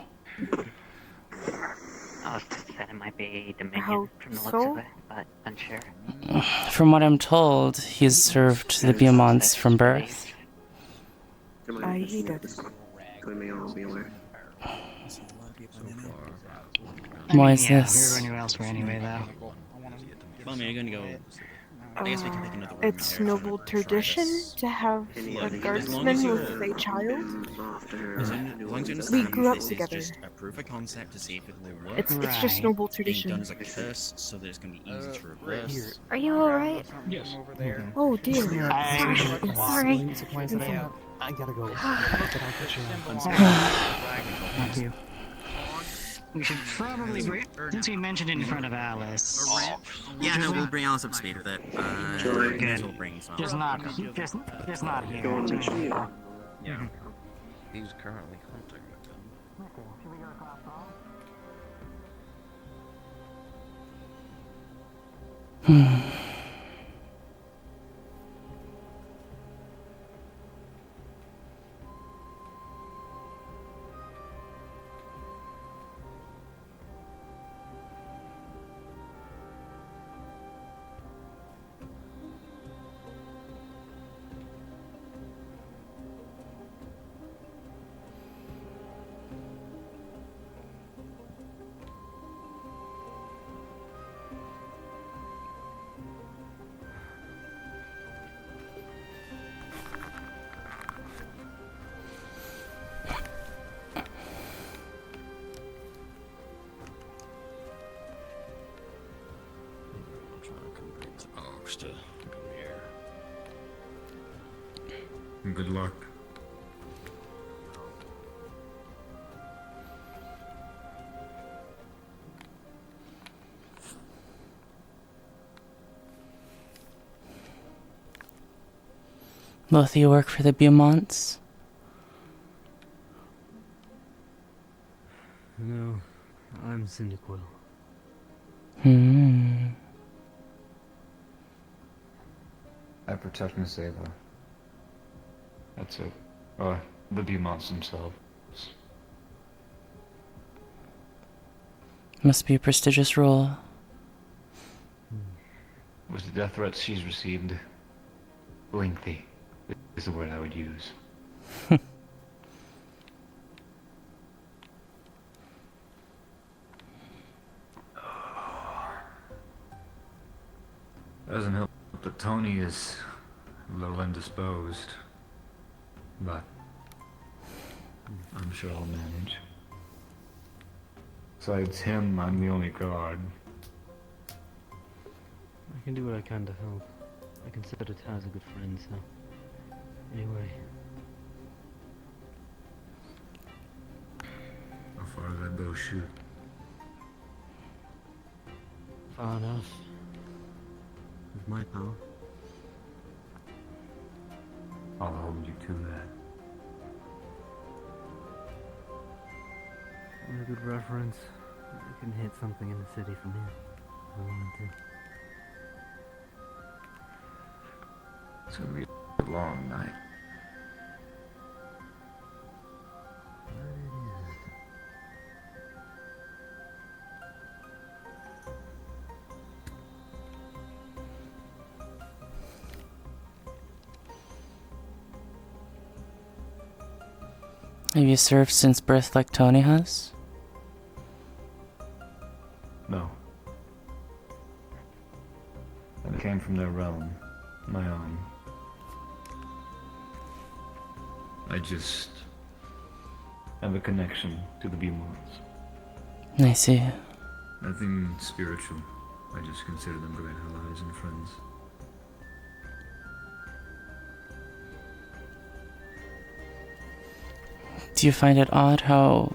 Oh, said it might be Dominion
How
from the looks
so?
of it, but unsure.
From what I'm told, he's served the Beaumonts from birth.
He did.
We may all be aware.
Why is this?
We were anywhere else for anyway, though.
Well, I mean, you're gonna go. I guess we can pick another room.
It's noble tradition to have a guardsman with a child. We grew up together.
Just a proof of concept to see if it will work.
It's just noble
Being
tradition.
done as a curse, so that it's gonna be easy to reverse.
Are you alright?
Yes.
Oh dear. Sorry.
I gotta go.
Thank
you. We should probably, since we mentioned it in front of Alice.
Yeah, no, we'll bring Alice up to speed with it.
Good.
We'll bring some.
Just not here.
Yeah.
He's currently hunting with them.
To come here.
Good luck.
Both of you work for the Beaumonts?
No, I'm cynical.
I protect Miss Ava. That's it. The Beaumonts themselves.
Must be a prestigious role.
With the death threats she's received, lengthy is the word I would use. Doesn't help that Tony is a little indisposed, but I'm sure I'll manage. Besides him, I'm the only guard.
I can do what I can to help. I consider Taz a good friend, so... Anyway.
How far does that bow shoot?
Far enough. With my power.
I'll hold you to that.
a good reference. I can hit something in the city from here if I wanted to.
It's gonna be a long night.
Have you served since birth like Tony has?
No. I came from their realm, my own. I just have a connection to the Beamons.
I see.
Nothing spiritual. I just consider them great allies and friends.
Do you find it odd how...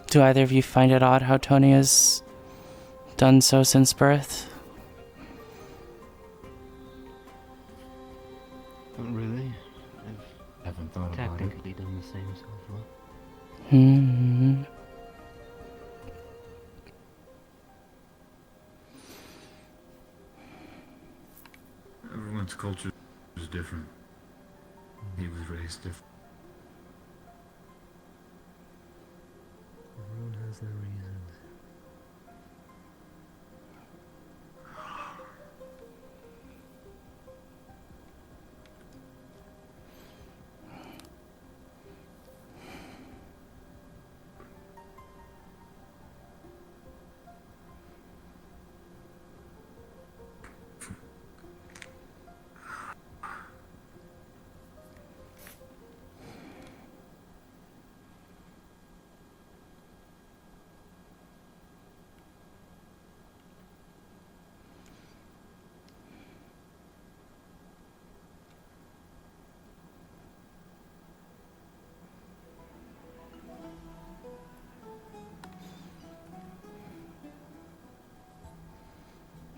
Do either of you find it odd how Tony has done so since birth?
Not really. I
haven't thought about it.
technically done the same so far.
Hmm.
Everyone's culture is different. He was raised different.
Everyone has their reasons.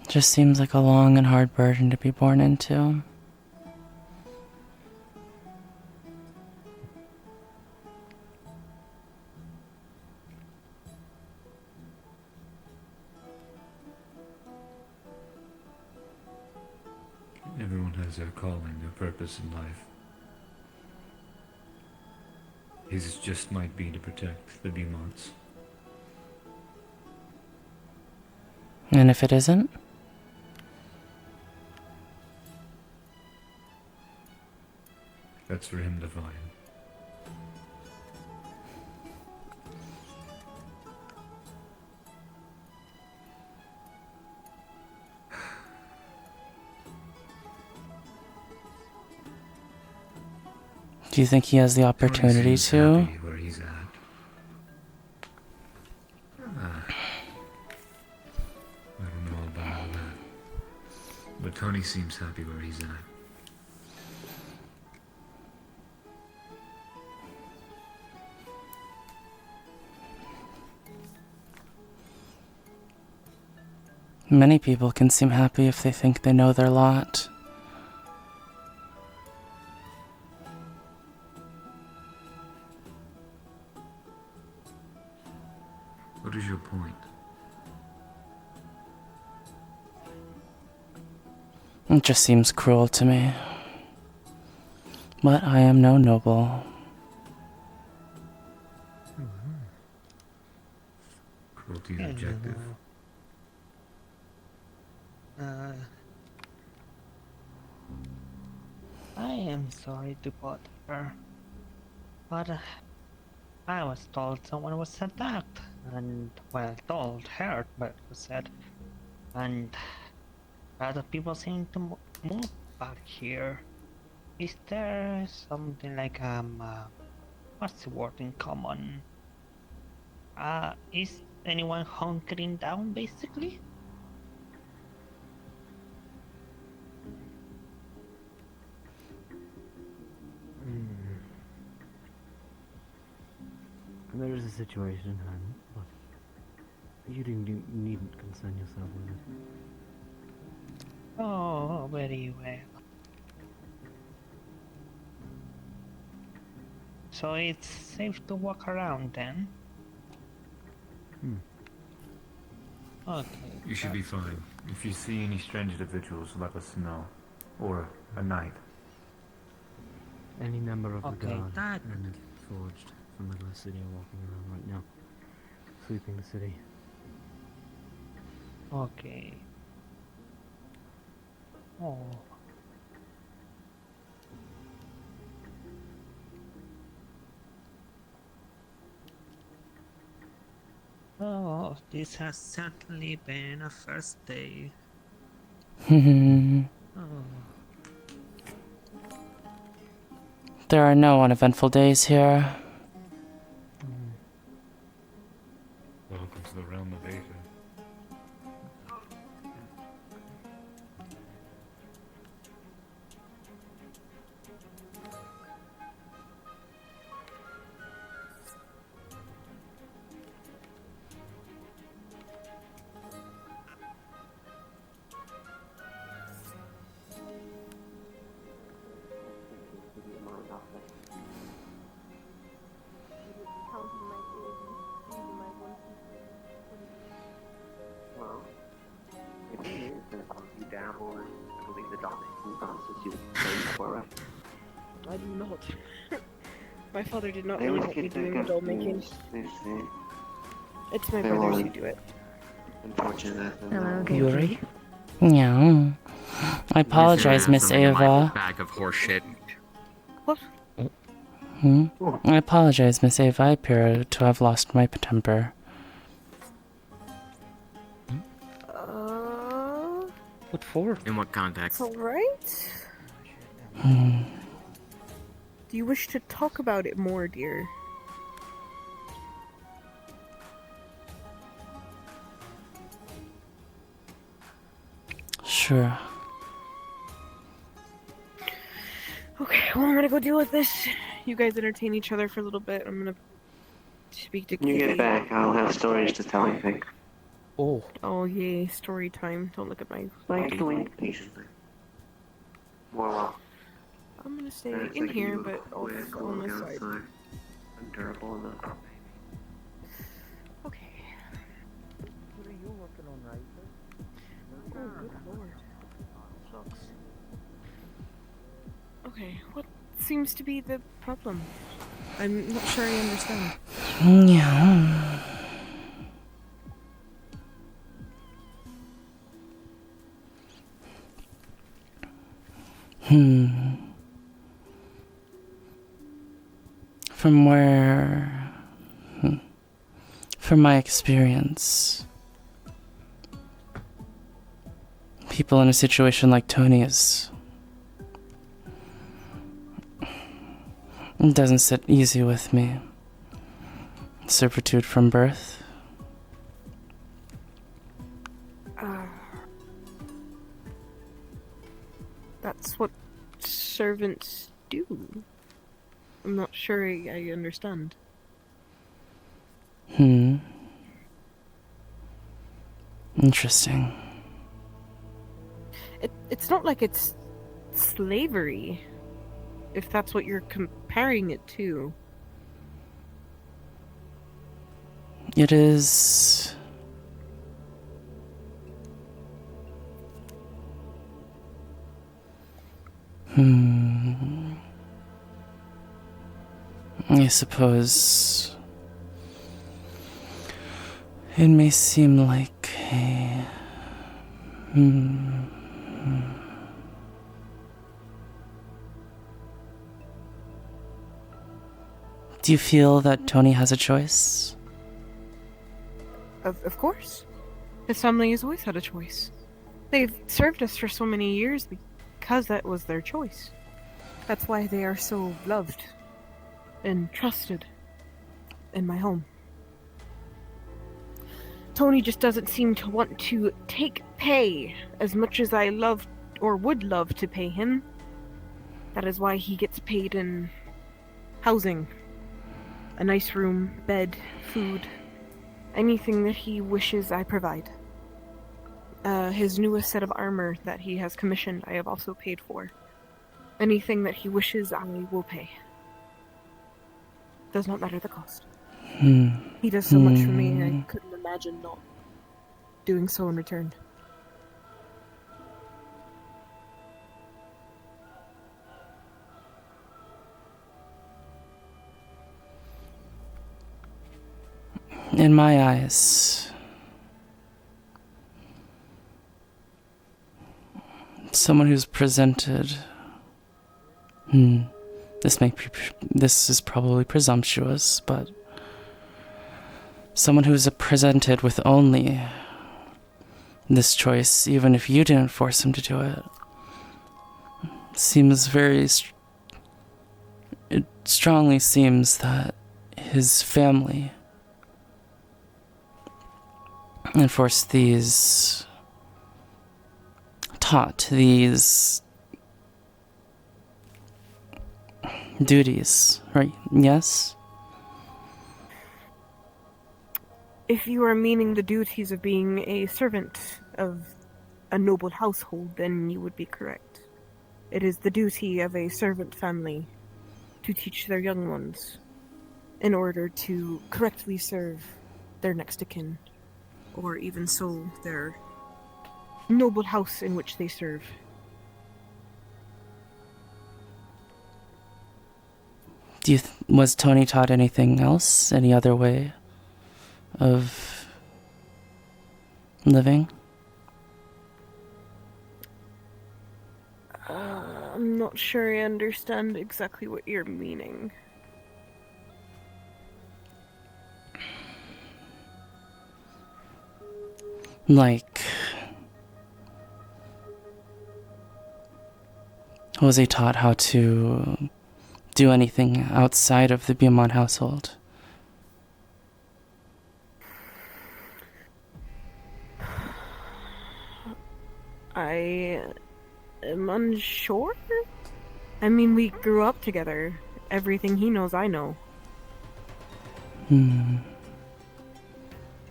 Just seems like a long and hard burden to be born into.
Everyone has their calling, their purpose in life. His just might be to protect the Beamons.
And if it isn't?
That's for him to find.
Do you think he has the opportunity
Seems
to?
happy where he's at. I don't know about all that. But Tony seems happy where he's at.
Many people can seem happy if they think they know their lot.
What is your point?
It just seems cruel to me. But I am no noble.
Cruelty is objective.
I am sorry to bother her, but I was told someone was attacked, and well, told, heard what was said, and other people seem to move back here. Is there something like what's the word in common? Is anyone hunkering down, basically?
There is a situation in hand, but you needn't concern yourself with it.
so it's safe to walk around then? Okay.
You should be fine. If you see any strange individuals, let us know. Or a knight.
Any member of the
Okay,
guard
that-
and forged from the city are walking around right now, sweeping the city.
Okay. Oh. Oh, this has certainly been a first day. Oh.
There are no uneventful days here.
Welcome to the realm of Aether.
Well, it is you dabble in, I believe, the doll-making process you played before, right?
I do not. My father did not
They
really
always
want me
get that
doing the
gut
doll making.
news, they say.
It's my
They
brothers who
want-
do it.
Unfortunate.
Hello,
Yuri? Yeah. I apologize, Miss Ava.
Bag of horse shit.
I apologize, Miss Ava. I appear to have lost my temper.
What for? In what context?
It's alright. Do you wish to talk about it more, dear?
Sure.
Okay, well, I'm gonna go deal with this. You guys entertain each other for a little bit. I'm gonna speak to
When you
Kitty.
get back, I'll have stories to tell, I think.
Oh, yay, story time. Don't look at my
Like
body.
to wait patiently. More well.
I'm gonna stay
It's
in
like
here,
you
but I'll
quick,
go on
look
this side.
outside. Undurable enough.
Okay.
What are you working on right
Oh, good lord. Shucks. Okay, what seems to be the problem? I'm not sure I understand.
Yeah. From where... From my experience, people in a situation like Tony's, it doesn't sit easy with me. Servitude from birth.
That's what servants do. I'm not sure I understand.
Interesting.
It's not like it's slavery, if that's what you're comparing it to.
It is... I suppose... It may seem like a... Do you feel that Tony has a choice?
Of course. His family has always had a choice. They've served us for so many years because that was their choice. That's why they are so loved and trusted in my home. Tony just doesn't seem to want to take pay as much as I love or would love to pay him. That is why he gets paid in housing, a nice room, bed, food, anything that he wishes I provide. His newest set of armor that he has commissioned I have also paid for. Anything that he wishes I will pay. Does not matter the cost.
Hmm.
He does so much for me,
Hmm.
I couldn't imagine not doing so in return.
In my eyes, someone who's presented. This is probably presumptuous, but someone who's presented with only this choice, even if you didn't force him to do it, seems very. It strongly seems that his family enforced taught these duties, right? Yes?
If you are meaning the duties of being a servant of a noble household, then you would be correct. It is the duty of a servant family to teach their young ones in order to correctly serve their next of kin, or even so, their noble house in which they serve.
Was Tony taught anything else? Any other way of living?
I'm not sure I understand exactly what you're meaning.
Like, was he taught how to do anything outside of the Beaumont household?
I am unsure? I mean, we grew up together. Everything he knows, I know.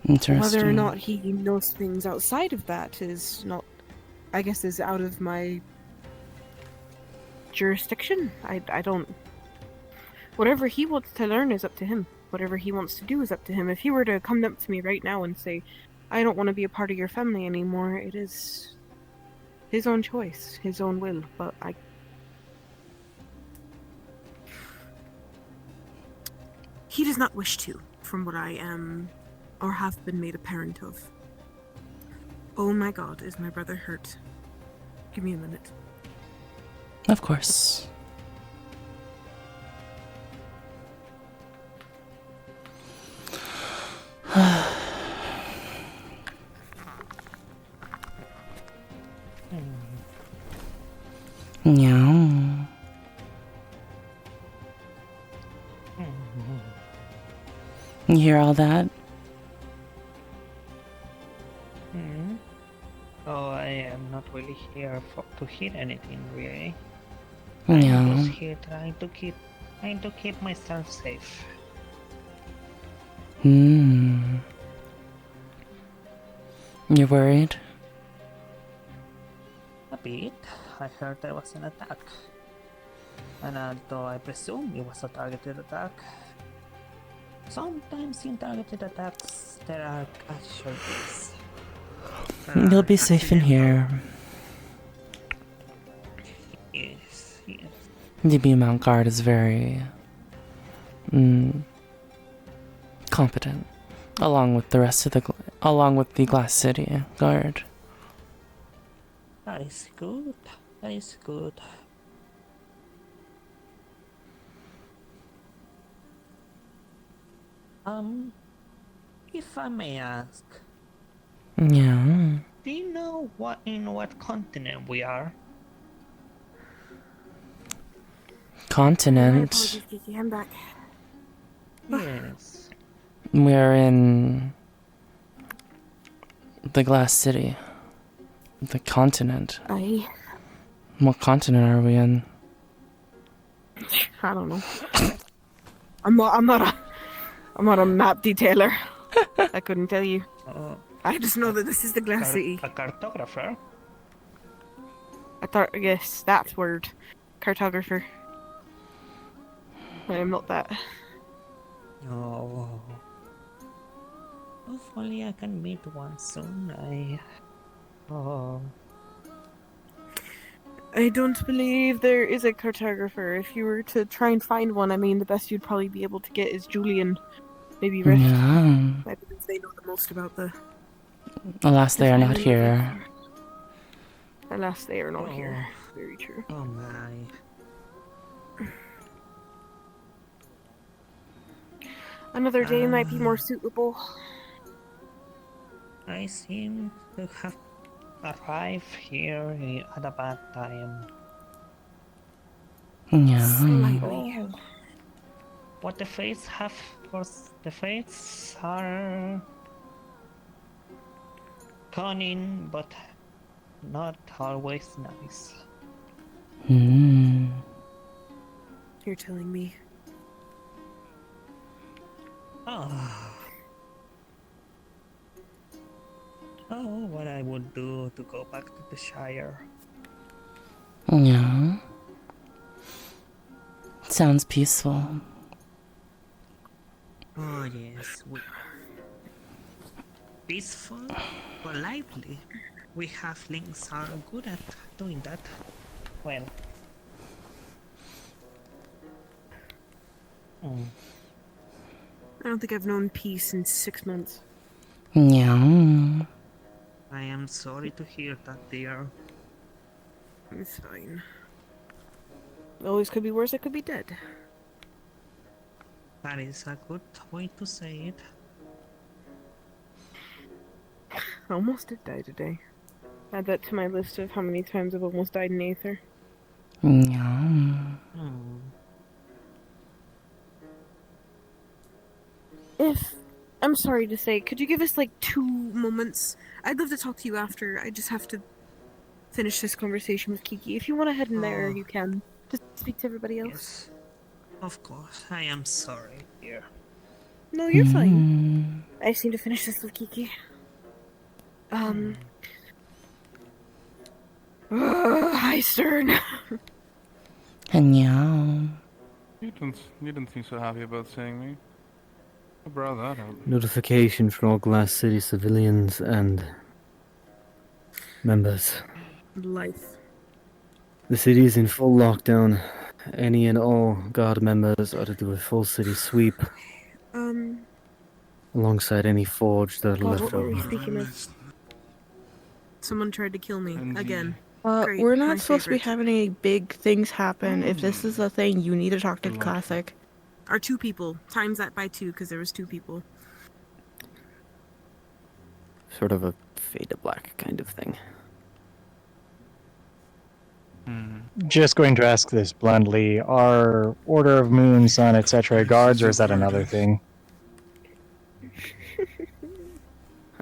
Interesting.
Whether or not he knows things outside of that is not, I guess, is out of my jurisdiction. I don't. Whatever he wants to learn is up to him. Whatever he wants to do is up to him. If he were to come up to me right now and say, I don't want to be a part of your family anymore, it is his own choice, his own will, but he does not wish to, from what I am or have been made a parent of. Oh my god, is my brother hurt? Give me a minute.
Of course. Yeah. You hear all that?
Oh, I am not really here to hear anything, really.
Yeah.
I'm just here trying to keep myself safe.
You're worried?
A bit. I heard there was an attack. And although I presume it was a targeted attack, sometimes in targeted attacks there are casualties.
You'll be safe in here.
Yes, yes.
The Beaumont Guard is very competent, along with the rest of along with the Glass City Guard.
That is good. That is good. If I may ask.
Yeah.
Do you know in what continent we are?
Continent.
My apologies, Kiki, I'm back.
Yes.
We're in the Glass City. The continent.
Aye.
What continent are we in?
I don't know. I'm not a map detailer. I couldn't tell you. I just know that this is the Glass City.
A cartographer?
Yes, that word. Cartographer. I am not that.
Oh. Hopefully I can meet one soon. Oh.
I don't believe there is a cartographer. If you were to try and find one, I mean, the best you'd probably be able to get is Julian. Maybe Rift.
Yeah.
I believe they know the most about the...
Alas, they are not
finding of it.
here.
Alas, they are not here. Very true.
Oh my.
Another day might be more suitable.
I seem to have arrived here at a bad time.
Yeah.
Oh, what the fates have for the fates are cunning, but not always nice.
You're telling me.
Oh. Oh, what I would do to go back to the Shire.
Yeah. Sounds peaceful.
Oh yes, peaceful but lively. We halflings are good at doing that. Well.
I don't think I've known peace in 6 months.
Yeah.
I am sorry to hear that, dear.
It's fine. Always could be worse, I could be dead.
That is a good way to say it.
I almost did die today. Add that to my list of how many times I've almost died in Aether.
Yeah.
If, I'm sorry to say, could you give us like 2 moments? I'd love to talk to you after. I just have to finish this conversation with Kiki. If you want to head in there, you can. Just speak to everybody else.
Yes. Of course, I am sorry, dear.
No, you're fine. I just need to finish this with Kiki. Hi, Stern.
And yeah.
You didn't seem so happy about seeing me. I brought that up.
Notification for all Glass City civilians and members.
Life.
The city is in full lockdown. Any and all guard members are to do a full city sweep alongside any forge that are
God,
left
what were we
over.
speaking of? Someone tried to kill me again. Great,
We're
my
not supposed to be
favorite.
having any big things happen. If this is a thing, you need to talk to Classic.
Or 2 people. Times that by 2 because there was 2 people.
Sort of a fade to black kind of thing.
Just going to ask this bluntly: are Order of Moon, Sun, etc. guards, or is that another thing?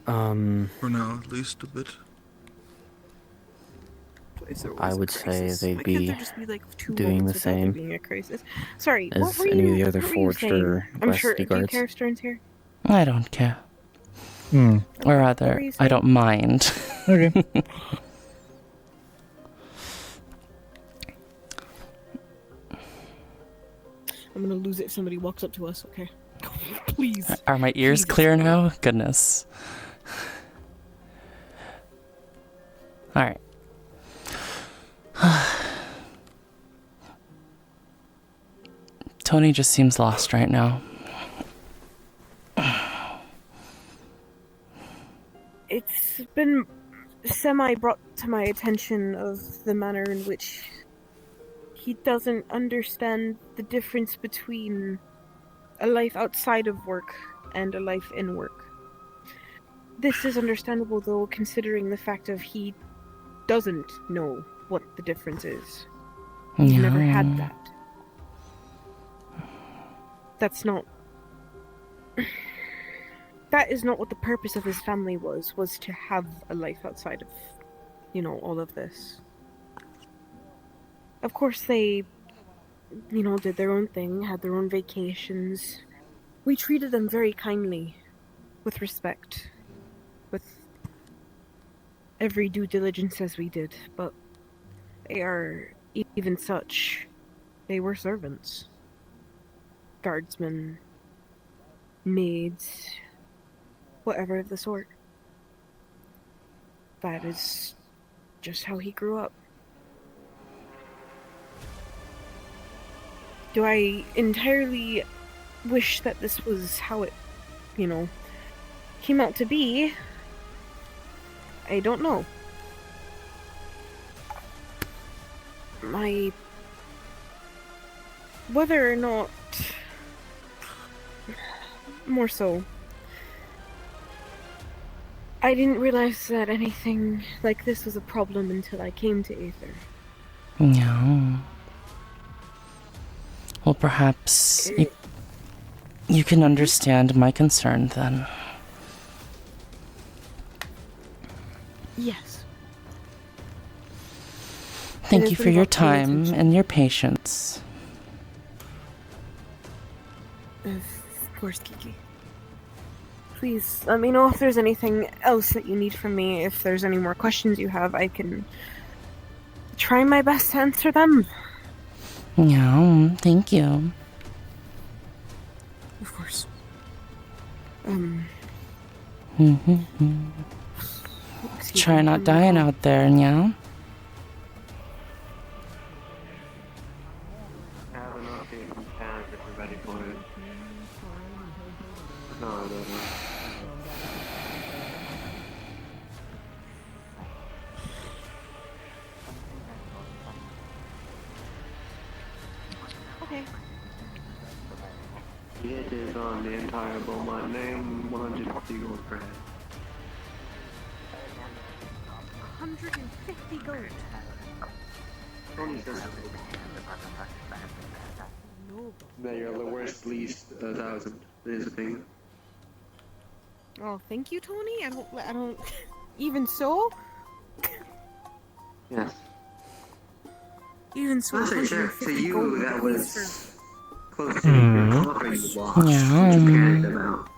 For now, at least a bit.
I would say they'd
Why can't
be
there just be like 2
doing the
moments without there
same
being a crisis? Sorry,
as
what were
any
you,
of the other
what were you
forged
saying?
or
I'm
Glass
sure.
City
Do you
guards.
care if Stern's here?
I don't care.
Hmm.
Or rather, I don't mind.
Okay.
I'm gonna lose it if somebody walks up to us. Okay. Please.
Are my ears clear now? Goodness. Alright. Tony just seems lost right now.
It's been semi-brought to my attention of the manner in which he doesn't understand the difference between a life outside of work and a life in work. This is understandable, though, considering the fact of he doesn't know what the difference is. He's never had that. That's not... That is not what the purpose of his family was to have a life outside of, you know, all of this. Of course they, you know, did their own thing, had their own vacations. We treated them very kindly, with respect, with every due diligence as we did, but they are, even such, they were servants. Guardsmen, maids, whatever of the sort. That is just how he grew up. Do I entirely wish that this was how it, came out to be? I don't know. Whether or not... More so, I didn't realize that anything like this was a problem until I came to Aether.
Yeah. Well, perhaps you can understand my concern then.
Yes.
Thank you for your time and your patience.
Of course, Kiki. Please let me know if there's anything else that you need from me. If there's any more questions you have, I can try my best to answer them.
Yeah, thank you.
Of course.
Try not dying out there, yeah?
I have an update from Catte if we're ready for it. No.
Okay.
It is on the entire Beaumont name, 150 gold per head.
150 gold.
Tony says that you're the worst, least 1,000 is a thing.
Oh, thank you, Tony. I don't. Even so.
Yes.
Even so.
Last I checked, to you that was close to
Hmm.
your copper you lost.
Yeah.
You paired them out.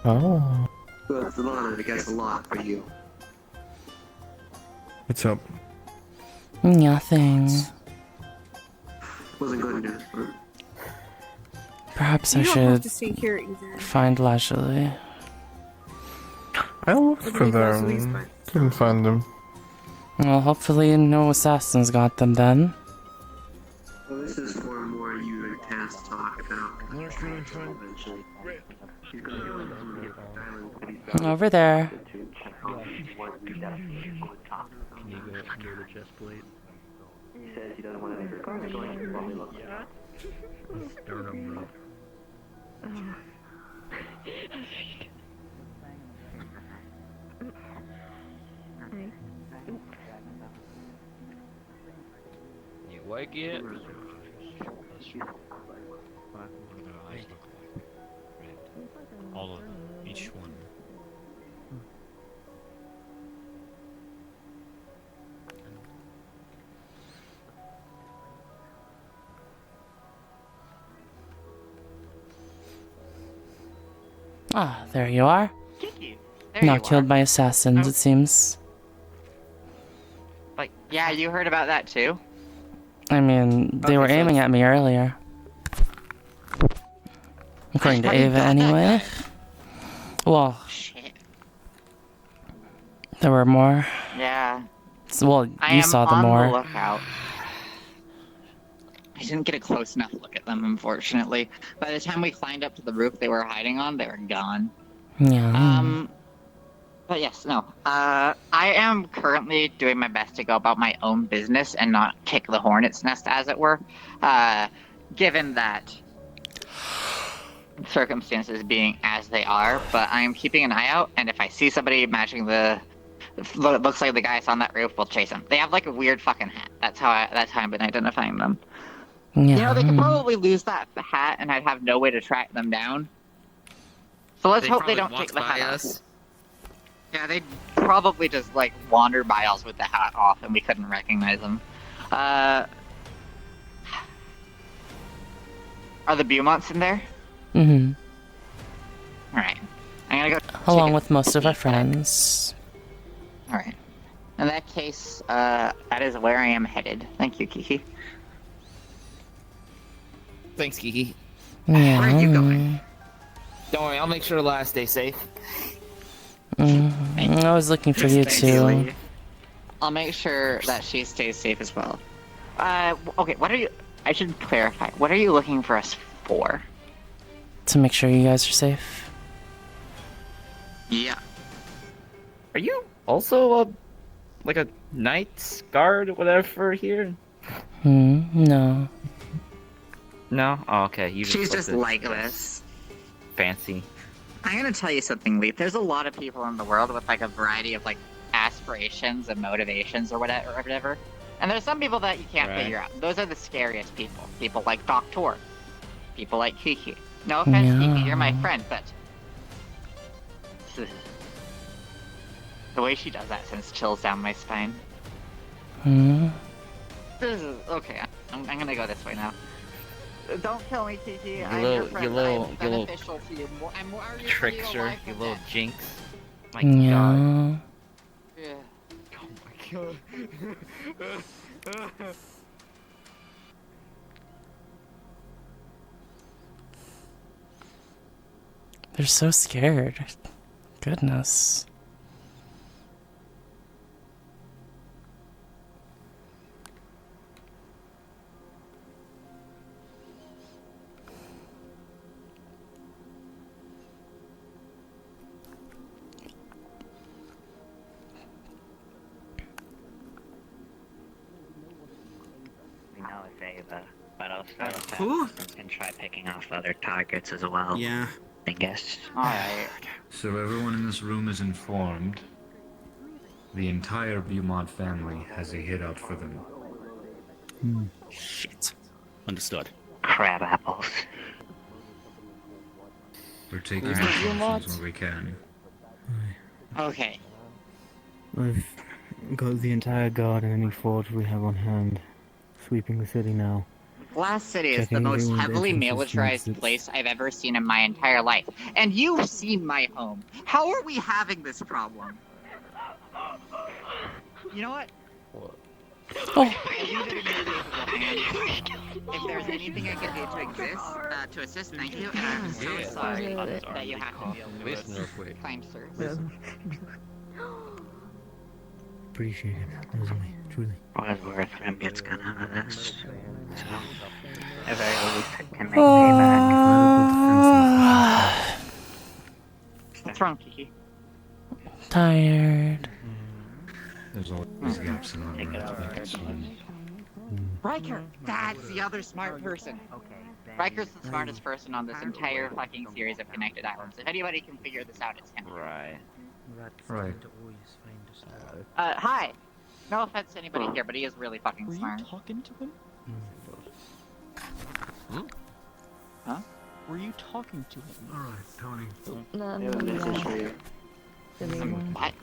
Oh.
So that's a lot, I guess a lot for you.
What's up?
Nothing.
Wasn't good news, but...
Perhaps
You
I
don't have
should
to stay here either.
find Lazuli.
I looked for them. Couldn't find them.
Well, hopefully no assassins got them then.
Well, this is for more you and Cass talk about. Eventually. He's gonna go into some different islands, but he's got
Over there.
to check on what he definitely would talk to
Can you go near the chest plate?
He says he doesn't want to make regards going to probably look like that.
Sternum, bro.
You like it?
All of them, each one.
Ah, there you are.
Kiki, there
Not
you
killed
are.
by assassins, it seems.
Like, yeah, you heard about that too?
I mean, they were aiming at me earlier. According to
How you
Ava,
got that
anyway.
guy?
Well,
Shit.
there were more.
Yeah.
Well,
I
you
am
saw the
on
more.
the lookout. I didn't get a close enough look at them, unfortunately. By the time we climbed up to the roof they were hiding on, they were gone.
Yeah.
But yes, no. I am currently doing my best to go about my own business and not kick the hornet's nest, as it were. Given that circumstances being as they are, but I am keeping an eye out, and if I see somebody matching looks like the guys on that roof, we'll chase them. They have like a weird fucking hat. That's how I've been identifying them.
Yeah.
You know, they could probably lose that hat, and I'd have no way to track them down. So let's hope they don't take the hat off. Yeah, they'd probably just like wander by us with the hat off, and we couldn't recognize them. Are the Beaumonts in there?
Mm-hmm.
Alright. I'm gonna go
Along with most of our friends.
Alright. In that case, that is where I am headed. Thank you, Kiki.
Thanks, Kiki.
Yeah.
Where are you going?
Don't worry, I'll make sure Lila stays safe.
I was looking for you too.
I'll make sure that she stays safe as well. Okay, what are you... I should clarify. What are you looking for us for?
To make sure you guys are safe.
Yeah.
Are you also like a knight's guard or whatever here?
No.
No? Oh, okay. You
She's just
look
like this.
fancy.
I'm gonna tell you something, Leaf. There's a lot of people in the world with like a variety of like aspirations and motivations or whatever. And there's some people that you can't
Right.
figure out. Those are the scariest people. People like Doctor. People like Kiki. No offense, Kiki, you're my friend, but the way she does that sends chills down my spine. This is okay. I'm gonna go this way now. Don't kill me, Kiki. I'm your friend. I'm beneficial to you. I'm more
Trickster, you little jinx. My
Yeah.
god.
Yeah.
Oh my god.
They're so scared. Goodness.
We know it's Ava, but also
Who?
can try picking off other targets as well.
Yeah.
I guess.
Alright.
So everyone in this room is informed. The entire Beaumont family has a hit out for them.
Shit. Understood.
Crab apples.
We're taking
Is it Beaumont?
actions where we can.
Okay.
I've got the entire guard and any forge we have on hand. Sweeping the city now.
Glass City is the
Checking
most
everyone's
heavily
entrances,
militarized
exits.
place I've ever seen in my entire life. And you've seen my home. How are we having this problem? You know what? If there's anything I can do to assist, thank you. And I'm so sorry that you have to deal with this. Kind sir.
Appreciate it, Rosalie, truly.
What worth him gets gone out of this. So, at very least it can make payback.
What's wrong, Kiki?
Tired.
There's always gaps in the room.
Riker! That's the other smart person. Riker's the smartest person on this entire fucking series of Connected Islands. If anybody can figure this out, it's him.
Right.
Right.
Hi! No offense to anybody here, but he is really fucking smart.
Talking to him?
Huh?
Were you talking to him?
Alright, Tony.
What?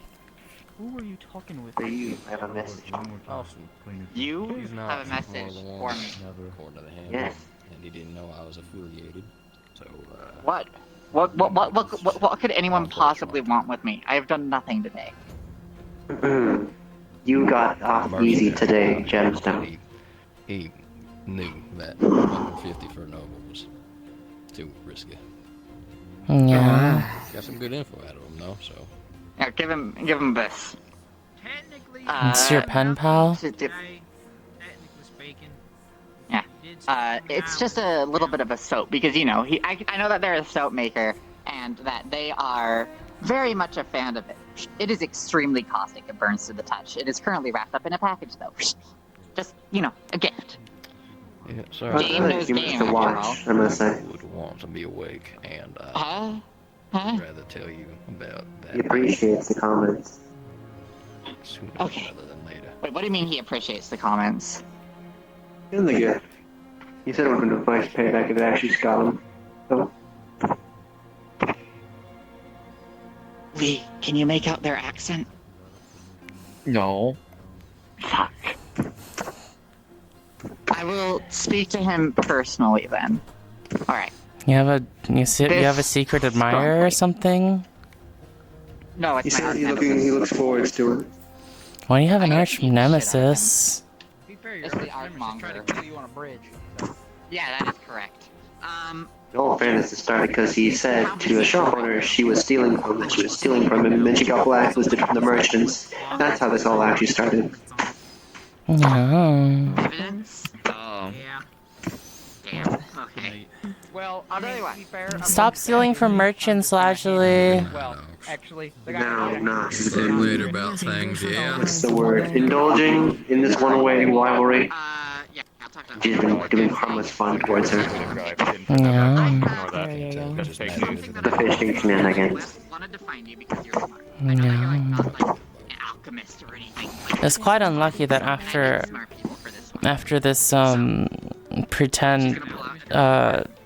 Who were you talking with?
You have a message.
You
He's not
have a message
more
for
than
me.
one, according to the handbook,
Yes.
and he didn't know I was affiliated. So,
What? What could anyone possibly want with me? I have done nothing today.
You got off easy today, Gemstone.
he knew that 150 for a noble was too risky.
Yeah.
Got some good info out of him, though, so.
Yeah, give him this.
It's your pen pal?
Yeah. It's just a little bit of a soap because, you know, I know that they're a soap maker and that they are very much a fan of it. It is extremely caustic. It burns to the touch. It is currently wrapped up in a package, though. Just, you know, a gift.
Yeah, sorry.
Game knows game, after all.
I must say.
Would want to be awake, and
Huh?
I'd rather tell you about that
He appreciates the comments.
sooner
Okay.
rather than later.
Wait, what do you mean he appreciates the comments?
In the gift. He said it would have been a nice payback if it actually got him. So,
Lee, can you make out their accent?
No.
Fuck. I will speak to him personally then. Alright.
You have a secret admirer or something?
No,
he
it's my
says
arch
he looks forward to it.
Why do you have an arch nemesis?
It's the arch monger.
You on a bridge.
Yeah, that is correct.
In all fairness, it started because he said to a shop owner she was stealing from him, and then she got blacklisted from the merchants. That's how this all actually started.
Yeah.
Evidence?
Oh.
Yeah. Damn. Okay. Well, I'll tell you what.
Stop stealing from merchants, Lashley.
Well, actually, the guy
Now, nah,
See you later about things, yeah?
what's the word? Indulging in this one-way rivalry.
Yeah, I'll talk to him.
He's been doing harmless fun towards her.
Yeah.
The fishing shenanigans.
Wanted to find you because you're smart.
Yeah.
Not like an alchemist or anything.
It's quite unlucky that after this pretend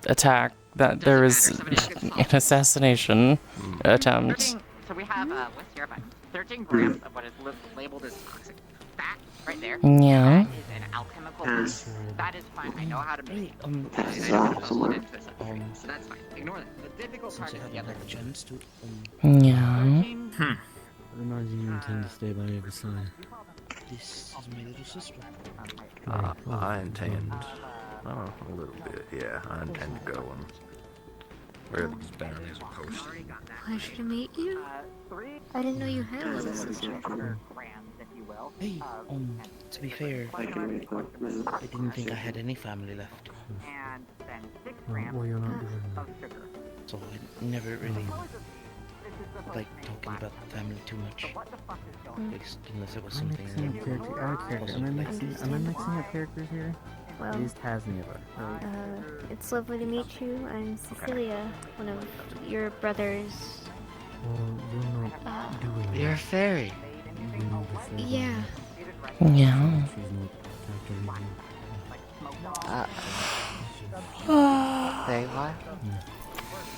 attack that there was an assassination attempt.
So we have a list here about 13 grams of what is labeled as toxic. That right there.
Yeah.
That is an alchemical base. That is fine. I know how to make it. So that's fine. Ignore that. The difficult part is the other.
Yeah.
I imagine you intend to stay by your side.
This is my little sister.
I intend. Oh, a little bit, yeah. I intend to go and wear these banners and post.
Pleasure to meet you. I didn't know you had a little sister.
Hey, to be fair, I didn't think I had any family left.
Well, you're not doing that.
So I never really like talking about family too much. At least unless it was something
Am I mixing up characters here?
Well,
It is Tasnia, right?
it's lovely to meet you. I'm Cecilia, one of your brothers.
Well, you're not doing that.
You're a fairy.
You need to say
Yeah.
Yeah.
Say what?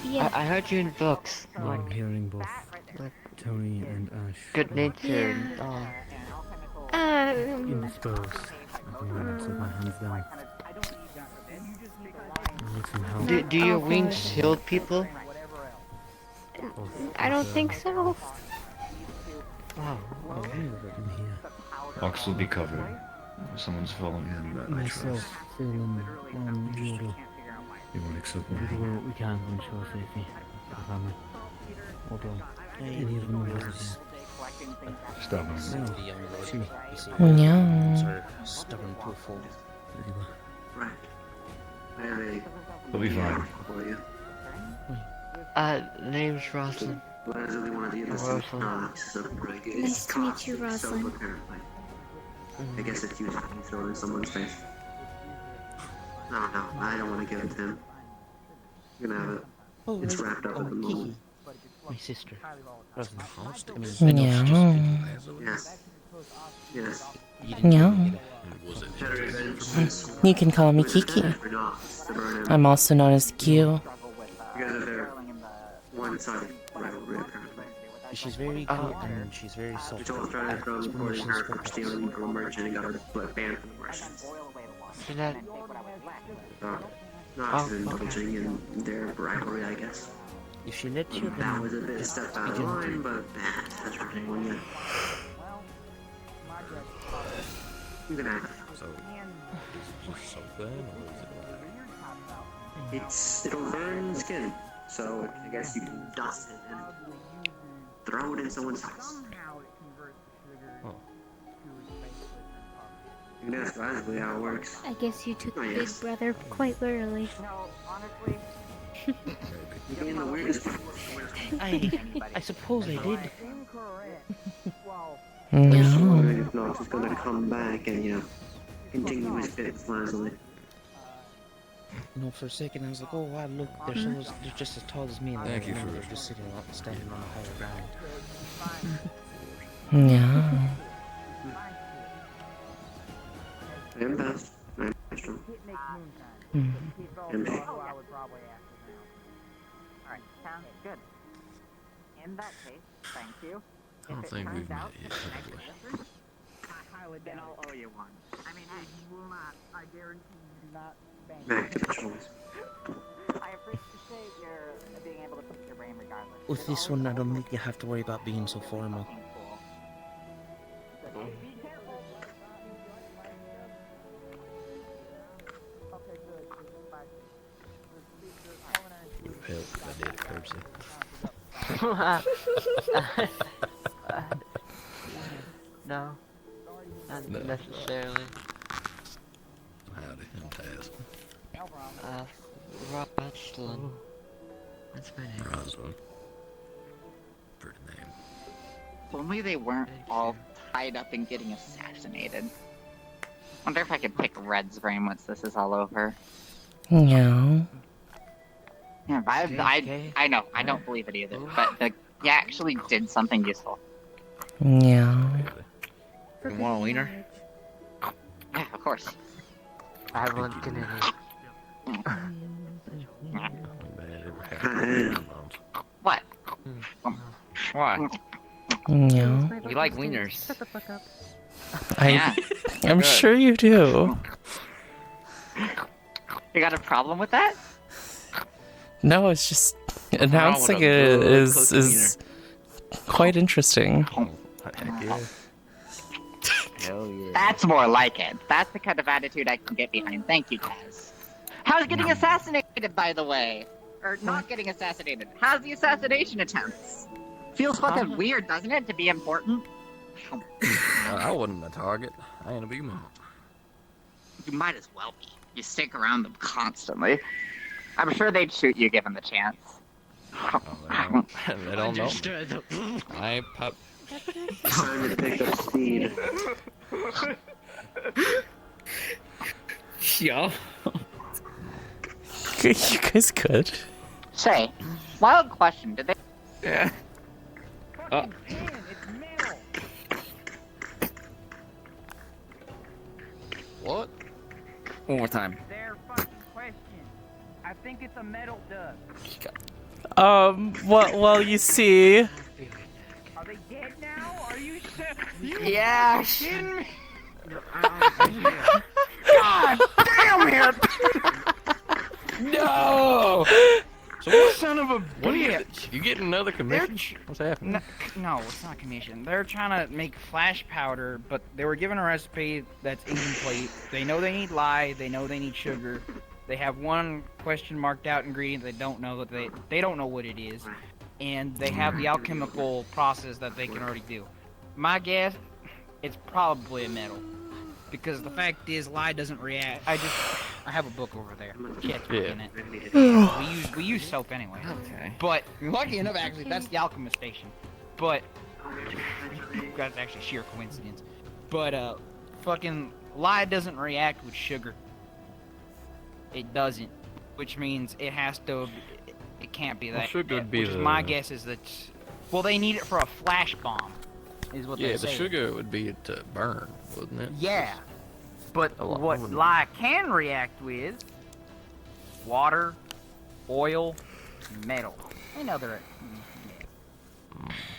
Yeah.
I heard you in books.
I'm hearing both Tony and Ash.
Good natured.
Indisposed. I think I'd set my hands down. I need some help.
Do your wings shield people?
I don't think so.
Wow.
Ox will be covered. Someone's following him that I
Myself,
trust.
Phelan, Yodel.
You won't accept
We
me.
do what we can to ensure safety for the family. Although, any of them are visitors.
Stubborn.
Yeah.
Stubborn poor fool.
Right. I have a
They'll be fine.
for you.
Name's Roslyn.
Leslie, one of the innocent knocks of break.
Nice to meet you, Rosalind.
Apparently. I guess it's used when you throw it in someone's face. No, I don't want to give it to him. I'm gonna have it. It's wrapped up at the moment.
My sister. Roslyn.
Yeah.
Yes. Yes.
Yeah.
Better revenge for this.
You can call me Kiki.
Or not, to burn him.
I'm also known as Q.
You guys are there. One-sided rivalry, apparently.
She's very good and she's very
We
soft.
told Strider from reporting her for stealing from a merchant and got her banned from the merchants.
So that
Not indulging in their rivalry, I guess.
if she lets you,
That was a bit of step out of line, but that's for anyone yet. You can act. It'll burn skin, so I guess you can dust it and throw it in someone's house. You can ask Leslie how it works.
I guess you took
Oh,
Big
yes.
Brother quite literally.
You're being the weirdest.
I suppose I did.
No.
If not, he's gonna come back and, continue his bit with Leslie.
No, for a second I was like, oh wow, look, they're just as tall as me. And
Thank you for
they're just standing on a higher ground.
Yeah.
I am fast. I am strong.
Mm.
And
Alright, sounds good. In that case, thank you.
I don't think we've met yet, have we?
Then I'll owe you one. I mean, hey, you will not. I guarantee you do not bank.
back to patrols.
I appreciate your being able to put your brain regardless.
With this one, I don't think you have to worry about being so formal.
Would have helped if I did it curbside.
No, not
No.
necessarily.
Howdy, I'm Taz.
Rosalind. That's my name.
Rosalind. Pretty name.
If only they weren't all tied up and getting assassinated. Wonder if I could pick Red's brain once this is all over.
Yeah.
Yeah, I know, I don't believe it either, but he actually did something useful.
Yeah.
You want a wiener?
Yeah, of course.
I want to
What?
Why?
Yeah.
You like wieners.
Shut the fuck up.
I'm sure you do.
You got a problem with that?
No, it's just
wrong
announcing
with a
it
good
is quite interesting.
Heck yeah.
Hell yeah.
That's more like it. That's the kind of attitude I can get behind. Thank you, Taz. How's getting assassinated, by the way? Or not getting assassinated? How's the assassination attempts? Feels fucking weird, doesn't it, to be important?
I wasn't a target. I ain't a big man.
You might as well be. You stick around them constantly. I'm sure they'd shoot you given the chance.
They don't know. I ain't pup.
Time to pick up speed.
Yeah.
You guys could.
Say, wild question, did they...
Yeah. Oh.
What?
One more time.
Their fucking question. I think it's a metal dust.
Well, you see.
Are they dead now? Are you sure?
Yeah.
Kidding me?
God damn it! No! So what
Son of a
bitch! You getting another commission? What's happening?
No, it's not commission. They're trying to make flash powder, but they were given a recipe that's incomplete. They know they need lye, they know they need sugar. They have one question marked out ingredient they don't know that they don't know what it is, and they have the alchemical process that they can already do. My guess, it's probably a metal, because the fact is lye doesn't react. I have a book over there. Catte's in it. We use soap anyway.
Okay.
But lucky enough, actually, that's the alchemist station. But that's actually sheer coincidence. But fucking lye doesn't react with sugar. It doesn't, which means it has to. It can't be that.
Well, sugar would be
which is my guess is that. Well, they need it for a flash bomb, is what they
Yeah,
say.
the sugar would be to burn, wouldn't it?
Yeah, but
Oh,
what
wouldn't-
lye can react with: water, oil, metal, and other.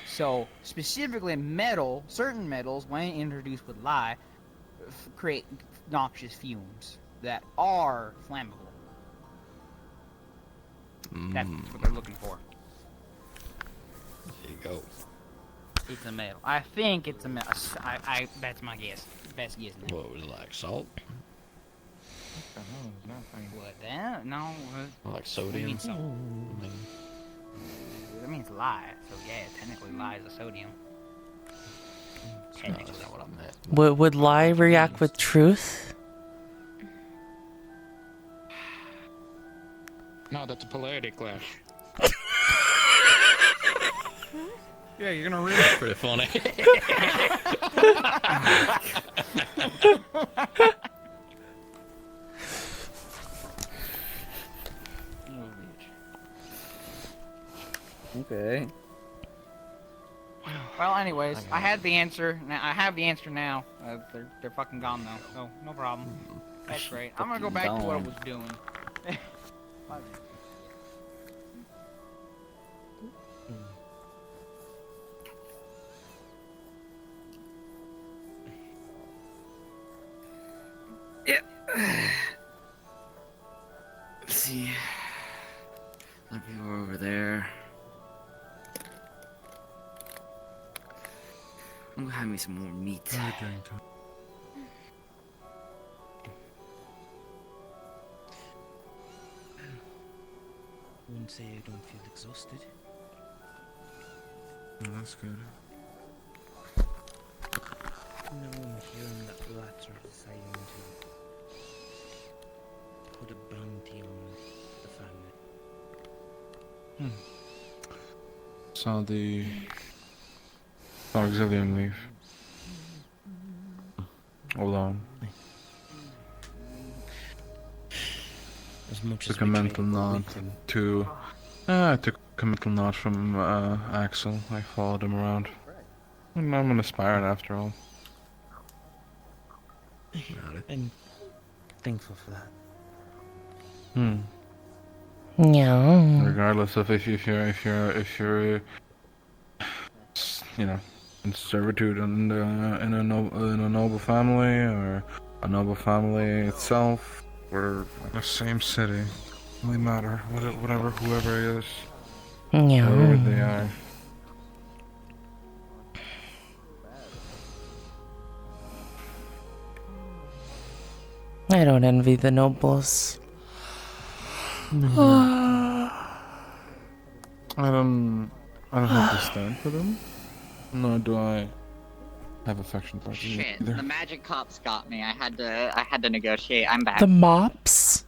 So specifically, metal, certain metals, when introduced with lye, create noxious fumes that are flammable. That's what they're looking for.
There you go.
It's a metal. I think it's a metal. That's my guess. Best guess. Now.
What was it, like salt?
What? That? No.
Like sodium?
Means salt.
I mean,
That means lye. So yeah, technically lye is a sodium.
no, that's not what I meant.
Would lie react with truth?
No, that's a polarity clash.
Yeah, you're gonna read
That's pretty funny.
Okay.
Well, anyways, I had the answer. Now I have the answer now. They're fucking gone though, so no problem. That's great. I'm gonna go back to what I was doing.
Yep. Let's see. A lot of people are over there. I'm gonna have me some more meat.
wouldn't say I don't feel exhausted.
Oh, that's good.
Now I'm hearing that rats are deciding to put a bounty on the family.
Saw the auxilium leave. Hold on.
As much
Took
as
a
we
mental
try
nod
with them.
to. I took a mental nod from Axel. I followed him around. I'm an aspirant after all.
I'm thankful for that.
Yeah.
Regardless of if you're you know, in servitude in a noble family or a noble family itself, we're in the same city. Doesn't matter whatever whoever it is,
Yeah.
whoever they are.
I don't envy the nobles.
I don't have to stand for them, nor do I have affection towards them
Shit,
either.
the magic cops got me. I had to negotiate. I'm back.
The mops?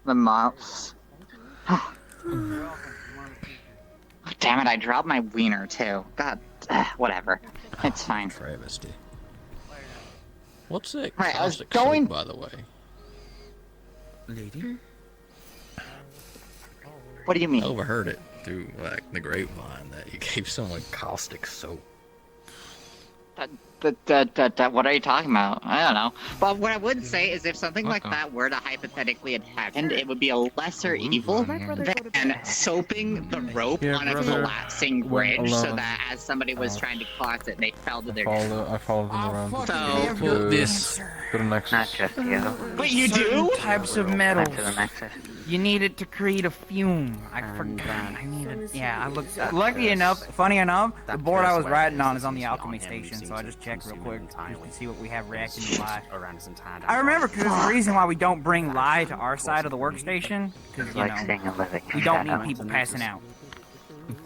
The mops. Damn it, I dropped my wiener too. God, whatever. It's fine.
Travesty. What's that
Right, I was
caustic
going-
soap, by the way?
Lady?
What do you mean?
I overheard it through, like, the grapevine that you gave someone caustic soap.
What are you talking about? I don't know. But what I would say is if something like that were to hypothetically have happened, it would be a lesser evil than soaping the rope on a collapsing bridge so that as somebody was trying to cross it, they fell to their death.
I followed them around
So-
to the next.
Not just you.
Wait, you
Certain
do?
types of metals.
To the Nexus.
You need it to create a fume. I forgot. I needed. Yeah, I looked. Lucky enough, funny enough, the board I was riding on is on the alchemy station, so I just checked real quick just to see what we have reacting to lye. I remember because there's a reason why we don't bring lye to our side of the workstation, because you
Like seeing a living
we don't
shadow
need people
in
passing out.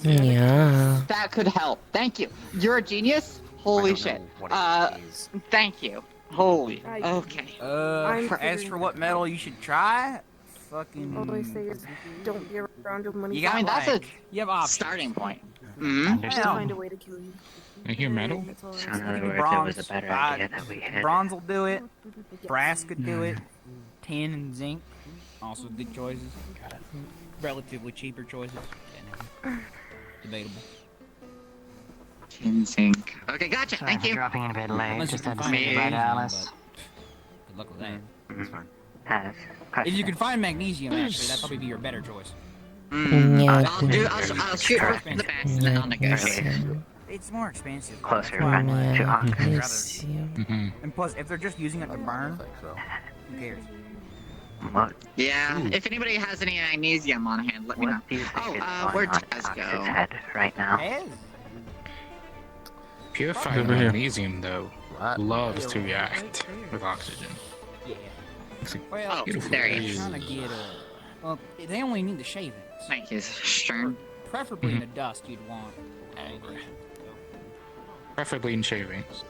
Yeah.
That could help. Thank you. You're a genius? Holy shit. Thank you. Holy. Okay.
As for what metal you should try, fucking.
All I say is don't be around him when
You
he's
got
I mean, that's a
you have options.
starting point.
I'll find a way to kill you.
I hear metal?
That's all
So
I'm
in other
saying.
words, it was a better idea that we hit.
Bronze will do it. Brass could do it. Tin and zinc, also good choices. Relatively cheaper choices. Debatable.
Tin zinc. Okay, gotcha.
Sorry
Thank
for
you.
dropping in a bit late.
Unless you
Just
can
had to
find
say goodbye to
magnesium,
Alice.
but good luck with that.
That's fine.
If you can find magnesium, actually, that'd probably be your better choice.
Yeah.
I'll shoot for the best and then I'll negotiate.
It's more expensive.
Closer
That's why I'm
friend to Hawk.
And plus, if they're just using it to burn, who cares?
Yeah, if anybody has any magnesium on hand, let me know. Oh, where'd Taz go?
Head right now.
Purified
Over here.
magnesium, though, loves to react with oxygen.
Yeah.
Well,
Beautiful
there he
days.
is.
Trying to get well, they only need the shavings.
Thank you, Stern.
Preferably in the dust, you'd want.
Preferably in shavings.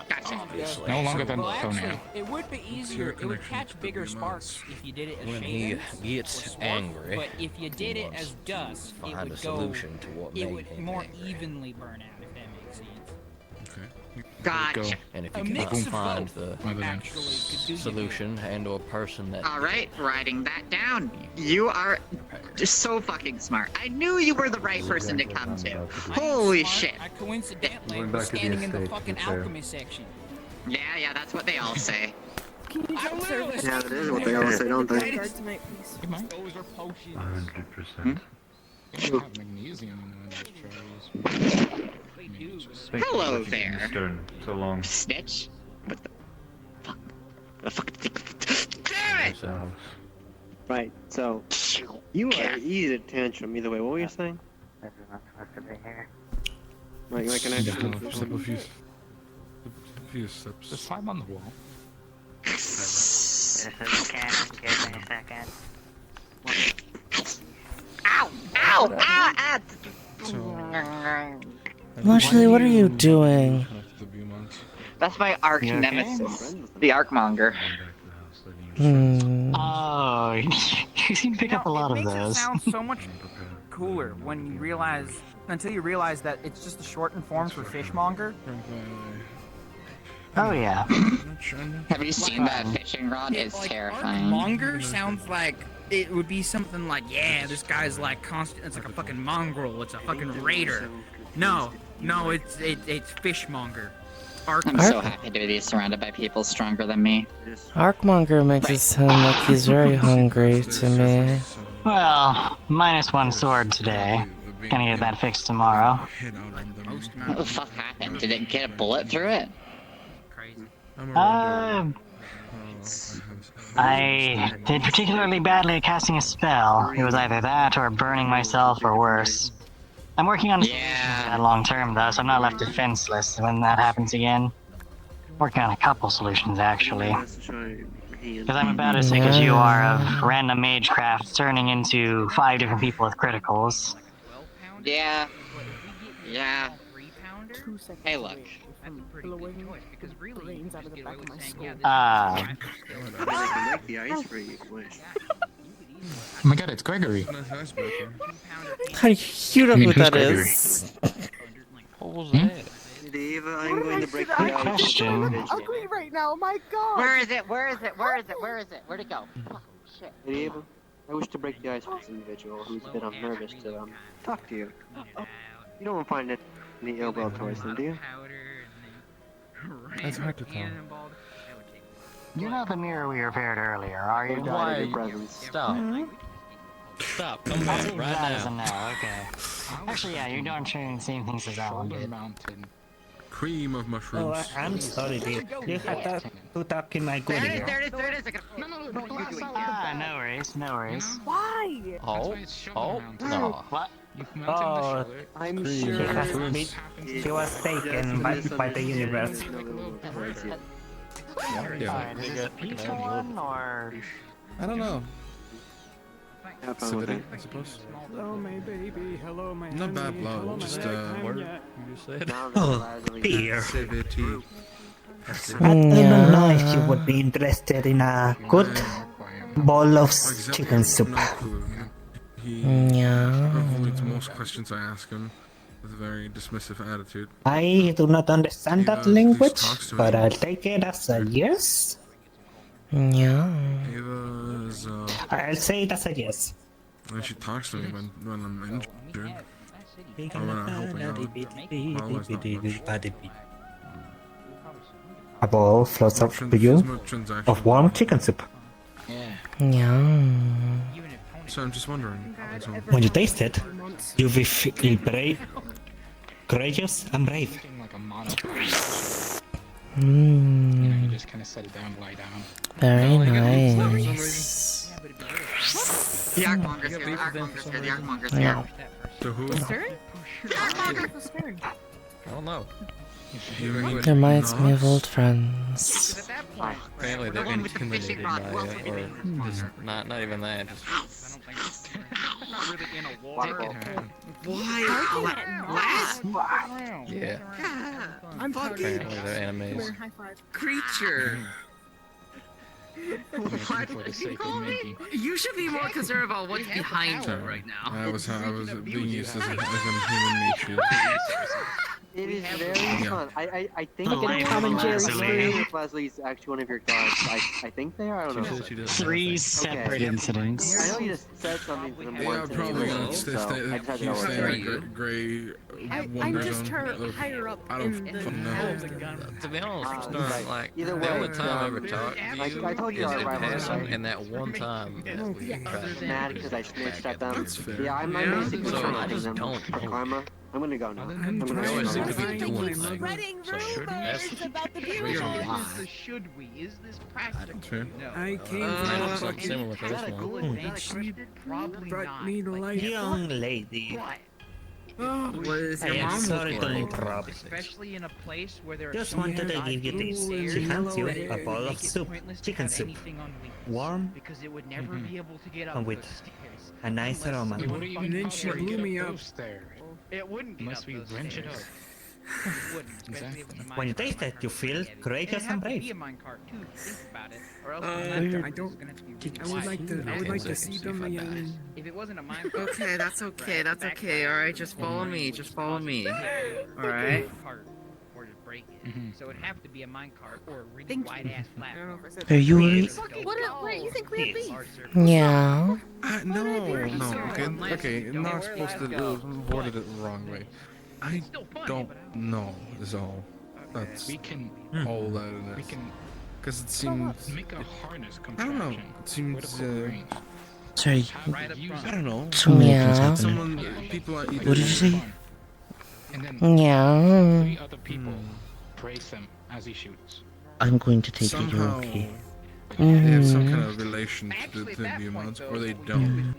Gotcha.
No longer than
Well, actually,
toenail.
it would be easier. It would catch bigger sparks if you did it as
When
shavings.
he gets
or swarf,
angry,
but if you did
he
it
wants
as dust, it
find
would
a
go.
solution to what
It
made
would
him
more
angry.
evenly burn out, if that makes sense.
Gotcha.
And if
A
you
mix
cannot
of
find
both
the
actually could do you
solution and or person that
Alright, writing that down. You are just so fucking smart. I knew you were the right person to come to. Holy shit.
I coincidentally
Going
was
back to the
standing in the
estate,
fucking
the chair.
alchemy section.
Yeah, that's what they all say.
Can you drop service?
Yeah, that is what they all say, don't they?
Guard tonight, please.
Those are potions.
100%.
You don't have magnesium in one of those cherries.
Hello there.
Stern, so long.
Snitch? What the fuck? The fuck? Damn it!
Right, so you are easy to tantrum either way. What were you saying?
Everyone's supposed to be here.
Right, you like an extra.
Sip a few sips.
Just climb on the wall.
This is Catte. Give me a second.
Ow! Ah!
Actually, what are you doing?
That's my arch
You okay?
nemesis, the Arcmonger.
Oh, you seem to pick up a lot of
It makes
those.
it sound so much cooler when you realize, until you realize that it's just a shortened form for fishmonger.
Oh yeah.
Have you seen that fishing rod? It's terrifying.
Monger sounds like it would be something like, yeah, this guy's like constant. It's like a fucking mongrel. It's a fucking raider. No, it's fishmonger.
I'm so happy to be surrounded by people stronger than me.
Arcmonger makes it sound like he's very hungry to me.
Well, -1 sword today. Gonna get that fixed tomorrow.
What the fuck happened? Did it get a bullet through it?
I did particularly badly at casting a spell. It was either that or burning myself or worse. I'm working on a solution for that long term though, so I'm not left defenseless when that happens again. Working on a couple solutions actually. Because I'm about as sick as you are of random magecraft turning into 5 different people with criticals.
Yeah. Yeah. Hey, look.
Oh my god, it's Gregory.
How do you know who that is?
What was that?
Dave, I'm going to break the
Good
ice.
question.
Ugly right now, my god!
Where is it? Where'd it go? Oh, shit.
Dave, I wish to break the ice with this individual who's a bit nervous to talk to you. You don't find it any ill will towards them, do you?
That's hard to tell.
You're not the mirror we repaired earlier, are you?
Why?
Stop. Stop. Come
I'll
back
take
right
that as a
now.
no, okay. Actually, yeah, you're doing the same things as Alan did.
Cream of mushrooms.
Oh, I'm sorry, dear. You had to talk in my good ear.
There it is.
Ah, no worries, no worries.
Why?
Oh, no.
What?
Oh,
I'm
sure she was taken by the universe.
Alright, is this a pizza one, or...?
I don't know.
Have fun with it.
I suppose.
Hello, my baby. Hello, my
Not bad
honey.
blow,
Hello,
just
my
word.
yeah.
You said.
Oh, dear.
CVT.
I don't know if you would be interested in a good bowl of chicken soup.
He
Yeah.
avoids most questions I ask him with a very dismissive attitude.
I do not understand that language, but I'll take it as a yes.
Yeah.
Ava's,
I'll say it as a yes.
when she talks to me when I'm injured. Or when I'm helping out. Well, that's not much.
A bowl floats up to you of warm chicken soup.
Yeah.
So I'm just wondering. So,
When you taste it, you will feel brave, courageous, and brave.
Like a monotone. You just kind of set it down, lie down.
Very nice.
The Arcmonger's here. The Arcmonger's here.
Yeah.
so who?
I don't know.
Reminds me of old friends.
Apparently they're intimidated by it, or just not even that. Just yeah.
I'm
Apparently they're enemies.
creature.
For the sake of Minky.
You should be more concerned about what's behind you right now.
I was being used as a human meat shield.
It is very fun. I think
Tom and Jerry
if Leslie's actually one of your dogs. I think they are. I don't know.
3 separate incidents.
I know you just said something to them
Yeah,
once.
probably gonna
so I just had to
keep
know
staying
what
in that gray
I'm
wonder
just
zone.
higher up
I
in
don't
the
fucking know.
To be honest, Stern, like
either
the
way,
only time I ever talked to you
I told you
is
our
in
rivalry,
passing,
right?
and that one time that we tried to
mad because I snitched at them.
That's fair.
Yeah, I'm basically
So
trying
I
to
just
them
don't
for
know.
karma. I'm gonna go now. I'm
You
gonna
always seem
go.
to be doing things.
Spreading
So that's
about the
weird.
Should we? Is this practical?
Fair.
I came
Mine looks
to
like similar to this one.
She brought me to life.
Young lady,
Oh,
What is your
I am
mom
sorry
looking
to
for?
interrupt. Especially in a place where there are
Just
so many
wanted to give you this. She hands you a bowl of soup, chicken soup, warm
because it would never be able to get up
and with
those stairs.
a nice aroma.
It would
And then she blew me up.
It wouldn't get
Unless
up
we
those
wrench it
stairs.
up.
It wouldn't, especially if it's a
When you
minecart.
taste it, you feel courageous and
It'd have to be
brave.
a minecart too, if you think about it. Or else
I don't. I would like to. I would like to see them again.
if it wasn't a minecart.
Okay, that's okay, that's okay. Alright, just follow me, just follow me. Alright.
Or to break it. So it'd have to be a minecart or a really wide ass platform.
Are you worried?
What do you think we'd be?
Yeah.
No. Okay, not supposed to worded it the wrong way. I don't know is all. That's
We can.
all that it
We
is.
can
Because it seems...
make a harness
I don't know.
contraption.
It seems...
Sorry.
I don't know.
Yeah.
Someone... People are either...
What did you say?
And then
Yeah.
3 other people praise him as he shoots.
I'm going to take it. You're
Somehow
okay.
they have some kind of relation to the humans, or they don't.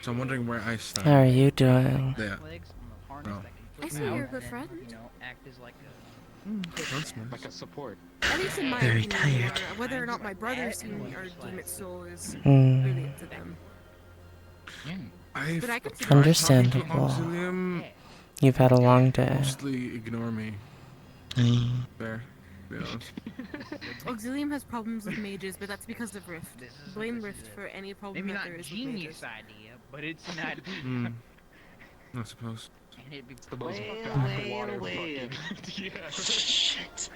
So I'm wondering where I stand.
How are you doing?
Yeah. No.
I see you're a good friend.
Act as like
Like a support.
At least in my
Very
opinion,
tired.
whether or not my brothers see me or deem it so is
Mm.
really up to them. But I could see
Understandable.
Auxilium
You've had a long day.
mostly ignore me. There. To be honest.
Auxilium has problems with mages, but that's because of Rift. Blame Rift for any problem
maybe
that
not
there is with
genius
mages.
idea, but it's an idea.
I suppose.
And it'd be
Wait. Shit.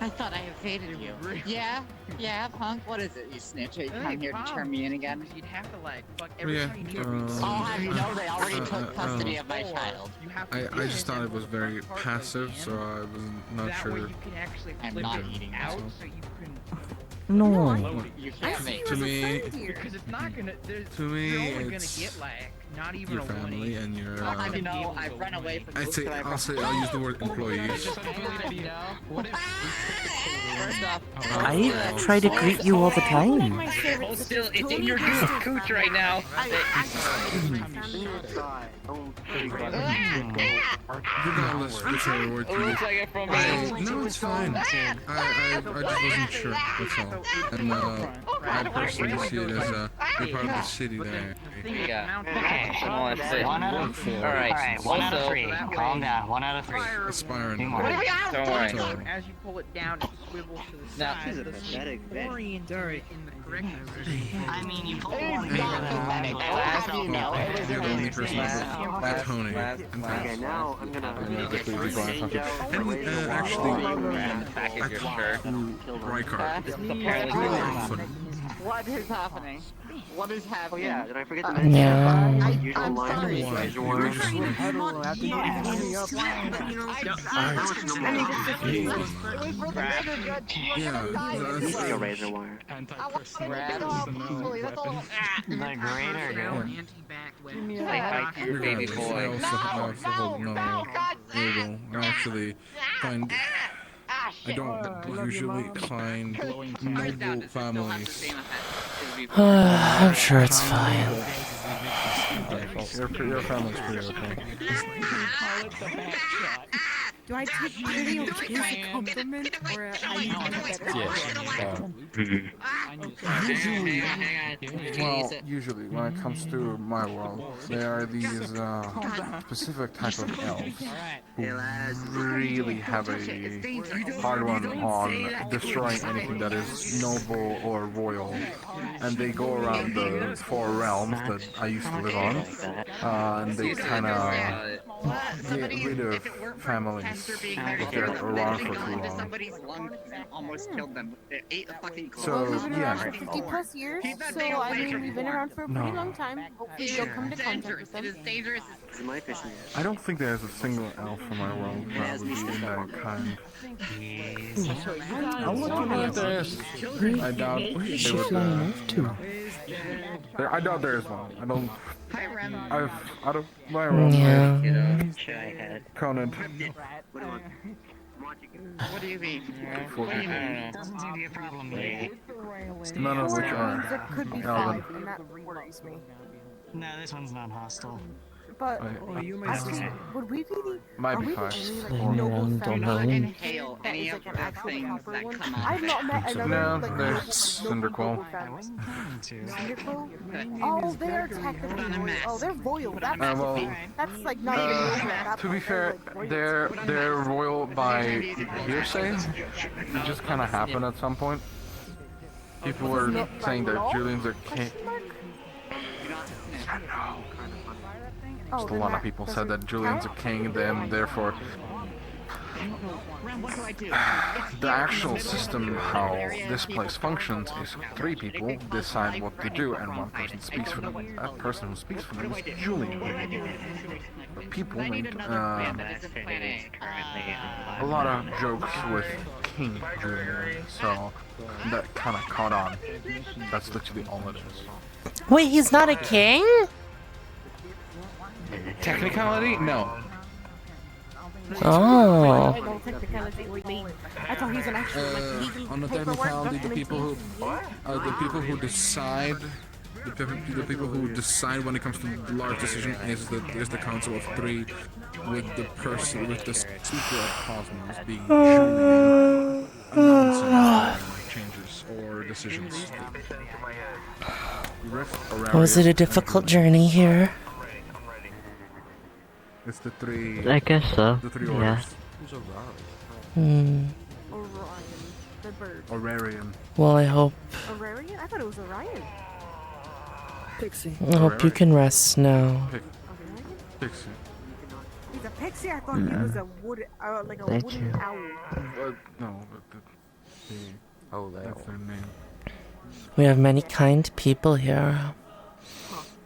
I thought I evaded you. Yeah? Yeah, punk? What is it, you snitch? You come here to turn me in again?
You'd have to like fuck
Yeah.
every time you
I'll have you know they already took custody of my child.
I just thought it was very passive, so I was not sure.
I'm not eating
out,
this.
so you can
No.
You can't make
To me,
because it's not gonna. There's,
to me,
you're only gonna
it's
get like not even
your
a
family and your.
I'll have you know I've run away from
I'll use the word employees.
First off,
I try to greet you all the time.
Hold still, it's in your cooch right now.
You're gonna listen whichever word you
Looks like it from me.
No, it's fine. I just wasn't sure. That's all. And I personally see it as you're part of the city that
Yeah. Okay. Let's see.
One out of
Alright.
one out of three. Calm down. 1 out of 3.
aspiring.
Two more.
Don't worry.
As you pull it down, it swivels to the
Now-
side.
He's a
so
pathetic
it's
bitch.
oriented in the correct direction.
I mean, you pulled
It's
one
not pathetic. I'll have you know it was
You're the only person
amazing.
that's Tony.
Okay, now I'm gonna
Actually,
Package your shirt.
Rykard.
What is happening? What is happening?
Oh yeah, did I forget to
Yeah.
mention usual
I'm
line
sorry.
usual
I don't know. After you blew me up.
Your razor wire.
the greater good.
Your baby boy. I actually find I don't usually find noble families.
I'm sure it's fine.
Your family's pretty okay.
Do I take pity as a compliment, or I need to get that?
Well, usually when it comes to my world, there are these specific type of elves who really have a hard one on destroying anything that is noble or royal, and they go around the 4 realms that I used to live on, and they kind of get rid of families if they're around for too long.
Somebody's lungs almost killed them. They ate a fucking
So, yeah.
50 plus years, so I mean, we've been around for a pretty long time. Hopefully you'll come into contact with them.
It is dangerous.
I don't think there's a single elf in my world that would be in that kind. I'm looking at this. I doubt they would. I doubt there is one. I don't. I've out of my realm. Counted.
What do you mean?
Doesn't seem to be a problem here.
None of which are
There could be
Alvin.
5, and that worries me.
No, this one's not hostile.
But
I-
actually, would we be the?
Might
Are
be
we the
fine.
only like
Flying
noble
around
family
on
that
Inhale
is
any
like
of
an
the
actual
things
proper
that
one?
come out
I've
of it.
not met another
No,
like
there's
noble
Cyndaquil.
family. Cyndaquil?
Name
Oh, they're technically royal. Oh, they're royal. That's like not even noble at that
To be
point.
fair, they're royal by hearsay. It just kind of happened at some point. People were saying that Julian's a king. Just a lot of people said that Julian's a king, then therefore the actual system how this place functions is 3 people decide what to do and 1 person speaks for them. That person who speaks for them is Julian. But people made a lot of jokes with King Julian, so that kind of caught on. That's literally all it is.
Wait, he's not a king?
Technicality? No.
Oh.
No technicality. What do you mean? I thought he's an actual like legal
On the
paperwork
technicality, the
documentation.
people who decide, the people who decide when it comes to large decision is the council of 3, with the speaker of Cosmos being Julian, announcing changes or decisions.
Was it a difficult journey here?
It's the 3.
I guess so.
The 3
Yeah.
orders.
Who's Aurari?
Orion, the bird.
Orarian.
Well, I hope
Orion? I thought it was Orion. Pixie.
I hope you can rest now.
Pixie.
He's a pixie. I thought he was a wood, like a
Thank
wooden
you.
owl.
No, that's their name.
We have many kind people here.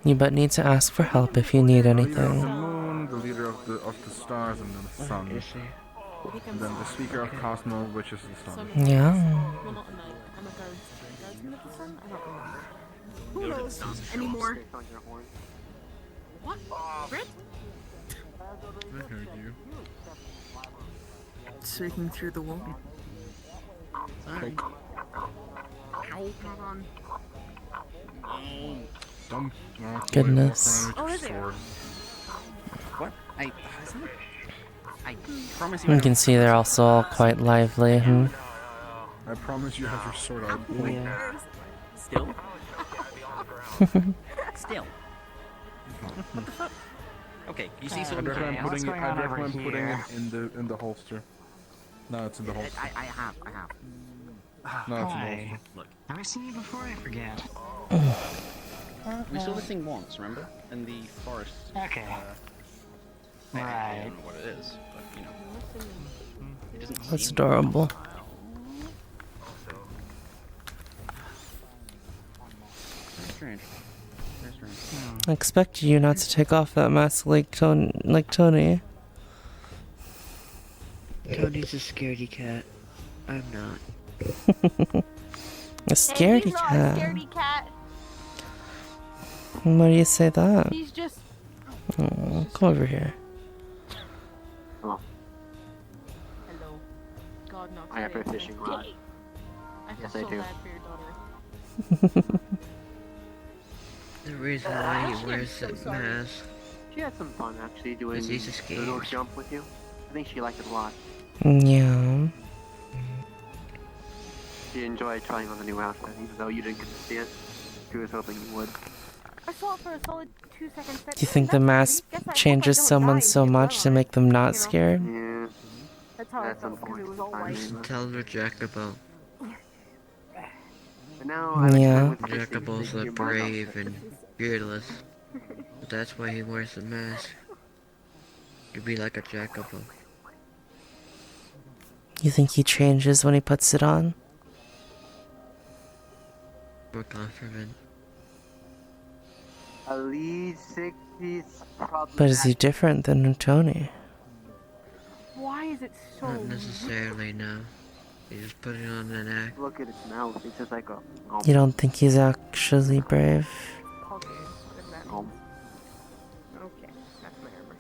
You but need to ask for help if you need
The leader of the
anything.
moon, the leader of the stars, and then the sun. And then the speaker of Cosmos, which is the sun.
Yeah.
Well, not a knight. I'm a guardsman of the sun? I don't remember. Who knows anymore? What? Brit?
I heard you.
Shaking through the wall.
Poke.
Ow, not on.
Dumb.
Goodness.
Oh, is there?
What? I promise
You can see they're also all quite lively.
I promise you have your sword out.
Yeah.
Still? Still. What the fuck? Okay, you see
I'd
something?
recommend
What's
putting it.
going
I'd
on over
recommend putting
here?
it in the holster. No, it's in the holster.
I have.
No, it's in the
Hi.
holster.
Look, have I seen you before? I forget.
We saw this thing once, remember? In the forest.
Okay.
I
Right.
don't know what it is, but you know. It doesn't
That's
seem-
adorable.
Very strange. Very strange.
I expect you not to take off that mask like Tony.
Tony's a scaredy cat. I'm not.
A scaredy
He's not
cat.
a scaredy cat.
Why do you say that?
He's just.
Oh, come over here.
Hello.
Hello. God, no.
I have her fishing rod.
I feel
Yes, I
so
do.
bad for your daughter.
The reason why he wears that mask
She had some fun actually doing
is he's
the
scared.
little jump with you. I think she liked it a lot.
Yeah.
She enjoyed trying on the new outfit, even though you didn't get to see it. She was hoping you would.
I saw it for a solid 2 seconds.
Do you think the mask changes someone so much to make them not scared?
Yeah.
That's how I felt because it was all white.
Tell her Jacobо.
But now I like
Yeah.
with Pixie,
Jacobo's
making
a
your mark
brave
outfit.
and fearless. But that's why he wears the mask. To be like a Jacobo.
You think he changes when he puts it on?
More confident.
At least 60's probably.
But is he different than Tony?
Why is it so
Not necessarily, no. You just put it on an act.
Look at its mouth. It's just like a.
You don't think he's actually brave?
Okay, that's my armor.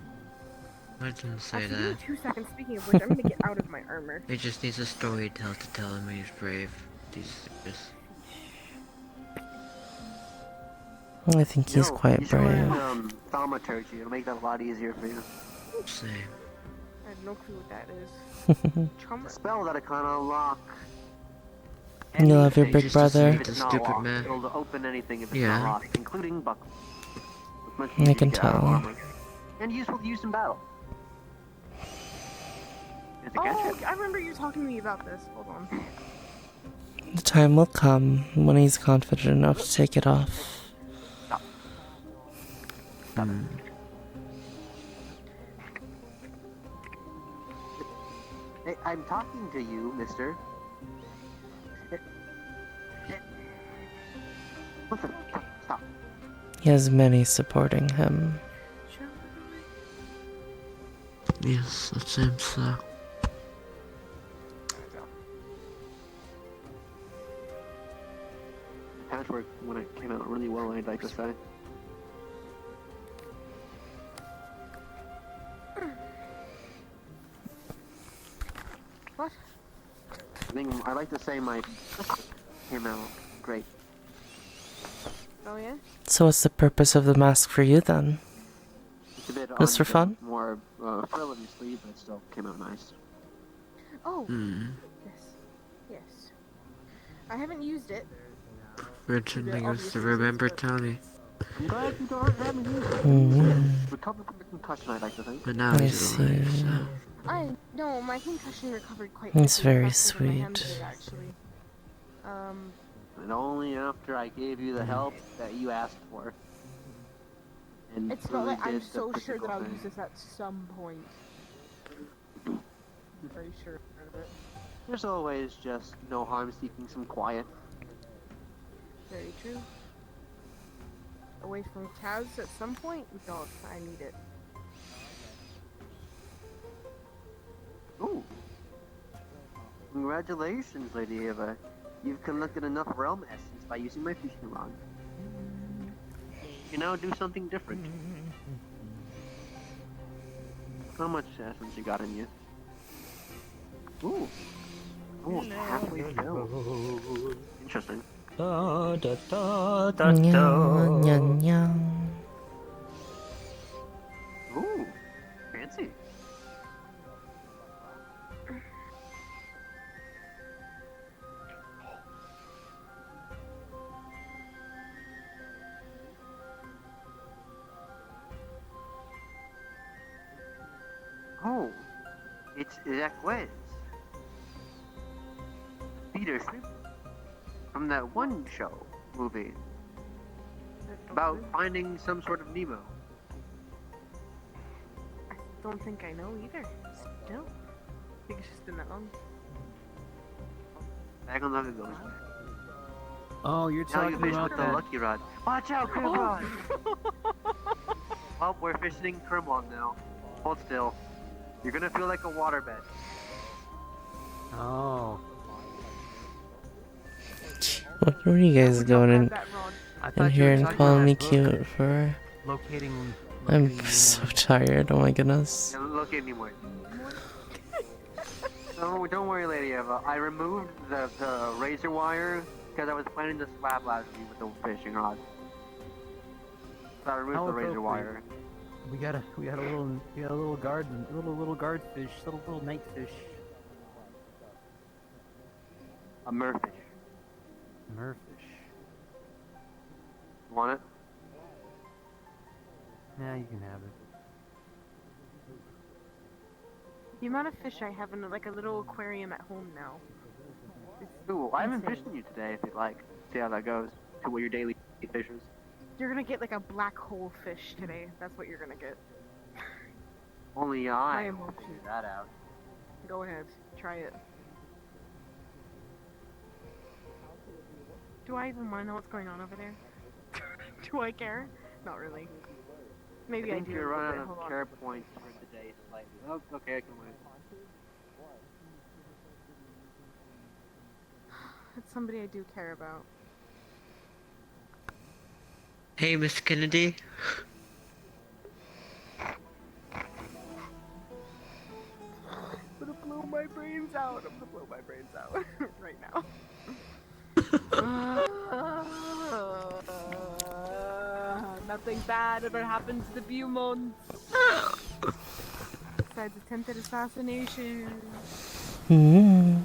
I didn't say
Actually, give me
that.
2 seconds. Speaking of which, I'm gonna get out of my armor.
He just needs a story to tell him he's brave. He's just...
I think he's quite
You should learn
brave.
thaumaturgy. It'll make that a lot easier for you.
Same.
I have no clue what that is.
A spell that it kind of unlock.
You love your
anything
big brother?
if it's not locked. It'll open anything if it's not locked, including buckles. It's much
I
easier
can
to get out of
tell.
armor. And useful to use in battle. It's a cantrip.
I remember you talking to me about this. Hold on.
The time will come when he's confident enough to take it off.
Hey, I'm talking to you, mister. Listen, stop.
He has many supporting him.
Yes, it seems so.
Patchwork, when it came out really well, I'd like to say.
What?
I'd like to say my came out great.
Oh yeah?
So what's the purpose of the mask for you then?
It's a bit
Just for fun?
more frill in your sleeve, but it still came out nice.
Oh.
Hmm.
Yes. Yes. I haven't used it.
Virgin Fingers to remember Tony.
I'm glad you haven't used it.
Mm.
Recovered from the concussion, I'd like to think.
But now
I
he's alive,
see.
so.
No, my concussion recovered quite
It's
quickly,
very
faster than my hand
sweet.
did, actually.
And only after I gave you the help that you asked for. And
It's not
really
like I'm
did the
so sure
physical
that I'll
thing.
use this at some point. Very sure of it.
There's always just no harm seeking some quiet.
Very true. Away from Taz at some point? No, I need it.
Ooh. Congratulations, Lady Ava. You've collected enough realm essence by using my fishing rod. You can now do something different. How much essence you got in you? Ooh. Almost halfway filled. Interesting. Ooh. Fancy. Oh, it's Jacques. Peter Shrimp from that one show movie about finding some sort of Nemo.
I don't think I know either. Still? I think it's just been that long.
Back on the goes.
Oh, you're
Now
talking
you fish
about
with the
that.
lucky rod. Watch out, Kermon! Well, we're fishing Kermon now. Hold still. You're gonna feel like a waterbed.
Oh.
What were you guys going in here and calling me cute for? I'm so tired, oh my goodness.
Yeah, look at me more. Don't worry, Lady Eva. I removed the razor wire because I was planning to slap last week with the fishing rod. So I removed
How
the razor
appropriate.
wire.
We got a little garden, little guard fish, little night fish.
A merfish.
Merfish.
Want it?
Yeah, you can have it.
The amount of fish I have in like a little aquarium at home now.
Ooh, I haven't fished you today if you'd like. See how that goes. To what your daily fishes.
You're gonna get like a black hole fish today. That's what you're gonna get.
Only
I
I
am
will
okay.
figure that out.
Go ahead, try it. Do I even want to know what's going on over there? Do I care? Not really. Maybe I
think
do.
you're
a little
running
bit.
out
Hold
of
on.
care points for today slightly. Oh, okay, I can wait.
It's somebody I do care about.
Hey, Miss Kennedy.
I'm gonna blow my brains out. I'm gonna blow my brains out right now. Nothing bad ever happened to the Beaumonts. Besides attempted assassination.
I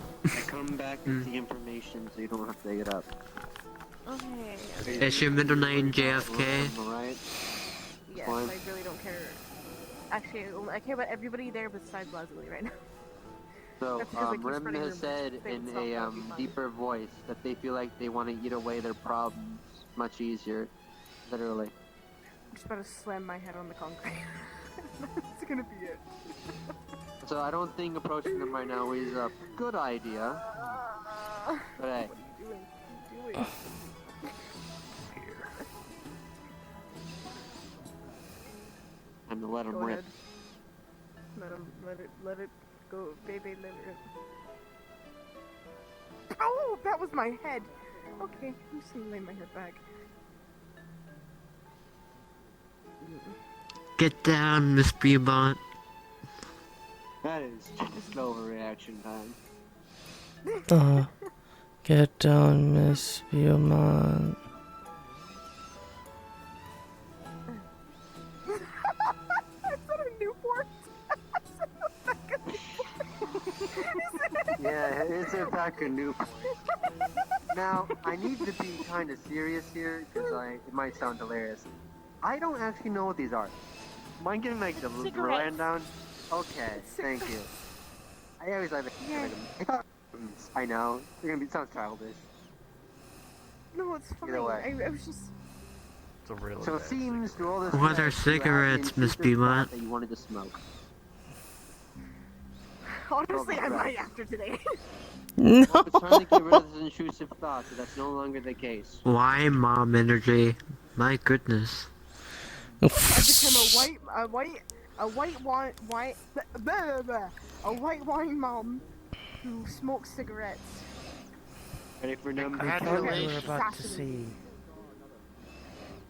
come back with the information so you don't have to dig it up.
Okay.
Is your middle name JFK?
Alright?
Yes,
Fine.
I really don't care. Actually, I care about everybody there besides Leslie right now.
So,
That's because I keep
Rem
spreading
has
rumors.
said
If they would
in
stop, that would be
a
fine.
deeper voice that they feel like they want to eat away their problems much easier. Literally.
I'm just about to slam my head on the concrete. That's gonna be it.
So I don't think approaching them right now is a good idea. But hey.
What are you doing? What are you doing?
I'm gonna let them
Go
rip.
ahead. Let it go, baby, let it rip. Oh, that was my head. Okay, I'm just gonna lay my head back.
Get down, Miss Beaumont.
That is just overreaction time.
Get down, Miss Beaumont.
Is that a Newport?
Yeah, it's a pack of Newport. Now, I need to be kind of serious here, because it might sound hilarious. I don't actually know what these are. Mind getting like the rundown? Okay, thank you. I always like to consider them. I thought, I know, they're gonna be, sounds childish.
No, it's fine.
Either way.
I was just...
It's a really
So it seems through all this
What are
mess, you have
cigarettes,
the
Miss
intrusive
Beaumont?
thought that you wanted to smoke.
Honestly, I might after today.
No.
Well, it's time to get rid of this intrusive thought, so that's no longer the case.
Why mom energy? My goodness.
I became a white wine mom who smokes cigarettes.
Ready for number
I
two?
thought you were about to say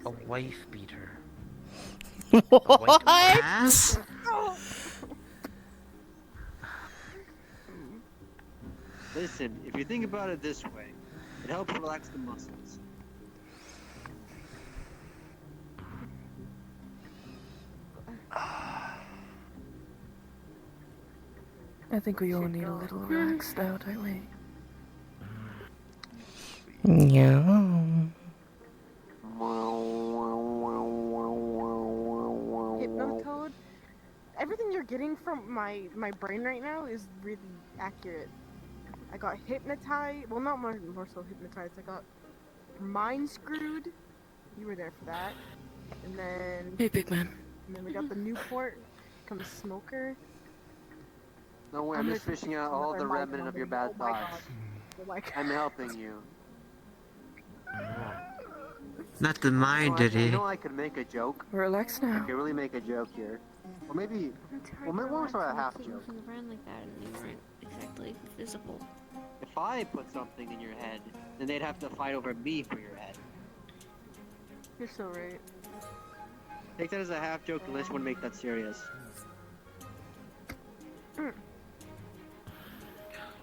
a wife beater.
What?
Pass?
Listen, if you think about it this way, it helps relax the muscles.
I think we all need a little relaxed now, don't we? Yeah.
Hypnotoad? Everything you're getting from my brain right now is really accurate. I got hypnotized. Well, not more so hypnotized. I got mind screwed. You were there for that. And then...
Hey, big man.
And then we got the Newport. Become a smoker.
Don't worry, I'm just fishing out all the remnant of your bad thoughts.
Oh my god.
I'm helping you.
Not the mind, did
You
he?
know I could make a joke.
Relax
I
now.
could really make a joke here. Or maybe... Well, maybe we'll start a half
Keep
joke.
moving around like that and you weren't exactly visible.
If I put something in your head, then they'd have to fight over me for your head.
You're so right.
Take that as a half joke unless you want to make that serious.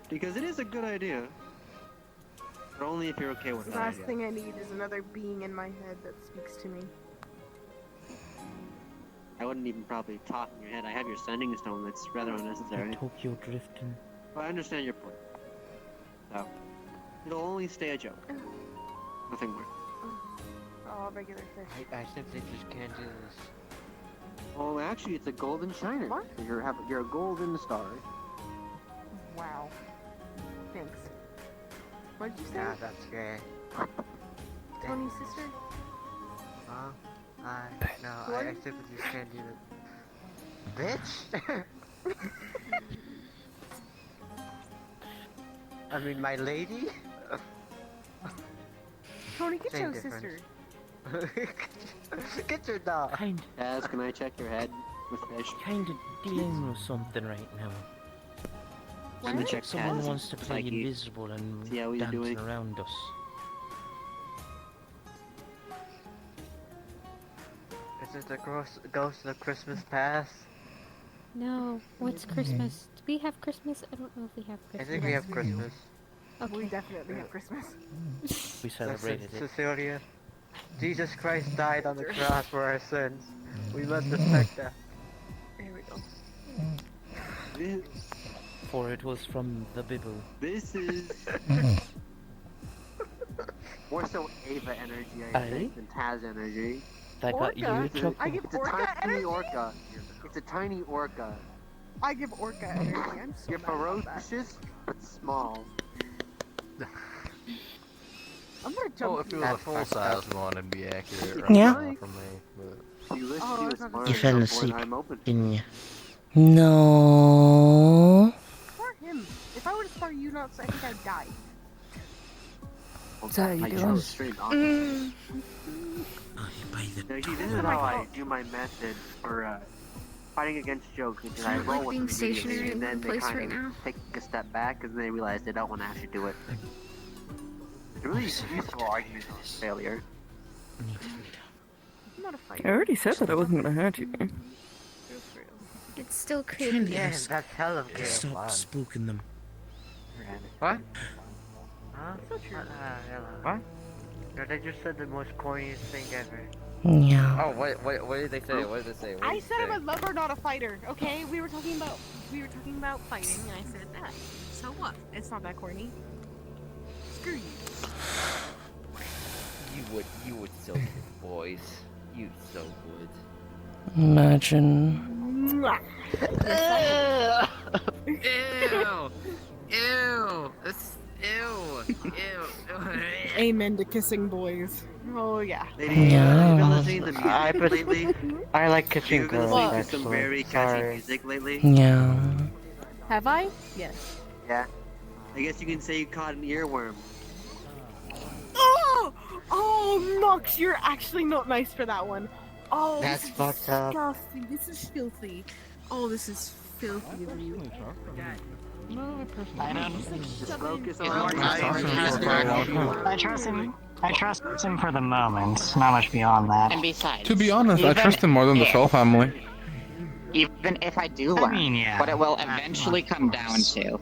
Because it is a good idea. But only if you're okay with
The
that
last
idea.
thing I need is another being in my head that speaks to me.
I wouldn't even probably talk in your head. I have your sending stone. That's rather unnecessary.
Tokyo drifting.
But I understand your point. So, it'll only stay a joke. Nothing more.
Oh, regular fish.
I simply just can't do this.
Oh, actually, it's a golden shiner.
What?
So you're a golden star.
Wow. Thanks. What did you say?
Yeah, that's great.
Tony's sister?
Huh? No,
What?
I simply just can't do it. Bitch! I mean, my lady?
Tony, get
Same
your
difference.
sister.
Get your dog.
Kaz, can I check your head with fish?
Kinda dealing with something right now.
I'm gonna check
Someone
Kaz.
wants to play
Like you-
invisible and
See how he's
dancing
doing?
around us.
Is it the ghost of the Christmas past?
No, what's Christmas? Do we have Christmas? I don't know if we have
I
Christmas.
think we have Christmas.
We definitely have Christmas.
We celebrated it.
Cecilia?
Jesus Christ died on the cross for our sins. We must respect that.
There we go.
For it was from the Bible.
This is more so Ava energy, I think, than Taz energy.
That got you chuckle.
I give orca energy. Orca. It's a tiny orca.
I give orca energy. I'm so
You're
mad about that.
ferocious but small.
I'm gonna jump.
Oh, if it was a full-size one, it'd be accurate.
Yeah.
Right from me, but...
You
fell asleep, didn't you?
No.
Spar him. If I were to spar you, not, I think I'd die.
What's how you doing?
Now, see, this is how I do my method for fighting against jokes, because I roll with them immediately, and then they kind of take a step back, because they realize they don't want to actually do it. It's a really useful argument on failure.
I'm not a fighter.
I already said that I wasn't gonna hurt you.
It's still creepy.
Yes, that's hell of good.
Stop spooking them.
What? Huh? What? No, they just said the most corniest thing ever.
Yeah.
Oh, what did they say? What did they say? What
I
did
said
they
I'm
say?
a lover, not a fighter. Okay, we were talking about fighting, and I said that. So what? It's not that corny. Screw you.
You would so good, boys. You so good.
Imagine.
Ew! Ew! Ew!
Amen to kissing boys. Oh yeah.
Lady, have you been listening to
I
music lately?
I like kissing
You've been
girls,
listening to some
actually.
very catchy
Sorry.
music lately?
Yeah.
Have I? Yes.
Yeah. I guess you can say you caught an earworm.
Oh! Oh, Nox, you're actually not nice for that one. Oh,
That's
this is
fucked up.
disgusting. This is filthy. Oh, this is filthy of you.
I trust him for the moment. Not much beyond that.
And besides,
To be honest, I trust him more than the Fell family.
even if I do
I
learn,
mean, yeah.
what it will eventually come down to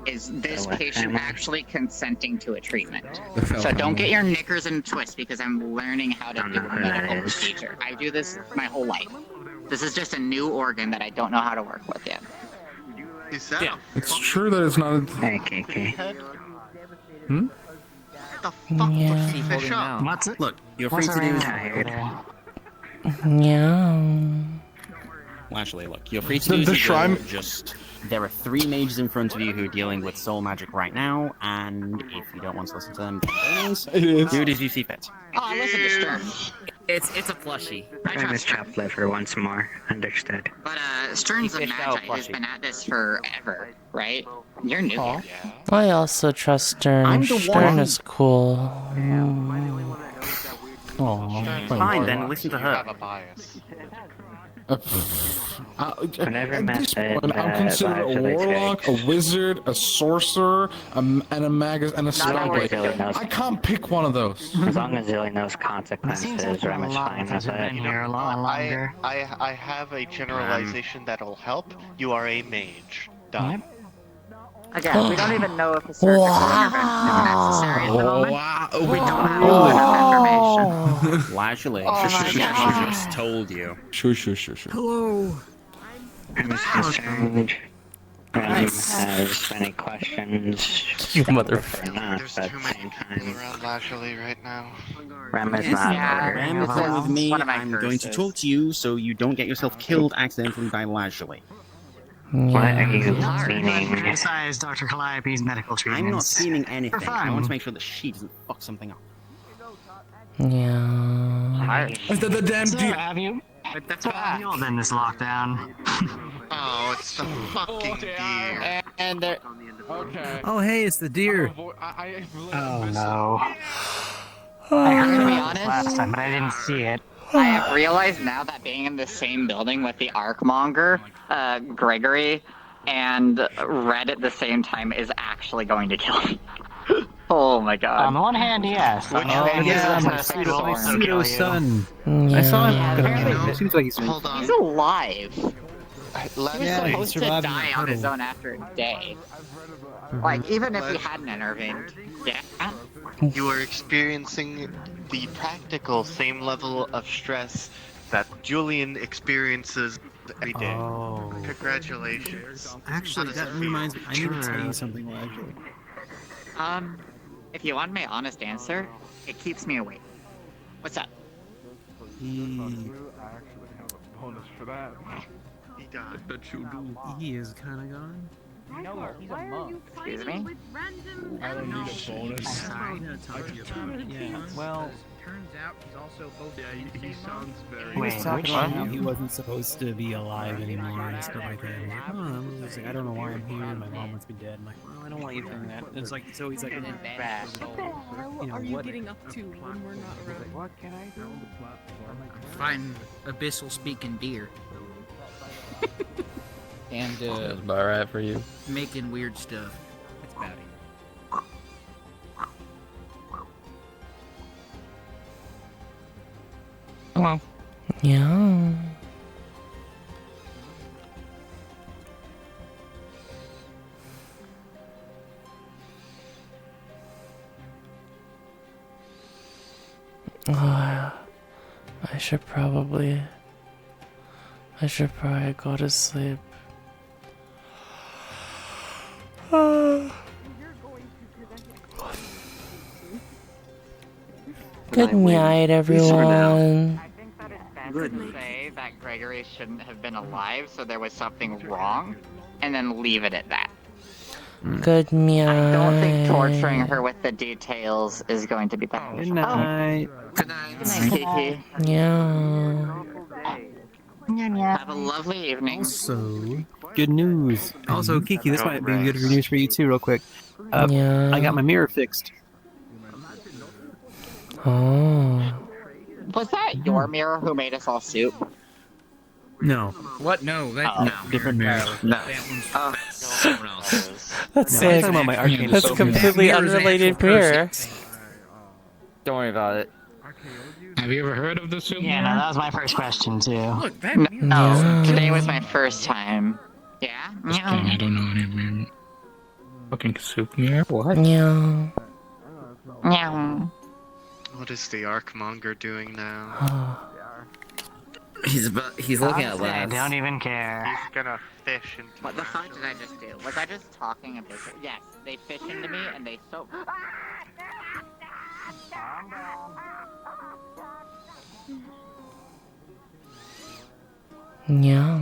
is this patient actually consenting to a treatment. So don't get your knickers in a twist because I'm learning how to do a medical procedure. I do this my whole life. This is just a new organ that I don't know how to work with yet.
Yeah. It's true that it's not.
Hey, KK.
Hmm?
Yeah.
What's it?
Look, you're free
What's
to do.
around
Yeah.
Well, actually, look, you're free to
The
do as you
shrine-
will, just there are 3 mages in front of you who are dealing with soul magic right now, and if you don't want to listen to them, do it as you see fit.
Oh, listen to Stern.
It's a plushie.
I miss chopped liver once more. Understood.
But Stern's a magi who's been at this forever, right? You're new here.
I also trust Stern.
I'm the
Stern
one-
is cool.
Fine, then listen to her.
Whenever
At this
method,
point, I'm considered a
Elijah
warlock, a wizard, a sorcerer, and a magus, and a
Not always
spellblade.
really knows.
I can't pick one of those.
As long as Zilly knows consequences, Rem is fine with it.
I have a generalization that'll help. You are a mage. Done.
Again, we don't even know if a surgical intervention is necessary at the moment.
Wow.
We don't have enough information.
Lashly,
Oh my
just told you.
Sure.
Hello.
Mr. Strange. Rem has any questions.
You
Or
motherfucker.
not, but at the same time,
Around Lashley right now.
Rem is not
Ram is
ordering.
there with me.
One of my
I'm going to
curses.
talk to you so you don't get yourself killed accidentally by Lashly.
What are you
Don't
meaning?
criticize Dr. Calliope's medical treatments.
I'm not scheming anything.
For
I
fun.
want to make sure that she doesn't fuck something up.
Yeah.
The damn
So,
deer.
have you? That's what have you all been this lockdown?
Oh, it's the fucking deer.
And there.
Okay.
Oh, hey, it's the deer.
Oh no. I
I'm
heard
gonna be
about this last
honest.
time, but I didn't see it.
I have realized now that being in the same building with the Archmonger, Gregory, and Red at the same time is actually going to kill me. Oh my god.
On the one hand, yes. On the other hand,
yeah,
this
my
is will also
pseudo
kill you.
son.
Yeah.
I saw him.
Yeah, apparently
It seems like he's
Hold on.
He's alive. He was
Yeah, he
supposed to
survived in
die
the
on his
puddle.
own after a day. Like, even if he hadn't intervened. Yeah.
You are experiencing the practical same level of stress that Julian experiences every day.
Oh.
Congratulations.
Actually,
How does
that
it feel?
reminds me. I need to tell you something, actually.
If you want my honest answer, it keeps me awake. What's up?
I actually have a bonus for that.
He died.
I bet you do.
He is kind of gone.
No, he's a monk.
Excuse me?
I don't need a bonus.
I gotta talk to you about it. Yeah.
Well,
Turns out he's also both.
Yeah, he sounds very.
He was
Wait,
talking
which
about how
one?
he wasn't supposed to be alive anymore and stuff like that. I'm like, oh, I'm just like, I don't know why I'm here. My mom wants me dead. I'm like, well, I don't want you doing that. And it's like, so he's like,
What the hell are you getting up to when we're not around?
What can I do?
Fighting abyssal speaking deer.
And
That's about right for you.
Making weird stuff. That's about it.
Hello. Yeah. Oh, I should probably go to sleep. Good night, everyone.
I think that it's better to say that Gregory shouldn't have been alive, so there was something wrong, and then leave it at that.
Good night.
I don't think torturing her with the details is going to be beneficial.
good night.
Good night.
Good night, Kiki.
Yeah.
Have a lovely evening.
Also, good news. Also, Kiki, this might be good news for you too, real quick.
Yeah.
I got my mirror fixed.
Oh.
Was that your mirror who made us all soup?
No.
What? No, that
Oh,
no.
different mirror.
No.
Someone else's.
That's
No,
sick.
I'm talking about my arcane
That's
focus.
completely
That mirror's an
unrelated
actual
mirror.
don't worry about it.
Have you ever heard of the soup
Yeah, no, that was my first question too.
Look, that
No,
Yeah.
today was my first time. Yeah?
Dang, I don't know any mirror. Fucking soup mirror? What?
Yeah.
Yeah.
What is the Arkmonger doing now?
Oh.
He's looking at
Honestly, I
Labs.
don't even care.
He's gonna fish into
What the fuck did I just do? Was I just talking a bit? Yes, they fish into me and they soak.
Yeah.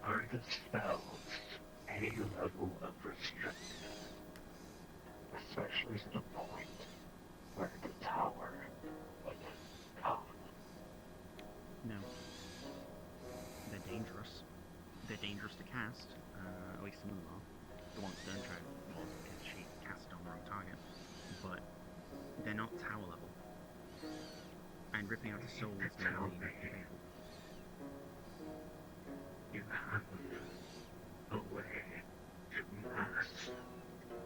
Are the spells any level of restriction? Especially to the point where the tower would come.
No. They're dangerous. They're dangerous to cast. At least some of them are. The ones that don't try to because she cast it on the wrong target. But they're not tower level. And ripping out the souls is really painful.
You have a way to mass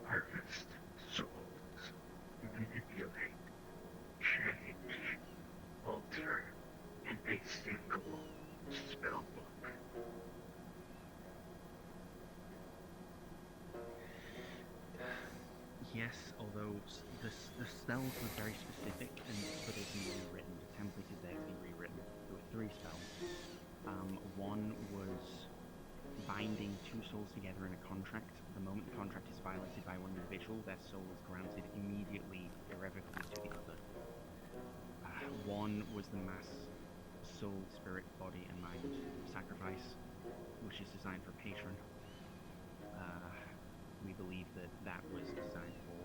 harvest souls, manipulate, change, alter in a single spellbook.
Yes, although the spells were very specific and so they've been rewritten. The template is there to be rewritten. There were 3 spells. One was
binding two souls together in a contract. The moment the contract is violated by one individual, their soul is granted immediately, irrevocably to the other. One was the mass soul, spirit, body, and mind sacrifice, which is designed for patron. We believe that that was designed for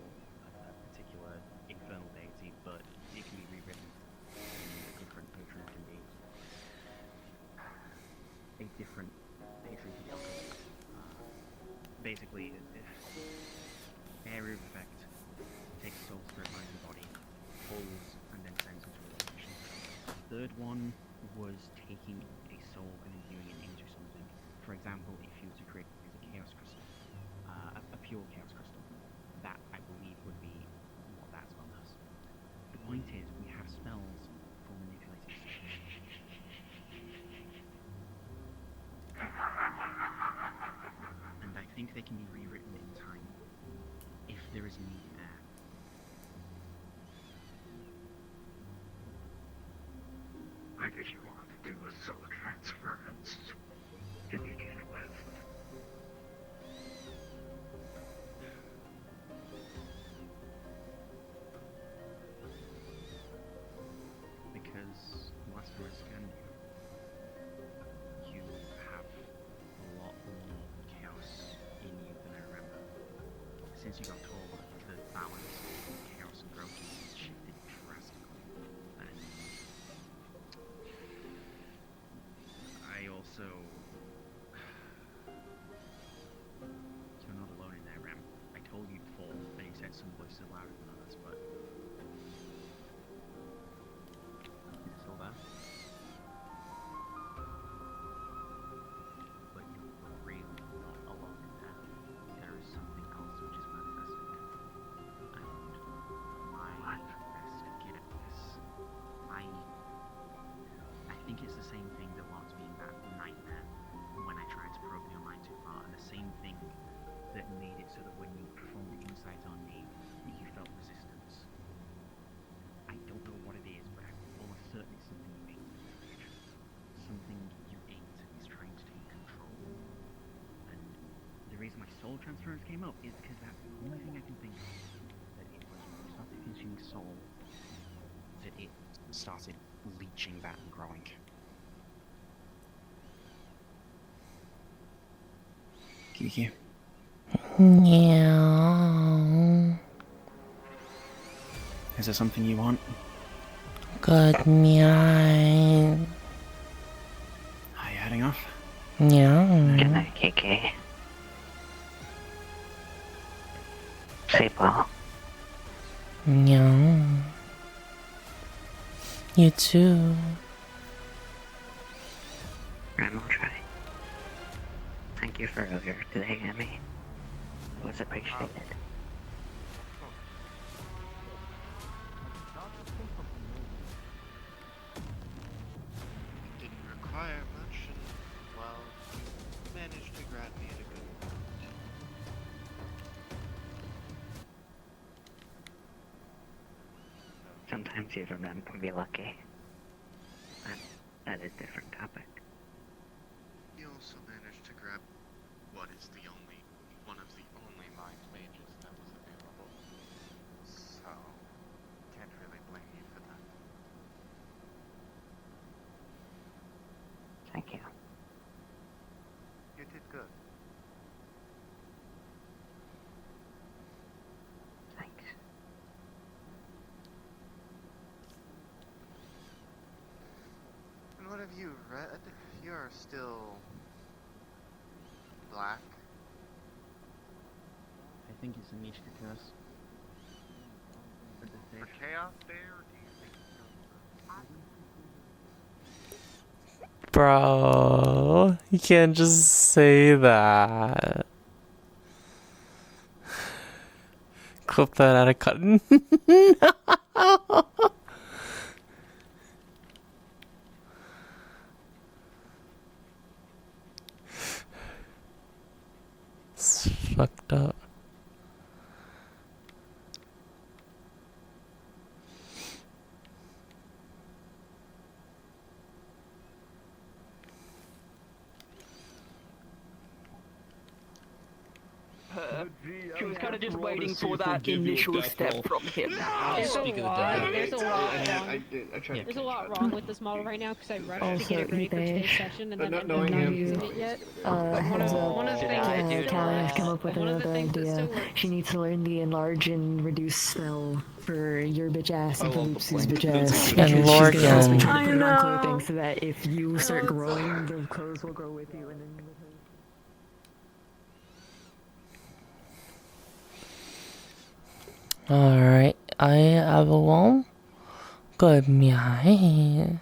a particular infernal deity, but it can be rewritten. A different patron can be a different patron to the alchemist. Basically, area of effect takes soul, spirit, mind, and body, pulls, and then sends into a location. The third one was taking a soul and imbuing it into something. For example, if you were to create a chaos crystal, a pure chaos crystal, that I believe would be what that spell does. The point is, we have spells for manipulating souls. And I think they can be rewritten in time, if there is need there.
Why did you want to do a soul transference to begin with?
Because last time I scanned you, you have a lot more chaos in you than I remember. Since you got taller, the balance of chaos and growth has shifted drastically. And I also... You're not alone in there, Rem. I told you before, and you said some voices are louder than others, but... Is it still there? But you're really not alone in there. There is something else which is manifesting. And my best guess, I think it's the same thing that locked me in that nightmare when I tried to probe your mind too far, and the same thing that made it so that when you performed insight on me, you felt resistance. I don't know what it is, but I'm almost certain it's something you ate. Something you ate is trying to take control. And the reason my soul transference came up is because that's the only thing I can think of. That it was when you started consuming soul, that it started leeching that and growing. Kiki.
Yeah.
Is there something you want?
Good night.
Are you heading off?
Yeah.
Good night, Kiki. Sleep well.
Yeah. You too.
I will try. Thank you for earlier today, Emmy. It was appreciated.
It didn't require much, and, well, you managed to grab me at a good moment.
Sometimes even them can be lucky. That is a different topic.
You also managed to grab what is one of the only mind mages that was available. So, can't really blame you for that.
Thank you.
You did good.
Thanks.
And what have you read? You're still... black?
I think it's a Mishka curse.
For chaos there, or do you think...
Bro, you can't just say that. Clip that out of cut. No. It's fucked up.
kind of just waiting for that initial step from him.
There's a lot. There's a lot wrong.
I tried
There's a lot wrong with this model right now because I rushed to
Also,
get it ready for
Ethan,
today's session and then
not
ended up
knowing
not
him.
using it yet.
Heads up.
One of the things
Callie has come up with
one of the
another
things that still
idea.
works.
She needs to learn the enlarge and reduce spell for your bitch ass and for Loopsy's bitch ass.
And
Because
Lord
she's gonna ask me to
Gun.
put it on clothing so that if you start growing, the clothes will grow with you and then with her.
Alright, I will go. Good night.